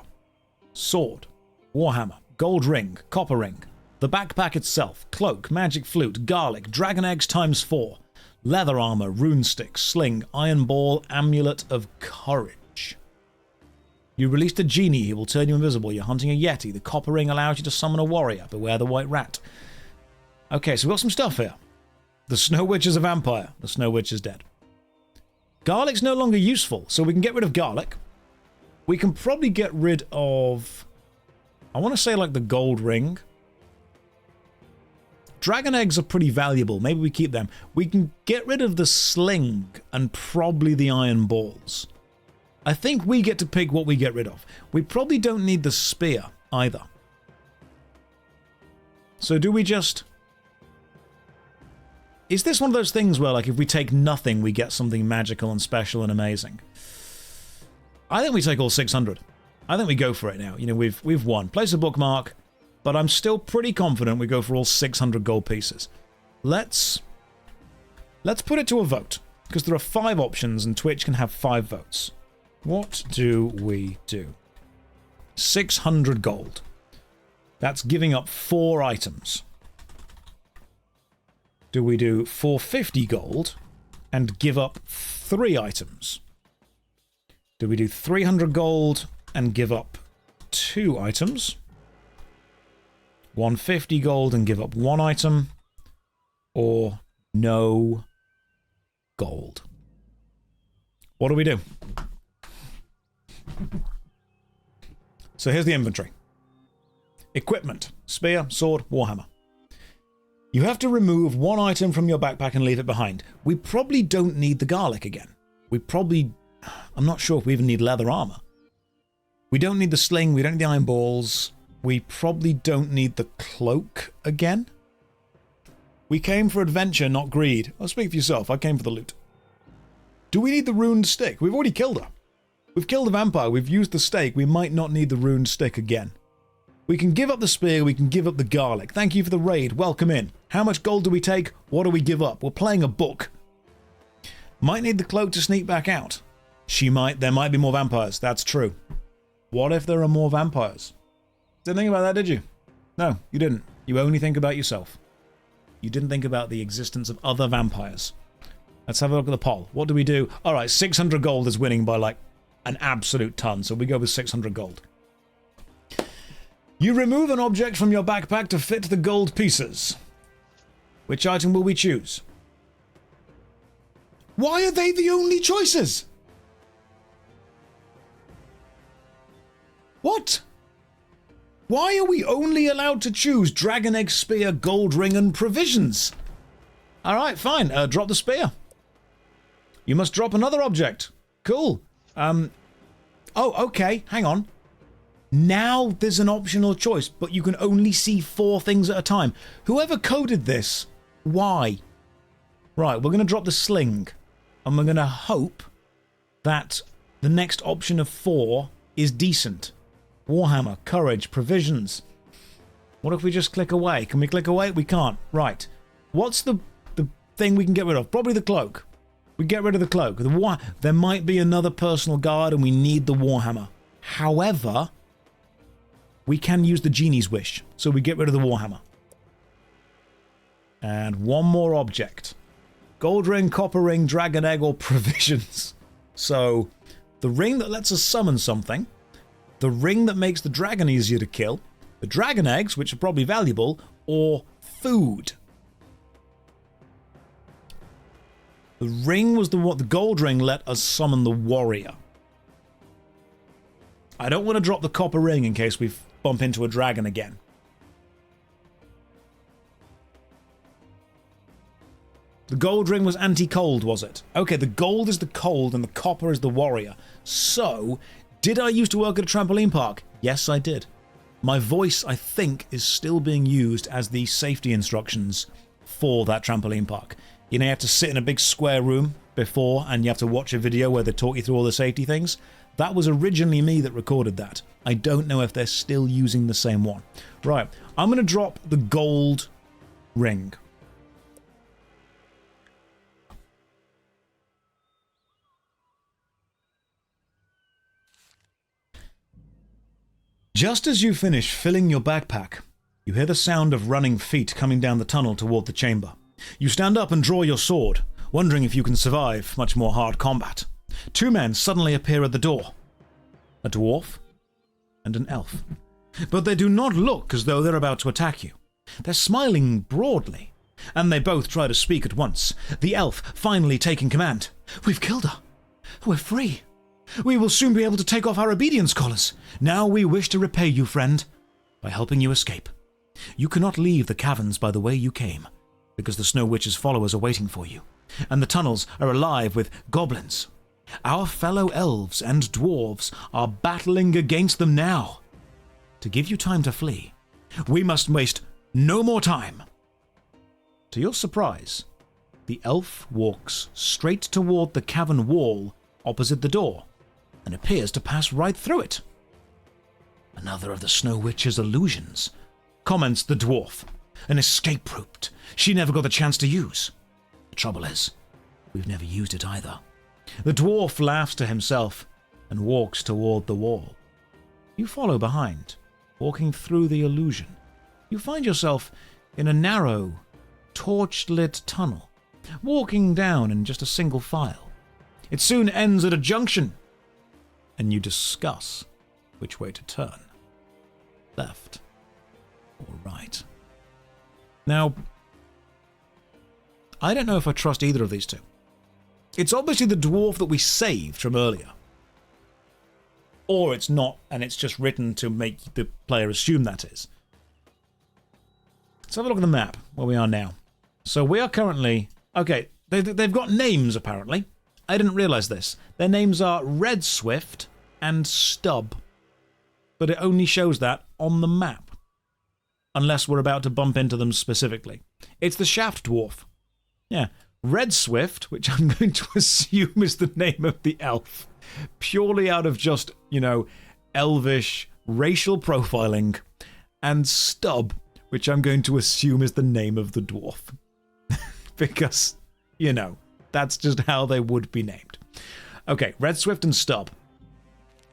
sword, warhammer, gold ring, copper ring, the backpack itself, cloak, magic flute, garlic, dragon eggs ×4, leather armor, rune stick, sling, iron ball, amulet of courage. You released a genie, he will turn you invisible. You're hunting a yeti. The copper ring allows you to summon a warrior. Beware the white rat. Okay, so we've got some stuff here. The Snow Witch is a vampire. The Snow Witch is dead. Garlic's no longer useful, so we can get rid of garlic. We can probably get rid of... I want to say like the gold ring. Dragon eggs are pretty valuable. Maybe we keep them. We can get rid of the sling and probably the iron balls. I think we get to pick what we get rid of. We probably don't need the spear either. So do we just... Is this one of those things where, like, if we take nothing, we get something magical and special and amazing? I think we take all 600. I think we go for it now. You know, we've won. Place a bookmark, but I'm still pretty confident we go for all 600 gold pieces. Let's put it to a vote, because there are 5 options and Twitch can have 5 votes. What do we do? 600 gold. That's giving up 4 items. Do we do 450 gold and give up 3 items? Do we do 300 gold and give up 2 items? 150 gold and give up 1 item? Or no gold? What do we do? So here's the inventory. Equipment. Spear, sword, warhammer. You have to remove 1 item from your backpack and leave it behind. We probably don't need the garlic again. We probably... I'm not sure if we even need leather armor. We don't need the sling, we don't need the iron balls. We probably don't need the cloak again. We came for adventure, not greed. I'll speak for yourself, I came for the loot. Do we need the runed stick? We've already killed her. We've killed the vampire, we've used the stake, we might not need the runed stick again. We can give up the spear, we can give up the garlic. Thank you for the raid, welcome in. How much gold do we take? What do we give up? We're playing a book. Might need the cloak to sneak back out. There might be more vampires, that's true. What if there are more vampires? Didn't think about that, did you? No, you didn't. You only think about yourself. You didn't think about the existence of other vampires. Let's have a look at the poll. What do we do? Alright, 600 gold is winning by like an absolute ton, so we go with 600 gold. You remove an object from your backpack to fit the gold pieces. Which item will we choose? Why are they the only choices? What? Why are we only allowed to choose dragon egg, spear, gold ring, and provisions? Alright, fine. Drop the spear. You must drop another object. Cool. Oh, okay. Hang on. Now there's an optional choice, but you can only see 4 things at a time. Whoever coded this, why? Right, we're going to drop the sling, and we're going to hope that the next option of 4 is decent. Warhammer, courage, provisions. What if we just click away? Can we click away? We can't. Right. What's the thing we can get rid of? Probably the cloak. We get rid of the cloak. There might be another personal guard, and we need the Warhammer. However, we can use the genie's wish, so we get rid of the Warhammer. And one more object. Gold ring, copper ring, dragon egg, or provisions. So, the ring that lets us summon something, the ring that makes the dragon easier to kill, the dragon eggs, which are probably valuable, or food. The ring was the gold ring let us summon the warrior. I don't want to drop the copper ring in case we bump into a dragon again. The gold ring was anti-cold, was it? Okay, the gold is the cold and the copper is the warrior. So, did I used to work at a trampoline park? Yes, I did. My voice, I think, is still being used as the safety instructions for that trampoline park. You know, you have to sit in a big square room before and you have to watch a video where they talk you through all the safety things. That was originally me that recorded that. I don't know if they're still using the same one. Right, I'm going to drop the gold ring. Just as you finish filling your backpack, you hear the sound of running feet coming down the tunnel toward the chamber. You stand up and draw your sword, wondering if you can survive much more hard combat. 2 men suddenly appear at the door. A dwarf and an elf. But they do not look as though they're about to attack you. They're smiling broadly, and they both try to speak at once, the elf finally taking command. We've killed her. We're free. We will soon be able to take off our obedience collars. Now we wish to repay you, friend, by helping you escape. You cannot leave the caverns by the way you came, because the Snow Witch's followers are waiting for you, and the tunnels are alive with goblins. Our fellow elves and dwarves are battling against them now. To give you time to flee, we must waste no more time. To your surprise, the elf walks straight toward the cavern wall opposite the door, and appears to pass right through it. Another of the Snow Witch's illusions, comments the dwarf. An escape route she never got the chance to use. The trouble is, we've never used it either. The dwarf laughs to himself and walks toward the wall. You follow behind, walking through the illusion. You find yourself in a narrow, torch-lit tunnel, walking down in just a single file. It soon ends at a junction, and you discuss which way to turn. Left or right. Now, I don't know if I trust either of these two. It's obviously the dwarf that we saved from earlier. Or it's not, and it's just written to make the player assume that is. Let's have a look at the map, where we are now. So we are currently... Okay, they've got names, apparently. I didn't realise this. Their names are Red Swift and Stub. But it only shows that on the map. Unless we're about to bump into them specifically. It's the Shaft Dwarf. Yeah, Red Swift, which I'm going to assume is the name of the elf. Purely out of just, you know, elvish racial profiling. And Stub, which I'm going to assume is the name of the dwarf. Because, you know, that's just how they would be named. Okay, Red Swift and Stub.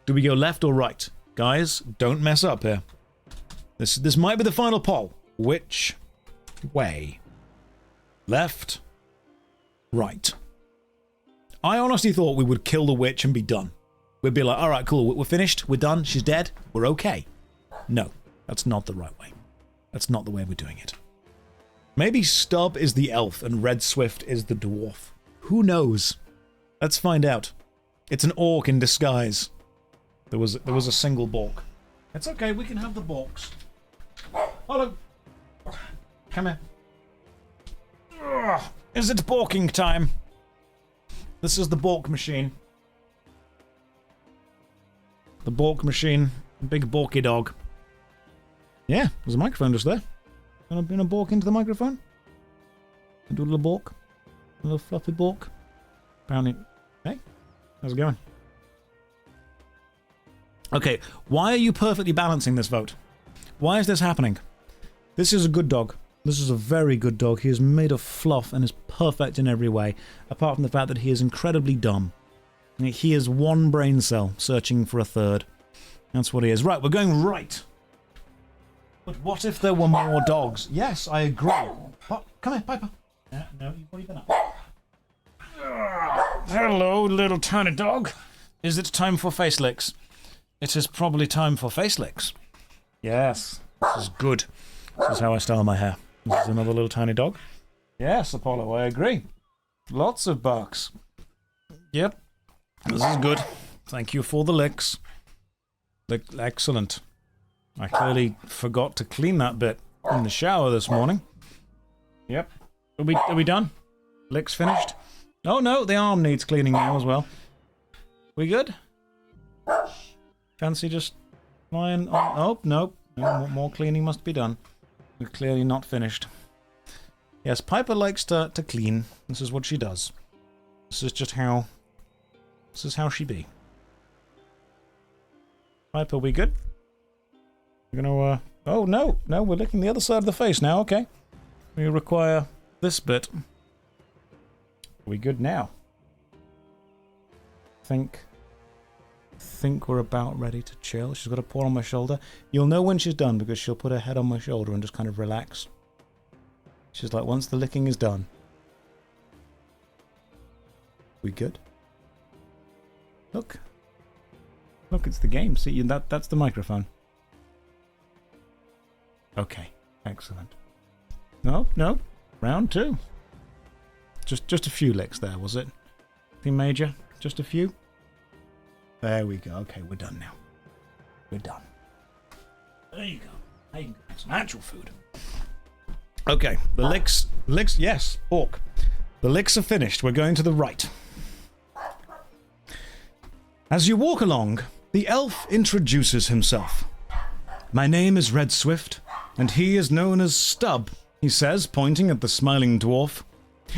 Do we go left or right? Guys, don't mess up here. This might be the final poll. Which way? Left? Right. I honestly thought we would kill the witch and be done. We'd be like, alright, cool, we're finished, we're done, she's dead, we're okay. No, that's not the right way. That's not the way we're doing it. Maybe Stub is the elf and Red Swift is the dwarf. Who knows? Let's find out. It's an orc in disguise. There was a single bork. It's okay, we can have the borks. Hello. Come here. Ugh. Is it borking time? This is the bork machine. The bork machine Big balky dog. Yeah, there's a microphone just there. Gonna balk into the microphone? Do a little balk? A little fluffy balk? Apparently. Hey, how's it going? Okay, why are you perfectly balancing this vote? Why is this happening? This is a good dog. This is a very good dog. He is made of fluff and is perfect in every way, apart from the fact that he is incredibly dumb. He is one brain cell searching for a third. That's what he is. Right, we're going right. But what if there were more dogs? Yes, I agree. Oh, come here, Piper. No, you've already been up. Hello, little tiny dog. Is it time for face licks? It is probably time for face licks. Yes, this is good. This is how I style my hair. This is another little tiny dog. Yes, Apollo, I agree. Lots of barks. Yep, this is good. Thank you for the licks. Excellent. I clearly forgot to clean that bit in the shower this morning. Yep. Are we done? Licks finished? Oh no, the arm needs cleaning now as well. We good? Fancy just lying on... Oh, nope. No, more cleaning must be done. We're clearly not finished. Yes, Piper likes to clean. This is what she does. This is just how... This is how she be. Piper, we good? We're gonna, Oh, no. No, we're licking the other side of the face now. Okay. We require this bit. Are we good now? Think we're about ready to chill. She's got a paw on my shoulder. You'll know when she's done because she'll put her head on my shoulder and just kind of relax. She's like, once the licking is done. We good? Look. Look, it's the game. See, that's the microphone. Okay, excellent. No. Round two. Just a few licks there, was it? Nothing major? Just a few? There we go. Okay, we're done now. We're done. There you go. Now you can have some actual food. Okay, the licks, yes, orc. The licks are finished. We're going to the right. As you walk along, the elf introduces himself. My name is Red Swift, and he is known as Stub, he says, pointing at the smiling dwarf.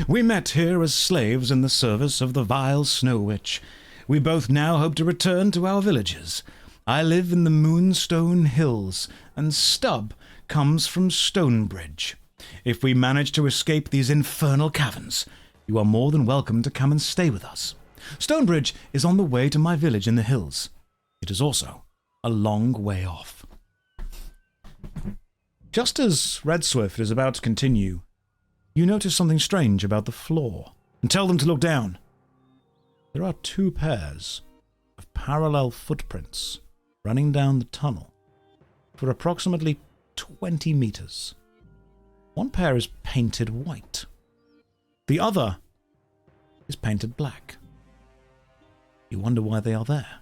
We met here as slaves in the service of the vile Snow Witch. We both now hope to return to our villages. I live in the Moonstone Hills, and Stub comes from Stonebridge. If we manage to escape these infernal caverns, you are more than welcome to come and stay with us. Stonebridge is on the way to my village in the hills. It is also a long way off. Just as Red Swift is about to continue, you notice something strange about the floor, and tell them to look down. There are two pairs of parallel footprints running down the tunnel for approximately 20 meters. One pair is painted white. The other is painted black. You wonder why they are there,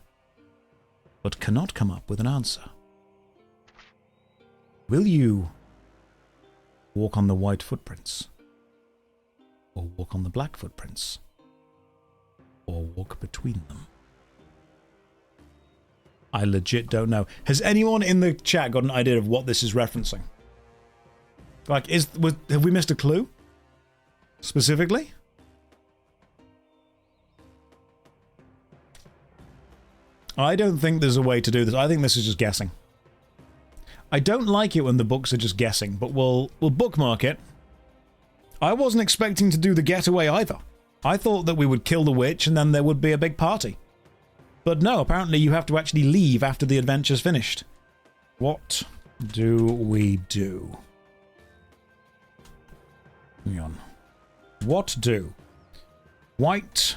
but cannot come up with an answer. Will you walk on the white footprints? Or walk on the black footprints? Or walk between them? I legit don't know. Has anyone in the chat got an idea of what this is referencing? Like, have we missed a clue? Specifically? I don't think there's a way to do this. I think this is just guessing. I don't like it when the books are just guessing, but we'll bookmark it. I wasn't expecting to do the getaway either. I thought that we would kill the witch and then there would be a big party. But no, apparently you have to actually leave after the adventure's finished. What do we do? Hang on. What do? White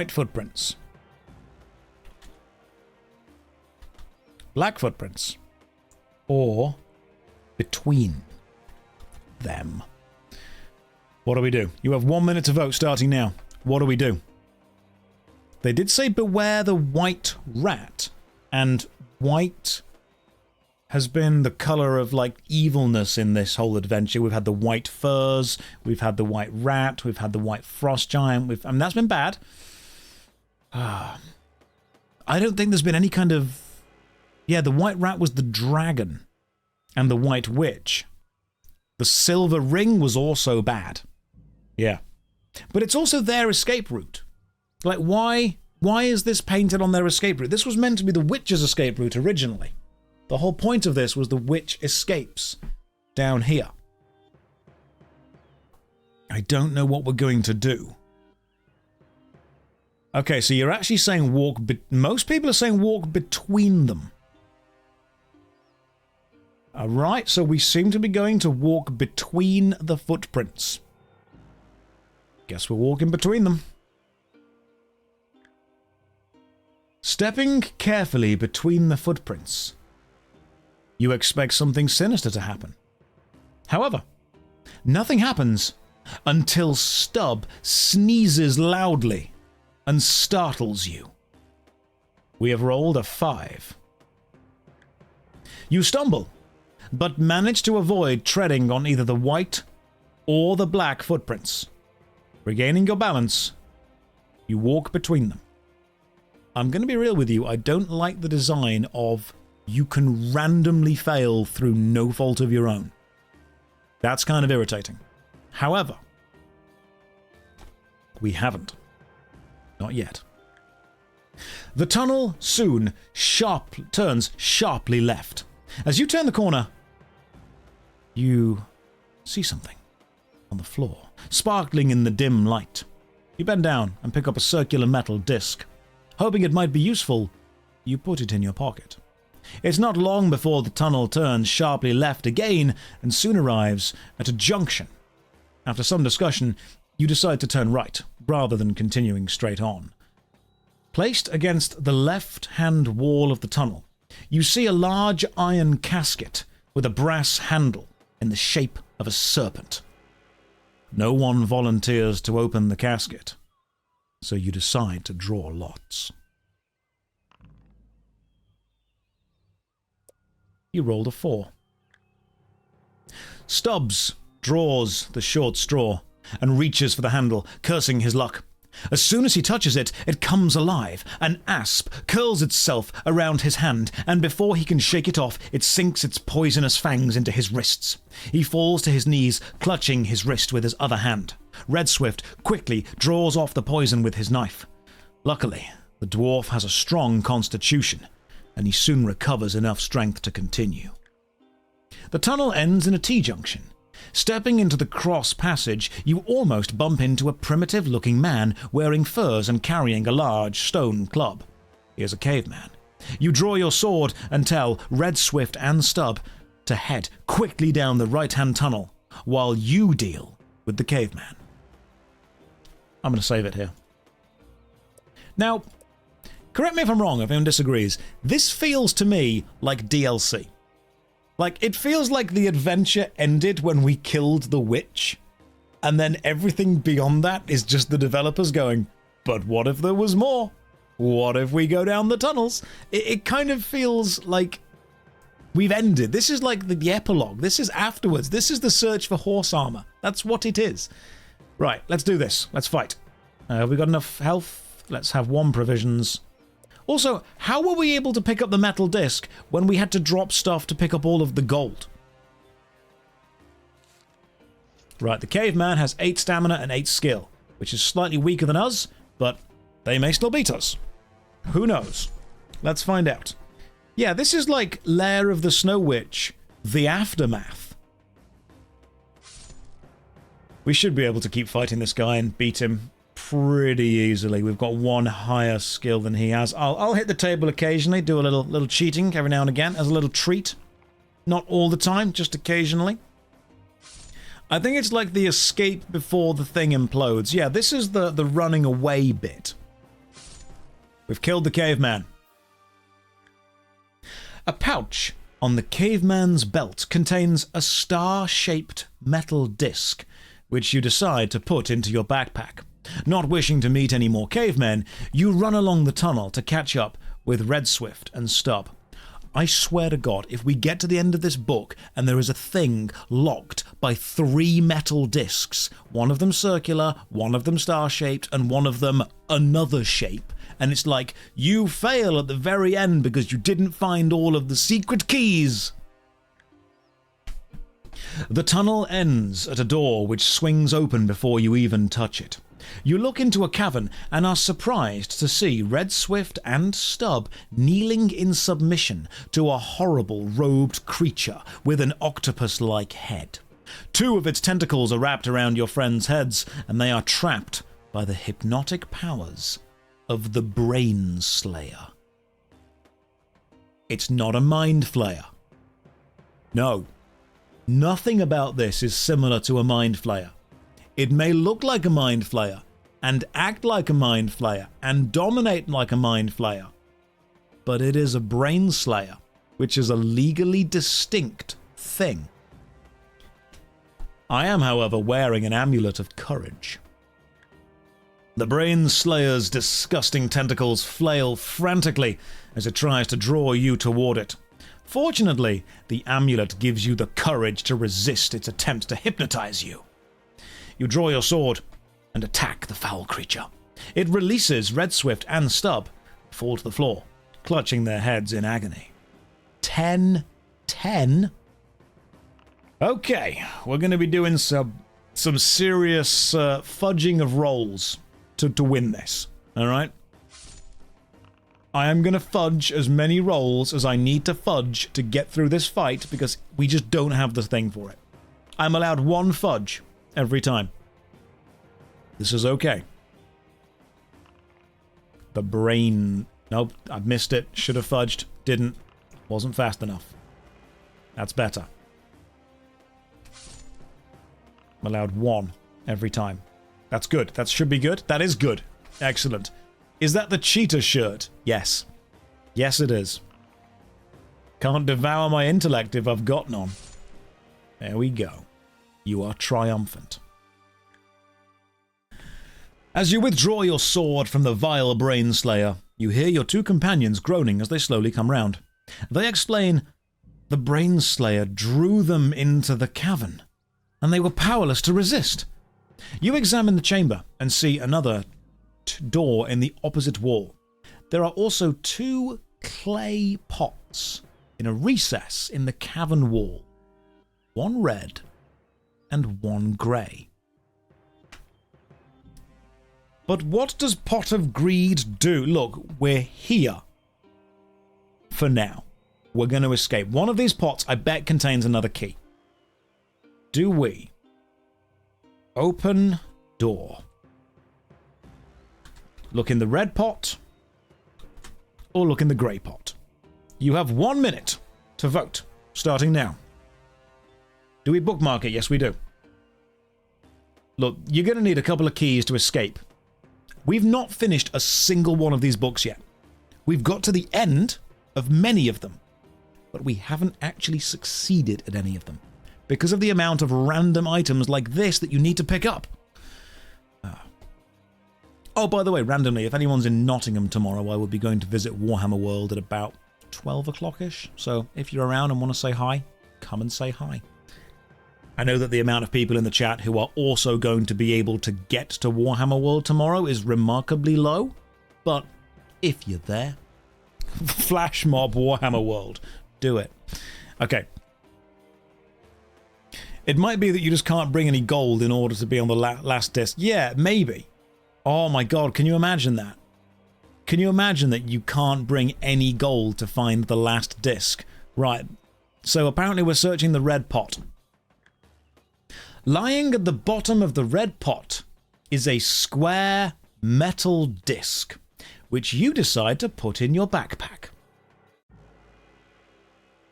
footprints. Black footprints. Or between them. What do we do? You have 1 minute to vote starting now. What do we do? They did say beware the white rat, and white has been the colour of, like, evilness in this whole adventure. We've had the white furs, we've had the white rat, we've had the white frost giant, that's been bad. I don't think there's been any kind of... Yeah, the white rat was the dragon and the white witch. The silver ring was also bad. Yeah. But it's also their escape route. Like, why is this painted on their escape route? This was meant to be the witch's escape route originally. The whole point of this was the witch escapes down here. I don't know what we're going to do. Okay, so you're actually saying walk... Most people are saying walk between them. Alright, so we seem to be going to walk between the footprints. Guess we're walking between them. Stepping carefully between the footprints, you expect something sinister to happen. However, nothing happens until Stub sneezes loudly and startles you. We have rolled a 5. You stumble, but manage to avoid treading on either the white or the black footprints. Regaining your balance, you walk between them. I'm going to be real with you, I don't like the design of you can randomly fail through no fault of your own. That's kind of irritating. However, we haven't. Not yet. The tunnel soon turns sharply left. As you turn the corner, you see something on the floor, sparkling in the dim light. You bend down and pick up a circular metal disc. Hoping it might be useful, you put it in your pocket. It's not long before the tunnel turns sharply left again and soon arrives at a junction. After some discussion, you decide to turn right, rather than continuing straight on. Placed against the left-hand wall of the tunnel, you see a large iron casket with a brass handle in the shape of a serpent. No one volunteers to open the casket, so you decide to draw lots. You rolled a 4. Stubbs draws the short straw and reaches for the handle, cursing his luck. As soon as he touches it, it comes alive. An asp curls itself around his hand, and before he can shake it off, it sinks its poisonous fangs into his wrists. He falls to his knees, clutching his wrist with his other hand. Red Swift quickly draws off the poison with his knife. Luckily, the dwarf has a strong constitution, and he soon recovers enough strength to continue. The tunnel ends in a T-junction. Stepping into the cross passage, you almost bump into a primitive-looking man wearing furs and carrying a large stone club. He is a caveman. You draw your sword and tell Red Swift and Stub to head quickly down the right-hand tunnel while you deal with the caveman. I'm going to save it here. Now, correct me if I'm wrong, if anyone disagrees, this feels to me like DLC. Like, it feels like the adventure ended when we killed the witch, and then everything beyond that is just the developers going, but what if there was more? What if we go down the tunnels? It kind of feels like we've ended. This is like the epilogue. This is afterwards. This is the search for horse armor. That's what it is. Right, let's do this. Let's fight. Have we got enough health? Let's have 1 provisions. Also, how were we able to pick up the metal disc when we had to drop stuff to pick up all of the gold? Right, the caveman has 8 stamina and 8 skill, which is slightly weaker than us, but they may still beat us. Who knows? Let's find out. Yeah, this is like Lair of the Snow Witch, the aftermath. We should be able to keep fighting this guy and beat him pretty easily. We've got 1 higher skill than he has. I'll hit the table occasionally, do a little cheating every now and again as a little treat. Not all the time, just occasionally. I think it's like the escape before the thing implodes. Yeah, this is the running away bit. We've killed the caveman. A pouch on the caveman's belt contains a star-shaped metal disc, which you decide to put into your backpack. Not wishing to meet any more cavemen, you run along the tunnel to catch up with Red Swift and Stub. I swear to God, if we get to the end of this book and there is a thing locked by 3 metal discs, one of them circular, one of them star-shaped, and one of them another shape, and it's like, you fail at the very end because you didn't find all of the secret keys. The tunnel ends at a door which swings open before you even touch it. You look into a cavern and are surprised to see Red Swift and Stub kneeling in submission to a horrible robed creature with an octopus-like head. 2 of its tentacles are wrapped around your friends' heads, and they are trapped by the hypnotic powers of the Brain Slayer. It's not a mind flayer. No. Nothing about this is similar to a mind flayer. It may look like a mind flayer, and act like a mind flayer, and dominate like a mind flayer, but it is a brain slayer, which is a legally distinct thing. I am, however, wearing an amulet of courage. The brain slayer's disgusting tentacles flail frantically as it tries to draw you toward it. Fortunately, the amulet gives you the courage to resist its attempt to hypnotize you. You draw your sword and attack the foul creature. It releases Red Swift and Stub, fall to the floor, clutching their heads in agony. 10-10. Okay, we're going to be doing some serious fudging of rolls to win this, alright? I am going to fudge as many rolls as I need to fudge to get through this fight because we just don't have the thing for it. I'm allowed 1 fudge every time. This is okay. The brain... Nope, I've missed it. Should have fudged. Didn't. Wasn't fast enough. That's better. I'm allowed 1 every time. That's good. That should be good. That is good. Excellent. Is that the cheetah shirt? Yes. Yes, it is. Can't devour my intellect if I've got none. There we go. You are triumphant. As you withdraw your sword from the vile brain slayer, you hear your 2 companions groaning as they slowly come round. They explain, the brain slayer drew them into the cavern, and they were powerless to resist. You examine the chamber and see another door in the opposite wall. There are also 2 clay pots in a recess in the cavern wall. 1 red and 1 grey. But what does Pot of Greed do? Look, we're here. For now. We're going to escape. One of these pots, I bet, contains another key. Do we? Open door. Look in the red pot. Or look in the grey pot. You have 1 minute to vote. Starting now. Do we bookmark it? Yes, we do. Look, you're going to need a couple of keys to escape. We've not finished a single one of these books yet. We've got to the end of many of them, but we haven't actually succeeded at any of them because of the amount of random items like this that you need to pick up. Oh, by the way, randomly, if anyone's in Nottingham tomorrow, I will be going to visit Warhammer World at about 12 o'clock-ish, so if you're around and want to say hi, come and say hi. I know that the amount of people in the chat who are also going to be able to get to Warhammer World tomorrow is remarkably low, but if you're there, flash mob Warhammer World. Do it. Okay. It might be that you just can't bring any gold in order to be on the last disc. Yeah, maybe. Oh my god, can you imagine that? Can you imagine that you can't bring any gold to find the last disc? Right. So apparently we're searching the red pot. Lying at the bottom of the red pot is a square metal disc, which you decide to put in your backpack.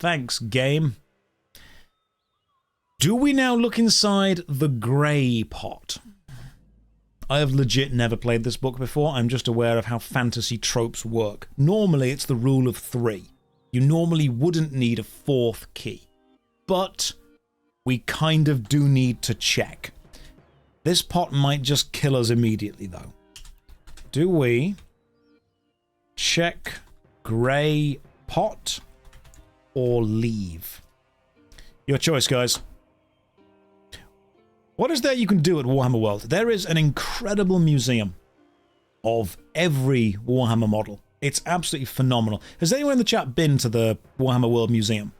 Thanks, game. Do we now look inside the grey pot? I have legit never played this book before. I'm just aware of how fantasy tropes work. Normally, it's the rule of 3. You normally wouldn't need a 4th key. But we kind of do need to check. This pot might just kill us immediately, though. Do we check grey pot or leave? Your choice, guys. What is there you can do at Warhammer World? There is an incredible museum. of every Warhammer model. It's absolutely phenomenal. Has anyone in the chat been to the Warhammer World Museum?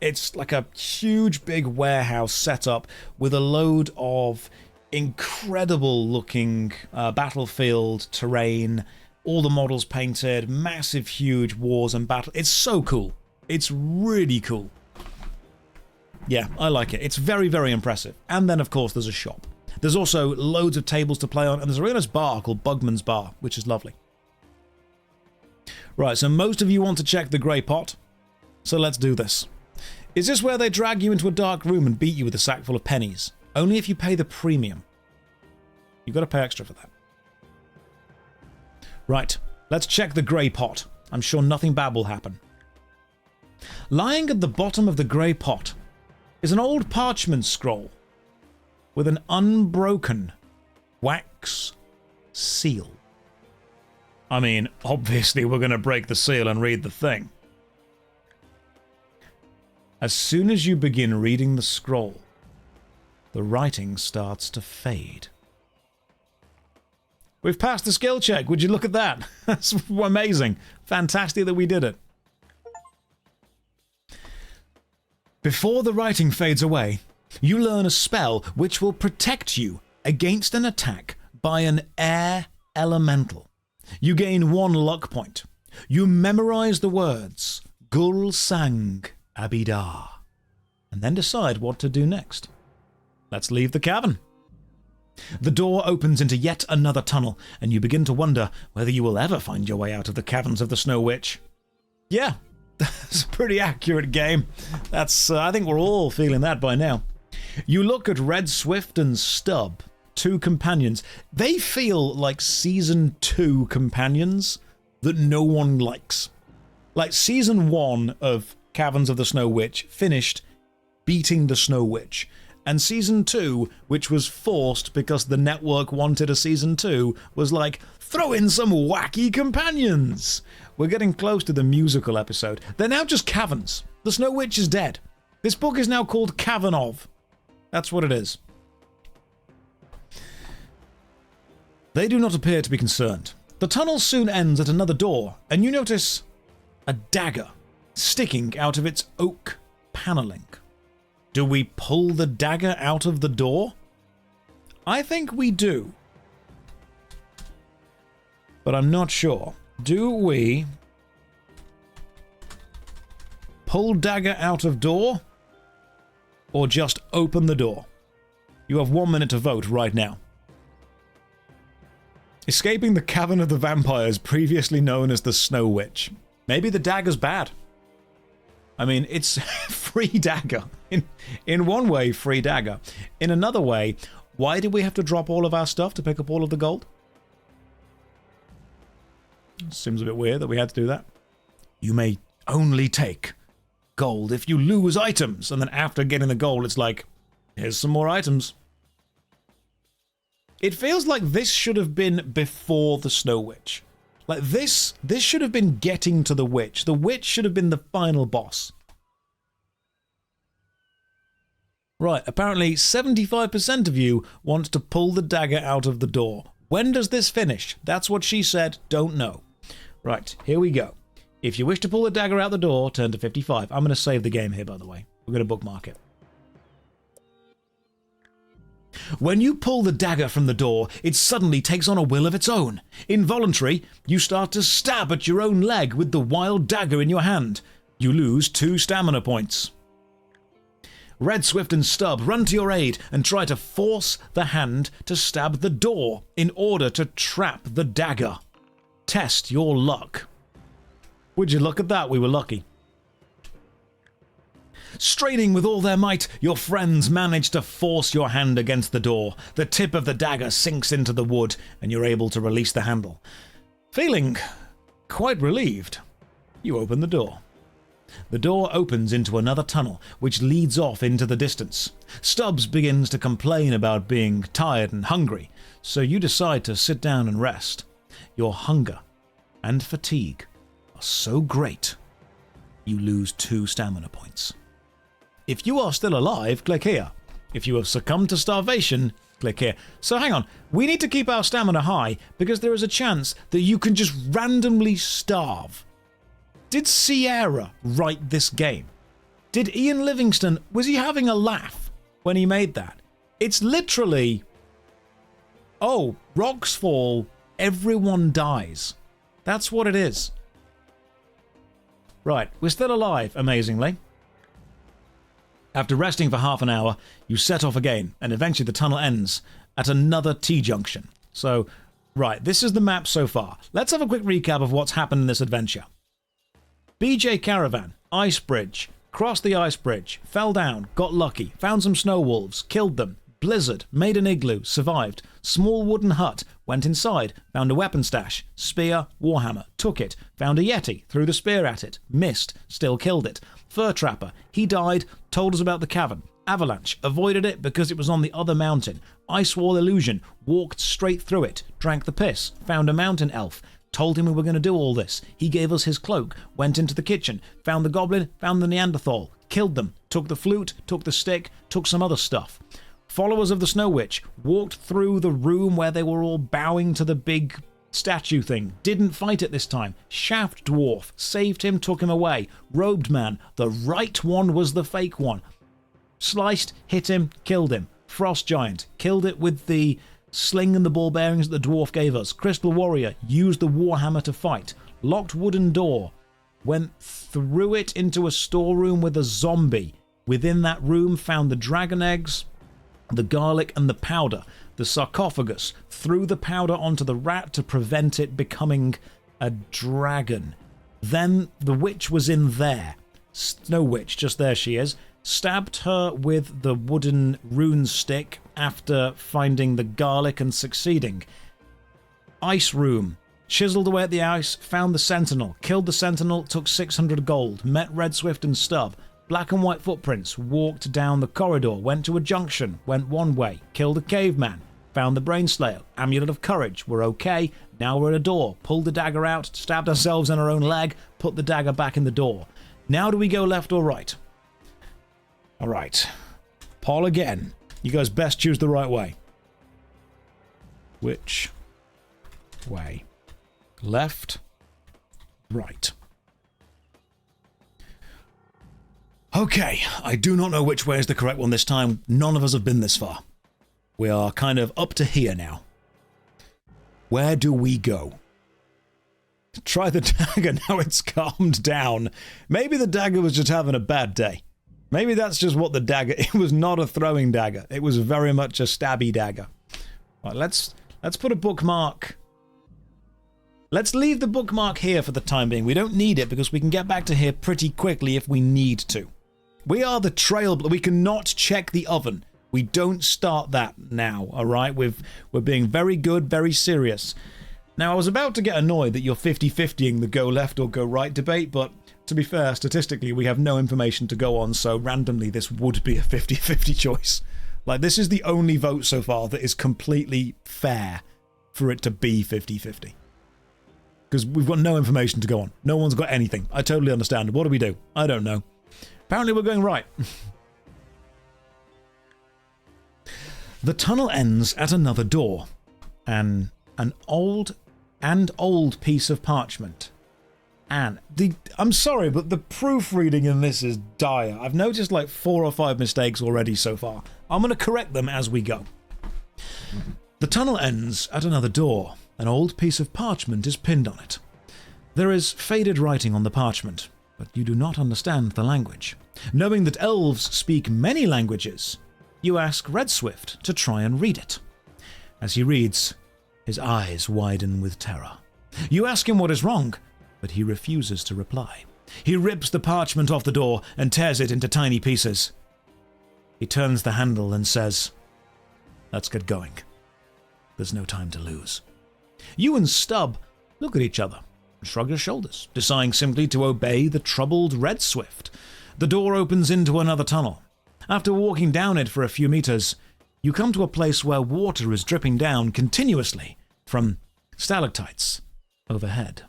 It's like a huge big warehouse set up with a load of incredible looking battlefield terrain, all the models painted, massive huge wars and battle. It's so cool. It's really cool. Yeah, I like it. It's very, very impressive. And then of course there's a shop. There's also loads of tables to play on, and there's a really nice bar called Bugman's Bar, which is lovely. Right, so most of you want to check the grey pot, so let's do this. Is this where they drag you into a dark room and beat you with a sack full of pennies? Only if you pay the premium. You've got to pay extra for that. Right, let's check the grey pot. I'm sure nothing bad will happen. Lying at the bottom of the grey pot is an old parchment scroll with an unbroken wax seal. I mean, obviously we're going to break the seal and read the thing. As soon as you begin reading the scroll, the writing starts to fade. We've passed the skill check. Would you look at that? That's amazing. Fantastic that we did it. Before the writing fades away, you learn a spell which will protect you against an attack by an air elemental. You gain 1 luck point. You memorize the words Gul Sang Abidar, and then decide what to do next. Let's leave the cavern. The door opens into yet another tunnel, and you begin to wonder whether you will ever find your way out of the caverns of the Snow Witch. Yeah, that's a pretty accurate game. That's I think we're all feeling that by now. You look at Red Swift and Stub, 2 companions. They feel like Season 2 companions that no one likes. Like Season 1 of Caverns of the Snow Witch finished beating the Snow Witch. And Season 2, which was forced because the network wanted a Season 2, was like, throw in some wacky companions. We're getting close to the musical episode. They're now just caverns. The Snow Witch is dead. This book is now called Cavern of. That's what it is. They do not appear to be concerned. The tunnel soon ends at another door, and you notice a dagger sticking out of its oak paneling. Do we pull the dagger out of the door? I think we do. But I'm not sure. Do we pull dagger out of door? Or just open the door? You have 1 minute to vote right now. Escaping the Cavern of the Vampires, previously known as the Snow Witch. Maybe the dagger's bad. I mean, it's free dagger. In one way, free dagger. In another way, why did we have to drop all of our stuff to pick up all of the gold? Seems a bit weird that we had to do that. You may only take gold if you lose items. And then after getting the gold, it's like, here's some more items. It feels like this should have been before the Snow Witch. Like this should have been getting to the witch. The witch should have been the final boss. Right, apparently 75% of you want to pull the dagger out of the door. When does this finish? That's what she said, don't know. Right, here we go. If you wish to pull the dagger out the door, turn to 55. I'm going to save the game here, by the way. We're going to bookmark it. When you pull the dagger from the door, it suddenly takes on a will of its own. Involuntary, you start to stab at your own leg with the wild dagger in your hand. You lose 2 stamina points. Red Swift and Stub run to your aid and try to force the hand to stab the door in order to trap the dagger. Test your luck. Would you look at that? We were lucky. Straining with all their might, your friends manage to force your hand against the door. The tip of the dagger sinks into the wood, and you're able to release the handle. Feeling quite relieved, you open the door. The door opens into another tunnel, which leads off into the distance. Stubbs begins to complain about being tired and hungry, so you decide to sit down and rest. Your hunger and fatigue are so great, you lose 2 stamina points. If you are still alive, click here. If you have succumbed to starvation, Click here. So hang on, we need to keep our stamina high because there is a chance that you can just randomly starve. Did Sierra write this game? Did Ian Livingstone, was he having a laugh when he made that? It's literally, oh, rocks fall, everyone dies. That's what it is. Right, we're still alive, amazingly. After resting for half an hour, you set off again, and eventually the tunnel ends at another T-junction. So, right, this is the map so far. Let's have a quick recap of what's happened in this adventure. BJ Caravan, Ice Bridge, crossed the ice bridge, fell down, got lucky, found some snow wolves, killed them, blizzard, made an igloo, survived, small wooden hut, went inside, found a weapon stash, spear, warhammer, took it, found a yeti, threw the spear at it, missed, still killed it, fur trapper, he died, told us about the cavern, avalanche, avoided it because it was on the other mountain, ice wall illusion, walked straight through it, drank the piss, found a mountain elf, told him we were going to do all this, he gave us his cloak, went into the kitchen, found the goblin, found the Neanderthal, killed them, took the flute, took the stick, took some other stuff. Followers of the Snow Witch walked through the room where they were all bowing to the big statue thing. Didn't fight it this time. Shaft Dwarf saved him, took him away. Robed Man, the right one was the fake one. Sliced, hit him, killed him. Frost Giant, killed it with the sling and the ball bearings that the dwarf gave us. Crystal Warrior, used the warhammer to fight. Locked wooden door, went through it into a storeroom with a zombie. Within that room found the dragon eggs, the garlic and the powder, the sarcophagus, threw the powder onto the rat to prevent it becoming a dragon. Then the witch was in there. Snow Witch, just there she is. Stabbed her with the wooden rune stick after finding the garlic and succeeding. Ice room. Chiseled away at the ice, found the sentinel, killed the sentinel, took 600 gold, met Red Swift and Stub. Black and white footprints, walked down the corridor, went to a junction, went one way, killed a caveman, found the Brainslayer, Amulet of Courage, we're okay, now we're at a door, pulled the dagger out, stabbed ourselves in our own leg, put the dagger back in the door. Now do we go left or right? Alright. Paul again. You guys best choose the right way. Which way? Left, right. Okay, I do not know which way is the correct one this time. None of us have been this far. We are kind of up to here now. Where do we go? Try the dagger, now it's calmed down. Maybe the dagger was just having a bad day. Maybe that's just what the dagger... It was not a throwing dagger. It was very much a stabby dagger. Right, let's put a bookmark... Let's leave the bookmark here for the time being. We don't need it because we can get back to here pretty quickly if we need to. We are the trail... We cannot check the oven. We don't start that now, alright? We're being very good, very serious. Now, I was about to get annoyed that you're 50-50ing the go left or go right debate, but to be fair, statistically, we have no information to go on, so randomly this would be a 50-50 choice. Like, this is the only vote so far that is completely fair for it to be 50-50. Because we've got no information to go on. No one's got anything. I totally understand. What do we do? I don't know. Apparently we're going right. The tunnel ends at another door. An old piece of parchment. And I'm sorry, but the proofreading in this is dire. I've noticed like 4 or 5 mistakes already so far. I'm going to correct them as we go. The tunnel ends at another door. An old piece of parchment is pinned on it. There is faded writing on the parchment, but you do not understand the language. Knowing that elves speak many languages, you ask Red Swift to try and read it. As he reads, his eyes widen with terror. You ask him what is wrong, but he refuses to reply. He rips the parchment off the door and tears it into tiny pieces. He turns the handle and says, "Let's get going. There's no time to lose." You and Stub look at each other and shrug your shoulders, deciding simply to obey the troubled Red Swift. The door opens into another tunnel. After walking down it for a few meters, you come to a place where water is dripping down continuously from stalactites overhead.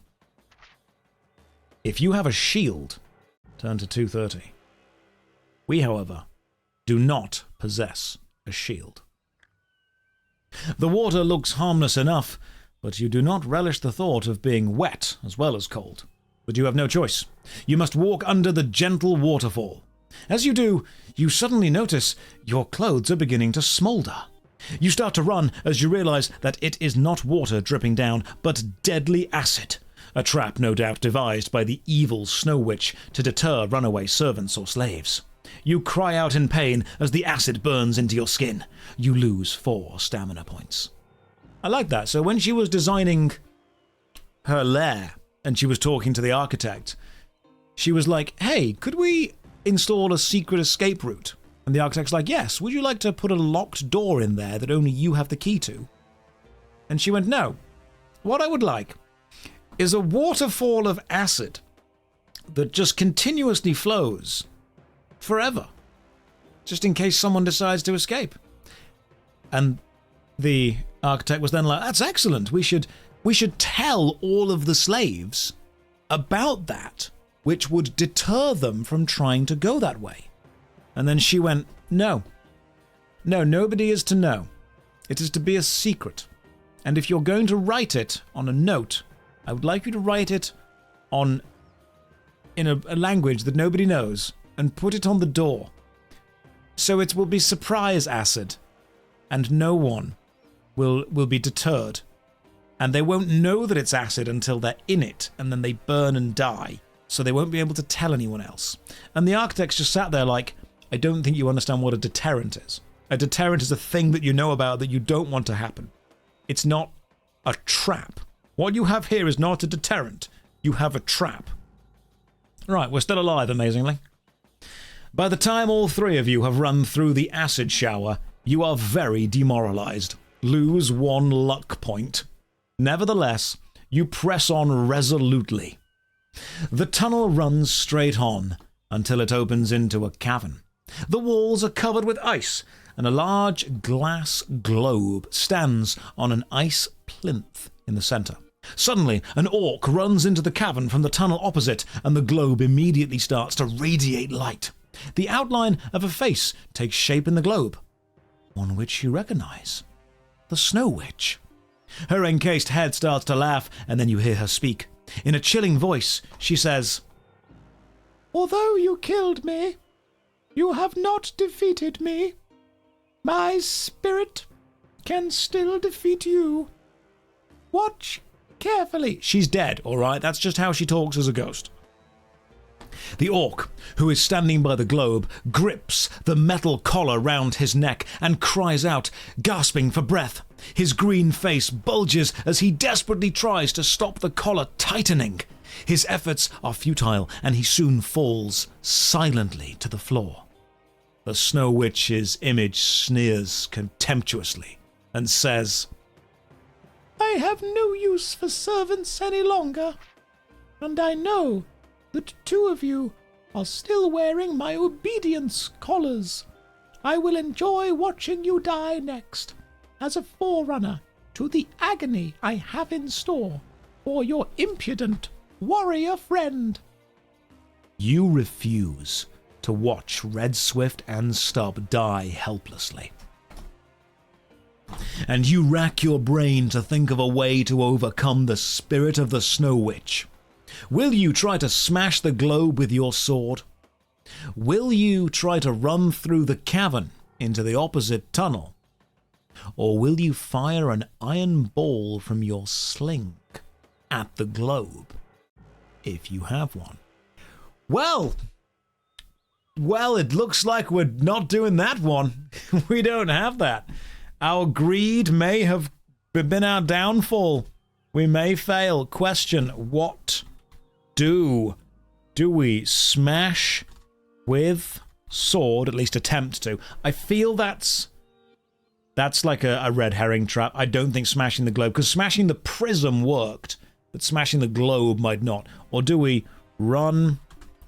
If you have a shield, turn to 230. We, however, do not possess a shield. The water looks harmless enough, but you do not relish the thought of being wet as well as cold. But you have no choice. You must walk under the gentle waterfall. As you do, you suddenly notice your clothes are beginning to smoulder. You start to run as you realize that it is not water dripping down, but deadly acid. A trap no doubt devised by the evil Snow Witch to deter runaway servants or slaves. You cry out in pain as the acid burns into your skin. You lose 4 stamina points. I like that. So when she was designing her lair and she was talking to the architect, she was like, hey, could we install a secret escape route? And the architect's like, yes, would you like to put a locked door in there that only you have the key to? And she went, no. What I would like is a waterfall of acid that just continuously flows forever, just in case someone decides to escape. And the architect was then like, that's excellent. We should tell all of the slaves about that, which would deter them from trying to go that way. And then she went, no, nobody is to know. It is to be a secret. And if you're going to write it on a note, I would like you to write it in a language that nobody knows and put it on the door. So it will be surprise acid and no one will be deterred. And they won't know that it's acid until they're in it and then they burn and die. So they won't be able to tell anyone else. And the architects just sat there like, I don't think you understand what a deterrent is. A deterrent is a thing that you know about that you don't want to happen. It's not a trap. What you have here is not a deterrent. You have a trap. Right, we're still alive, amazingly. By the time all 3 of you have run through the acid shower, you are very demoralized. Lose 1 luck point. Nevertheless, you press on resolutely. The tunnel runs straight on until it opens into a cavern. The walls are covered with ice, and a large glass globe stands on an ice plinth in the center. Suddenly, an orc runs into the cavern from the tunnel opposite, and the globe immediately starts to radiate light. The outline of a face takes shape in the globe, one which you recognize. The Snow Witch. Her encased head starts to laugh, and then you hear her speak. In a chilling voice, she says, although you killed me, you have not defeated me. My spirit can still defeat you. Watch carefully. She's dead, all right? That's just how she talks as a ghost. The orc, who is standing by the globe, grips the metal collar round his neck and cries out, gasping for breath. His green face bulges as he desperately tries to stop the collar tightening. His efforts are futile, and he soon falls silently to the floor. The Snow Witch's image sneers contemptuously and says, I have no use for servants any longer, and I know that 2 of you are still wearing my obedience collars. I will enjoy watching you die next, as a forerunner to the agony I have in store for your impudent warrior friend. You refuse to watch Red Swift and Stub die helplessly. And you rack your brain to think of a way to overcome the spirit of the Snow Witch. Will you try to smash the globe with your sword? Will you try to run through the cavern into the opposite tunnel? Or will you fire an iron ball from your sling at the globe, if you have one? Well, it looks like we're not doing that one. We don't have that. Our greed may have been our downfall. We may fail. Question, what do we smash with sword? At least attempt to. I feel that's like a red herring trap. I don't think smashing the globe, because smashing the prism worked, but smashing the globe might not. Or do we run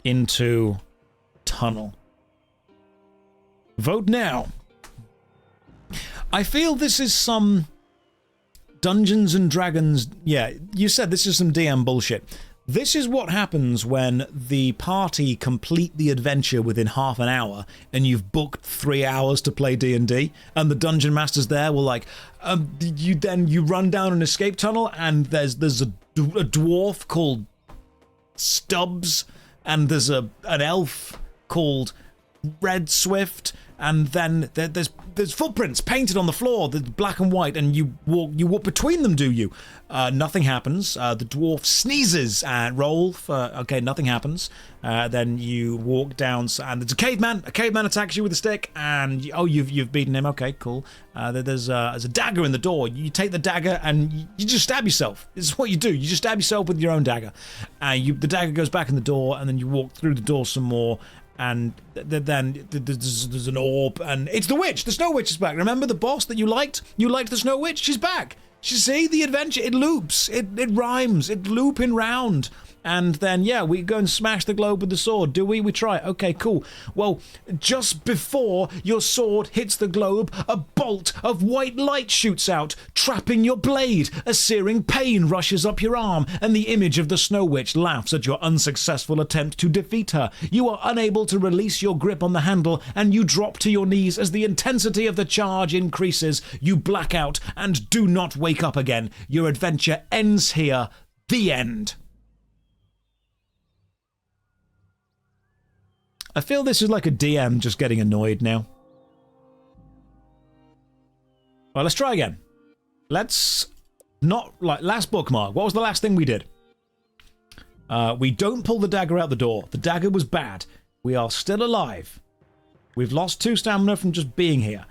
into tunnel? Vote now. I feel this is some Dungeons and Dragons. Yeah, you said this is some DM bullshit. This is what happens when the party complete the adventure within half an hour and you've booked 3 hours to play D&D, and the dungeon masters there will like, you run down an escape tunnel and there's a dwarf called Stubbs, and there's an elf called Red Swift, and then there's footprints painted on the floor, the black and white, and you walk between them, do you? Nothing happens. The dwarf sneezes and roll for, okay, nothing happens. Then you walk down, and there's a caveman attacks you with a stick, and you've beaten him, okay, cool. There's a dagger in the door. You take the dagger and you just stab yourself. This is what you do. You just stab yourself with your own dagger. The dagger goes back in the door, and then you walk through the door some more, and then there's an orb, and it's the witch. The Snow Witch is back. Remember the boss that you liked? You liked the Snow Witch? She's back. You see, the adventure, it loops, it rhymes, it looping round. And then, yeah, we go and smash the globe with the sword, do we? We try. Okay, cool. Well, just before your sword hits the globe, a bolt of white light shoots out, trapping your blade. A searing pain rushes up your arm, and the image of the Snow Witch laughs at your unsuccessful attempt to defeat her. You are unable to release your grip on the handle, and you drop to your knees as the intensity of the charge increases. You black out and do not wake up again. Your adventure ends here. The end. I feel this is like a DM just getting annoyed now. Well, let's try again. Let's not, like, last bookmark. What was the last thing we did? We don't pull the dagger out the door. The dagger was bad. We are still alive. We've lost 2 stamina from just being here.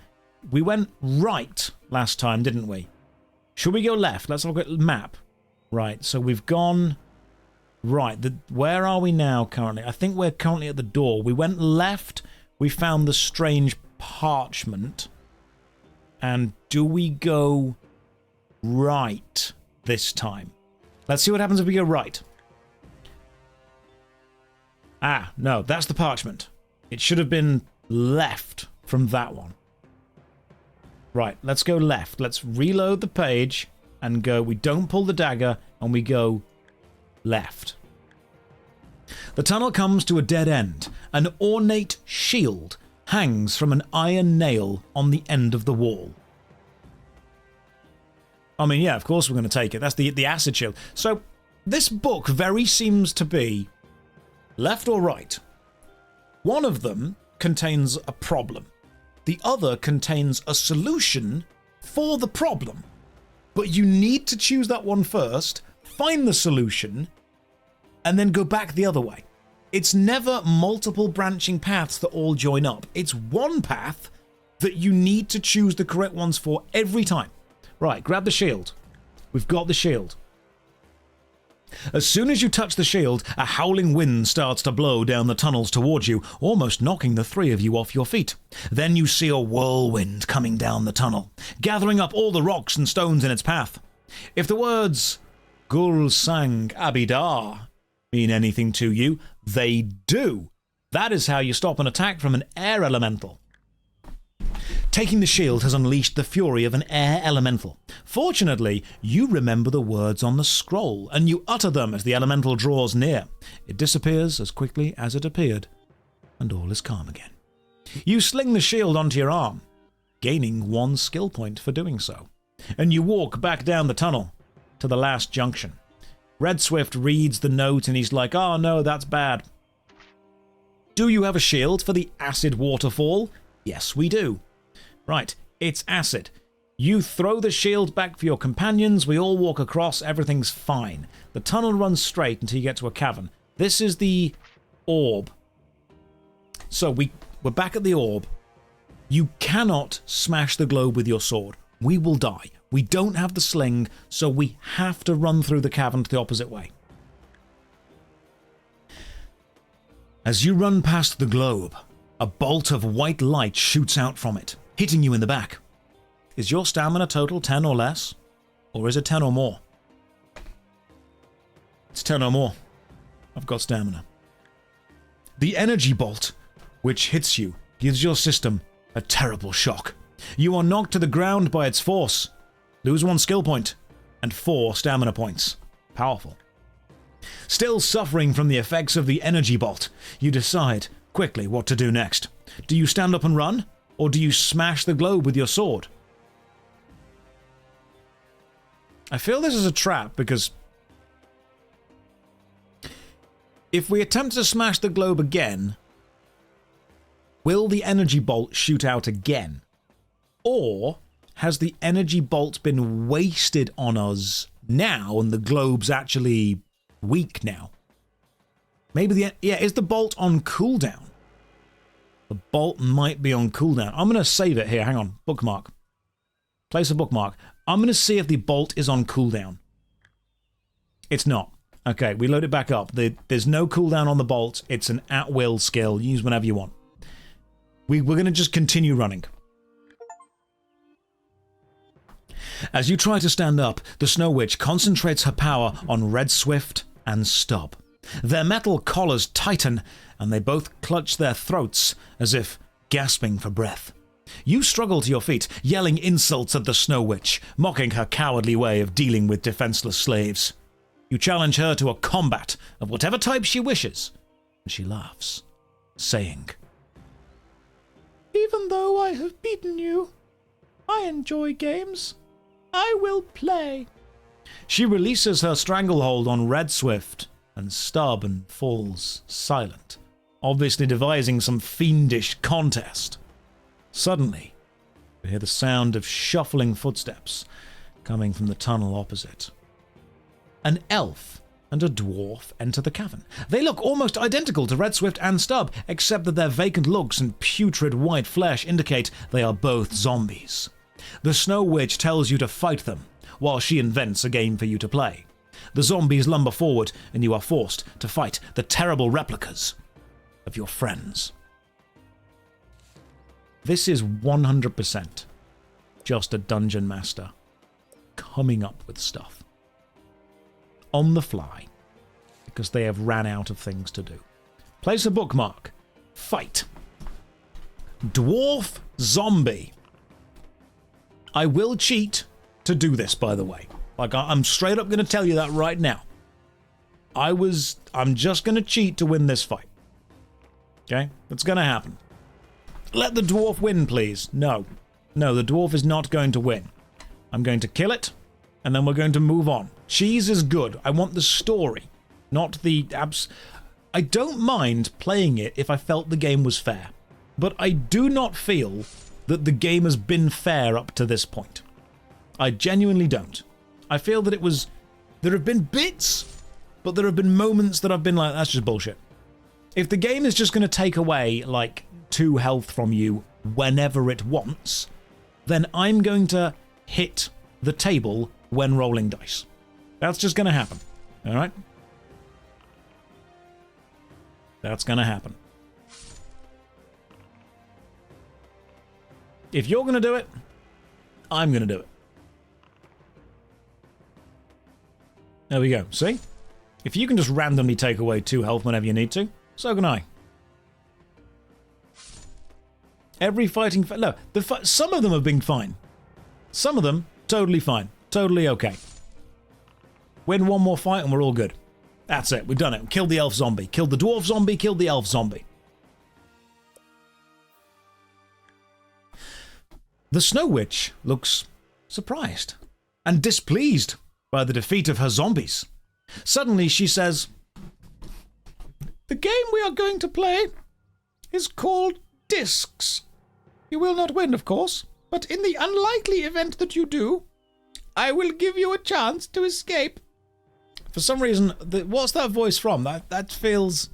We went right last time, didn't we? Should we go left? Let's look at the map. Right, so we've gone... Right, where are we now currently? I think we're currently at the door. We went left, we found the strange parchment. And do we go right this time? Let's see what happens if we go right. Ah, no, that's the parchment. It should have been left from that one. Right, let's go left. Let's reload the page and go, we don't pull the dagger, and we go left. The tunnel comes to a dead end. An ornate shield hangs from an iron nail on the end of the wall. I mean, yeah, of course we're going to take it. That's the acid shield. So this book very seems to be left or right. One of them contains a problem. The other contains a solution for the problem. But you need to choose that one first, find the solution, and then go back the other way. It's never multiple branching paths that all join up. It's one path that you need to choose the correct ones for every time. Right, grab the shield. We've got the shield. As soon as you touch the shield, a howling wind starts to blow down the tunnels towards you, almost knocking the 3 of you off your feet. Then you see a whirlwind coming down the tunnel, gathering up all the rocks and stones in its path. If the words Gul Sang Abidar mean anything to you, they do. That is how you stop an attack from an air elemental. Taking the shield has unleashed the fury of an air elemental. Fortunately, you remember the words on the scroll, and you utter them as the elemental draws near. It disappears as quickly as it appeared, and all is calm again. You sling the shield onto your arm, gaining 1 skill point for doing so, and you walk back down the tunnel to the last junction. Red Swift reads the note and he's like, oh no, that's bad. Do you have a shield for the acid waterfall? Yes, we do. Right, it's acid. You throw the shield back for your companions, we all walk across, everything's fine. The tunnel runs straight until you get to a cavern. This is the orb. So we're back at the orb. You cannot smash the globe with your sword. We will die. We don't have the sling, so we have to run through the cavern to the opposite way. As you run past the globe, a bolt of white light shoots out from it, hitting you in the back. Is your stamina total 10 or less? Or is it 10 or more? It's 10 or more. I've got stamina. The energy bolt, which hits you, gives your system a terrible shock. You are knocked to the ground by its force. Lose 1 skill point and 4 stamina points. Powerful. Still suffering from the effects of the energy bolt, you decide quickly what to do next. Do you stand up and run, or do you smash the globe with your sword? I feel this is a trap, because if we attempt to smash the globe again, will the energy bolt shoot out again? Or has the energy bolt been wasted on us now and the globe's actually weak now? Maybe is the bolt on cooldown? The bolt might be on cooldown. I'm going to save it here. Hang on. Bookmark. Place a bookmark. I'm going to see if the bolt is on cooldown. It's not. Okay, we load it back up. There's no cooldown on the bolt. It's an at-will skill. Use whenever you want. We're going to just continue running. As you try to stand up, the Snow Witch concentrates her power on Red Swift and Stub. Their metal collars tighten, and they both clutch their throats as if gasping for breath. You struggle to your feet, yelling insults at the Snow Witch, mocking her cowardly way of dealing with defenseless slaves. You challenge her to a combat of whatever type she wishes, and she laughs, saying, "Even though I have beaten you, I enjoy games. I will play." She releases her stranglehold on Red Swift and Stub and falls silent, obviously devising some fiendish contest. Suddenly, you hear the sound of shuffling footsteps coming from the tunnel opposite. An elf and a dwarf enter the cavern. They look almost identical to Red Swift and Stub, except that their vacant looks and putrid white flesh indicate they are both zombies. The Snow Witch tells you to fight them, while she invents a game for you to play. The zombies lumber forward, and you are forced to fight the terrible replicas of your friends. This is 100% just a dungeon master coming up with stuff on the fly because they have ran out of things to do. Place a bookmark. Fight. Dwarf zombie. I will cheat to do this, by the way. Like, I'm straight up going to tell you that right now. I'm just going to cheat to win this fight. Okay? That's going to happen. Let the dwarf win, please. No. No, the dwarf is not going to win. I'm going to kill it, and then we're going to move on. Cheese is good. I want the story, not the I don't mind playing it if I felt the game was fair. But I do not feel that the game has been fair up to this point. I genuinely don't. I feel that there have been bits, but there have been moments that I've been like, that's just bullshit. If the game is just going to take away, like, 2 health from you whenever it wants, then I'm going to hit the table when rolling dice. That's just going to happen. Alright? That's going to happen. If you're going to do it, I'm going to do it. There we go. See? If you can just randomly take away 2 health whenever you need to, so can I. Every fighting... No, some of them have been fine. Some of them, totally fine. Totally okay. Win one more fight and we're all good. That's it. We've done it. Killed the elf zombie. Killed the dwarf zombie. Killed the elf zombie. The Snow Witch looks surprised and displeased by the defeat of her zombies. Suddenly she says, "The game we are going to play is called Discs. You will not win, of course, but in the unlikely event that you do, I will give you a chance to escape." For some reason, what's that voice from? That feels...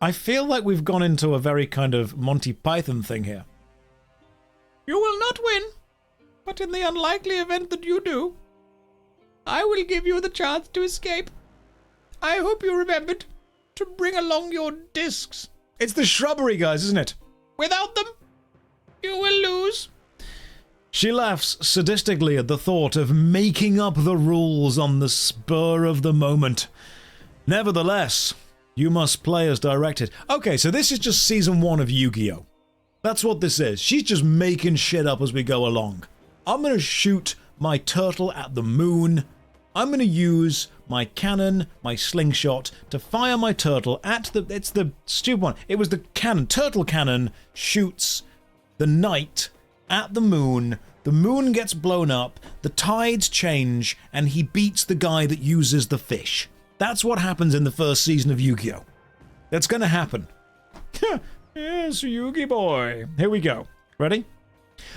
I feel like we've gone into a very kind of Monty Python thing here. "You will not win, but in the unlikely event that you do, I will give you the chance to escape. I hope you remembered to bring along your discs." It's the shrubbery guys, isn't it? "Without them, you will lose." She laughs sadistically at the thought of making up the rules on the spur of the moment. Nevertheless, you must play as directed. Okay, so this is just season 1 of Yu-Gi-Oh! That's what this is. She's just making shit up as we go along. I'm going to shoot my turtle at the moon. I'm going to use my cannon, my slingshot, to fire my turtle at the... It's the stupid one. It was the cannon. Turtle cannon shoots the knight at the moon. The moon gets blown up, the tides change, and he beats the guy that uses the fish. That's what happens in the first season of Yu-Gi-Oh! That's going to happen. Yes, Yu-Gi boy. Here we go. Ready?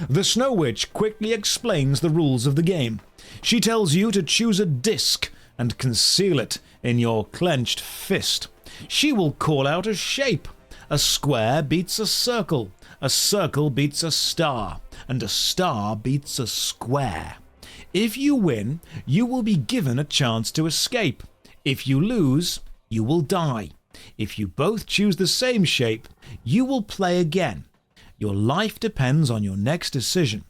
The Snow Witch quickly explains the rules of the game. She tells you to choose a disc and conceal it in your clenched fist. She will call out a shape. A square beats a circle beats a star, and a star beats a square. If you win, you will be given a chance to escape. If you lose, you will die. If you both choose the same shape, you will play again. Your life depends on your next decision.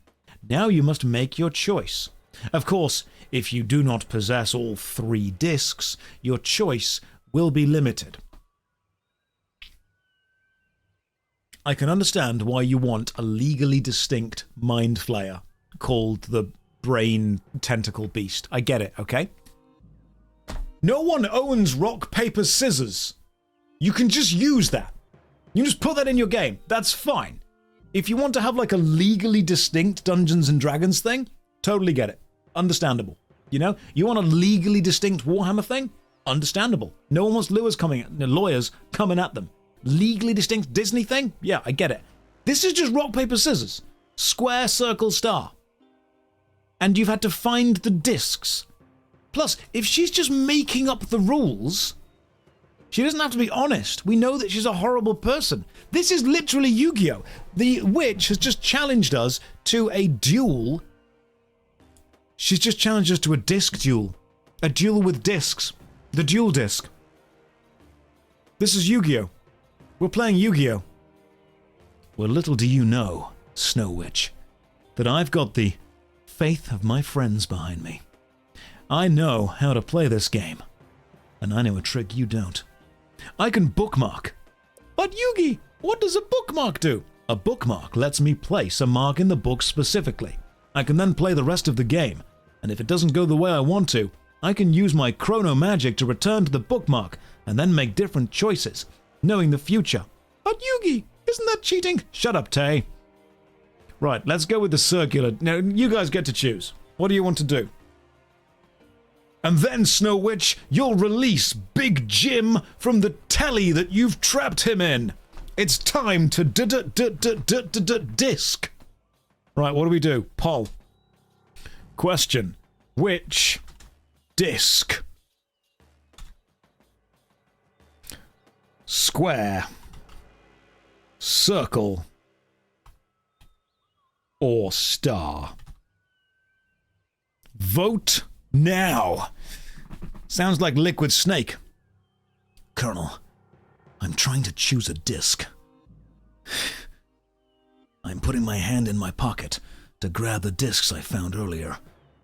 Now you must make your choice. Of course, if you do not possess all 3 discs, your choice will be limited. I can understand why you want a legally distinct mind flayer called the Brain Tentacle Beast. I get it, okay? No one owns rock, paper, scissors. You can just use that. You just put that in your game. That's fine. If you want to have like a legally distinct Dungeons and Dragons thing, totally get it. Understandable. You know? You want a legally distinct Warhammer thing? Understandable. No one wants lawyers coming at them. Legally distinct Disney thing? Yeah, I get it. This is just rock, paper, scissors. Square, circle, star. And you've had to find the discs. Plus, if she's just making up the rules, she doesn't have to be honest. We know that she's a horrible person. This is literally Yu-Gi-Oh! The witch has just challenged us to a duel. She's just challenged us to a disc duel. A duel with discs. The dual disc. This is Yu-Gi-Oh! We're playing Yu-Gi-Oh! Well, little do you know, Snow Witch, that I've got the faith of my friends behind me. I know how to play this game, and I know a trick you don't. I can bookmark. But Yugi, what does a bookmark do? A bookmark lets me place a mark in the book specifically. I can then play the rest of the game, and if it doesn't go the way I want to, I can use my chrono magic to return to the bookmark and then make different choices, knowing the future. But Yugi, isn't that cheating? Shut up, Tay. Right, let's go with the circular. Now, you guys get to choose. What do you want to do? And then, Snow Witch, you'll release Big Jim from the telly that you've trapped him in. It's time to disc. Right, what do we do? Poll. Question. Which disc? Square, circle, or star? Vote now. Sounds like Liquid Snake. Colonel, I'm trying to choose a disc. I'm putting my hand in my pocket to grab the discs I found earlier,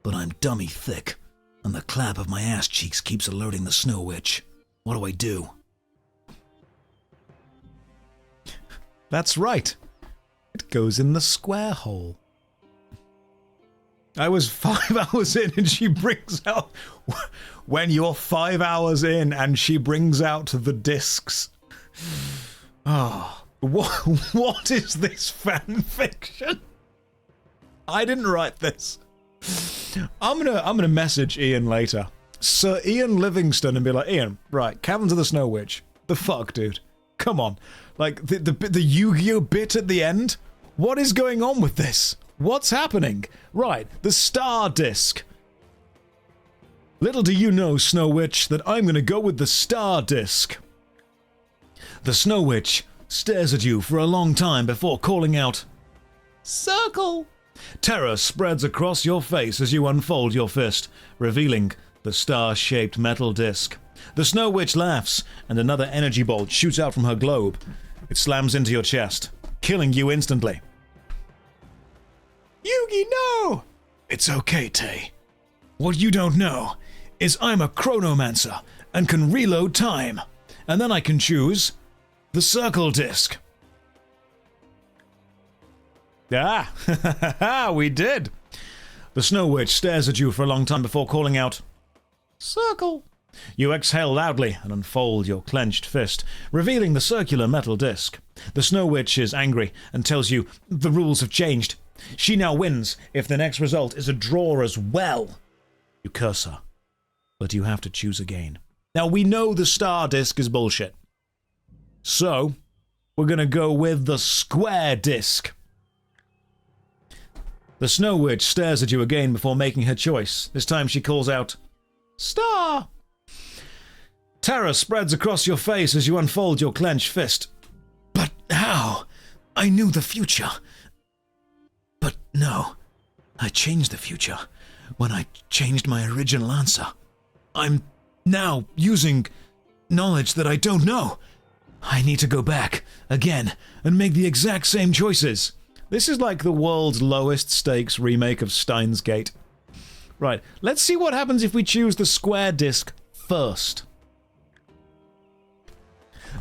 but I'm dummy thick, and the clap of my ass cheeks keeps alerting the Snow Witch. What do I do? That's right. It goes in the square hole. I was 5 hours in and she brings out... When you're 5 hours in and she brings out the discs. Oh, what is this fan fiction? I didn't write this. I'm gonna message Ian later. Sir Ian Livingston, and be like, Ian, right, Caverns of the Snow Witch. The fuck, dude? Come on. Like, the Yu-Gi-Oh bit at the end? What is going on with this? What's happening? Right, the star disc. Little do you know, Snow Witch, that I'm gonna go with the star disc. The Snow Witch stares at you for a long time before calling out, Circle! Terror spreads across your face as you unfold your fist, revealing the star-shaped metal disc. The Snow Witch laughs, and another energy bolt shoots out from her globe. It slams into your chest, killing you instantly. Yugi, no! It's okay, Tay. What you don't know is I'm a chronomancer and can reload time, and then I can choose the circle disc. Ah, we did. The Snow Witch stares at you for a long time before calling out, Circle. You exhale loudly and unfold your clenched fist, revealing the circular metal disc. The Snow Witch is angry and tells you the rules have changed. She now wins if the next result is a draw as well. You curse her, but you have to choose again. Now, we know the star disc is bullshit. So, we're going to go with the square disc. The Snow Witch stares at you again before making her choice. This time she calls out, "Star!" Terror spreads across your face as you unfold your clenched fist. But how? I knew the future. But no, I changed the future when I changed my original answer. I'm now using knowledge that I don't know. I need to go back again and make the exact same choices. This is like the world's lowest stakes remake of Steins Gate. Right, let's see what happens if we choose the square disc first.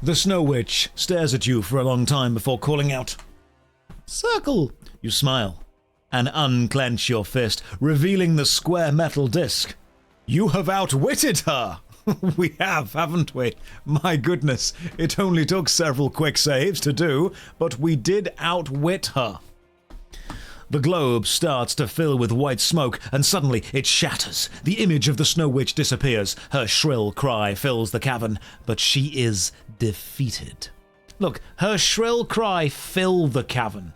The Snow Witch stares at you for a long time before calling out, "Circle!" You smile and unclench your fist, revealing the square metal disc. You have outwitted her! We have, haven't we? My goodness, it only took several quick saves to do, but we did outwit her. The globe starts to fill with white smoke, and suddenly it shatters. The image of the Snow Witch disappears. Her shrill cry fills the cavern, but she is defeated. Look, her shrill cry fill the cavern.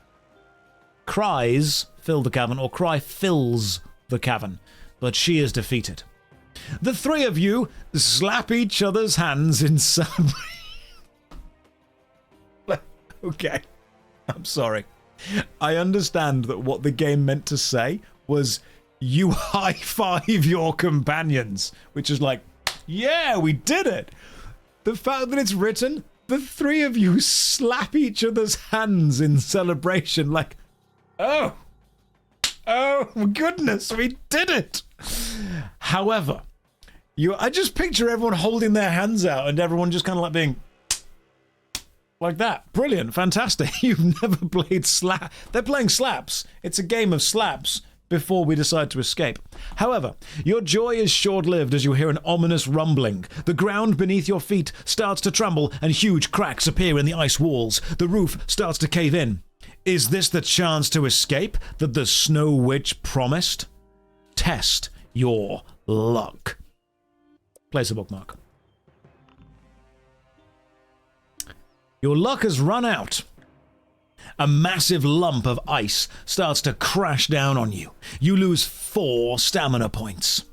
Cries fill the cavern, or cry fills the cavern, but she is defeated. The three of you slap each other's hands in celebration. Okay, I'm sorry. I understand that what the game meant to say was you high-five your companions, which is like, yeah, we did it. The fact that it's written, the three of you slap each other's hands in celebration, like, oh goodness, we did it. However, I just picture everyone holding their hands out and everyone just kind of like being like that. Brilliant, fantastic. You've never played slap. They're playing slaps. It's a game of slaps before we decide to escape. However, your joy is short-lived as you hear an ominous rumbling. The ground beneath your feet starts to tremble and huge cracks appear in the ice walls. The roof starts to cave in. Is this the chance to escape that the Snow Witch promised? Test your luck. Place a bookmark. Your luck has run out. A massive lump of ice starts to crash down on you. You lose 4 stamina points.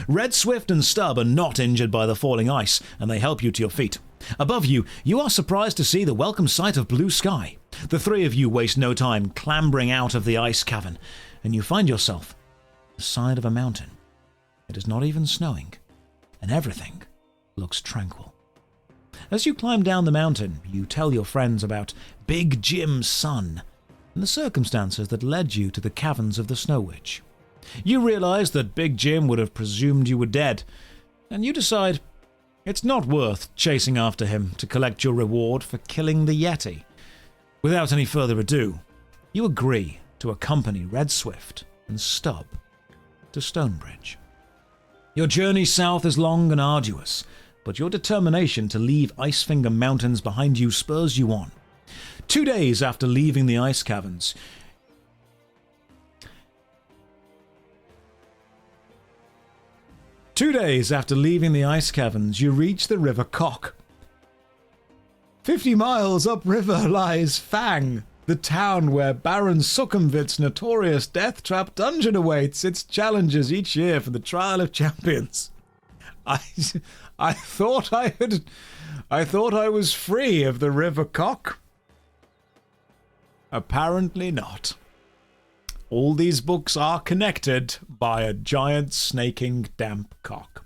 Red, Swift, and Stub are not injured by the falling ice, and they help you to your feet. Above you, you are surprised to see the welcome sight of blue sky. The three of you waste no time clambering out of the ice cavern, and you find yourself on the side of a mountain. It is not even snowing, and everything looks tranquil. As you climb down the mountain, you tell your friends about Big Jim's son and the circumstances that led you to the caverns of the Snow Witch. You realize that Big Jim would have presumed you were dead, and you decide it's not worth chasing after him to collect your reward for killing the yeti. Without any further ado, you agree to accompany Red Swift and Stub to Stonebridge. Your journey south is long and arduous, but your determination to leave Icefinger Mountains behind you spurs you on. 2 days after leaving the ice caverns, you reach the River Cock. 50 miles upriver lies Fang, the town where Baron Succumvit's notorious death trap dungeon awaits its challenges each year for the Trial of Champions. I thought I was free of the River Cock. Apparently not. All these books are connected by a giant snaking damp cock.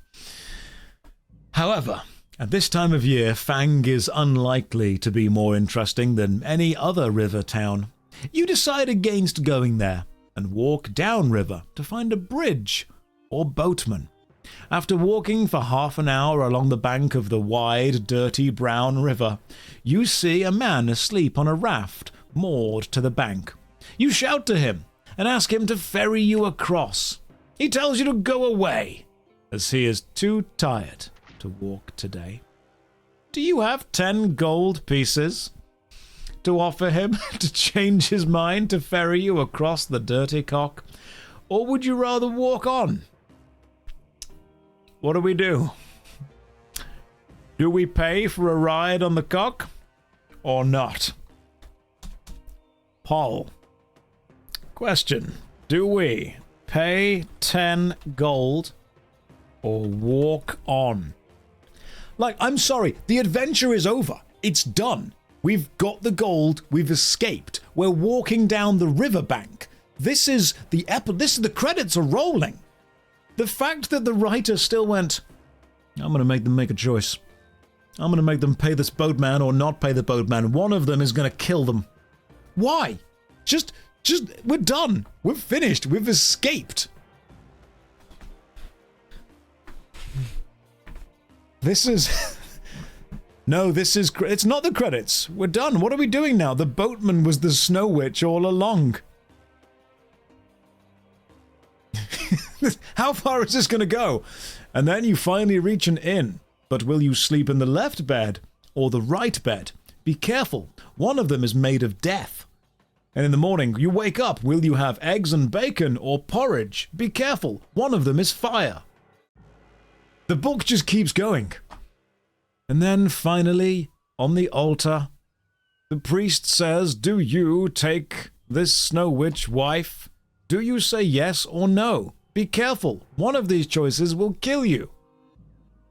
However, at this time of year, Fang is unlikely to be more interesting than any other river town. You decide against going there and walk downriver to find a bridge or boatman. After walking for half an hour along the bank of the wide, dirty brown river, you see a man asleep on a raft moored to the bank. You shout to him and ask him to ferry you across. He tells you to go away, as he is too tired to walk today. Do you have 10 gold pieces to offer him to change his mind to ferry you across the dirty cock? Or would you rather walk on? What do we do? Do we pay for a ride on the cock or not? Paul. Question. Do we pay 10 gold or walk on? Like, I'm sorry, the adventure is over. It's done. We've got the gold, we've escaped. We're walking down the riverbank. This is the credits are rolling. The fact that the writer still went, I'm going to make them make a choice. I'm going to make them pay this boatman or not pay the boatman. One of them is going to kill them. Why? Just, we're done. We're finished. We've escaped. This is... No, it's not the credits. We're done. What are we doing now? The boatman was the Snow Witch all along. How far is this going to go? And then you finally reach an inn. But will you sleep in the left bed or the right bed? Be careful. One of them is made of death. And in the morning, you wake up. Will you have eggs and bacon or porridge? Be careful. One of them is fire. The book just keeps going. And then finally, on the altar, the priest says, do you take this Snow Witch wife? Do you say yes or no? Be careful. One of these choices will kill you.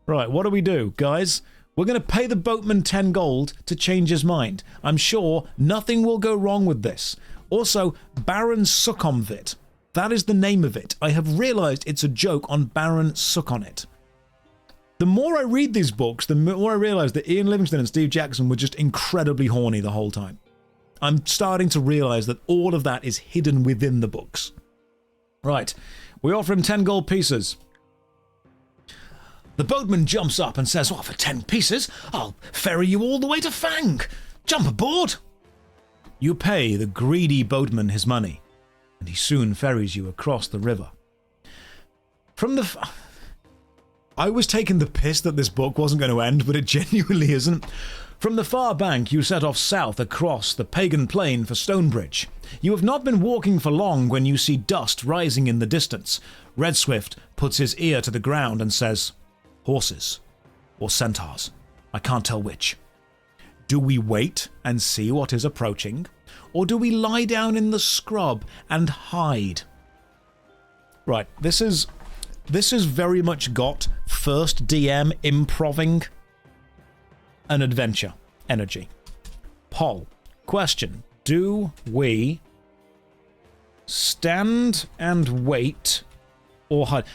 Right, what do we do, guys? We're going to pay the boatman 10 gold to change his mind. I'm sure nothing will go wrong with this. Also, Baron Succonvit. That is the name of it. I have realized it's a joke on Baron Succonit. The more I read these books, the more I realize that Ian Livingstone and Steve Jackson were just incredibly horny the whole time. I'm starting to realize that all of that is hidden within the books. Right, we offer him 10 gold pieces. The boatman jumps up and says, for 10 pieces, I'll ferry you all the way to Fang. Jump aboard. You pay the greedy boatman his money, and he soon ferries you across the river. I was taking the piss that this book wasn't going to end, but it genuinely isn't. From the far bank, you set off south across the pagan plain for Stonebridge. You have not been walking for long when you see dust rising in the distance. Red Swift puts his ear to the ground and says, horses or centaurs, I can't tell which. Do we wait and see what is approaching, or do we lie down in the scrub and hide? Right, this is very much got first DM improving an adventure energy. Poll. Question. Do we stand and wait or hide?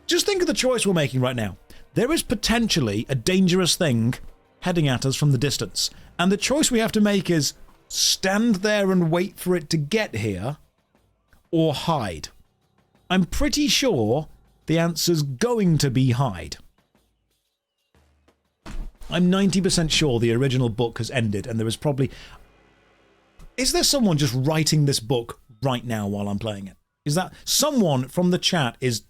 Just think of the choice we're making right now. There is potentially a dangerous thing heading at us from the distance. And the choice we have to make is stand there and wait for it to get here or hide. I'm pretty sure the answer's going to be hide. I'm 90% sure the original book has ended and there is probably... Is there someone just writing this book right now while I'm playing it? Is that someone from the chat is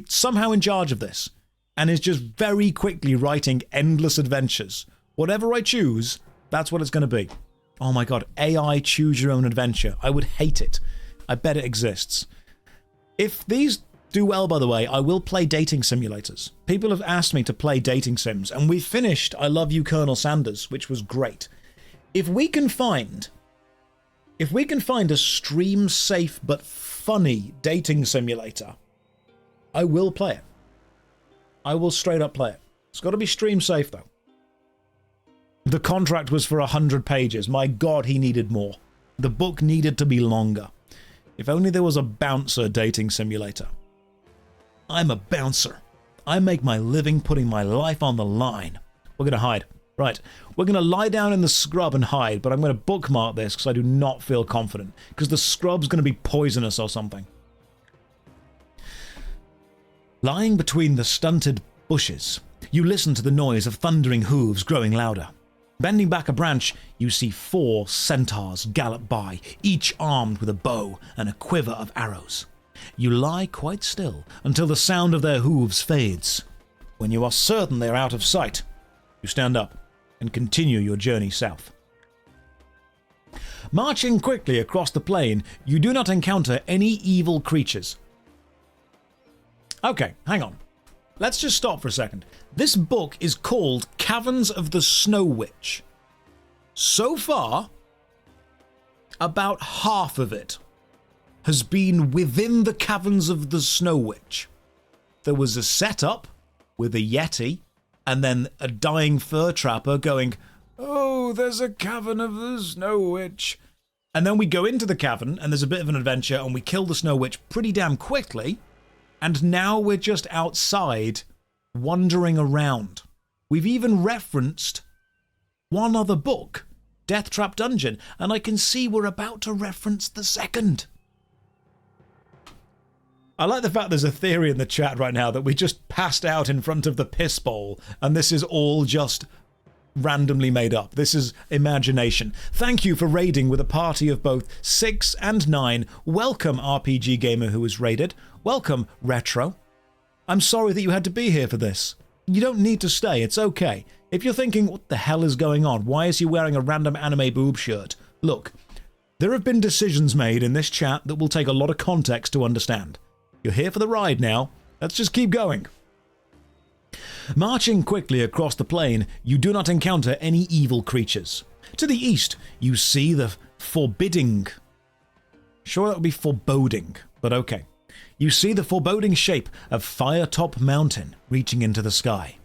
somehow in charge of this and is just very quickly writing endless adventures? Whatever I choose, that's what it's going to be. Oh my god, AI choose your own adventure. I would hate it. I bet it exists. If these do well, by the way, I will play dating simulators. People have asked me to play dating sims, and we finished I Love You, Colonel Sanders, which was great. If we can find a stream-safe but funny dating simulator, I will play it. I will straight up play it. It's got to be stream-safe, though. The contract was for 100 pages. My god, he needed more. The book needed to be longer. If only there was a bouncer dating simulator. I'm a bouncer. I make my living putting my life on the line. We're going to hide. Right. We're going to lie down in the scrub and hide, but I'm going to bookmark this because I do not feel confident. Because the scrub's going to be poisonous or something. Lying between the stunted bushes, you listen to the noise of thundering hooves growing louder. Bending back a branch, you see 4 centaurs gallop by, each armed with a bow and a quiver of arrows. You lie quite still until the sound of their hooves fades. When you are certain they are out of sight, you stand up and continue your journey south. Marching quickly across the plain, you do not encounter any evil creatures. Okay, hang on. Let's just stop for a second. This book is called Caverns of the Snow Witch. So far, about half of it has been within the Caverns of the Snow Witch. There was a setup with a yeti, and then a dying fur trapper going, "Oh, there's a cavern of the Snow Witch." And then we go into the cavern, and there's a bit of an adventure, and we kill the Snow Witch pretty damn quickly, and now we're just outside, wandering around. We've even referenced one other book, Death Trap Dungeon, and I can see we're about to reference the second. I like the fact there's a theory in the chat right now that we just passed out in front of the piss bowl, and this is all just randomly made up. This is imagination. Thank you for raiding with a party of both 6 and 9. Welcome, RPG Gamer who was raided. Welcome, Retro. I'm sorry that you had to be here for this. You don't need to stay, it's okay. If you're thinking, what the hell is going on? Why is he wearing a random anime boob shirt? Look, there have been decisions made in this chat that will take a lot of context to understand. You're here for the ride now. Let's just keep going. Marching quickly across the plain, you do not encounter any evil creatures. To the east, you see the forbidding... Sure, that would be foreboding, but okay. You see the foreboding shape of Firetop Mountain reaching into the sky.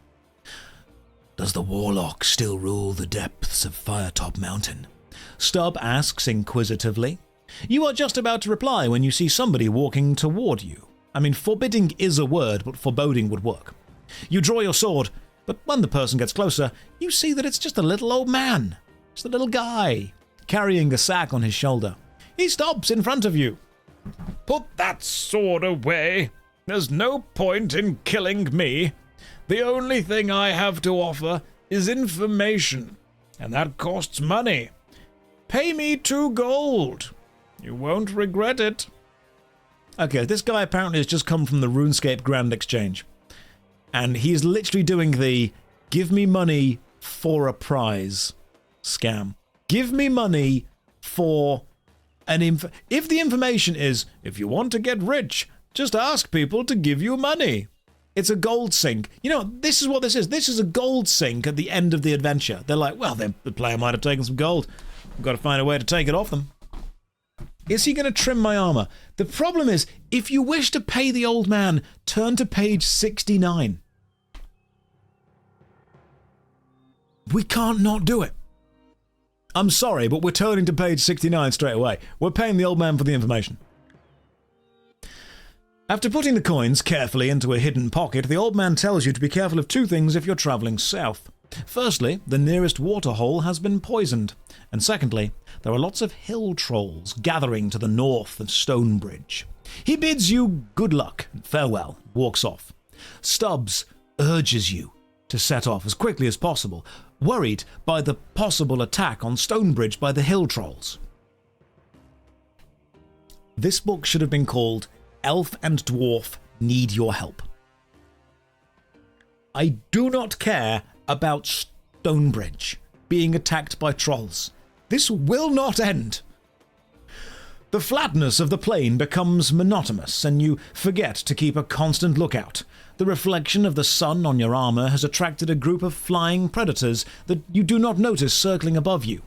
Does the warlock still rule the depths of Firetop Mountain? Stub asks inquisitively. You are just about to reply when you see somebody walking toward you. I mean, forbidding is a word, but foreboding would work. You draw your sword, but when the person gets closer, you see that it's just a little old man. Just a little guy, carrying a sack on his shoulder. He stops in front of you. Put that sword away. There's no point in killing me. The only thing I have to offer is information, and that costs money. Pay me 2 gold. You won't regret it. Okay, this guy apparently has just come from the RuneScape Grand Exchange. And he's literally doing the give me money for a prize scam. Give me money for an if the information is, if you want to get rich, just ask people to give you money. It's a gold sink. You know, this is what this is. This is a gold sink at the end of the adventure. They're like, well, the player might have taken some gold. We've got to find a way to take it off them. Is he going to trim my armor? The problem is, if you wish to pay the old man, turn to page 69. We can't not do it. I'm sorry, but we're turning to page 69 straight away. We're paying the old man for the information. After putting the coins carefully into a hidden pocket, the old man tells you to be careful of 2 things if you're travelling south. Firstly, the nearest waterhole has been poisoned. And secondly, there are lots of hill trolls gathering to the north of Stonebridge. He bids you good luck and farewell, walks off. Stubbs urges you to set off as quickly as possible, worried by the possible attack on Stonebridge by the hill trolls. This book should have been called Elf and Dwarf Need Your Help. I do not care about Stonebridge being attacked by trolls. This will not end. The flatness of the plain becomes monotonous, and you forget to keep a constant lookout. The reflection of the sun on your armor has attracted a group of flying predators that you do not notice circling above you.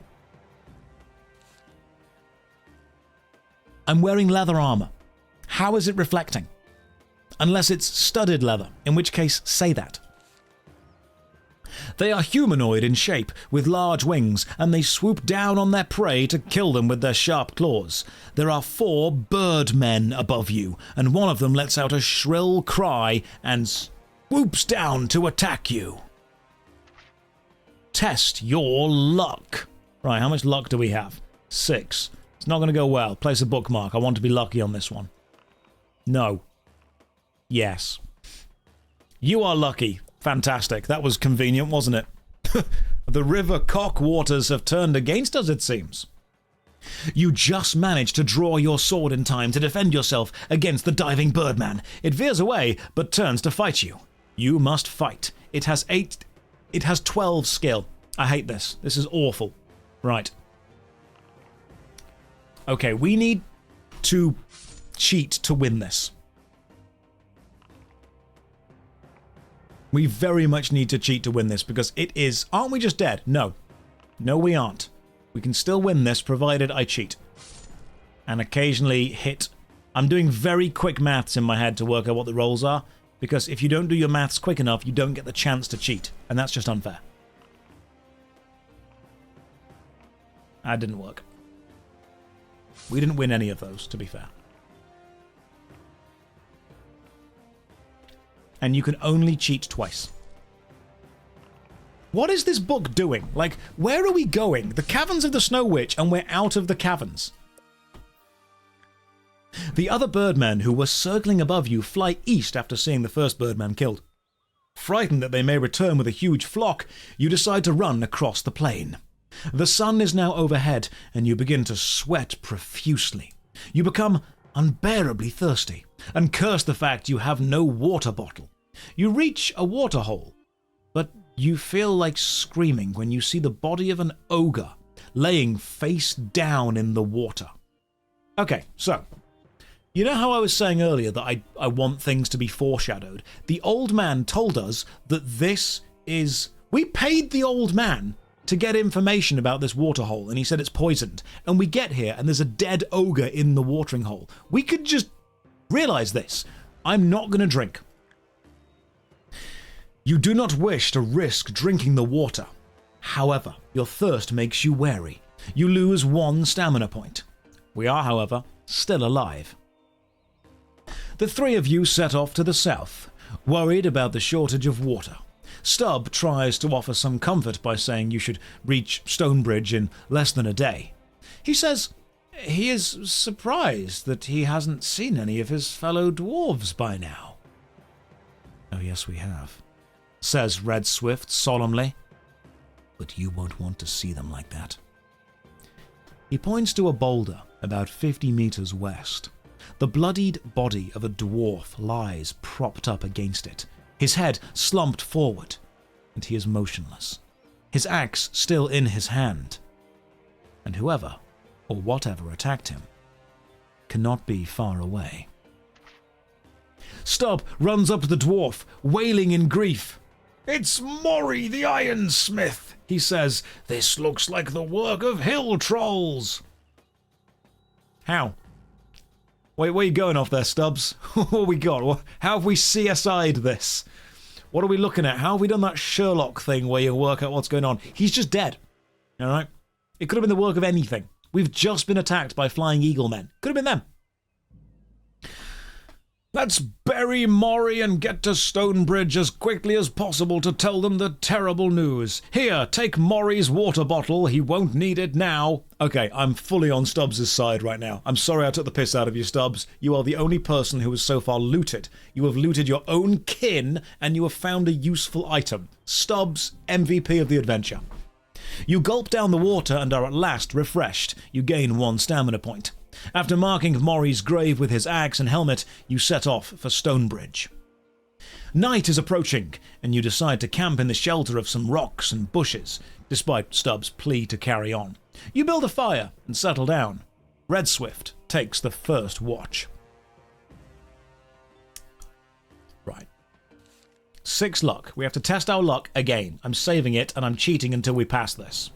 I'm wearing leather armor. How is it reflecting? Unless it's studded leather, in which case say that. They are humanoid in shape, with large wings, and they swoop down on their prey to kill them with their sharp claws. There are 4 birdmen above you, and one of them lets out a shrill cry and swoops down to attack you. Test your luck. Right, how much luck do we have? 6. It's not going to go well. Place a bookmark. I want to be lucky on this one. No. Yes. You are lucky. Fantastic. That was convenient, wasn't it? The river cock waters have turned against us, it seems. You just manage to draw your sword in time to defend yourself against the diving birdman. It veers away, but turns to fight you. You must fight. It has 12 skill. I hate this. This is awful. Right. Okay, we need to cheat to win this. We very much need to cheat to win this because it is... Aren't we just dead? No. No, we aren't. We can still win this provided I cheat. And occasionally hit... I'm doing very quick maths in my head to work out what the rolls are, because if you don't do your maths quick enough, you don't get the chance to cheat, and that's just unfair. That didn't work. We didn't win any of those, to be fair. And you can only cheat twice. What is this book doing? Like, where are we going? The Caverns of the Snow Witch, and we're out of the caverns. The other birdmen who were circling above you fly east after seeing the first birdman killed. Frightened that they may return with a huge flock, you decide to run across the plain. The sun is now overhead, and you begin to sweat profusely. You become unbearably thirsty, and curse the fact you have no water bottle. You reach a water hole, but you feel like screaming when you see the body of an ogre laying face down in the water. Okay, so, you know how I was saying earlier that I want things to be foreshadowed? The old man told us that this is... We paid the old man to get information about this water hole, and he said it's poisoned. And we get here, and there's a dead ogre in the watering hole. We could just realize this. I'm not going to drink. You do not wish to risk drinking the water. However, your thirst makes you wary. You lose 1 stamina point. We are, however, still alive. The 3 of you set off to the south, worried about the shortage of water. Stubb tries to offer some comfort by saying you should reach Stonebridge in less than a day. He says he is surprised that he hasn't seen any of his fellow dwarves by now. Oh yes, we have, says Red Swift solemnly. But you won't want to see them like that. He points to a boulder about 50 meters west. The bloodied body of a dwarf lies propped up against it, his head slumped forward, and he is motionless, his axe still in his hand. And whoever, or whatever attacked him, cannot be far away. Stubb runs up to the dwarf, wailing in grief. "It's Maury the ironsmith," he says. "This looks like the work of hill trolls." How? Wait, where are you going off there, Stubbs? What we got? How have we CSI'd this? What are we looking at? How have we done that Sherlock thing where you work out what's going on? He's just dead. Alright? It could have been the work of anything. We've just been attacked by flying eagle men. Could have been them. "Let's bury Maury and get to Stonebridge as quickly as possible to tell them the terrible news. Here, take Maury's water bottle. He won't need it now." Okay, I'm fully on Stubbs' side right now. I'm sorry I took the piss out of you, Stubbs. You are the only person who has so far looted. You have looted your own kin, and you have found a useful item. Stubbs, MVP of the adventure. You gulp down the water and are at last refreshed. You gain 1 stamina point. After marking Maury's grave with his axe and helmet, you set off for Stonebridge. Night is approaching, and you decide to camp in the shelter of some rocks and bushes, despite Stubbs' plea to carry on. You build a fire and settle down. Red Swift takes the first watch. Right. 6 luck. We have to test our luck again. I'm saving it, and I'm cheating until we pass this.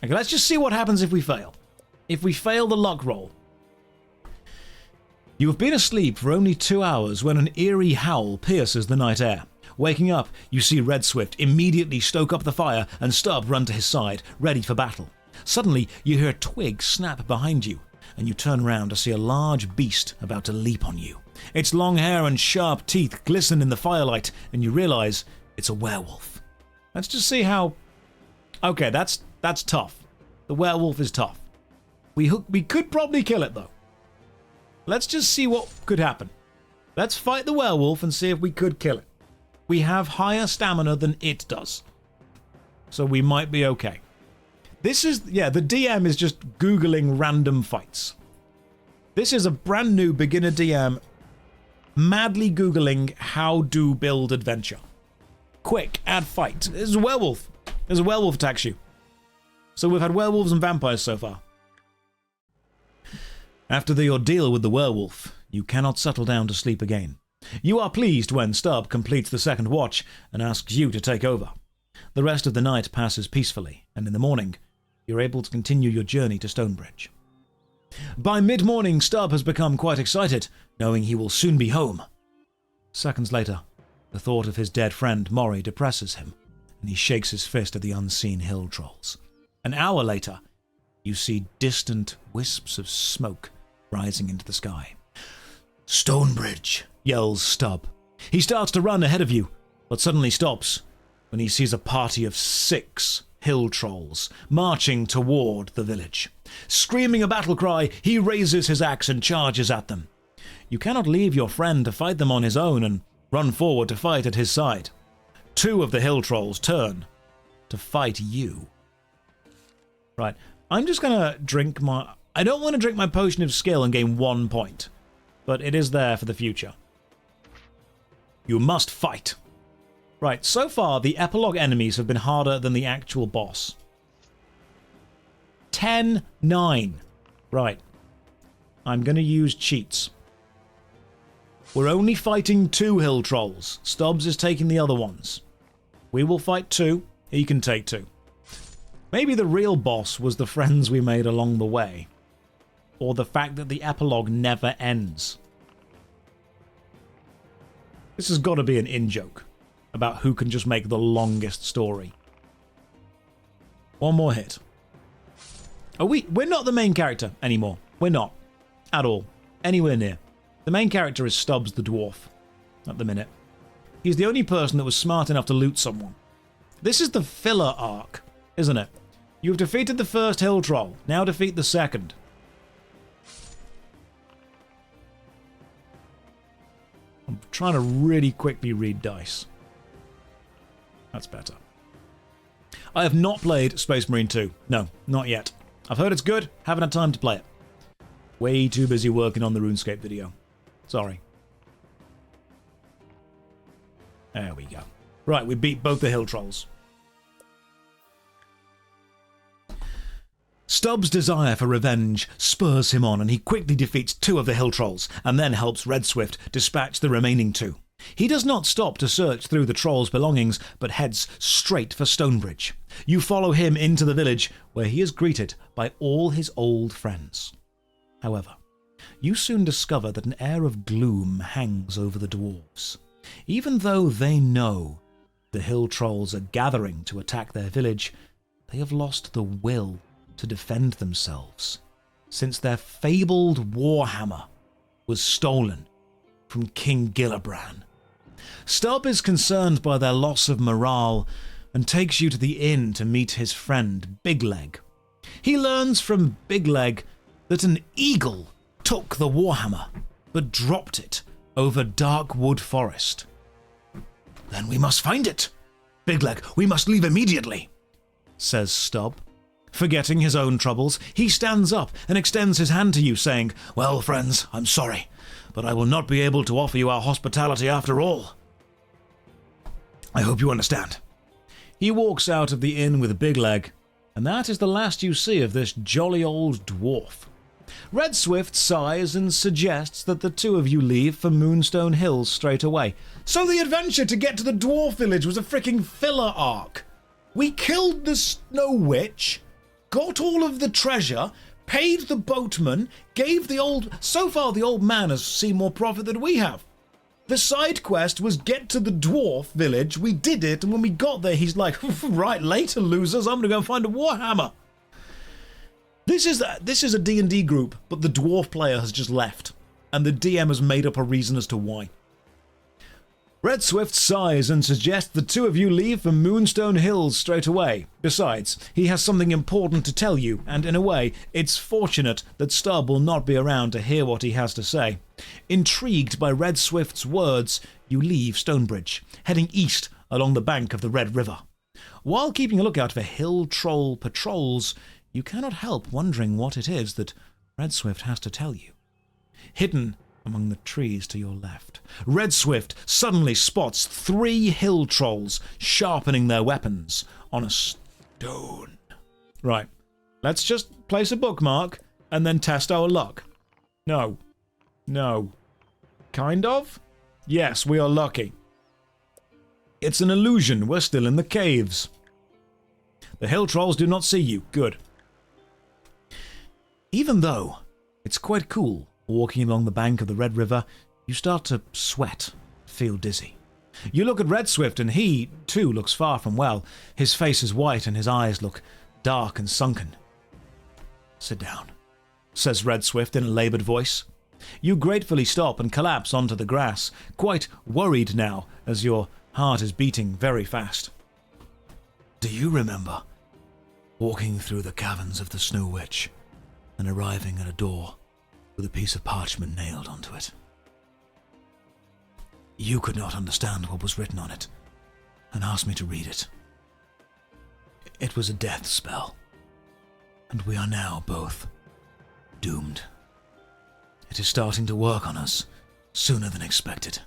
Okay, let's just see what happens if we fail. If we fail the luck roll. You have been asleep for only 2 hours when an eerie howl pierces the night air. Waking up, you see Red Swift immediately stoke up the fire and Stubb run to his side, ready for battle. Suddenly, you hear a twig snap behind you, and you turn around to see a large beast about to leap on you. Its long hair and sharp teeth glisten in the firelight, and you realize it's a werewolf. Let's just see how... Okay, that's tough. The werewolf is tough. We could probably kill it, though. Let's just see what could happen. Let's fight the werewolf and see if we could kill it. We have higher stamina than it does, so we might be okay. This is, yeah, the DM is just Googling random fights. This is a brand new beginner DM madly Googling how to build adventure. Quick, add fight. There's a werewolf. There's a werewolf attacks you. So we've had werewolves and vampires so far. After the ordeal with the werewolf, you cannot settle down to sleep again. You are pleased when Stub completes the second watch and asks you to take over. The rest of the night passes peacefully, and in the morning, you're able to continue your journey to Stonebridge. By mid-morning, Stub has become quite excited, knowing he will soon be home. Seconds later, the thought of his dead friend Mori depresses him, and he shakes his fist at the unseen hill trolls. An hour later, you see distant wisps of smoke rising into the sky. "Stonebridge!" yells Stub. He starts to run ahead of you, but suddenly stops when he sees a party of 6 hill trolls marching toward the village. Screaming a battle cry, he raises his axe and charges at them. You cannot leave your friend to fight them on his own and run forward to fight at his side. 2 of the hill trolls turn to fight you. Right, I'm just gonna drink my... I don't want to drink my potion of skill and gain 1 point, but it is there for the future. You must fight. Right, so far the epilogue enemies have been harder than the actual boss. 10-9. Right. I'm going to use cheats. We're only fighting 2 hill trolls. Stubbs is taking the other ones. We will fight 2. He can take 2. Maybe the real boss was the friends we made along the way. Or the fact that the epilogue never ends. This has got to be an in-joke about who can just make the longest story. 1 more hit. We're not the main character anymore. We're not. At all. Anywhere near. The main character is Stubbs the dwarf. At the minute. He's the only person that was smart enough to loot someone. This is the filler arc, isn't it? You've defeated the first hill troll. Now defeat the second. I'm trying to really quickly read dice. That's better. I have not played Space Marine 2. No, not yet. I've heard it's good, haven't had time to play it. Way too busy working on the RuneScape video. Sorry. There we go. Right, we beat both the hill trolls. Stubbs' desire for revenge spurs him on, and he quickly defeats 2 of the hill trolls, and then helps Red Swift dispatch the remaining 2. He does not stop to search through the troll's belongings, but heads straight for Stonebridge. You follow him into the village, where he is greeted by all his old friends. However, you soon discover that an air of gloom hangs over the dwarves. Even though they know the hill trolls are gathering to attack their village, they have lost the will to defend themselves, since their fabled warhammer was stolen from King Gillibrand. Stubb is concerned by their loss of morale and takes you to the inn to meet his friend Bigleg. He learns from Bigleg that an eagle took the warhammer, but dropped it over Darkwood Forest. "Then we must find it. Bigleg, we must leave immediately," says Stubb. Forgetting his own troubles, he stands up and extends his hand to you, saying, "Well, friends, I'm sorry, but I will not be able to offer you our hospitality after all. I hope you understand." He walks out of the inn with Bigleg, and that is the last you see of this jolly old dwarf. Red Swift sighs and suggests that the 2 of you leave for Moonstone Hills straight away. So the adventure to get to the dwarf village was a freaking filler arc. We killed the Snow Witch, got all of the treasure, paid the boatman, gave the old... So far the old man has seen more profit than we have. The side quest was get to the dwarf village, we did it, and when we got there he's like, "Right, later losers, I'm gonna go find a warhammer." This is a D&D group, but the dwarf player has just left, and the DM has made up a reason as to why. Red Swift sighs and suggests the 2 of you leave for Moonstone Hills straight away. Besides, he has something important to tell you, and in a way, it's fortunate that Stubb will not be around to hear what he has to say. Intrigued by Red Swift's words, you leave Stonebridge, heading east along the bank of the Red River. While keeping a lookout for hill troll patrols, you cannot help wondering what it is that Red Swift has to tell you. Hidden among the trees to your left, Red Swift suddenly spots 3 hill trolls sharpening their weapons on a stone. Right, let's just place a bookmark and then test our luck. No. No. Kind of? Yes, we are lucky. It's an illusion. We're still in the caves. The hill trolls do not see you. Good. Even though it's quite cool walking along the bank of the Red River, you start to sweat, feel dizzy. You look at Red Swift and he, too, looks far from well. His face is white and his eyes look dark and sunken. Sit down, says Red Swift in a laboured voice. You gratefully stop and collapse onto the grass, quite worried now as your heart is beating very fast. Do you remember walking through the caverns of the Snow Witch and arriving at a door with a piece of parchment nailed onto it? You could not understand what was written on it and asked me to read it. It was a death spell, and we are now both doomed. It is starting to work on us sooner than expected.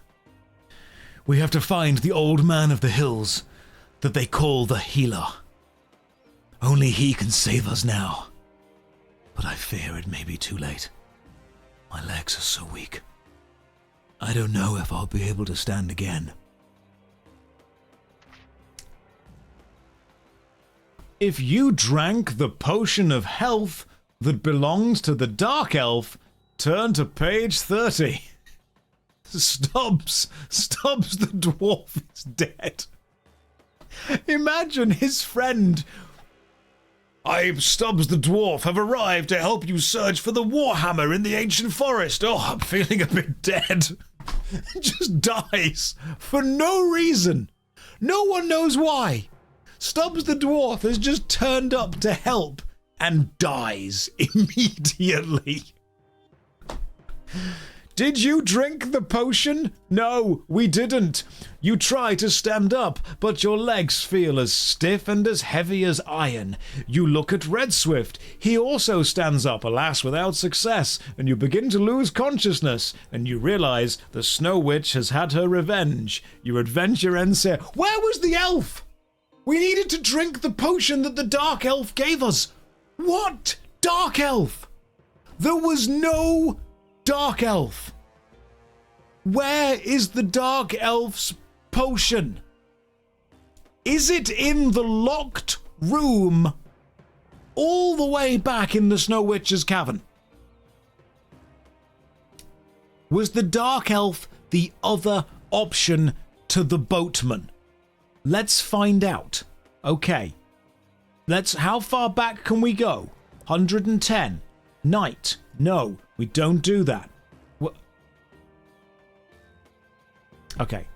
We have to find the old man of the hills that they call the healer. Only he can save us now. But I fear it may be too late. My legs are so weak. I don't know if I'll be able to stand again. If you drank the potion of health that belongs to the Dark Elf, turn to page 30. Stubbs the dwarf is dead. Imagine his friend. I, Stubbs the dwarf, have arrived to help you search for the Warhammer in the ancient forest. Oh, I'm feeling a bit dead. Just dies for no reason. No one knows why. Stubbs the dwarf has just turned up to help and dies immediately. Did you drink the potion? No, we didn't. You try to stand up, but your legs feel as stiff and as heavy as iron. You look at Red Swift. He also stands up, alas, without success, and you begin to lose consciousness, and you realize the Snow Witch has had her revenge. Your adventure ends here. Where was the elf? We needed to drink the potion that the Dark Elf gave us. What Dark Elf? There was no Dark Elf. Where is the Dark Elf's potion? Is it in the locked room all the way back in the Snow Witch's cavern? Was the Dark Elf the other option to the boatman? Let's find out. Okay. How far back can we go? 110. Night. No, we don't do that. Okay.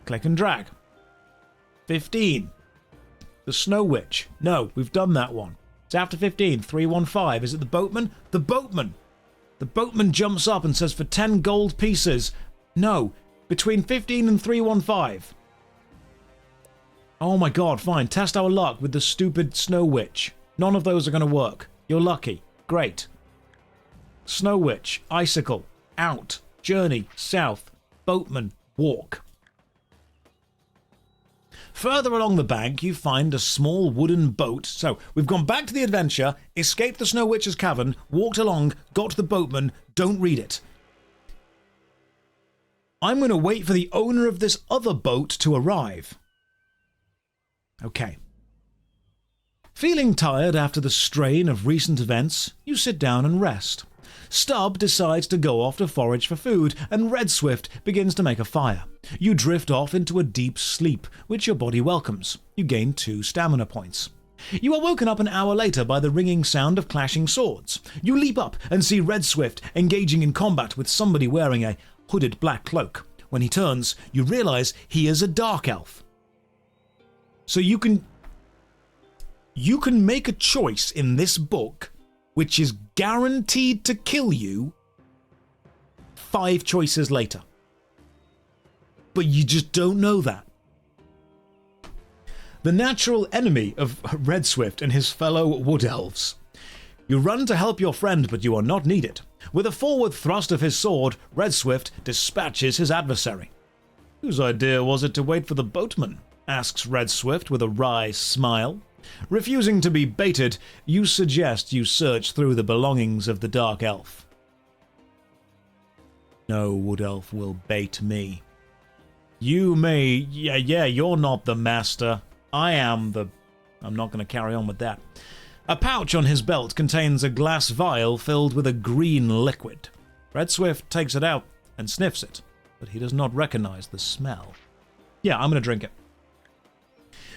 Click and drag. 15. The Snow Witch. No, we've done that one. It's after 15. 315. Is it the boatman? The boatman. The boatman jumps up and says for 10 gold pieces. No, between 15 and 315. Oh my god, fine. Test our luck with the stupid Snow Witch. None of those are going to work. You're lucky. Great. Snow Witch. Icicle. Out. Journey. South. Boatman. Walk. Further along the bank, you find a small wooden boat. So, we've gone back to the adventure, escaped the Snow Witch's cavern, walked along, got to the boatman, don't read it. I'm going to wait for the owner of this other boat to arrive. Okay. Feeling tired after the strain of recent events, you sit down and rest. Stubb decides to go off to forage for food, and Red Swift begins to make a fire. You drift off into a deep sleep, which your body welcomes. You gain 2 stamina points. You are woken up an hour later by the ringing sound of clashing swords. You leap up and see Red Swift engaging in combat with somebody wearing a hooded black cloak. When he turns, you realize he is a Dark Elf. So you can make a choice in this book which is guaranteed to kill you 5 choices later. But you just don't know that. the natural enemy of Red Swift and his fellow wood elves. You run to help your friend, but you are not needed. With a forward thrust of his sword, Red Swift dispatches his adversary. Whose idea was it to wait for the boatman? Asks Red Swift with a wry smile. Refusing to be baited, you suggest you search through the belongings of the Dark Elf. No wood elf will bait me. You may... Yeah, you're not the master. I am the... I'm not going to carry on with that. A pouch on his belt contains a glass vial filled with a green liquid. Red Swift takes it out and sniffs it, but he does not recognize the smell. Yeah, I'm going to drink it.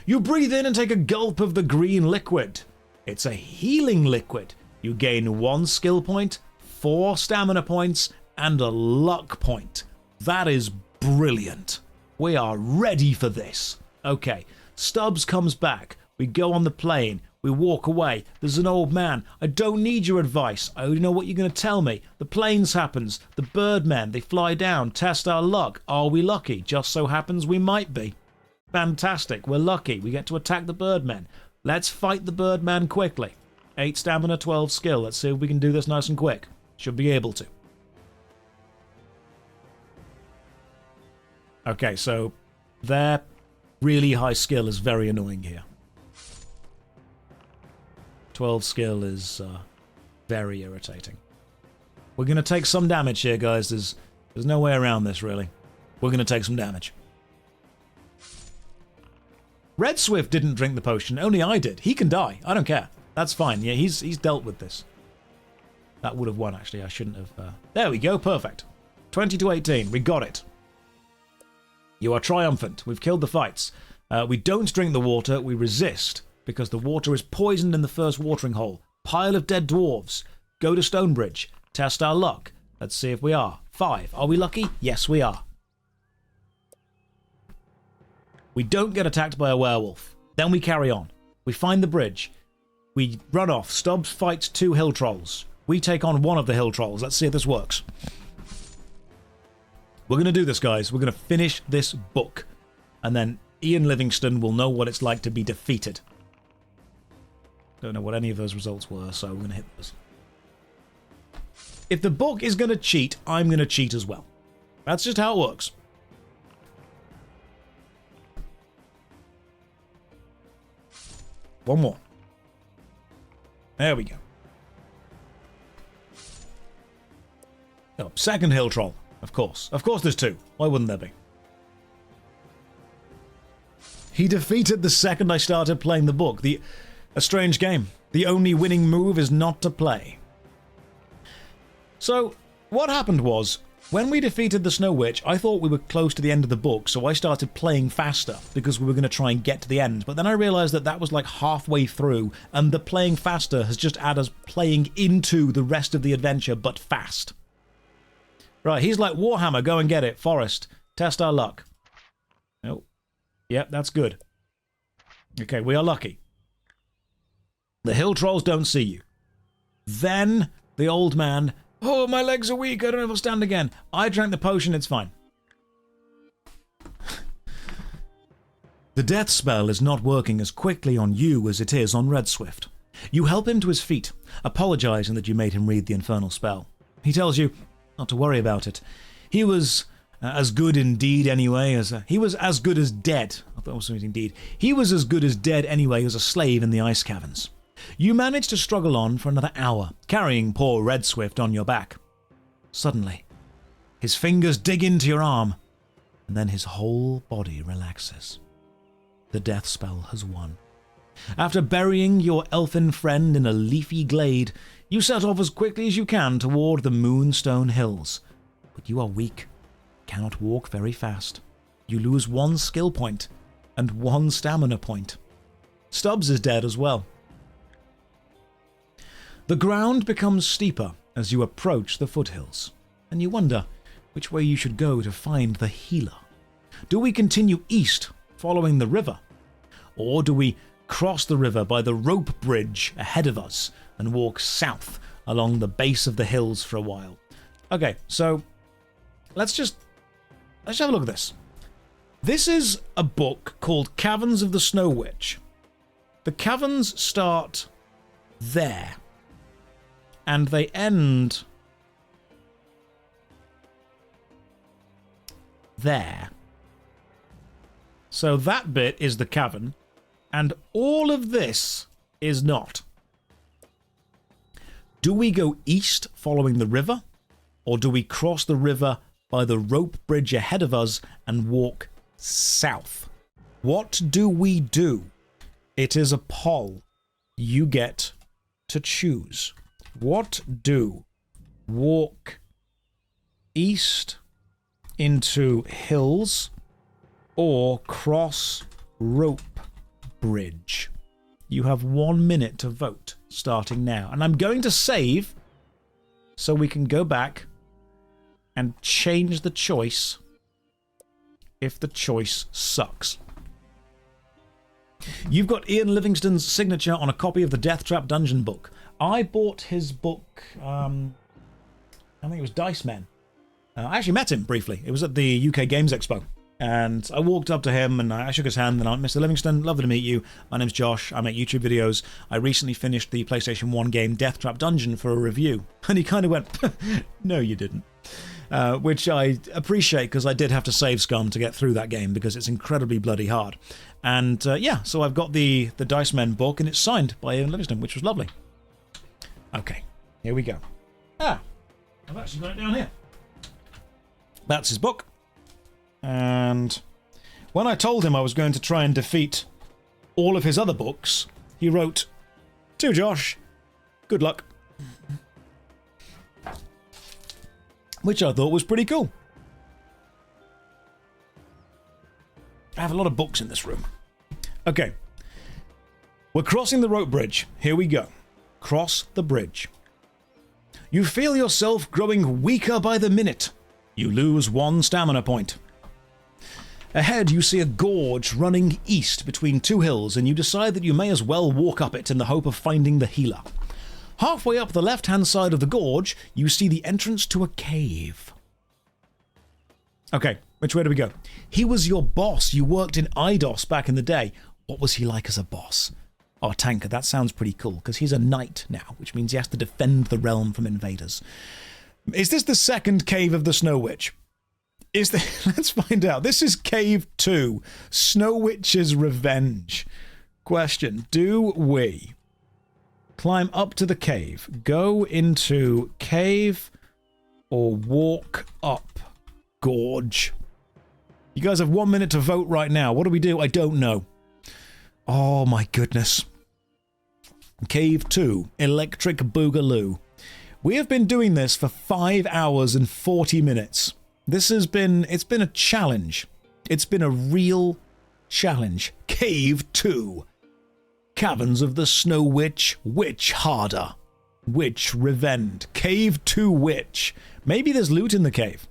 You breathe in and take a gulp of the green liquid. It's a healing liquid. You gain 1 skill point, 4 stamina points, and a luck point. That is brilliant. We are ready for this. Okay, Stubbs comes back. We go on the plane. We walk away. There's an old man. I don't need your advice. I already know what you're going to tell me. The planes happens. The birdmen, they fly down. Test our luck. Are we lucky? Just so happens we might be. Fantastic. We're lucky. We get to attack the birdmen. Let's fight the birdman quickly. 8 stamina, 12 skill. Let's see if we can do this nice and quick. Should be able to. Okay, so their really high skill is very annoying here. 12 skill is very irritating. We're going to take some damage here, guys. There's no way around this, really. We're going to take some damage. Red Swift didn't drink the potion. Only I did. He can die. I don't care. That's fine. Yeah, he's dealt with this. That would have won, actually. I shouldn't have... There we go. Perfect. 20 to 18. We got it. You are triumphant. We've killed the fights. We don't drink the water. We resist. Because the water is poisoned in the first watering hole. Pile of dead dwarves. Go to Stonebridge. Test our luck. Let's see if we are. 5. Are we lucky? Yes, we are. We don't get attacked by a werewolf. Then we carry on. We find the bridge. We run off. Stubbs fights 2 hill trolls. We take on 1 of the hill trolls. Let's see if this works. We're going to do this, guys. We're going to finish this book. And then Ian Livingston will know what it's like to be defeated. Don't know what any of those results were, so we're going to hit those. If the book is going to cheat, I'm going to cheat as well. That's just how it works. One more. There we go. Oh, second hill troll, of course. Of course there's 2. Why wouldn't there be? He defeated the second I started playing the book. A strange game. The only winning move is not to play. So, what happened was, when we defeated the Snow Witch, I thought we were close to the end of the book, so I started playing faster, because we were going to try and get to the end. But then I realised that that was like halfway through, and the playing faster has just added us playing into the rest of the adventure, but fast. Right, he's like, Warhammer, go and get it. Forest, test our luck. Nope. Yep, that's good. Okay, we are lucky. The hill trolls don't see you. Then the old man... Oh, my legs are weak. I don't know if I'll stand again. I drank the potion. It's fine. The death spell is not working as quickly on you as it is on Red Swift. You help him to his feet, apologizing that you made him read the infernal spell. He tells you not to worry about it. He was as good indeed anyway as... he was as good as dead. I thought it was something indeed. He was as good as dead anyway as a slave in the ice caverns. You manage to struggle on for another hour, carrying poor Red Swift on your back. Suddenly, his fingers dig into your arm, and then his whole body relaxes. The death spell has won. After burying your elfin friend in a leafy glade, you set off as quickly as you can toward the Moonstone Hills. But you are weak, cannot walk very fast. You lose 1 skill point, and 1 stamina point. Stubbs is dead as well. The ground becomes steeper as you approach the foothills, and you wonder which way you should go to find the healer. Do we continue east, following the river? Or do we cross the river by the rope bridge ahead of us and walk south along the base of the hills for a while? Okay, so let's have a look at this. This is a book called Caverns of the Snow Witch. The caverns start there, and they end there. So that bit is the cavern, and all of this is not. Do we go east following the river, or do we cross the river by the rope bridge ahead of us and walk south? What do we do? It is a poll. You get to choose. What do? Walk east into hills or cross rope bridge? You have 1 minute to vote starting now. And I'm going to save so we can go back and change the choice if the choice sucks. You've got Ian Livingston's signature on a copy of the Death Trap Dungeon book. I bought his book, I think it was Dice Men. I actually met him briefly. It was at the UK Games Expo. And I walked up to him and I shook his hand and I went, Mr. Livingston, lovely to meet you. My name's Josh. I make YouTube videos. I recently finished the PlayStation 1 game Death Trap Dungeon for a review. And he kind of went, no, you didn't. Which I appreciate because I did have to save scum to get through that game because it's incredibly bloody hard. And yeah, so I've got the Dice Men book and it's signed by Ian Livingston, which was lovely. Okay, here we go. I've actually got it down here. That's his book. And when I told him I was going to try and defeat all of his other books, he wrote, "To Josh, good luck." Which I thought was pretty cool. I have a lot of books in this room. Okay. We're crossing the rope bridge. Here we go. Cross the bridge. You feel yourself growing weaker by the minute. You lose 1 stamina point. Ahead, you see a gorge running east between 2 hills, and you decide that you may as well walk up it in the hope of finding the healer. Halfway up the left-hand side of the gorge, you see the entrance to a cave. Okay, which way do we go? He was your boss. You worked in Eidos back in the day. What was he like as a boss? Oh, Tanker, that sounds pretty cool, because he's a knight now, which means he has to defend the realm from invaders. Is this the second cave of the Snow Witch? Let's find out. This is Cave 2, Snow Witch's Revenge. Question, do we climb up to the cave, go into cave, or walk up gorge? You guys have 1 minute to vote right now. What do we do? I don't know. Oh my goodness. Cave 2, Electric Boogaloo. We have been doing this for 5 hours and 40 minutes. It's been a challenge. It's been a real challenge. Cave 2. Caverns of the Snow Witch. Witch harder. Witch revenge. Cave 2 Witch. Maybe there's loot in the cave.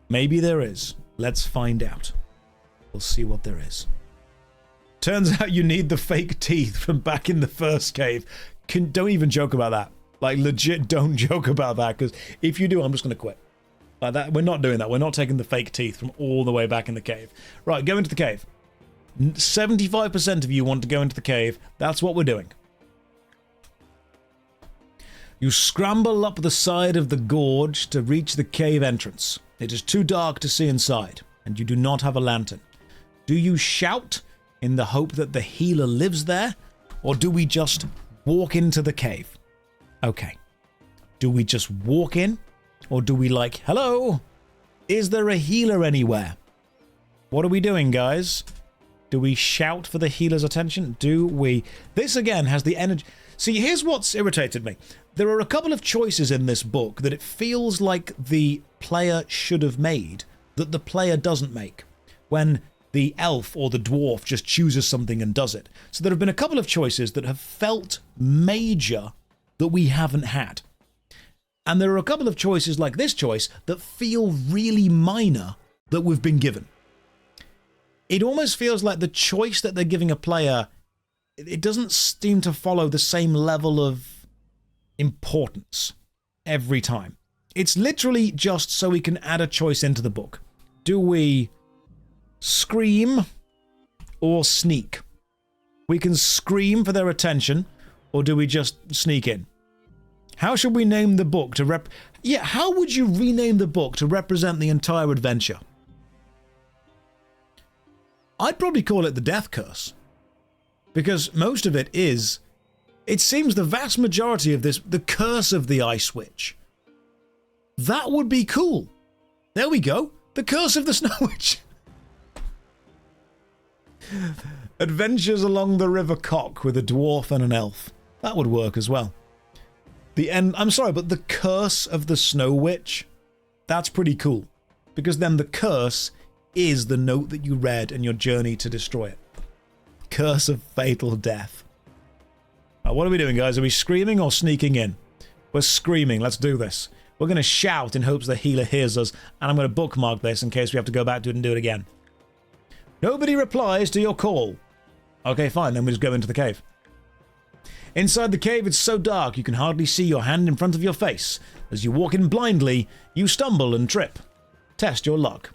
Maybe there is. Let's find out. We'll see what there is. Turns out you need the fake teeth from back in the first cave. Don't even joke about that. Like, legit, don't joke about that, because if you do, I'm just going to quit. Like that, we're not doing that. We're not taking the fake teeth from all the way back in the cave. Right, go into the cave. 75% of you want to go into the cave. That's what we're doing. You scramble up the side of the gorge to reach the cave entrance. It is too dark to see inside, and you do not have a lantern. Do you shout in the hope that the healer lives there, or do we just walk into the cave? Okay. Do we just walk in? Or do we like, hello? Is there a healer anywhere? What are we doing, guys? Do we shout for the healer's attention? Do we? This, again, has the energy. See, here's what's irritated me. There are a couple of choices in this book that it feels like the player should have made that the player doesn't make when the elf or the dwarf just chooses something and does it. So there have been a couple of choices that have felt major that we haven't had. And there are a couple of choices like this choice that feel really minor that we've been given. It almost feels like the choice that they're giving a player, it doesn't seem to follow the same level of importance every time. It's literally just so we can add a choice into the book. Do we scream, or sneak. We can scream for their attention, or do we just sneak in? How should we name the book to how would you rename the book to represent the entire adventure? I'd probably call it The Death Curse. Because most of it is, it seems the vast majority of this, the curse of the Ice Witch. That would be cool. There we go. The Curse of the Snow Witch. Adventures along the River Cock with a dwarf and an elf. That would work as well. I'm sorry, but the Curse of the Snow Witch, that's pretty cool. Because then the curse is the note that you read in your journey to destroy it. Curse of Fatal Death. What are we doing, guys? Are we screaming or sneaking in? We're screaming. Let's do this. We're going to shout in hopes the healer hears us, and I'm going to bookmark this in case we have to go back to it and do it again. Nobody replies to your call. Okay, fine, then we just go into the cave. Inside the cave, it's so dark you can hardly see your hand in front of your face. As you walk in blindly, you stumble and trip. Test your luck.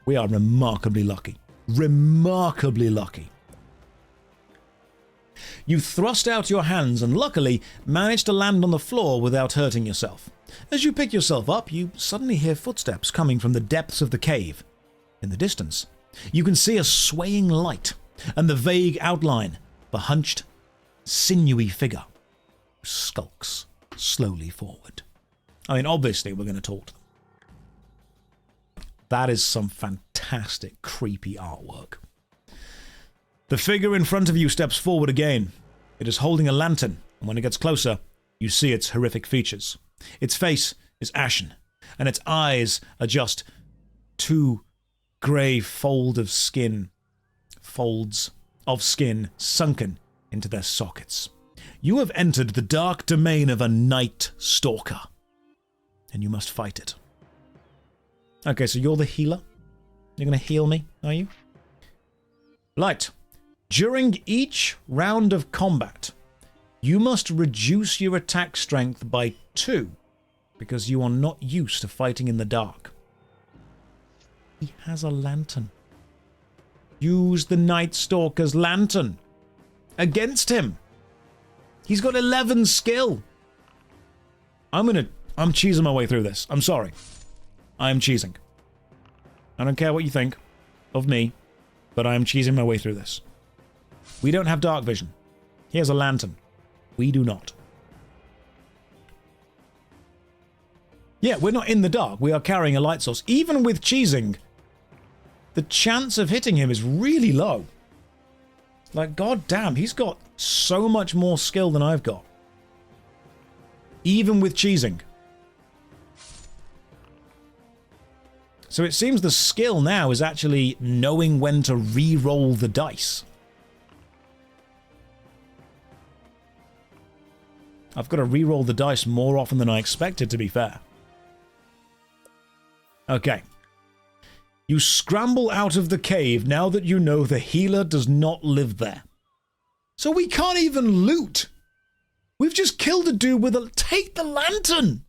We are remarkably lucky. Remarkably lucky. You thrust out your hands and luckily manage to land on the floor without hurting yourself. As you pick yourself up, you suddenly hear footsteps coming from the depths of the cave. In the distance, you can see a swaying light and the vague outline of a hunched, sinewy figure who skulks slowly forward. I mean, obviously we're going to talk to them. That is some fantastic, creepy artwork. The figure in front of you steps forward again. It is holding a lantern, and when it gets closer, you see its horrific features. Its face is ashen, and its eyes are just two grey folds of skin sunken into their sockets. You have entered the dark domain of a night stalker, and you must fight it. Okay, so you're the healer? You're going to heal me, are you? Light. During each round of combat, you must reduce your attack strength by 2 because you are not used to fighting in the dark. He has a lantern. Use the Night Stalker's lantern against him. He's got 11 skill. I'm cheesing my way through this. I'm sorry. I am cheesing. I don't care what you think of me, but I am cheesing my way through this. We don't have dark vision. He has a lantern. We do not. Yeah, we're not in the dark. We are carrying a light source. Even with cheesing, the chance of hitting him is really low. Like, goddamn, he's got so much more skill than I've got. Even with cheesing. So it seems the skill now is actually knowing when to re-roll the dice. I've got to re-roll the dice more often than I expected, to be fair. Okay. You scramble out of the cave now that you know the healer does not live there. So we can't even loot. We've just killed a dude with a... Take the lantern!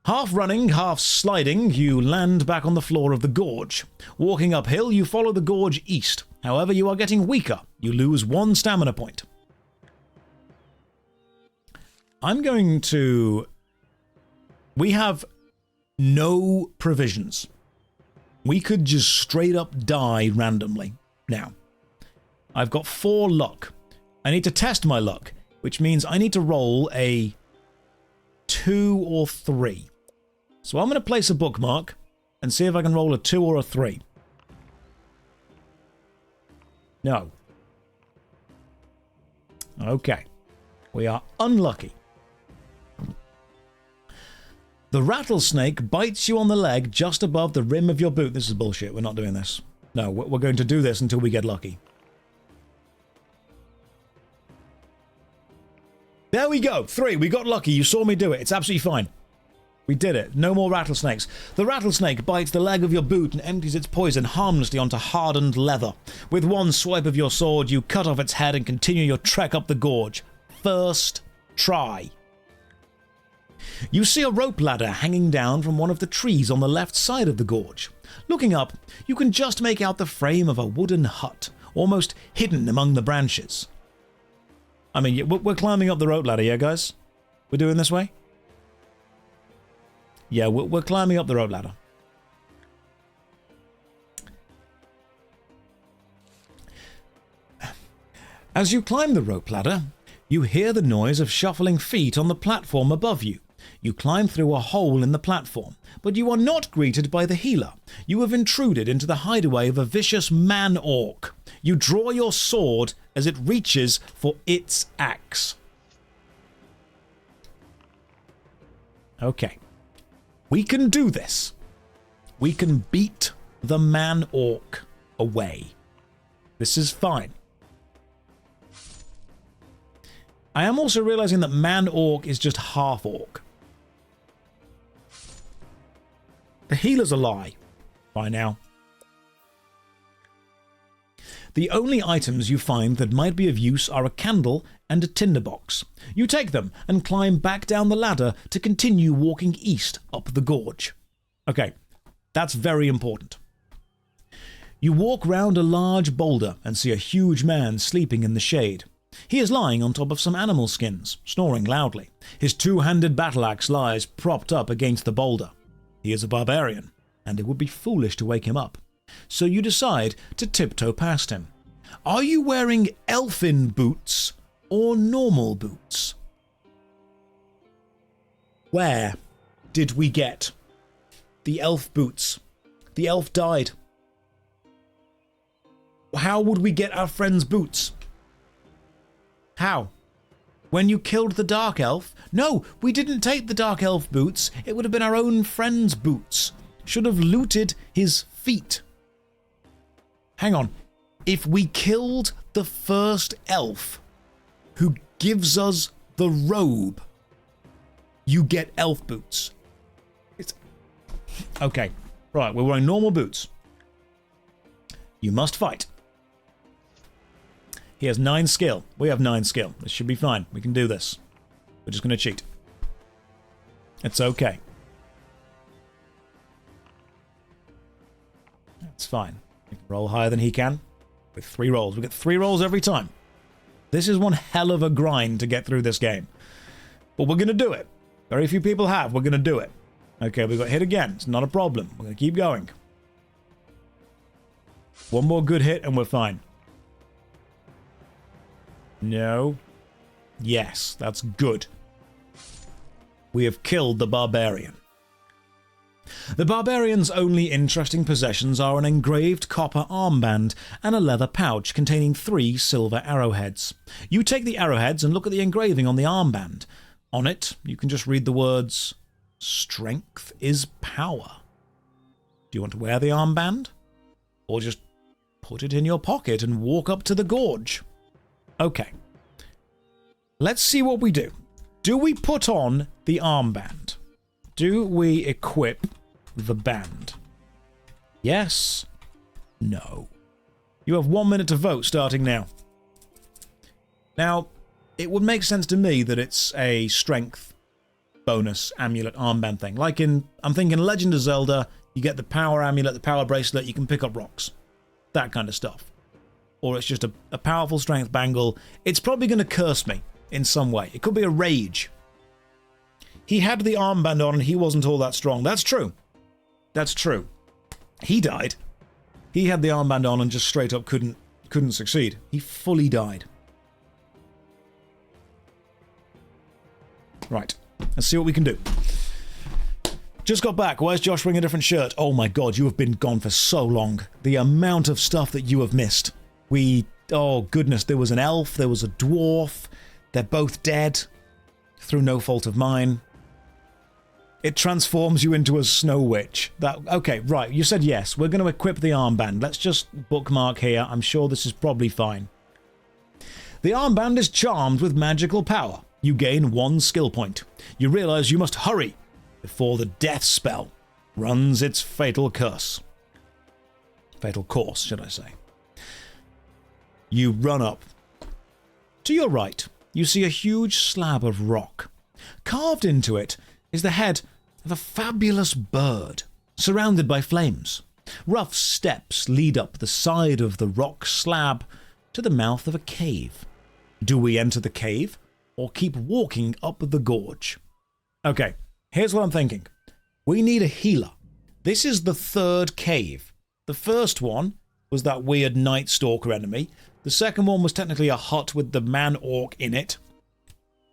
Half running, half sliding, you land back on the floor of the gorge. Walking uphill, you follow the gorge east. However, you are getting weaker. You lose 1 stamina point. I'm going to... We have no provisions. We could just straight up die randomly. Now, I've got 4 luck. I need to test my luck, which means I need to roll a 2 or 3. So I'm going to place a bookmark and see if I can roll a 2 or a 3. No. Okay. We are unlucky. The rattlesnake bites you on the leg just above the rim of your boot. This is bullshit. We're not doing this. No, we're going to do this until we get lucky. There we go. 3. We got lucky. You saw me do it. It's absolutely fine. We did it. No more rattlesnakes. The rattlesnake bites the leg of your boot and empties its poison harmlessly onto hardened leather. With 1 swipe of your sword, you cut off its head and continue your trek up the gorge. First try. You see a rope ladder hanging down from one of the trees on the left side of the gorge. Looking up, you can just make out the frame of a wooden hut, almost hidden among the branches. I mean, we're climbing up the rope ladder, yeah, guys? We're doing this way? Yeah, we're climbing up the rope ladder. As you climb the rope ladder, you hear the noise of shuffling feet on the platform above you. You climb through a hole in the platform, but you are not greeted by the healer. You have intruded into the hideaway of a vicious man-orc. You draw your sword as it reaches for its axe. Okay. We can do this. We can beat the man-orc away. This is fine. I am also realizing that man-orc is just half-orc. The healer's a lie by now. The only items you find that might be of use are a candle and a tinderbox. You take them and climb back down the ladder to continue walking east up the gorge. Okay, that's very important. You walk round a large boulder and see a huge man sleeping in the shade. He is lying on top of some animal skins, snoring loudly. His two-handed battle axe lies propped up against the boulder. He is a barbarian, and it would be foolish to wake him up. So you decide to tiptoe past him. Are you wearing elfin boots or normal boots? Where did we get the elf boots? The elf died. How would we get our friend's boots? How? When you killed the dark elf? No, we didn't take the dark elf boots. It would have been our own friend's boots. Should have looted his feet. Hang on. If we killed the first elf who gives us the robe, you get elf boots. Okay. Right, we're wearing normal boots. You must fight. He has 9 skill. We have 9 skill. This should be fine. We can do this. We're just going to cheat. It's okay. It's fine. We can roll higher than he can. With 3 rolls. We get 3 rolls every time. This is one hell of a grind to get through this game. But we're going to do it. Very few people have. We're going to do it. Okay, we got hit again. It's not a problem. We're going to keep going. One more good hit and we're fine. No. Yes, that's good. We have killed the barbarian. The barbarian's only interesting possessions are an engraved copper armband and a leather pouch containing 3 silver arrowheads. You take the arrowheads and look at the engraving on the armband. On it, you can just read the words, "Strength is power." Do you want to wear the armband? Or just put it in your pocket and walk up to the gorge? Okay. Let's see what we do. Do we put on the armband? Do we equip the band? Yes. No. You have 1 minute to vote starting now. Now, it would make sense to me that it's a strength bonus amulet armband thing. Like in, I'm thinking Legend of Zelda, you get the power amulet, the power bracelet, you can pick up rocks. That kind of stuff. Or it's just a powerful strength bangle. It's probably going to curse me in some way. It could be a rage. He had the armband on and he wasn't all that strong. That's true. That's true. He died. He had the armband on and just straight up couldn't succeed. He fully died. Right. Let's see what we can do. Just got back. Why is Josh wearing a different shirt? Oh my god, you have been gone for so long. The amount of stuff that you have missed. Oh goodness, there was an elf, there was a dwarf. They're both dead. Through no fault of mine. It transforms you into a snow witch. Okay, right, you said yes. We're going to equip the armband. Let's just bookmark here. I'm sure this is probably fine. The armband is charmed with magical power. You gain 1 skill point. You realize you must hurry before the death spell runs its fatal curse. Fatal course, should I say. You run up. To your right, you see a huge slab of rock. Carved into it is the head of a fabulous bird, surrounded by flames. Rough steps lead up the side of the rock slab to the mouth of a cave. Do we enter the cave, or keep walking up the gorge? Okay, here's what I'm thinking. We need a healer. This is the third cave. The first one was that weird Night Stalker enemy. The second one was technically a hut with the man-orc in it.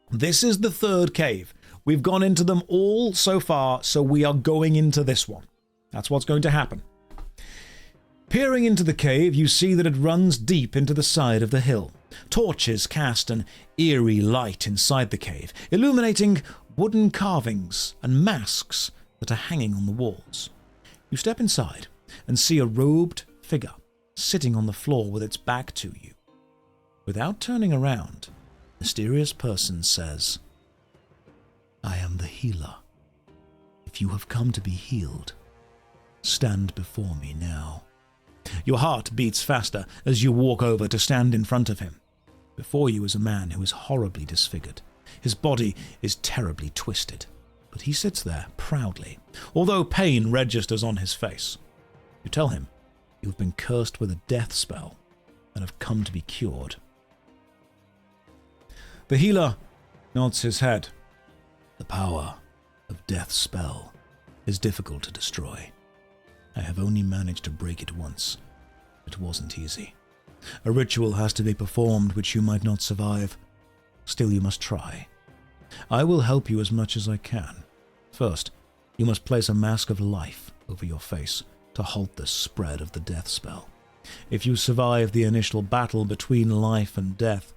This is the third cave. We've gone into them all so far, so we are going into this one. That's what's going to happen. Peering into the cave, you see that it runs deep into the side of the hill. Torches cast an eerie light inside the cave, illuminating wooden carvings and masks that are hanging on the walls. You step inside and see a robed figure sitting on the floor with its back to you. Without turning around, the mysterious person says, "I am the healer. If you have come to be healed, stand before me now." Your heart beats faster as you walk over to stand in front of him. Before you is a man who is horribly disfigured. His body is terribly twisted, but he sits there proudly, although pain registers on his face. You tell him you have been cursed with a death spell and have come to be cured. The healer nods his head. The power of death's spell is difficult to destroy. I have only managed to break it once. It wasn't easy. A ritual has to be performed which you might not survive. Still, you must try. I will help you as much as I can. First, you must place a mask of life over your face to halt the spread of the death spell. If you survive the initial battle between life and death,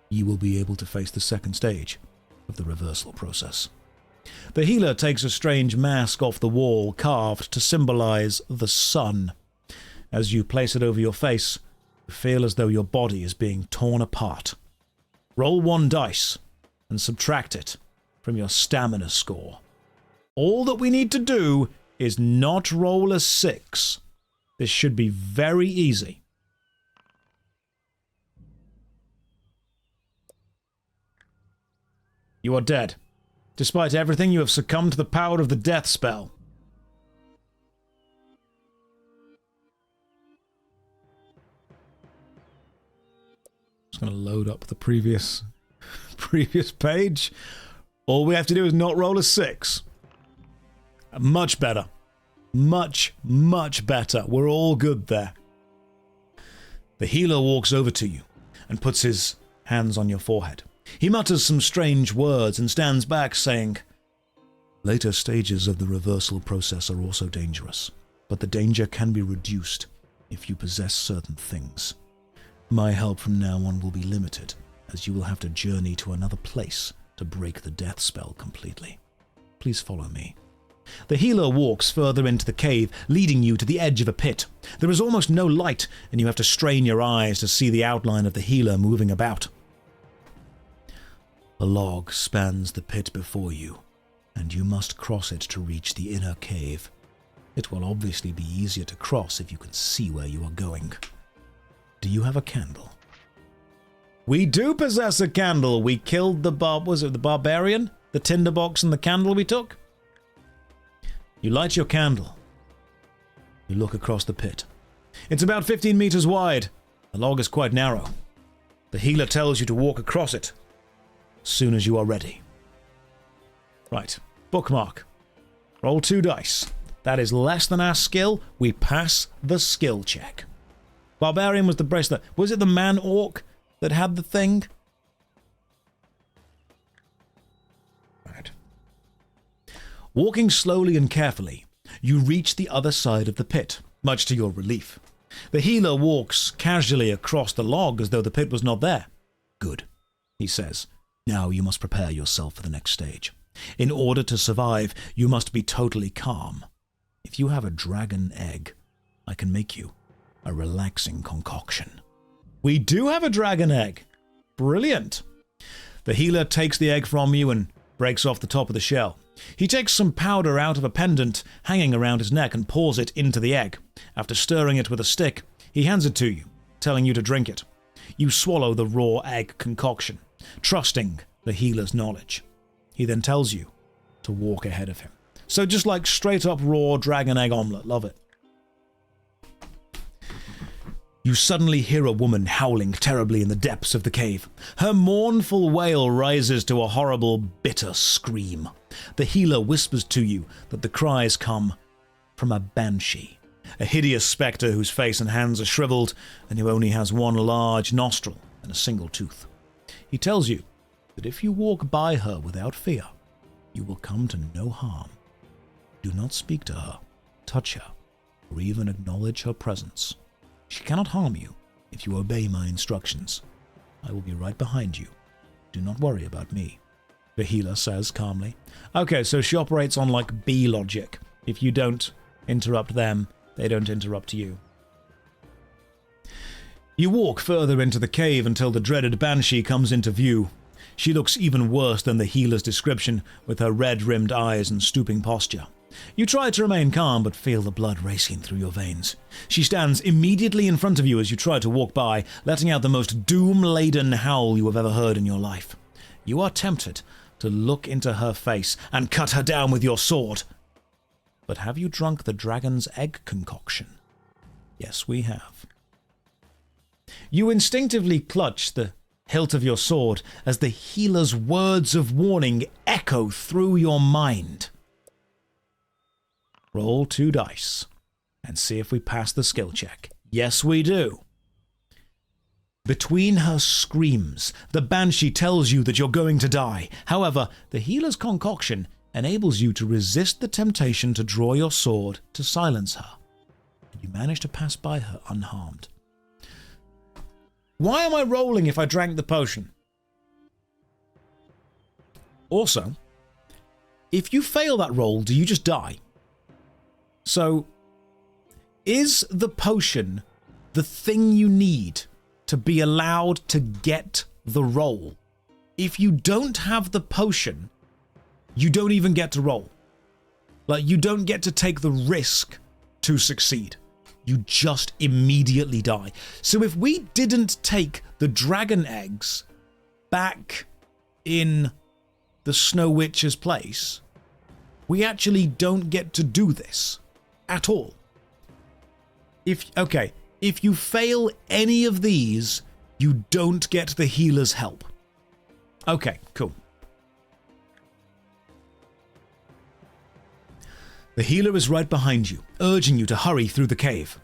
you will be able to face the second stage of the reversal process. The healer takes a strange mask off the wall, carved to symbolize the sun. As you place it over your face, you feel as though your body is being torn apart. Roll 1 dice and subtract it from your stamina score. All that we need to do is not roll a 6. This should be very easy. You are dead. Despite everything, you have succumbed to the power of the death spell. Just going to load up the previous page. All we have to do is not roll a 6. Much better. Much, much better. We're all good there. The healer walks over to you and puts his hands on your forehead. He mutters some strange words and stands back, saying, "Later stages of the reversal process are also dangerous, but the danger can be reduced if you possess certain things. My help from now on will be limited, as you will have to journey to another place to break the death spell completely. Please follow me." The healer walks further into the cave, leading you to the edge of a pit. There is almost no light, and you have to strain your eyes to see the outline of the healer moving about. A log spans the pit before you, and you must cross it to reach the inner cave. It will obviously be easier to cross if you can see where you are going. Do you have a candle? We do possess a candle. We killed the barbarian? The tinderbox and the candle we took? You light your candle. You look across the pit. It's about 15 meters wide. The log is quite narrow. The healer tells you to walk across it as soon as you are ready. Right, bookmark. Roll 2 dice. That is less than our skill. We pass the skill check. Barbarian was the bracelet. Was it the man-orc that had the thing? Right. Walking slowly and carefully, you reach the other side of the pit, much to your relief. The healer walks casually across the log as though the pit was not there. Good, he says. Now you must prepare yourself for the next stage. In order to survive, you must be totally calm. If you have a dragon egg, I can make you a relaxing concoction. We do have a dragon egg. Brilliant. The healer takes the egg from you and breaks off the top of the shell. He takes some powder out of a pendant hanging around his neck and pours it into the egg. After stirring it with a stick, he hands it to you, telling you to drink it. You swallow the raw egg concoction, trusting the healer's knowledge. He then tells you to walk ahead of him. So just like straight up raw dragon egg omelette. Love it. You suddenly hear a woman howling terribly in the depths of the cave. Her mournful wail rises to a horrible, bitter scream. The healer whispers to you that the cries come from a banshee, a hideous spectre whose face and hands are shriveled and who only has one large nostril and a single tooth. He tells you that if you walk by her without fear, you will come to no harm. Do not speak to her, touch her, or even acknowledge her presence. She cannot harm you if you obey my instructions. I will be right behind you. Do not worry about me, the healer says calmly. Okay, so she operates on like bee logic. If you don't interrupt them, they don't interrupt you. You walk further into the cave until the dreaded banshee comes into view. She looks even worse than the healer's description, with her red-rimmed eyes and stooping posture. You try to remain calm, but feel the blood racing through your veins. She stands immediately in front of you as you try to walk by, letting out the most doom-laden howl you have ever heard in your life. You are tempted to look into her face and cut her down with your sword. But have you drunk the dragon's egg concoction? Yes, we have. You instinctively clutch the hilt of your sword as the healer's words of warning echo through your mind. Roll 2 dice and see if we pass the skill check. Yes, we do. Between her screams, the banshee tells you that you're going to die. However, the healer's concoction enables you to resist the temptation to draw your sword to silence her. You manage to pass by her unharmed. Why am I rolling if I drank the potion? Also, if you fail that roll, do you just die? So, is the potion the thing you need to be allowed to get the roll? If you don't have the potion, you don't even get to roll. Like, you don't get to take the risk to succeed. You just immediately die. So if we didn't take the dragon eggs back in the Snow Witch's place, we actually don't get to do this at all. If you fail any of these, you don't get the healer's help. Okay, cool. The healer is right behind you, urging you to hurry through the cave.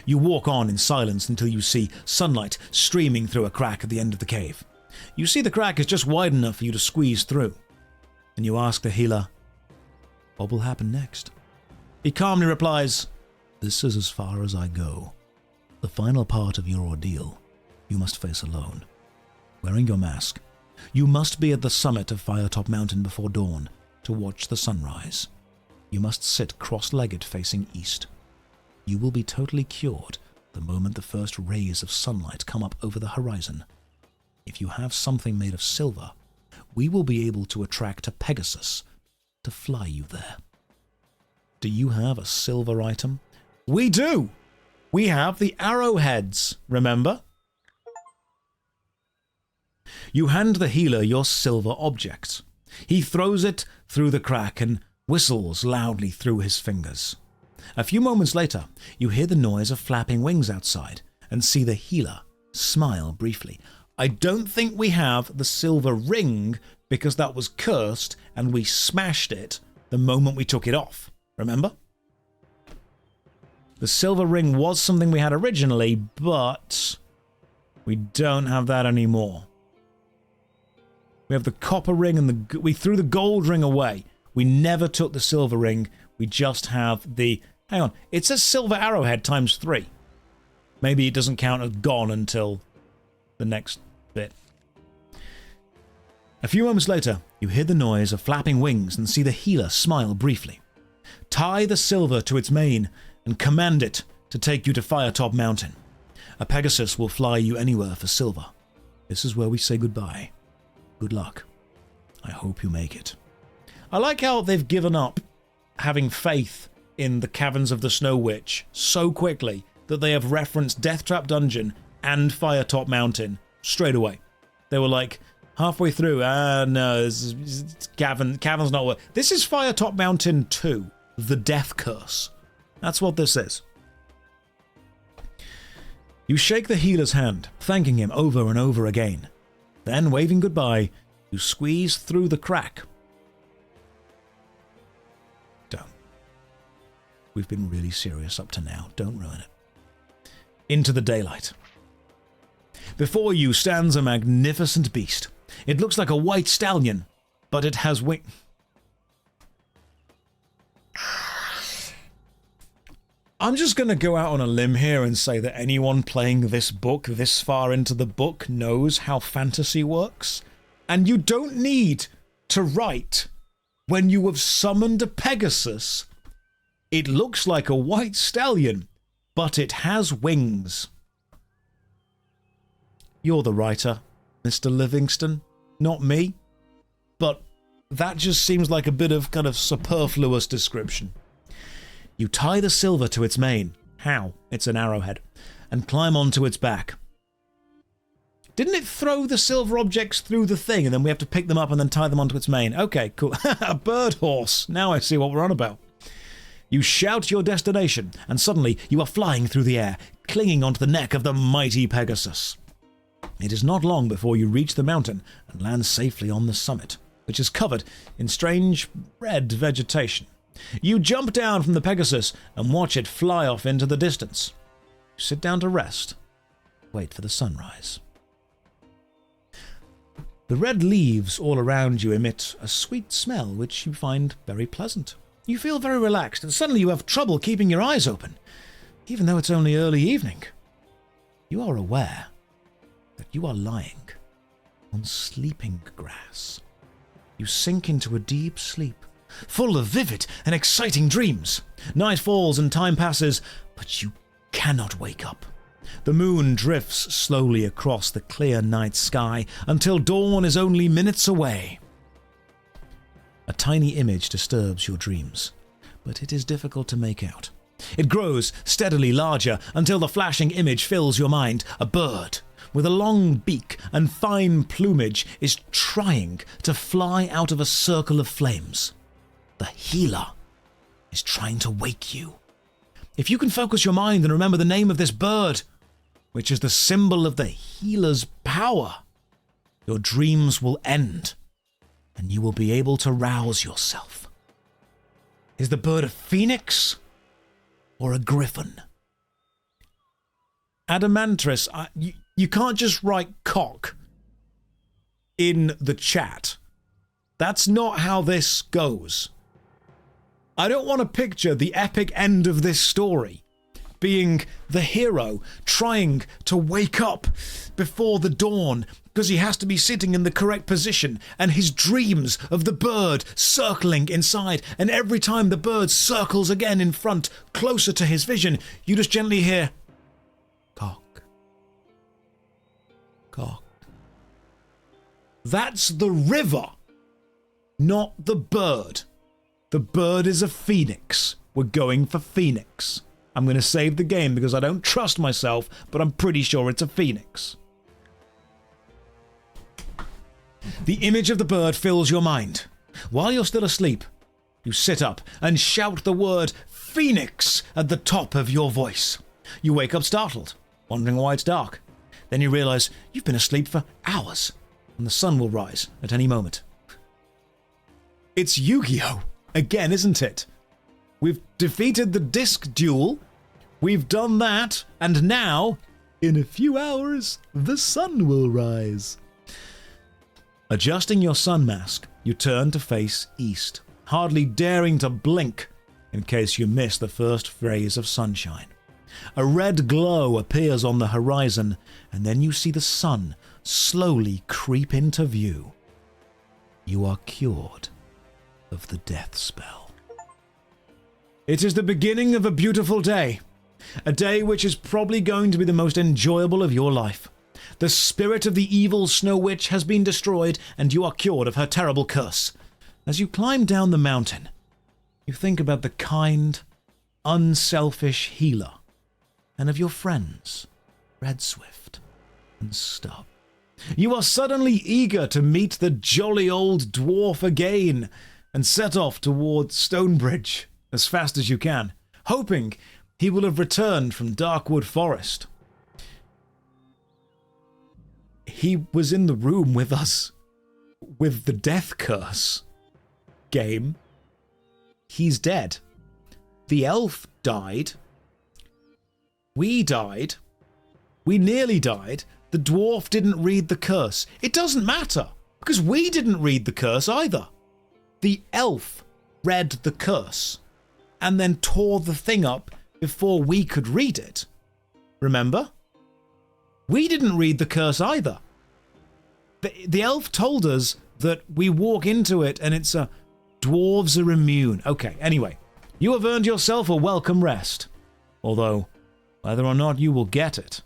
You walk on in silence until you see sunlight streaming through a crack at the end of the cave. You see the crack is just wide enough for you to squeeze through. And you ask the healer, what will happen next? He calmly replies, this is as far as I go. The final part of your ordeal, you must face alone. Wearing your mask, you must be at the summit of Firetop Mountain before dawn to watch the sunrise. You must sit cross-legged facing east. You will be totally cured the moment the first rays of sunlight come up over the horizon. If you have something made of silver, we will be able to attract a Pegasus to fly you there. Do you have a silver item? We do! We have the arrowheads, remember? You hand the healer your silver object. He throws it through the crack and whistles loudly through his fingers. A few moments later, you hear the noise of flapping wings outside and see the healer smile briefly. I don't think we have the silver ring because that was cursed and we smashed it the moment we took it off. Remember? The silver ring was something we had originally, but we don't have that anymore. We have the copper ring and we threw the gold ring away. We never took the silver ring. We just have the... Hang on. It says silver arrowhead times 3. Maybe it doesn't count as gone until the next bit. A few moments later, you hear the noise of flapping wings and see the healer smile briefly. Tie the silver to its mane and command it to take you to Firetop Mountain. A Pegasus will fly you anywhere for silver. This is where we say goodbye. Good luck. I hope you make it. I like how they've given up having faith in the Caverns of the Snow Witch so quickly that they have referenced Death Trap Dungeon and Firetop Mountain straight away. They were like, Halfway through, no, Cavern's not work. This is Firetop Mountain 2, The Death Curse. That's what this is. You shake the healer's hand, thanking him over and over again. Then, waving goodbye, you squeeze through the crack. Don't. We've been really serious up to now. Don't ruin it. Into the daylight. Before you stands a magnificent beast. It looks like a white stallion, but it has wings. I'm just going to go out on a limb here and say that anyone playing this book this far into the book knows how fantasy works. And you don't need to write, when you have summoned a Pegasus, it looks like a white stallion, but it has wings. You're the writer, Mr. Livingston, not me. But that just seems like a bit of kind of superfluous description. You tie the silver to its mane. How? It's an arrowhead. And climb onto its back. Didn't it throw the silver objects through the thing and then we have to pick them up and then tie them onto its mane? Okay, cool. A bird horse. Now I see what we're on about. You shout your destination and suddenly you are flying through the air, clinging onto the neck of the mighty Pegasus. It is not long before you reach the mountain and land safely on the summit, which is covered in strange red vegetation. You jump down from the Pegasus and watch it fly off into the distance. You sit down to rest. Wait for the sunrise. The red leaves all around you emit a sweet smell which you find very pleasant. You feel very relaxed and suddenly you have trouble keeping your eyes open, even though it's only early evening. You are aware that you are lying on sleeping grass. You sink into a deep sleep, full of vivid and exciting dreams. Night falls and time passes, but you cannot wake up. The moon drifts slowly across the clear night sky until dawn is only minutes away. A tiny image disturbs your dreams, but it is difficult to make out. It grows steadily larger until the flashing image fills your mind. A bird with a long beak and fine plumage is trying to fly out of a circle of flames. The healer is trying to wake you. If you can focus your mind and remember the name of this bird, which is the symbol of the healer's power, your dreams will end and you will be able to rouse yourself. Is the bird a phoenix or a griffin? Adamantris, you can't just write cock in the chat. That's not how this goes. I don't want to picture the epic end of this story being the hero trying to wake up before the dawn because he has to be sitting in the correct position and his dreams of the bird circling inside, and every time the bird circles again in front closer to his vision, you just gently hear cock, cock. That's the river, not the bird. The bird is a phoenix. We're going for phoenix. I'm going to save the game because I don't trust myself, but I'm pretty sure it's a phoenix. The image of the bird fills your mind. While you're still asleep, you sit up and shout the word phoenix at the top of your voice. You wake up startled, wondering why it's dark. Then you realize you've been asleep for hours and the sun will rise at any moment. It's Yu-Gi-Oh! Again, isn't it? We've defeated the disc duel, we've done that, and now, in a few hours, the sun will rise. Adjusting your sun mask, you turn to face east, hardly daring to blink in case you miss the first rays of sunshine. A red glow appears on the horizon, and then you see the sun slowly creep into view. You are cured of the death spell. It is the beginning of a beautiful day. A day which is probably going to be the most enjoyable of your life. The spirit of the evil Snow Witch has been destroyed and you are cured of her terrible curse. As you climb down the mountain, you think about the kind, unselfish healer and of your friends, Red Swift and Stub. You are suddenly eager to meet the jolly old dwarf again and set off towards Stonebridge as fast as you can, hoping he will have returned from Darkwood Forest. He was in the room with us with the death curse game. He's dead. The elf died. We died. We nearly died. The dwarf didn't read the curse. It doesn't matter, because we didn't read the curse either. The elf read the curse and then tore the thing up before we could read it. Remember? We didn't read the curse either. The elf told us that we walk into it and it's a dwarves are immune. Okay, anyway, you have earned yourself a welcome rest. Although, whether or not you will get it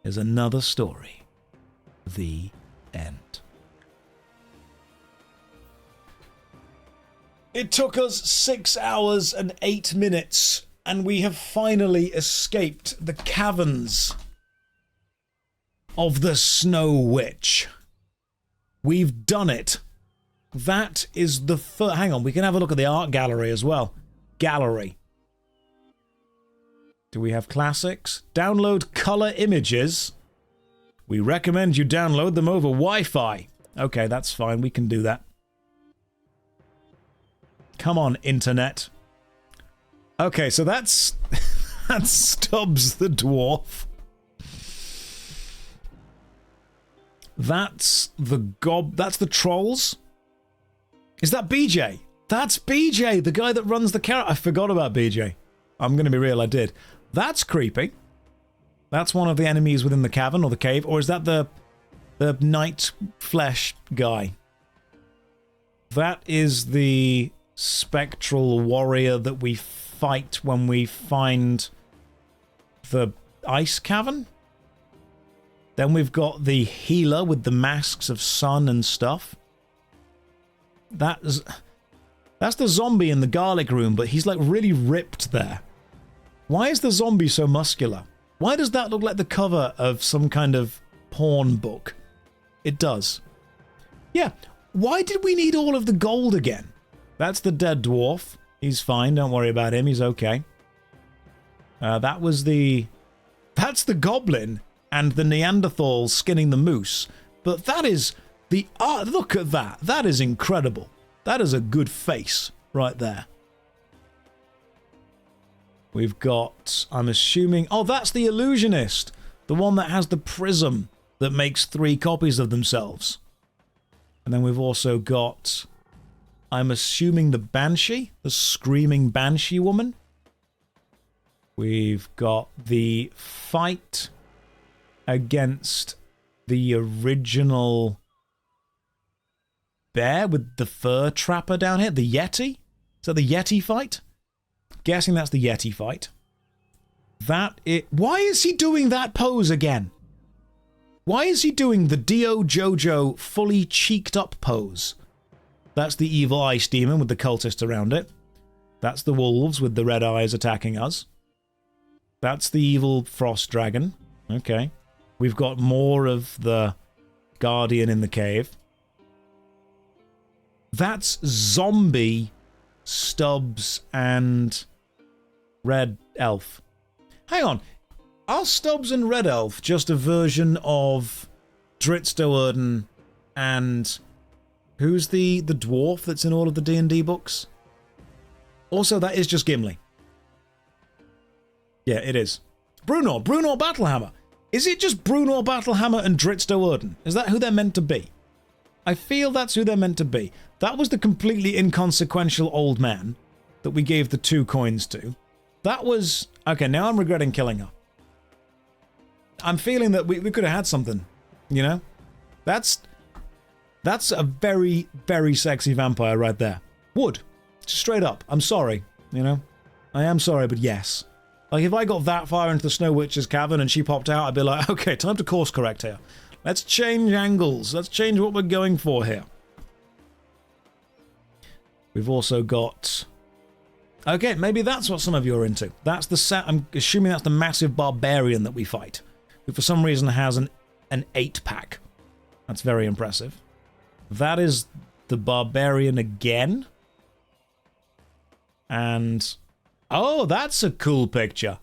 is another story. The end. It took us 6 hours and 8 minutes, and we have finally escaped the caverns of the Snow Witch. We've done it. That is the first... Hang on, we can have a look at the art gallery as well. Gallery. Do we have classics? Download color images. We recommend you download them over Wi-Fi. Okay, that's fine. We can do that. Come on, internet. Okay, so that's... that's Stubbs the dwarf. That's the trolls. Is that BJ? That's BJ, the guy that runs the carrot. I forgot about BJ. I'm going to be real, I did. That's creepy. That's one of the enemies within the cavern or the cave. Or is that the night flesh guy? That is the spectral warrior that we fight when we find the ice cavern. Then we've got the healer with the masks of sun and stuff. That's the zombie in the garlic room, but he's like really ripped there. Why is the zombie so muscular? Why does that look like the cover of some kind of porn book? It does. Yeah, why did we need all of the gold again? That's the dead dwarf. He's fine, don't worry about him, he's okay. That's the goblin and the Neanderthal skinning the moose. But that is the art. Look at that. That is incredible. That is a good face right there. We've got, I'm assuming... Oh, that's the illusionist. The one that has the prism that makes 3 copies of themselves. And then we've also got, I'm assuming the banshee. The screaming banshee woman. We've got the fight against the original bear with the fur trapper down here. The yeti? Is that the yeti fight? Guessing that's the yeti fight. Why is he doing that pose again? Why is he doing the Dio Jojo fully cheeked up pose? That's the evil ice demon with the cultists around it. That's the wolves with the red eyes attacking us. That's the evil frost dragon. Okay. We've got more of the guardian in the cave. That's zombie, Stubbs, and Red Elf. Hang on. Are Stubbs and Red Elf just a version of Dritstoerden and... Who's the dwarf that's in all of the D&D books? Also, that is just Gimli. Yeah, it is. Bruno Battlehammer. Is it just Bruno Battlehammer and Dritstoerden? Is that who they're meant to be? I feel that's who they're meant to be. That was the completely inconsequential old man that we gave the 2 coins to. That was... Okay, now I'm regretting killing her. I'm feeling that we could have had something, you know? That's a very, very sexy vampire right there. Would. Straight up. I'm sorry, you know? I am sorry, but yes. Like, if I got that far into the Snow Witch's cavern and she popped out, I'd be like, okay, time to course correct here. Let's change angles. Let's change what we're going for here. We've also got... Okay, maybe that's what some of you are into. That's the I'm assuming that's the massive barbarian that we fight, who for some reason has an 8-pack. That's very impressive. That is the barbarian again. And... oh, that's a cool picture.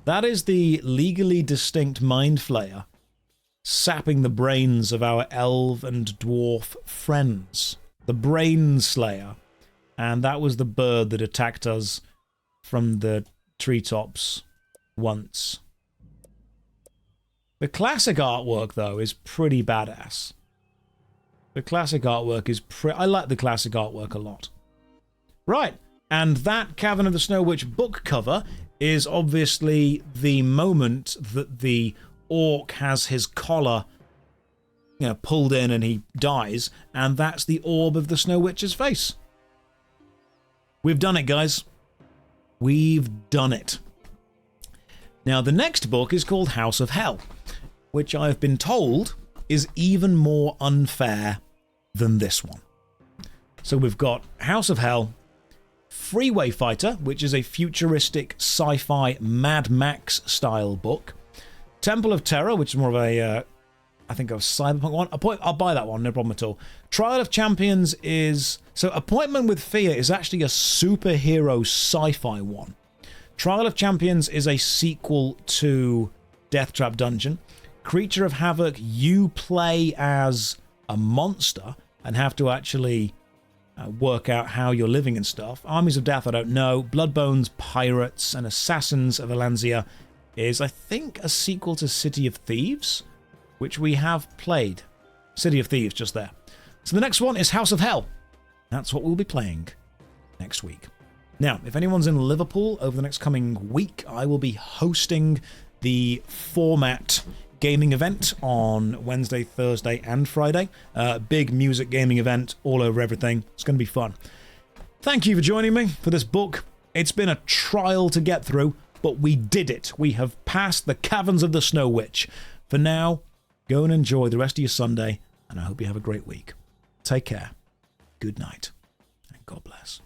That is the legally distinct Mind Flayer sapping the brains of our elf and dwarf friends. The Brain Slayer. And that was the bird that attacked us from the treetops once. The classic artwork, though, is pretty badass. The classic artwork is I like the classic artwork a lot. Right, and that Cavern of the Snow Witch book cover is obviously the moment that the orc has his collar, you know, pulled in and he dies, and that's the orb of the Snow Witch's face. We've done it, guys. We've done it. Now, the next book is called House of Hell, which I've been told is even more unfair than this one. So we've got House of Hell, Freeway Fighter, which is a futuristic sci-fi Mad Max style book, Temple of Terror, which is more of a, I think a cyberpunk one. I'll buy that one, no problem at all. Trial of Champions is... so Appointment with Fear is actually a superhero sci-fi one. Trial of Champions is a sequel to Death Trap Dungeon. Creature of Havoc, you play as a monster and have to actually work out how you're living and stuff. Armies of Death, I don't know. Bloodbones, Pirates, and Assassins of Alanzia is, I think, a sequel to City of Thieves, which we have played. City of Thieves, just there. So the next one is House of Hell. That's what we'll be playing next week. Now, if anyone's in Liverpool over the next coming week, I will be hosting the Format gaming event on Wednesday, Thursday, and Friday. Big music gaming event all over everything. It's going to be fun. Thank you for joining me for this book. It's been a trial to get through, but we did it. We have passed the Caverns of the Snow Witch. For now, go and enjoy the rest of your Sunday, and I hope you have a great week. Take care. Good night, and God bless.